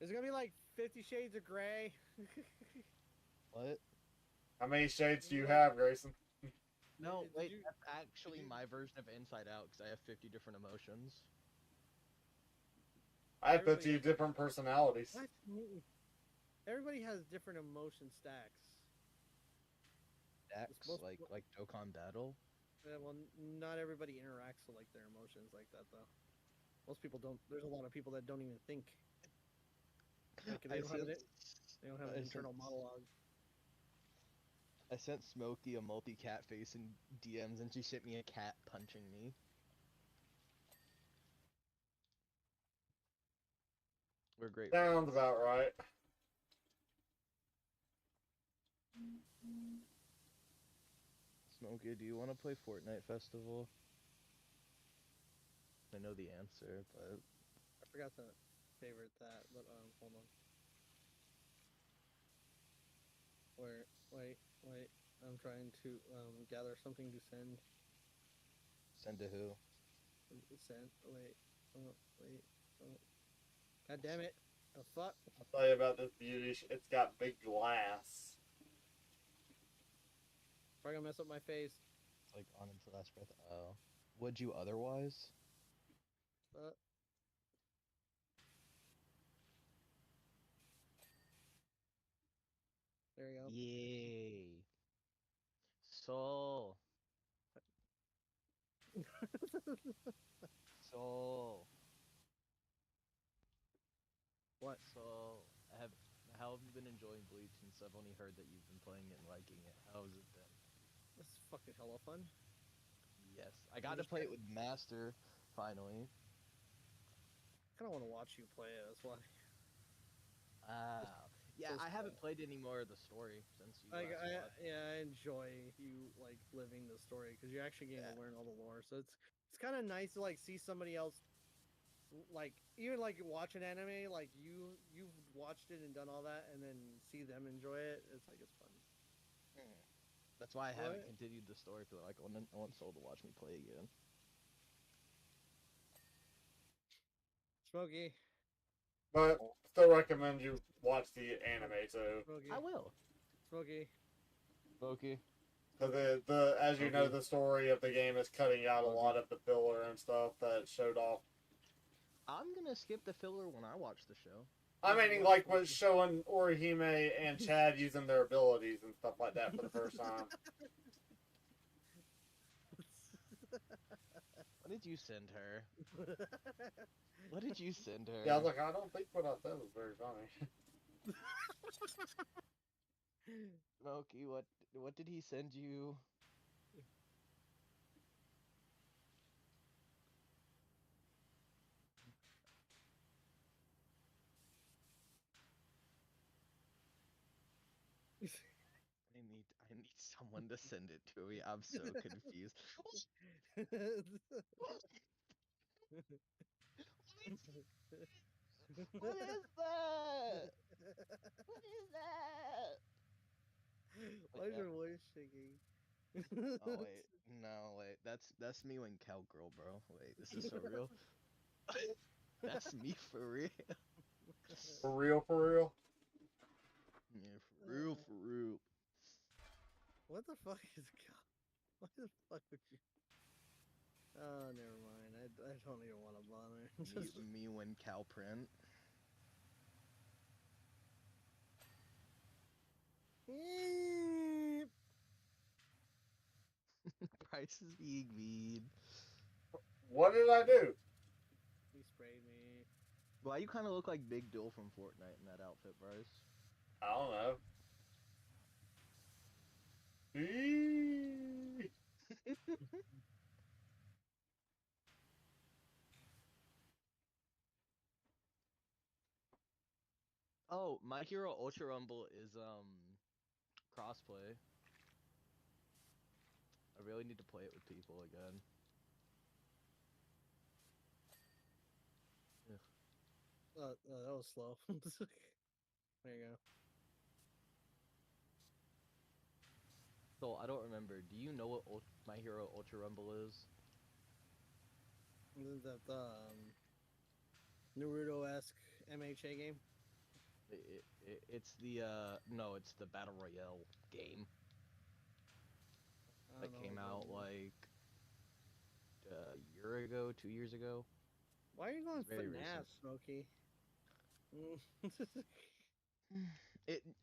It's gonna be like 50 Shades of Grey. What? How many shades do you Yeah. have, Grayson? No, Did wait, you- that's actually you- my version of Inside Out because I have 50 different emotions. I have Everybody 50 has- different personalities. What? Everybody has different emotion stacks. Stacks, most- like Dokkan Battle. Yeah, well, not everybody interacts with like their emotions like that though. Most people don't. There's a lot of people that don't even think. Like they don't have it. They don't have an internal monologue. I sent Smokey a multi-cat face in DMs, and she sent me a cat punching me. We're great Sounds friends. about right. Smokey, do you want to play Fortnite Festival? I know the answer, but I forgot to favorite that, but hold on. Wait. I'm trying to gather something to send. send to who? Send. Wait. Oh. God damn it! The fuck. I'll tell you about this beauty. It's got big glass. Probably gonna mess up my face. It's like on its last breath. Oh. Would you otherwise? There you go. Yay. Soul. Soul. What? Soul. How have you been enjoying Bleach since I've only heard that you've been playing it and liking it? How has it been? This is fucking hella fun. Yes. I got to play it with Master, finally. I kind of want to watch you play it. That's why. Yeah, So I haven't played any more of the story since you Like last watched. I enjoy you like living the story because you're actually getting Yeah. to learn all the lore. So it's kind of nice to like see somebody else, like even like watch an anime, like you've watched it and done all that, and then see them enjoy it. It's like it's fun. That's why I haven't What? continued the story, because like, I want Soul to watch me play again. Smokey, But still recommend you watch the anime too. Smokey, I will. Smokey. Smokey. Because as you know, the story of the game is cutting out a lot of the filler and stuff that showed off. I'm gonna skip the filler when I watch the show. I mean, like was showing Orihime and Chad using their abilities and stuff like that for the first time. What did you send her? What did you send her? Yeah, I was like, I don't think what I said was very funny. Smokey, what did he send you? I need someone to send it to me. I'm so confused. What is that? What is that? Why is your voice shaking? Oh wait, no wait. That's me when cowgirl, bro. Wait, this is so real. That's me for real. For real, for real. Yeah, for real, for real. What the fuck is cow? Why the fuck would you? Oh, never mind. I don't even want to bother. Me when cow print. Price is being mean. What did I do? He sprayed me. Why you kind of look like Big Dill from Fortnite in that outfit, Bryce? I don't know. Eee. Oh, My Hero Ultra Rumble is crossplay. I really need to play it with people again. That was slow. There you go. So I don't remember. Do you know what My Hero Ultra Rumble is? Isn't that the Naruto-esque MHA game? It's the no, it's the Battle Royale game I that don't came know. out like a year ago, 2 years ago. Why are you going It's very FNAF, recent. Smokey?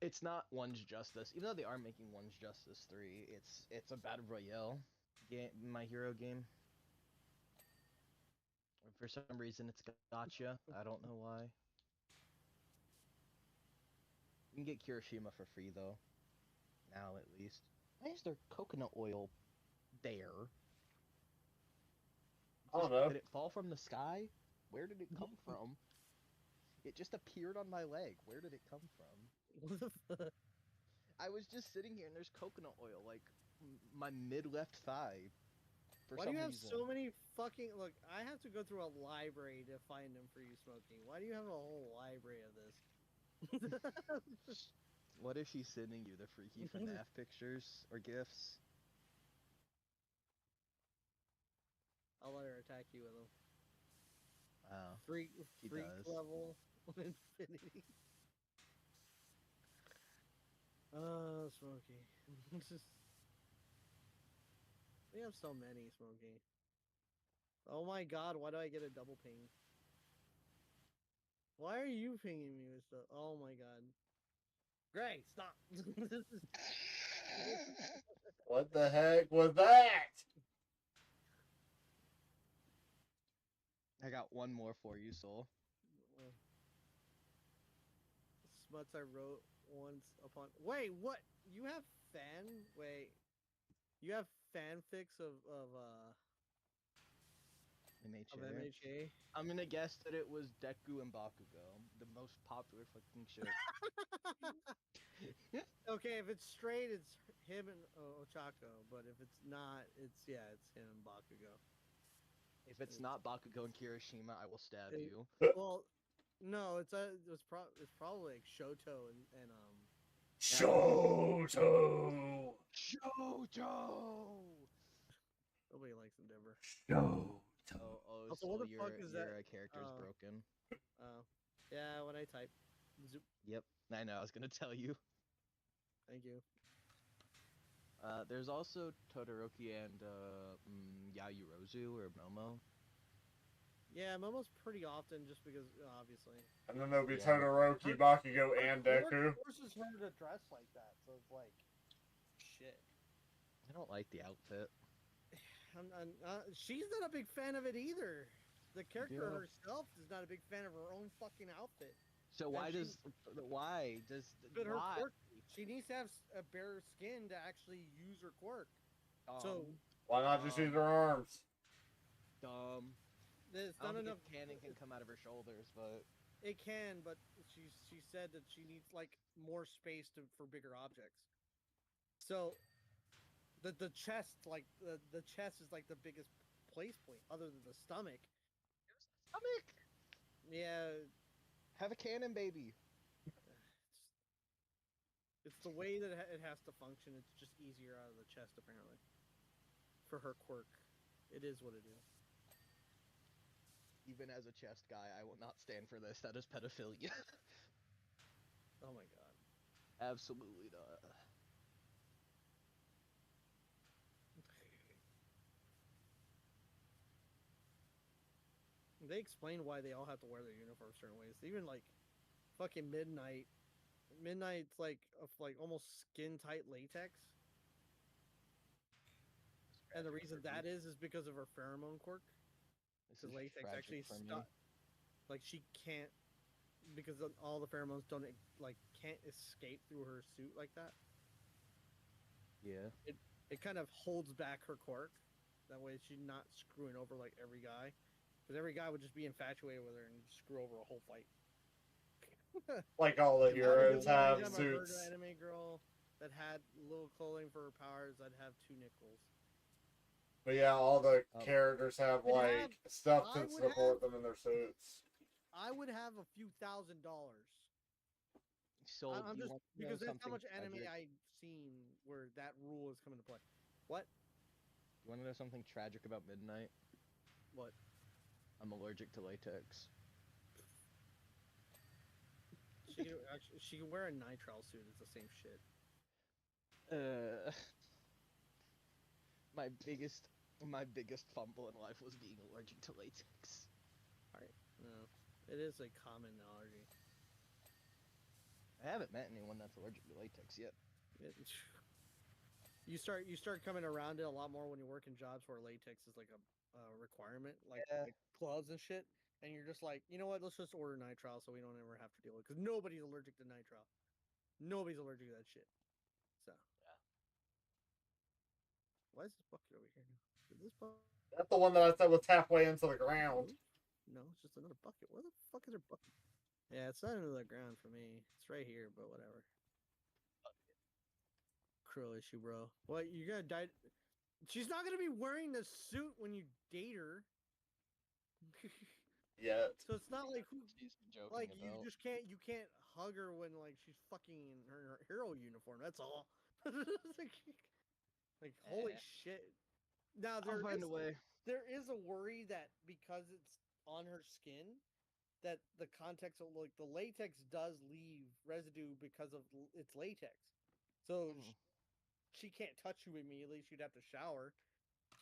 It's not One's Justice, even though they are making One's Justice 3. It's a Battle Royale game, My Hero game. For some reason, it's gotcha. I don't know why. You can get Kirishima for free though. Now at least. Why is there coconut oil there? I don't know. Did it fall from the sky? Where did it come from? It just appeared on my leg. Where did it come from? What the fuck? I was just sitting here and there's coconut oil like my mid left thigh. For Why do some you have reason. so many fucking... Look, I have to go through a library to find them for you, Smokey. Why do you have a whole library of this? What if she's sending you the freaky FNAF pictures or gifs? I'll let her attack you with them. Wow. Freak She freak does. level infinity. Oh, Smokey. We have so many, Smokey. Oh my god, why do I get a double ping? Why are you pinging me with stuff? Oh my god. Gray, stop! What the heck was that? I got one more for you, Soul. Smuts I wrote once upon... Wait, what? You have fan... Wait. You have fanfics of MHA. MHA? I'm gonna guess that it was Deku and Bakugo, the most popular fucking shit. Okay, if it's straight, it's him and Ochako. But if it's not, it's him and Bakugo. If it's not Bakugo and Kirishima, I will stab It- you. Well, no, it's probably like Shoto and Shoto! Shoto! nobody likes him, Denver. Shoto! Oh, Also, so what the your fuck is that? character's Oh. broken. Oh, yeah. When I type, zoop. Yep, I know. I was gonna tell you. Thank you. There's also Todoroki and Yayurozu or Momo. Yeah, Momo's pretty often just because obviously. And then there'll be Yeah. Todoroki, Bakugo, and Deku. Forces her to dress like that, so it's like, shit. I don't like the outfit. She's not a big fan of it either. The character Yeah. herself is not a big fan of her own fucking outfit. So And why she's- But her why? quirk, she needs to have a bare skin to actually use her quirk. So Why not just use their arms? dumb. there's I don't not think enough. a cannon can come out of her shoulders, but It can, but she said that she needs like more space for bigger objects. So the chest, like the chest is like the biggest place point other than the stomach. stomach. Yeah, Have a cannon, baby. it's the way that it has to function. It's just easier out of the chest apparently. For her quirk, it is what it is. Even as a chest guy, I will not stand for this. That is pedophilia. Oh my god. Absolutely not. They explain why they all have to wear their uniforms certain ways. Even like fucking Midnight. Midnight's like almost skin tight latex. And the reason that is because of her pheromone quirk. This Because is latex tragic actually for me. stop. Like she can't, because all the pheromones can't escape through her suit like that. Yeah. It kind of holds back her quirk. That way she's not screwing over like every guy. Because every guy would just be infatuated with her and screw over a whole fight. Like all the If I was heroes the only have time I heard suits. an anime girl that had little clothing for her powers, I'd have 2 nickels. But yeah, all the Oh. characters have Would like have- stuff I to would support have- them in their suits. I would have a few $1,000s. So I'm you just want to know because that's how something much anime tragic? I've seen where that rule is coming to play. What? You want to know something tragic about Midnight? What? I'm allergic to latex. She can wear a nitrile suit. It's the same shit. Uh, my biggest fumble in life was being allergic to latex. No, it is a common allergy. I haven't met anyone that's allergic to latex yet. It, you start coming around it a lot more when you work in jobs where latex is like a requirement, like, Yeah. like gloves and shit. And you're just like, you know what? Let's just order nitrile so we don't ever have to deal with it. Because nobody's allergic to nitrile. Nobody's allergic to that shit. So. Yeah. Why is this bucket over here now? Did this bucket That's the one that I said was halfway into the ground. move? No, it's just another bucket. Where the fuck is there bucket? Yeah, it's not into the ground for me. It's right here, but whatever. Crow issue, bro. What, you're gonna die? She's not gonna be wearing the suit when you date her. Yet. So it's not like She's joking like about. you can't hug her when like she's fucking in her hero uniform. That's all. like holy Eh. shit. Now I'll find a way. there is a worry that because it's on her skin, that the context of like the latex does leave residue because of its latex. So Mhm. she can't touch you immediately. She'd have to shower.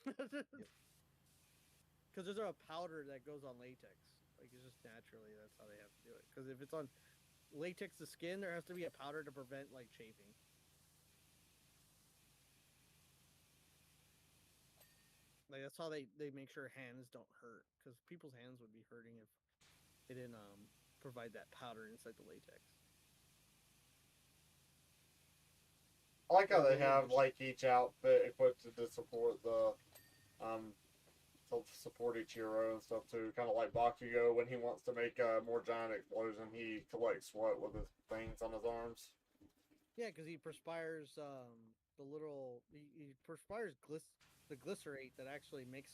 Because there's a powder that goes on latex. Like it's just naturally that's how they have to do it. Because if it's on latex the skin, there has to be a powder to prevent like chafing. Like that's how they make sure hands don't hurt. Because people's hands would be hurting if they didn't provide that powder inside the latex. I like how Like, they they have just- like each outfit equipped to support the to support each hero and stuff too. Kind of like Bakugo when he wants to make a more giant explosion, he collects sweat with his things on his arms. Yeah, because he perspires the little he perspires the glycerate that actually makes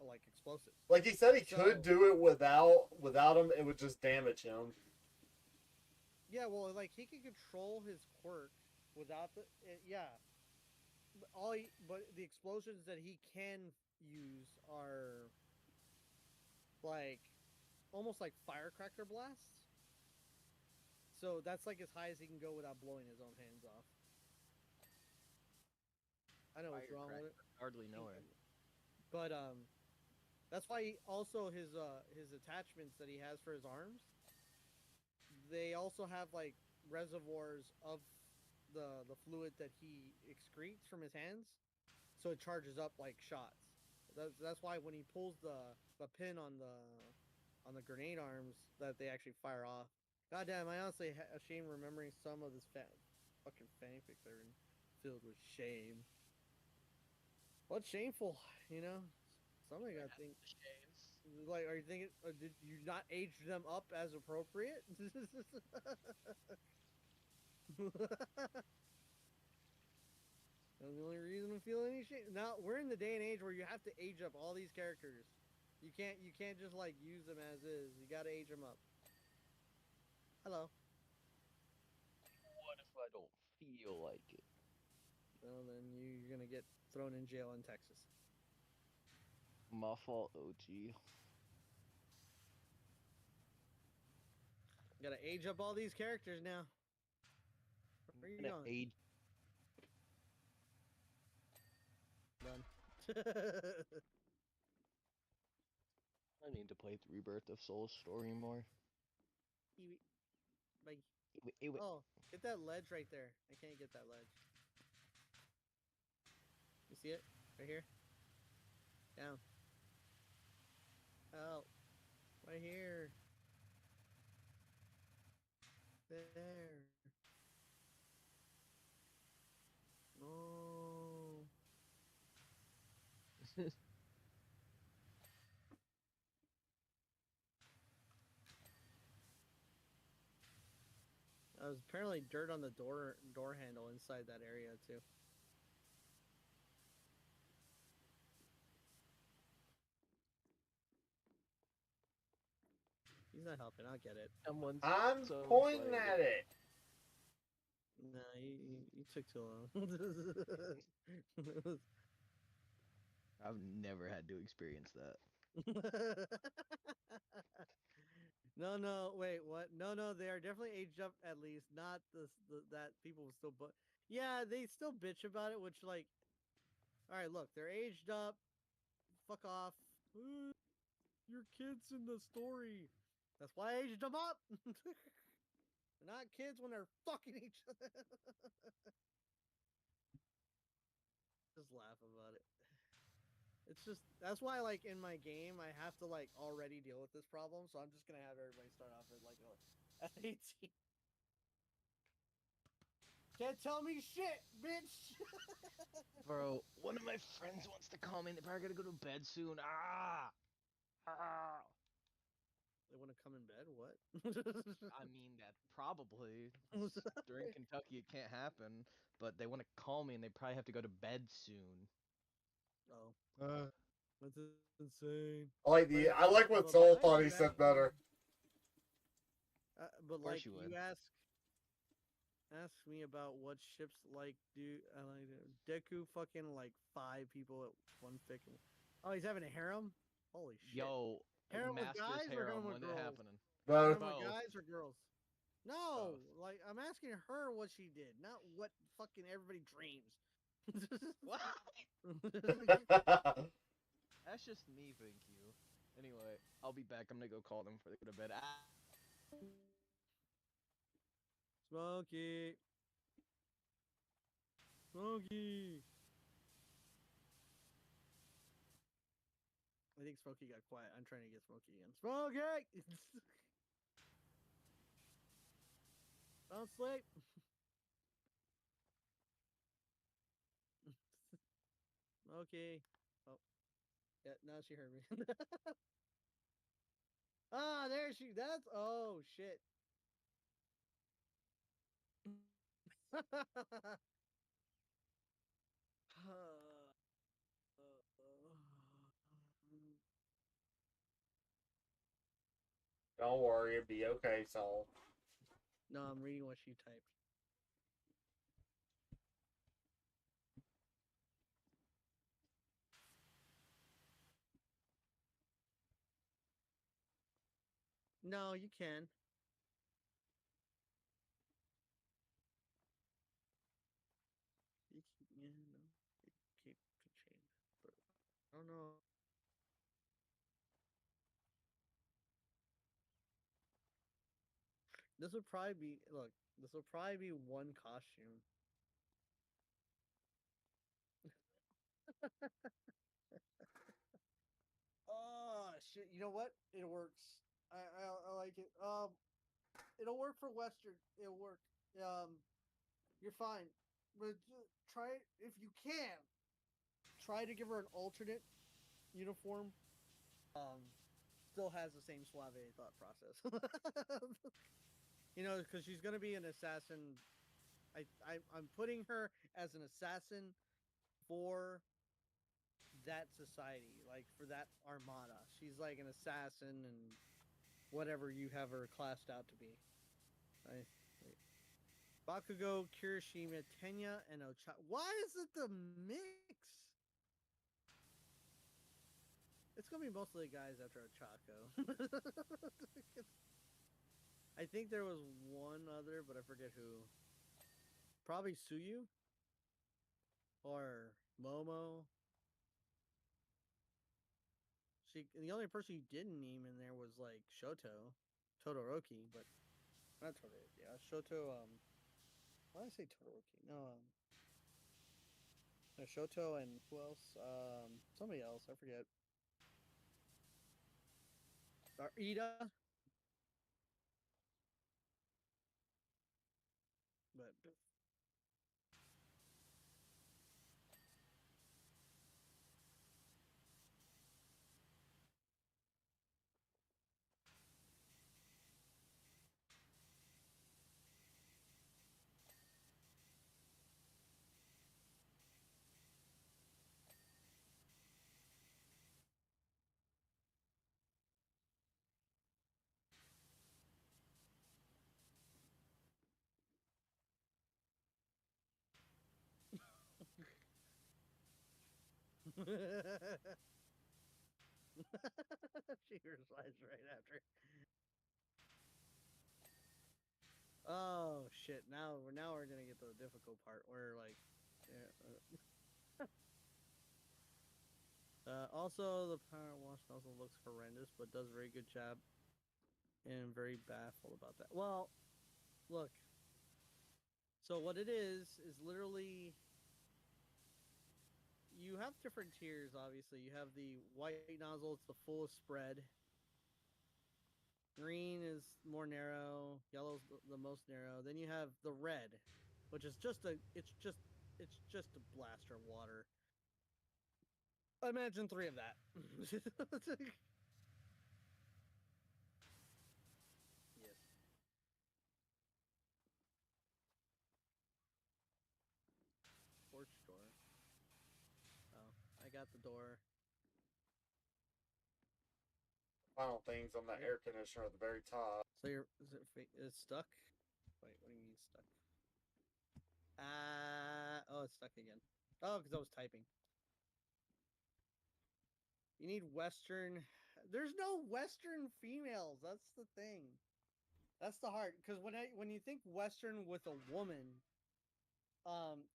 like explosives. Like he said, he So- could do it without him. It would just damage him. Yeah, well, like he can control his quirk without yeah. But the explosions that he can use are like almost like firecracker blasts. So that's like as high as he can go without blowing his own hands off. I know what's wrong with it. Hardly know her. But that's why also his attachments that he has for his arms, they also have like reservoirs of the fluid that he excretes from his hands, so it charges up like shots. That's why when he pulls the pin on the grenade arms, that they actually fire off. God damn, I honestly ashamed remembering some of this fucking fanfics that are filled with shame. What's shameful, you know? Something I think. Like, are you thinking? Did you not age them up as appropriate? That's the only reason I'm feeling any shame. Now we're in the day and age where you have to age up all these characters. You can't just like use them as is. You got to age them up. Hello. What if I don't feel like it? Well, then you're gonna get thrown in jail in Texas. My fault, OG. Got to age up all these characters now. Where are you going? Age. Done. I need to play Rebirth of Souls story more. Like, Ew. oh, get that ledge right there. I can't get that ledge. You see it? Right here? Down. Oh. Right here. There. No. There's apparently dirt on the door handle inside that area too. He's not helping. I'll get it. Someone's I'm so pointing excited. at it. No, you took too long. I've never had to experience that. No, wait, what? No, they are definitely aged up at least. Not that people will still, but yeah, they still bitch about it. Which like, all right, look, they're aged up. Fuck off. Your kids in the story. That's why I aged them up. They're not kids when they're fucking each other. Just laugh about it. It's just that's why like in my game I have to like already deal with this problem, so I'm just gonna have everybody start off at like at 18. Can't tell me shit, bitch. Bro, one of my friends wants to call me and they're probably gonna go to bed soon. Ah! They want to come in bed? What? I mean, that probably. During Kentucky, it can't happen, but they want to call me and they probably have to go to bed soon. Oh, that's insane. I like what Soul thought he said better. But Of course like you would. you ask me about what ships like do I like Deku fucking like 5 people at one fic. Oh, he's having a harem. Holy shit! Yo, Harem with Master's guys or harem, harem with when it girls? happening? Both. Harem with Both. guys or girls? No, Both. like I'm asking her what she did, not what fucking everybody dreams. What? That's just me, thank you. Anyway, I'll be back. I'm gonna go call them before they go to bed. Ah. Smokey. Smokey. I think Smokey got quiet. I'm trying to get Smokey again. Smokey! Don't sleep. Smokey. Oh. Yeah, now she heard me. Ah, there she. That's. Oh, shit. Don't worry, it'll be okay, Soul. No, I'm reading what she typed. No, you can. You keep, yeah, no, you keep to change. But I don't know. This would probably be look. This will probably be one costume. Oh shit! You know what? It works. I like it. It'll work for Western. It'll work. You're fine. But try it if you can. Try to give her an alternate uniform. Still has the same suave thought process. You know, because she's gonna be an assassin. I'm putting her as an assassin for that society, like for that armada. She's like an assassin and whatever you have her classed out to be. Wait. Bakugo, Kirishima, Tenya, and Ocha. Why is it the mix? It's gonna be mostly guys after Ochako. I think there was one other, but I forget who. Probably Suyu or Momo. The only person you didn't name in there was like Shoto, Todoroki, but not Todoroki. Yeah, Shoto. Why did I say Todoroki? No, Shoto and who else? Somebody else. I forget. Ida. But She replies right after. Oh shit! Now we're gonna get to the difficult part where like, yeah, also the power wash nozzle looks horrendous, but does a very good job, and I'm very baffled about that. Well, look. So what it is literally you have different tiers. Obviously, you have the white nozzle; it's the fullest spread. Green is more narrow. Yellow's the most narrow. Then you have the red, which is just a blaster of water. Imagine 3 of that. Yes. Porch door. Oh, I got the door. Final things on the air conditioner at the very top. So it's stuck? Wait, what do you mean stuck? Oh, it's stuck again. Oh, because I was typing. You need Western. There's no Western females. That's the thing. That's the heart. Because when you think Western with a woman,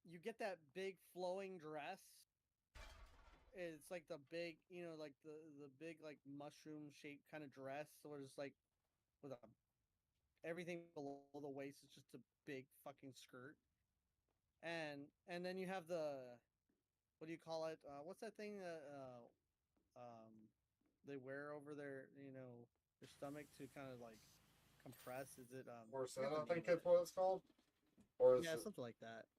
you get that big flowing dress. It's like the big, like the big like mushroom shaped kind of dress, or just like with everything below the waist is just a big fucking skirt, and then you have the what do you call it? What's that thing that they wear over their stomach to kind of like compress? Is it Corset, forget I the name think of it's it. what it's called. Or is Yeah, it? something like that.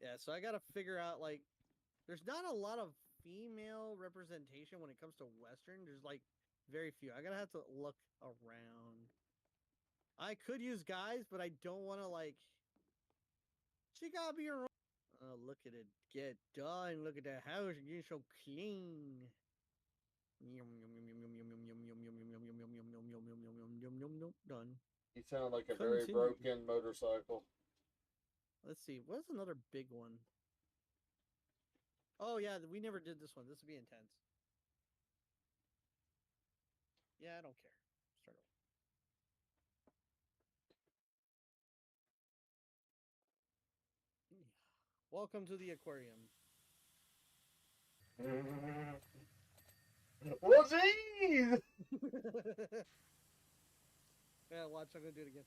Yeah, so I gotta figure out like there's not a lot of female representation when it comes to Western. There's like very few. I gotta have to look around. I could use guys, but I don't want to like. She gotta be her own. Oh, look at it get done. Look at that house getting so clean. Done. You sound like a very Continue. broken motorcycle. Let's see. What's another big one? Oh yeah, we never did this one. This would be intense. Yeah, I don't care. Start over. Welcome to the aquarium. Well, jeez! Yeah, watch. I'm gonna do it again.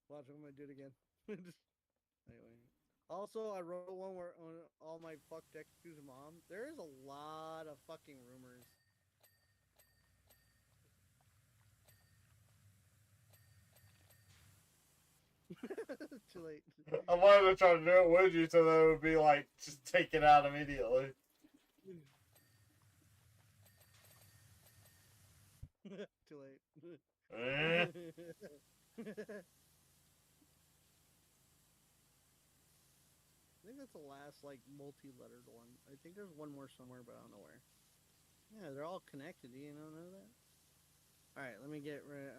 Watch. I'm gonna do it again. Anyway. Also, I wrote one where on all my fuck Deku's mom. There is a lot of fucking rumors. Too late. I wanted to try to do it with you so that it would be like just take it out immediately. Too late. Eh? I think that's the last like multi-lettered one. I think there's one more somewhere, but I don't know where. Yeah, they're all connected. Do you know that? All right, let me get rid.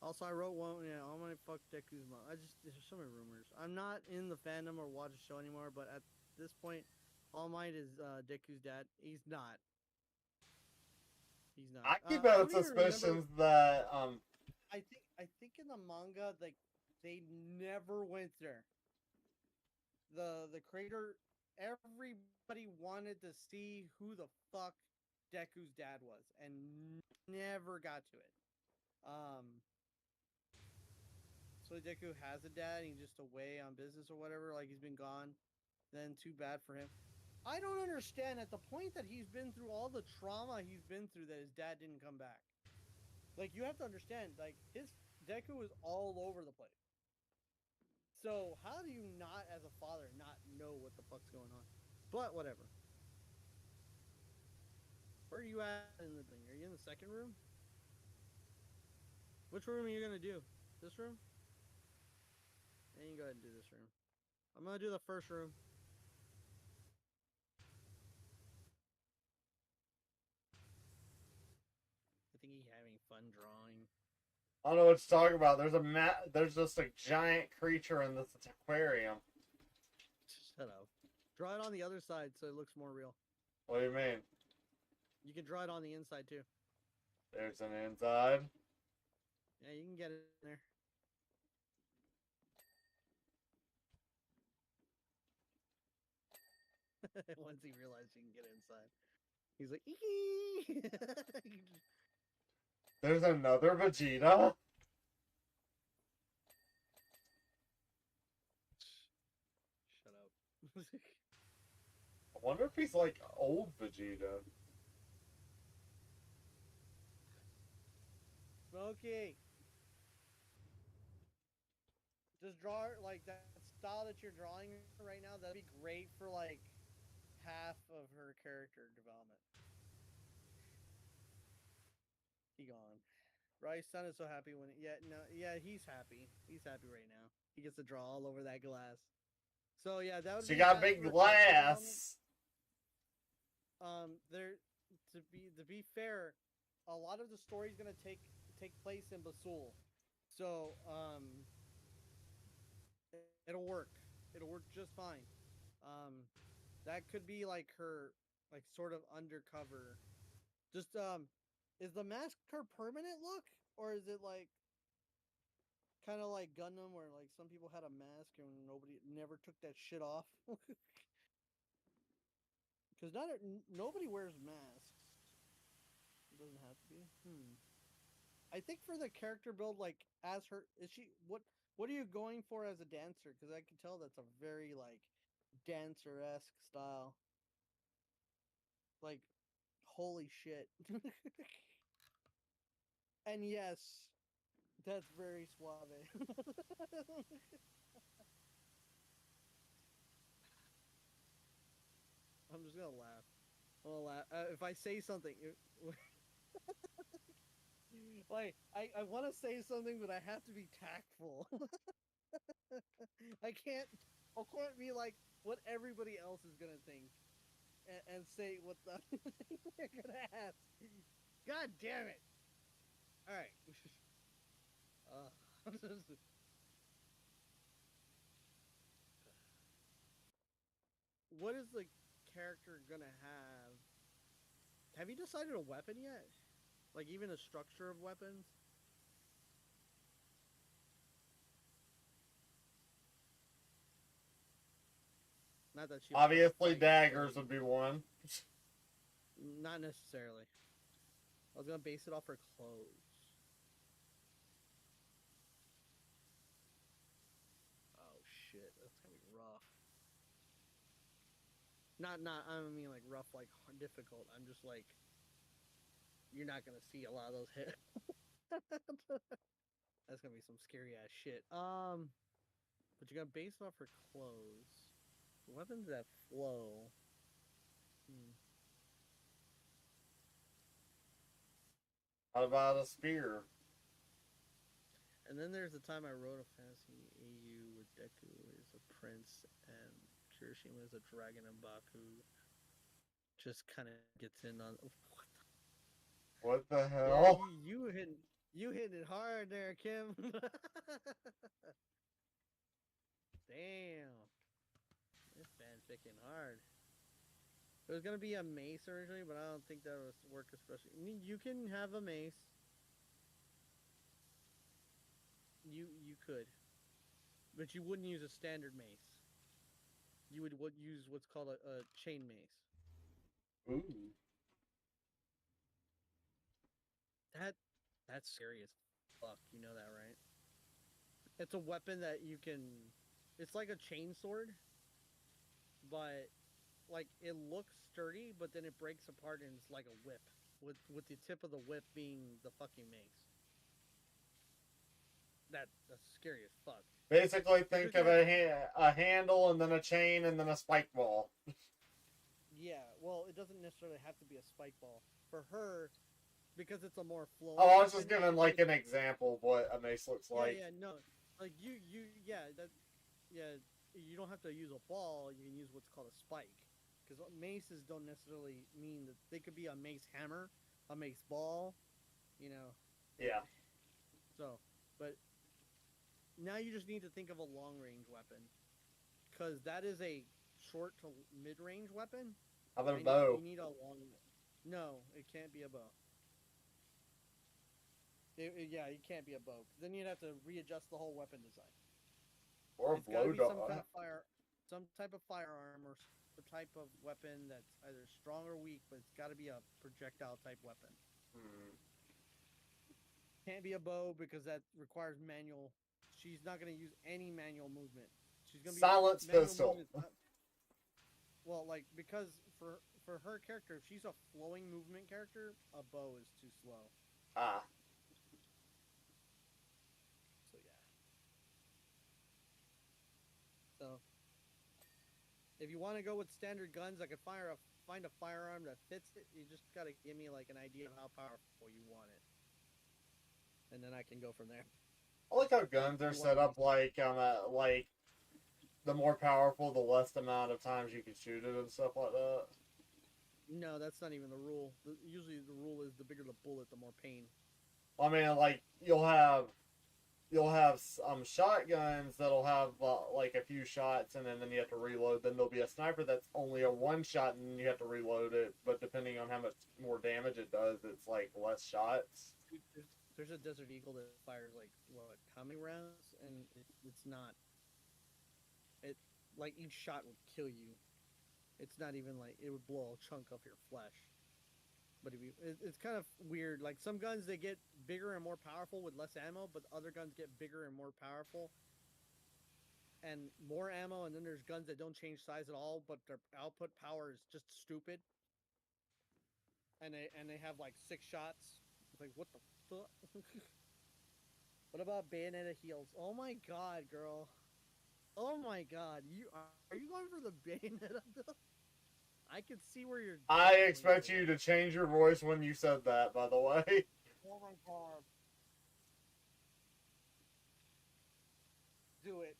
Also, I wrote one. Yeah, all my fuck Deku's mom. There's so many rumors. I'm not in the fandom or watch the show anymore, but at this point, All Might is Deku's dad. He's not. He's not. I keep I having don't even suspicions remember. that I think in the manga, like they never went there. The creator, everybody wanted to see who the fuck Deku's dad was, and never got to it. So Deku has a dad, and he's just away on business or whatever, like he's been gone. Then too bad for him. I don't understand at the point that he's been through all the trauma he's been through that his dad didn't come back. Like you have to understand, like his Deku is all over the place. So how do you not, as a father, not know what the fuck's going on? But whatever. Where are you at in the thing? Are you in the second room? Which room are you gonna do? This room? And you can go ahead and do this room. I'm gonna do the first room. I don't know what you're talking about. There's just a giant creature in this aquarium. Shut up. Draw it on the other side so it looks more real. What do you mean? You can draw it on the inside too. There's an inside. Yeah, you can get it in there. Once he realized you can get inside, he's like, "Eee!" There's another Vegeta. Shut up. I wonder if he's like old Vegeta. Smokey, just draw like that style that you're drawing right now. That'd be great for like half of her character development. He gone. Rice sounded so happy when he's happy. He's happy right now. He gets to draw all over that glass. So yeah, that would She be got bad big for glass. there to be fair, a lot of the story is gonna take place in Basul. So it'll work. It'll work just fine. That could be like her like sort of undercover. Just is the mask her permanent look, or is it like kind of like Gundam, where like some people had a mask and nobody never took that shit off? Because nobody wears masks. It doesn't have to be. I think for the character build, like as her, is she what? What are you going for as a dancer? Because I can tell that's a very like dancer-esque style. Like, holy shit. And yes, that's very suave. I'm just gonna laugh. I'm gonna laugh. If I say something, like I want to say something, but I have to be tactful. I can't. I can't be like what everybody else is gonna think, and say what the they're gonna ask. God damn it! All right. What is the character gonna have? Have you decided a weapon yet? Like even a structure of weapons? Not that she. Obviously, daggers would be one. Not necessarily. I was gonna base it off her clothes. Oh shit, that's gonna be rough. Not. I don't mean like rough, like difficult. I'm just like, you're not gonna see a lot of those hits. That's gonna be some scary ass shit. But you're gonna base it off her clothes. Weapons that flow. How about a spear? And then there's the time I wrote a fantasy AU with Deku is a prince and Kirishima is a dragon and Baku just kind of gets in on. What the Yeah, hell? you hit it hard there, Kim. Damn, this fanficking hard. It was gonna be a mace originally, but I don't think that would work especially. I mean, you can have a mace. You could, but you wouldn't use a standard mace. You would use what's called a chain mace. Ooh. That's scary as fuck. You know that, right? It's a weapon that you can. It's like a chain sword, but like it looks sturdy, but then it breaks apart and it's like a whip, with the tip of the whip being the fucking mace. That's scary as fuck. Basically, think of a handle and then a chain and then a spike ball. Yeah, well, it doesn't necessarily have to be a spike ball for her, because it's a more flowing. Oh, I was just giving like an example of what a mace looks like. Yeah, no, like you, you don't have to use a ball. You can use what's called a spike, because maces don't necessarily mean that they could be a mace hammer, a mace ball, you know. Yeah. So, but now you just need to think of a long range weapon, because that is a short to mid range weapon. How about a bow? You need a long. No, it can't be a bow. Yeah, it can't be a bow. 'Cause then you'd have to readjust the whole weapon design. Or a It's got to blow be some dart. kind of some type of firearm or some type of weapon that's either strong or weak, but it's got to be a projectile type weapon. Hmm. Can't be a bow because that requires manual. She's not going to use any manual movement. She's going to be Silence manual pistol. movement. Well, like because for her character, if she's a flowing movement character, a bow is too slow. Ah. So yeah. So if you want to go with standard guns, I could find a firearm that fits it. You just gotta give me like an idea of how powerful you want it, and then I can go from there. I like how guns are set up like the more powerful, the less amount of times you can shoot it and stuff like that. No, that's not even the rule. Usually the rule is the bigger the bullet, the more pain. I mean, like you'll have shotguns that'll have like a few shots and then you have to reload. Then there'll be a sniper that's only a one shot and you have to reload it. But depending on how much more damage it does, it's like less shots. There's a Desert Eagle that fires like how many rounds, and it's not. It like each shot would kill you. It's not even like it would blow a chunk off your flesh. But it's kind of weird. Like some guns, they get bigger and more powerful with less ammo, but other guns get bigger and more powerful and more ammo. And then there's guns that don't change size at all, but their output power is just stupid. And they have like 6 shots. It's like what the fuck? What about Bayonetta heals? Oh my god, girl! Oh my god, are you going for the Bayonetta build? I can see where you're. I expect you to change your voice when you said that, by the way. Oh my god. Do it.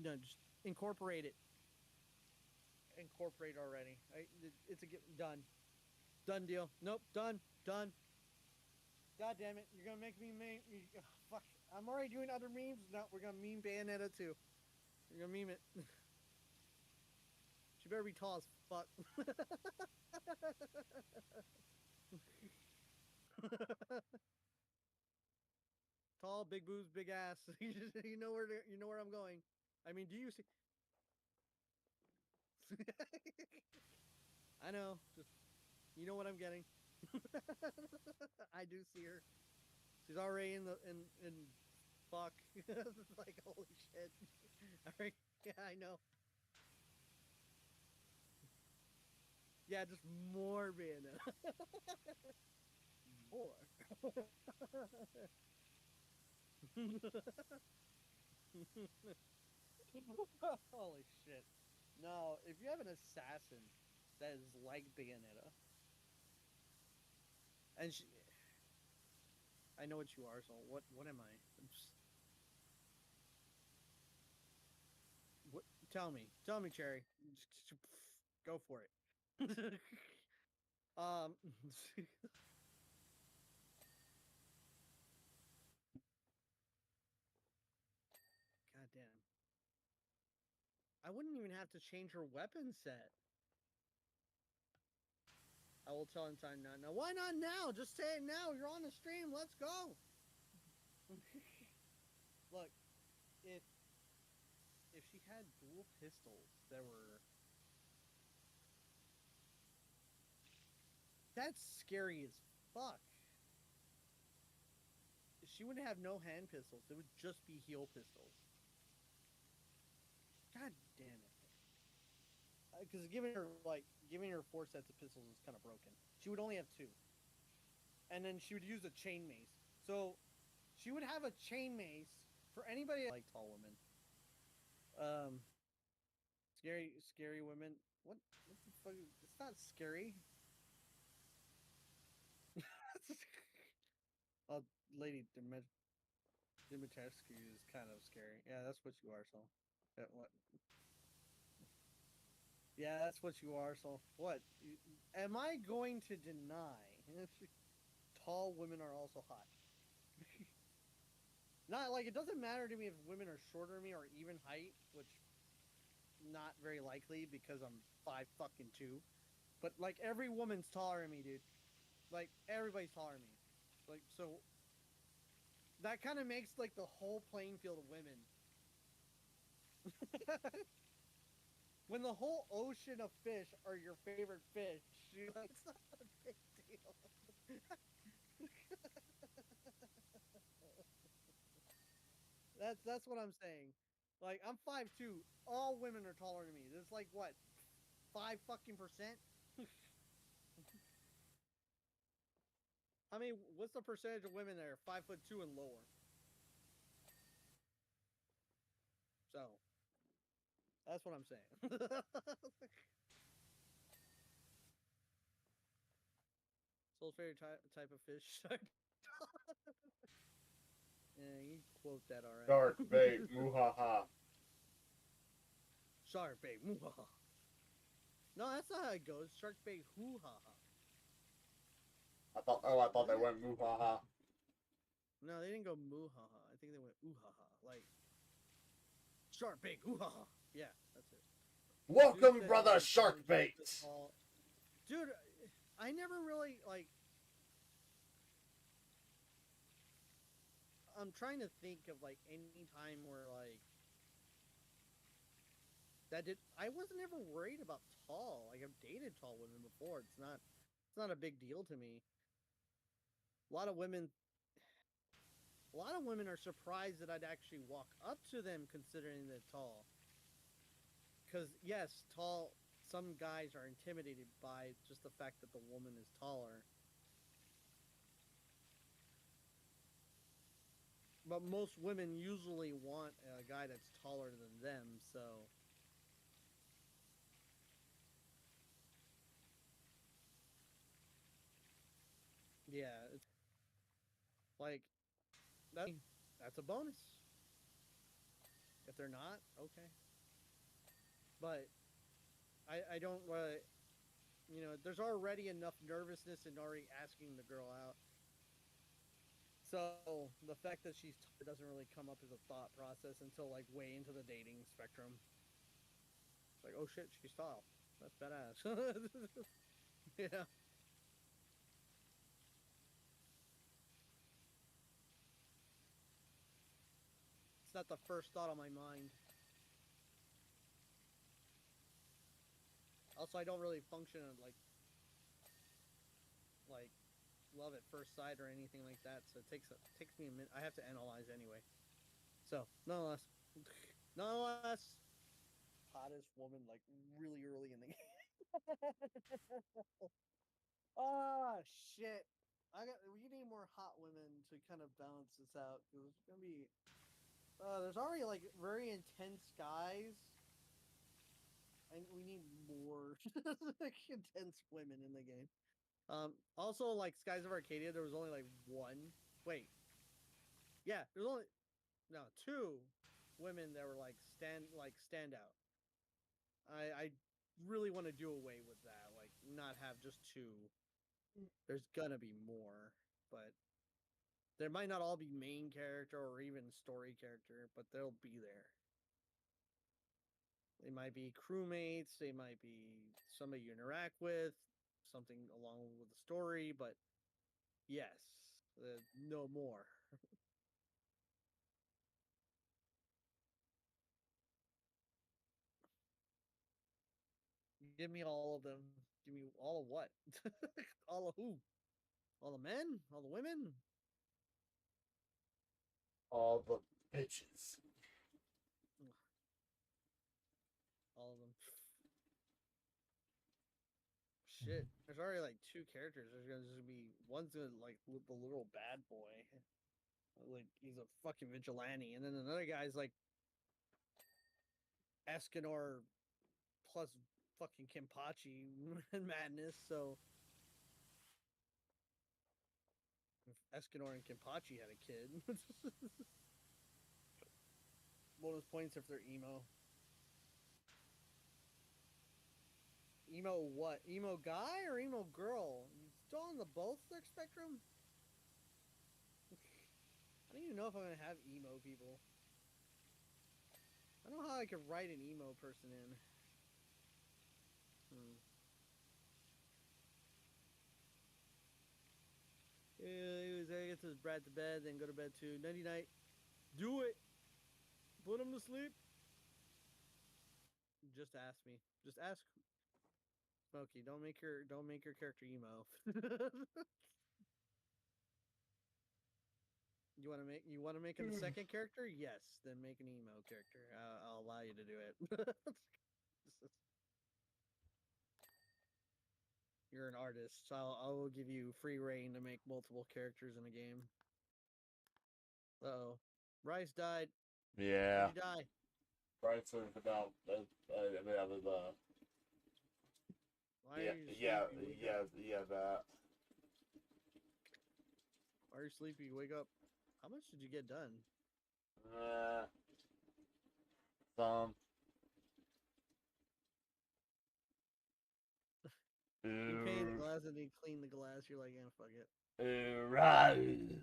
No, just incorporate it. Incorporate already. It's done. Done deal. Nope, done. God damn it. You're gonna make me fuck. I'm already doing other memes. No, we're gonna meme Bayonetta too. We're gonna meme it. She better be tall as fuck. Tall, big boobs, big ass. You know where I'm going. I mean, do you see? I know. Just you know what I'm getting. I do see her. She's already in fuck. Like holy shit. Alright, yeah, I know. Yeah, just more Bayonetta. More. Holy shit. No, if you have an assassin that is like Bayonetta, and I know what you are, so what am I? What? Tell me, Cherry. Go for it. God damn. I wouldn't even have to change her weapon set. I will tell in time not now. Why not now? Just say it now. You're on the stream. Let's go. Look, if she had dual pistols that were that's scary as fuck. She would have no hand pistols. It would just be heel pistols. God damn it. Because giving her 4 sets of pistols is kind of broken. She would only have 2, and then she would use a chain mace. So she would have a chain mace for anybody like tall women. Scary women. What the fuck? It's not scary. Oh, Lady Dimitrescu is kind of scary. Yeah, that's what you are. So, what? Yeah, that's what you are. So what? Am I going to deny tall women are also hot? Not like it doesn't matter to me if women are shorter than me or even height, which not very likely because I'm 5'2". But like every woman's taller than me, dude. Like everybody's taller than me. Like so that kind of makes like the whole playing field of women. When the whole ocean of fish are your favorite fish, you're like, it's not a big deal. That's what I'm saying. Like I'm 5'2". All women are taller than me. There's like what, 5%? I mean, what's the percentage of women that are 5'2" and lower? So that's what I'm saying. Soul's favorite type of fish. Yeah, you quote that all right. Shark bait, muhaha. Shark bait, muhaha. No, that's not how it goes. Shark bait, hoo-ha-ha. I thought they went muhaha. No, they didn't go moo-ha-ha. I think they went ooh-ha-ha. Like, shark bait, ooh-ha-ha. Yeah, that's it. Welcome, Dude, brother like, Shark Bait. Dude, I never really, like... I'm trying to think of, like, any time where, like... I wasn't ever worried about tall. Like, I've dated tall women before. It's not a big deal to me. A lot of women are surprised that I'd actually walk up to them considering they're tall. Because, yes, some guys are intimidated by just the fact that the woman is taller. But most women usually want a guy that's taller than them, so... Yeah, it's... Like, that's a bonus. If they're not, okay. But I don't, there's already enough nervousness in already asking the girl out. So the fact that she's taller doesn't really come up as a thought process until like way into the dating spectrum. It's like, oh shit, she's tall. That's badass. Yeah. It's not the first thought on my mind. Also, I don't really function on like love at first sight or anything like that. So it takes me a minute. I have to analyze anyway. So nonetheless, hottest woman like really early in the game. Oh shit! We need more hot women to kind of balance this out because it's gonna be. There's already like very intense guys, and we need more like, intense women in the game. Also, like Skies of Arcadia, there was only like one. Wait, yeah, there's only two women that were like standout. I really want to do away with that. Like, not have just two. There's gonna be more, but there might not all be main character or even story character, but they'll be there. They might be crewmates, they might be somebody you interact with, something along with the story, but yes, no more. Give me all of them. Give me all of what? All of who? All the men? All the women? All the bitches. All of them. Shit. There's already like two characters. There's gonna be one's gonna like the little bad boy. Like he's a fucking vigilante, and then another guy's like Escanor plus fucking Kenpachi madness. So if Escanor and Kenpachi had a kid, bonus points if they're emo. Emo what? Emo guy or emo girl? You still on the both spectrum? How do don't even know if I'm gonna have emo people. I don't know how I could write an emo person in. Yeah, he was there, gets his brat to bed, then go to bed too. Nighty night. Do it. Put him to sleep. Just ask me. Just ask Smokey. Don't make your character emo. You wanna make it a second character? Yes, then make an emo character. I'll allow you to do it. You're an artist, so I will give you free reign to make multiple characters in a game. Uh-oh. Rice died. Yeah. Did he die? Right, so about Why are you sleepy? Wake up. that. Why are you sleepy? Wake up. How much did you get done? Some. You painted the glass and then you clean the glass. You're like, yeah, fuck it. Right.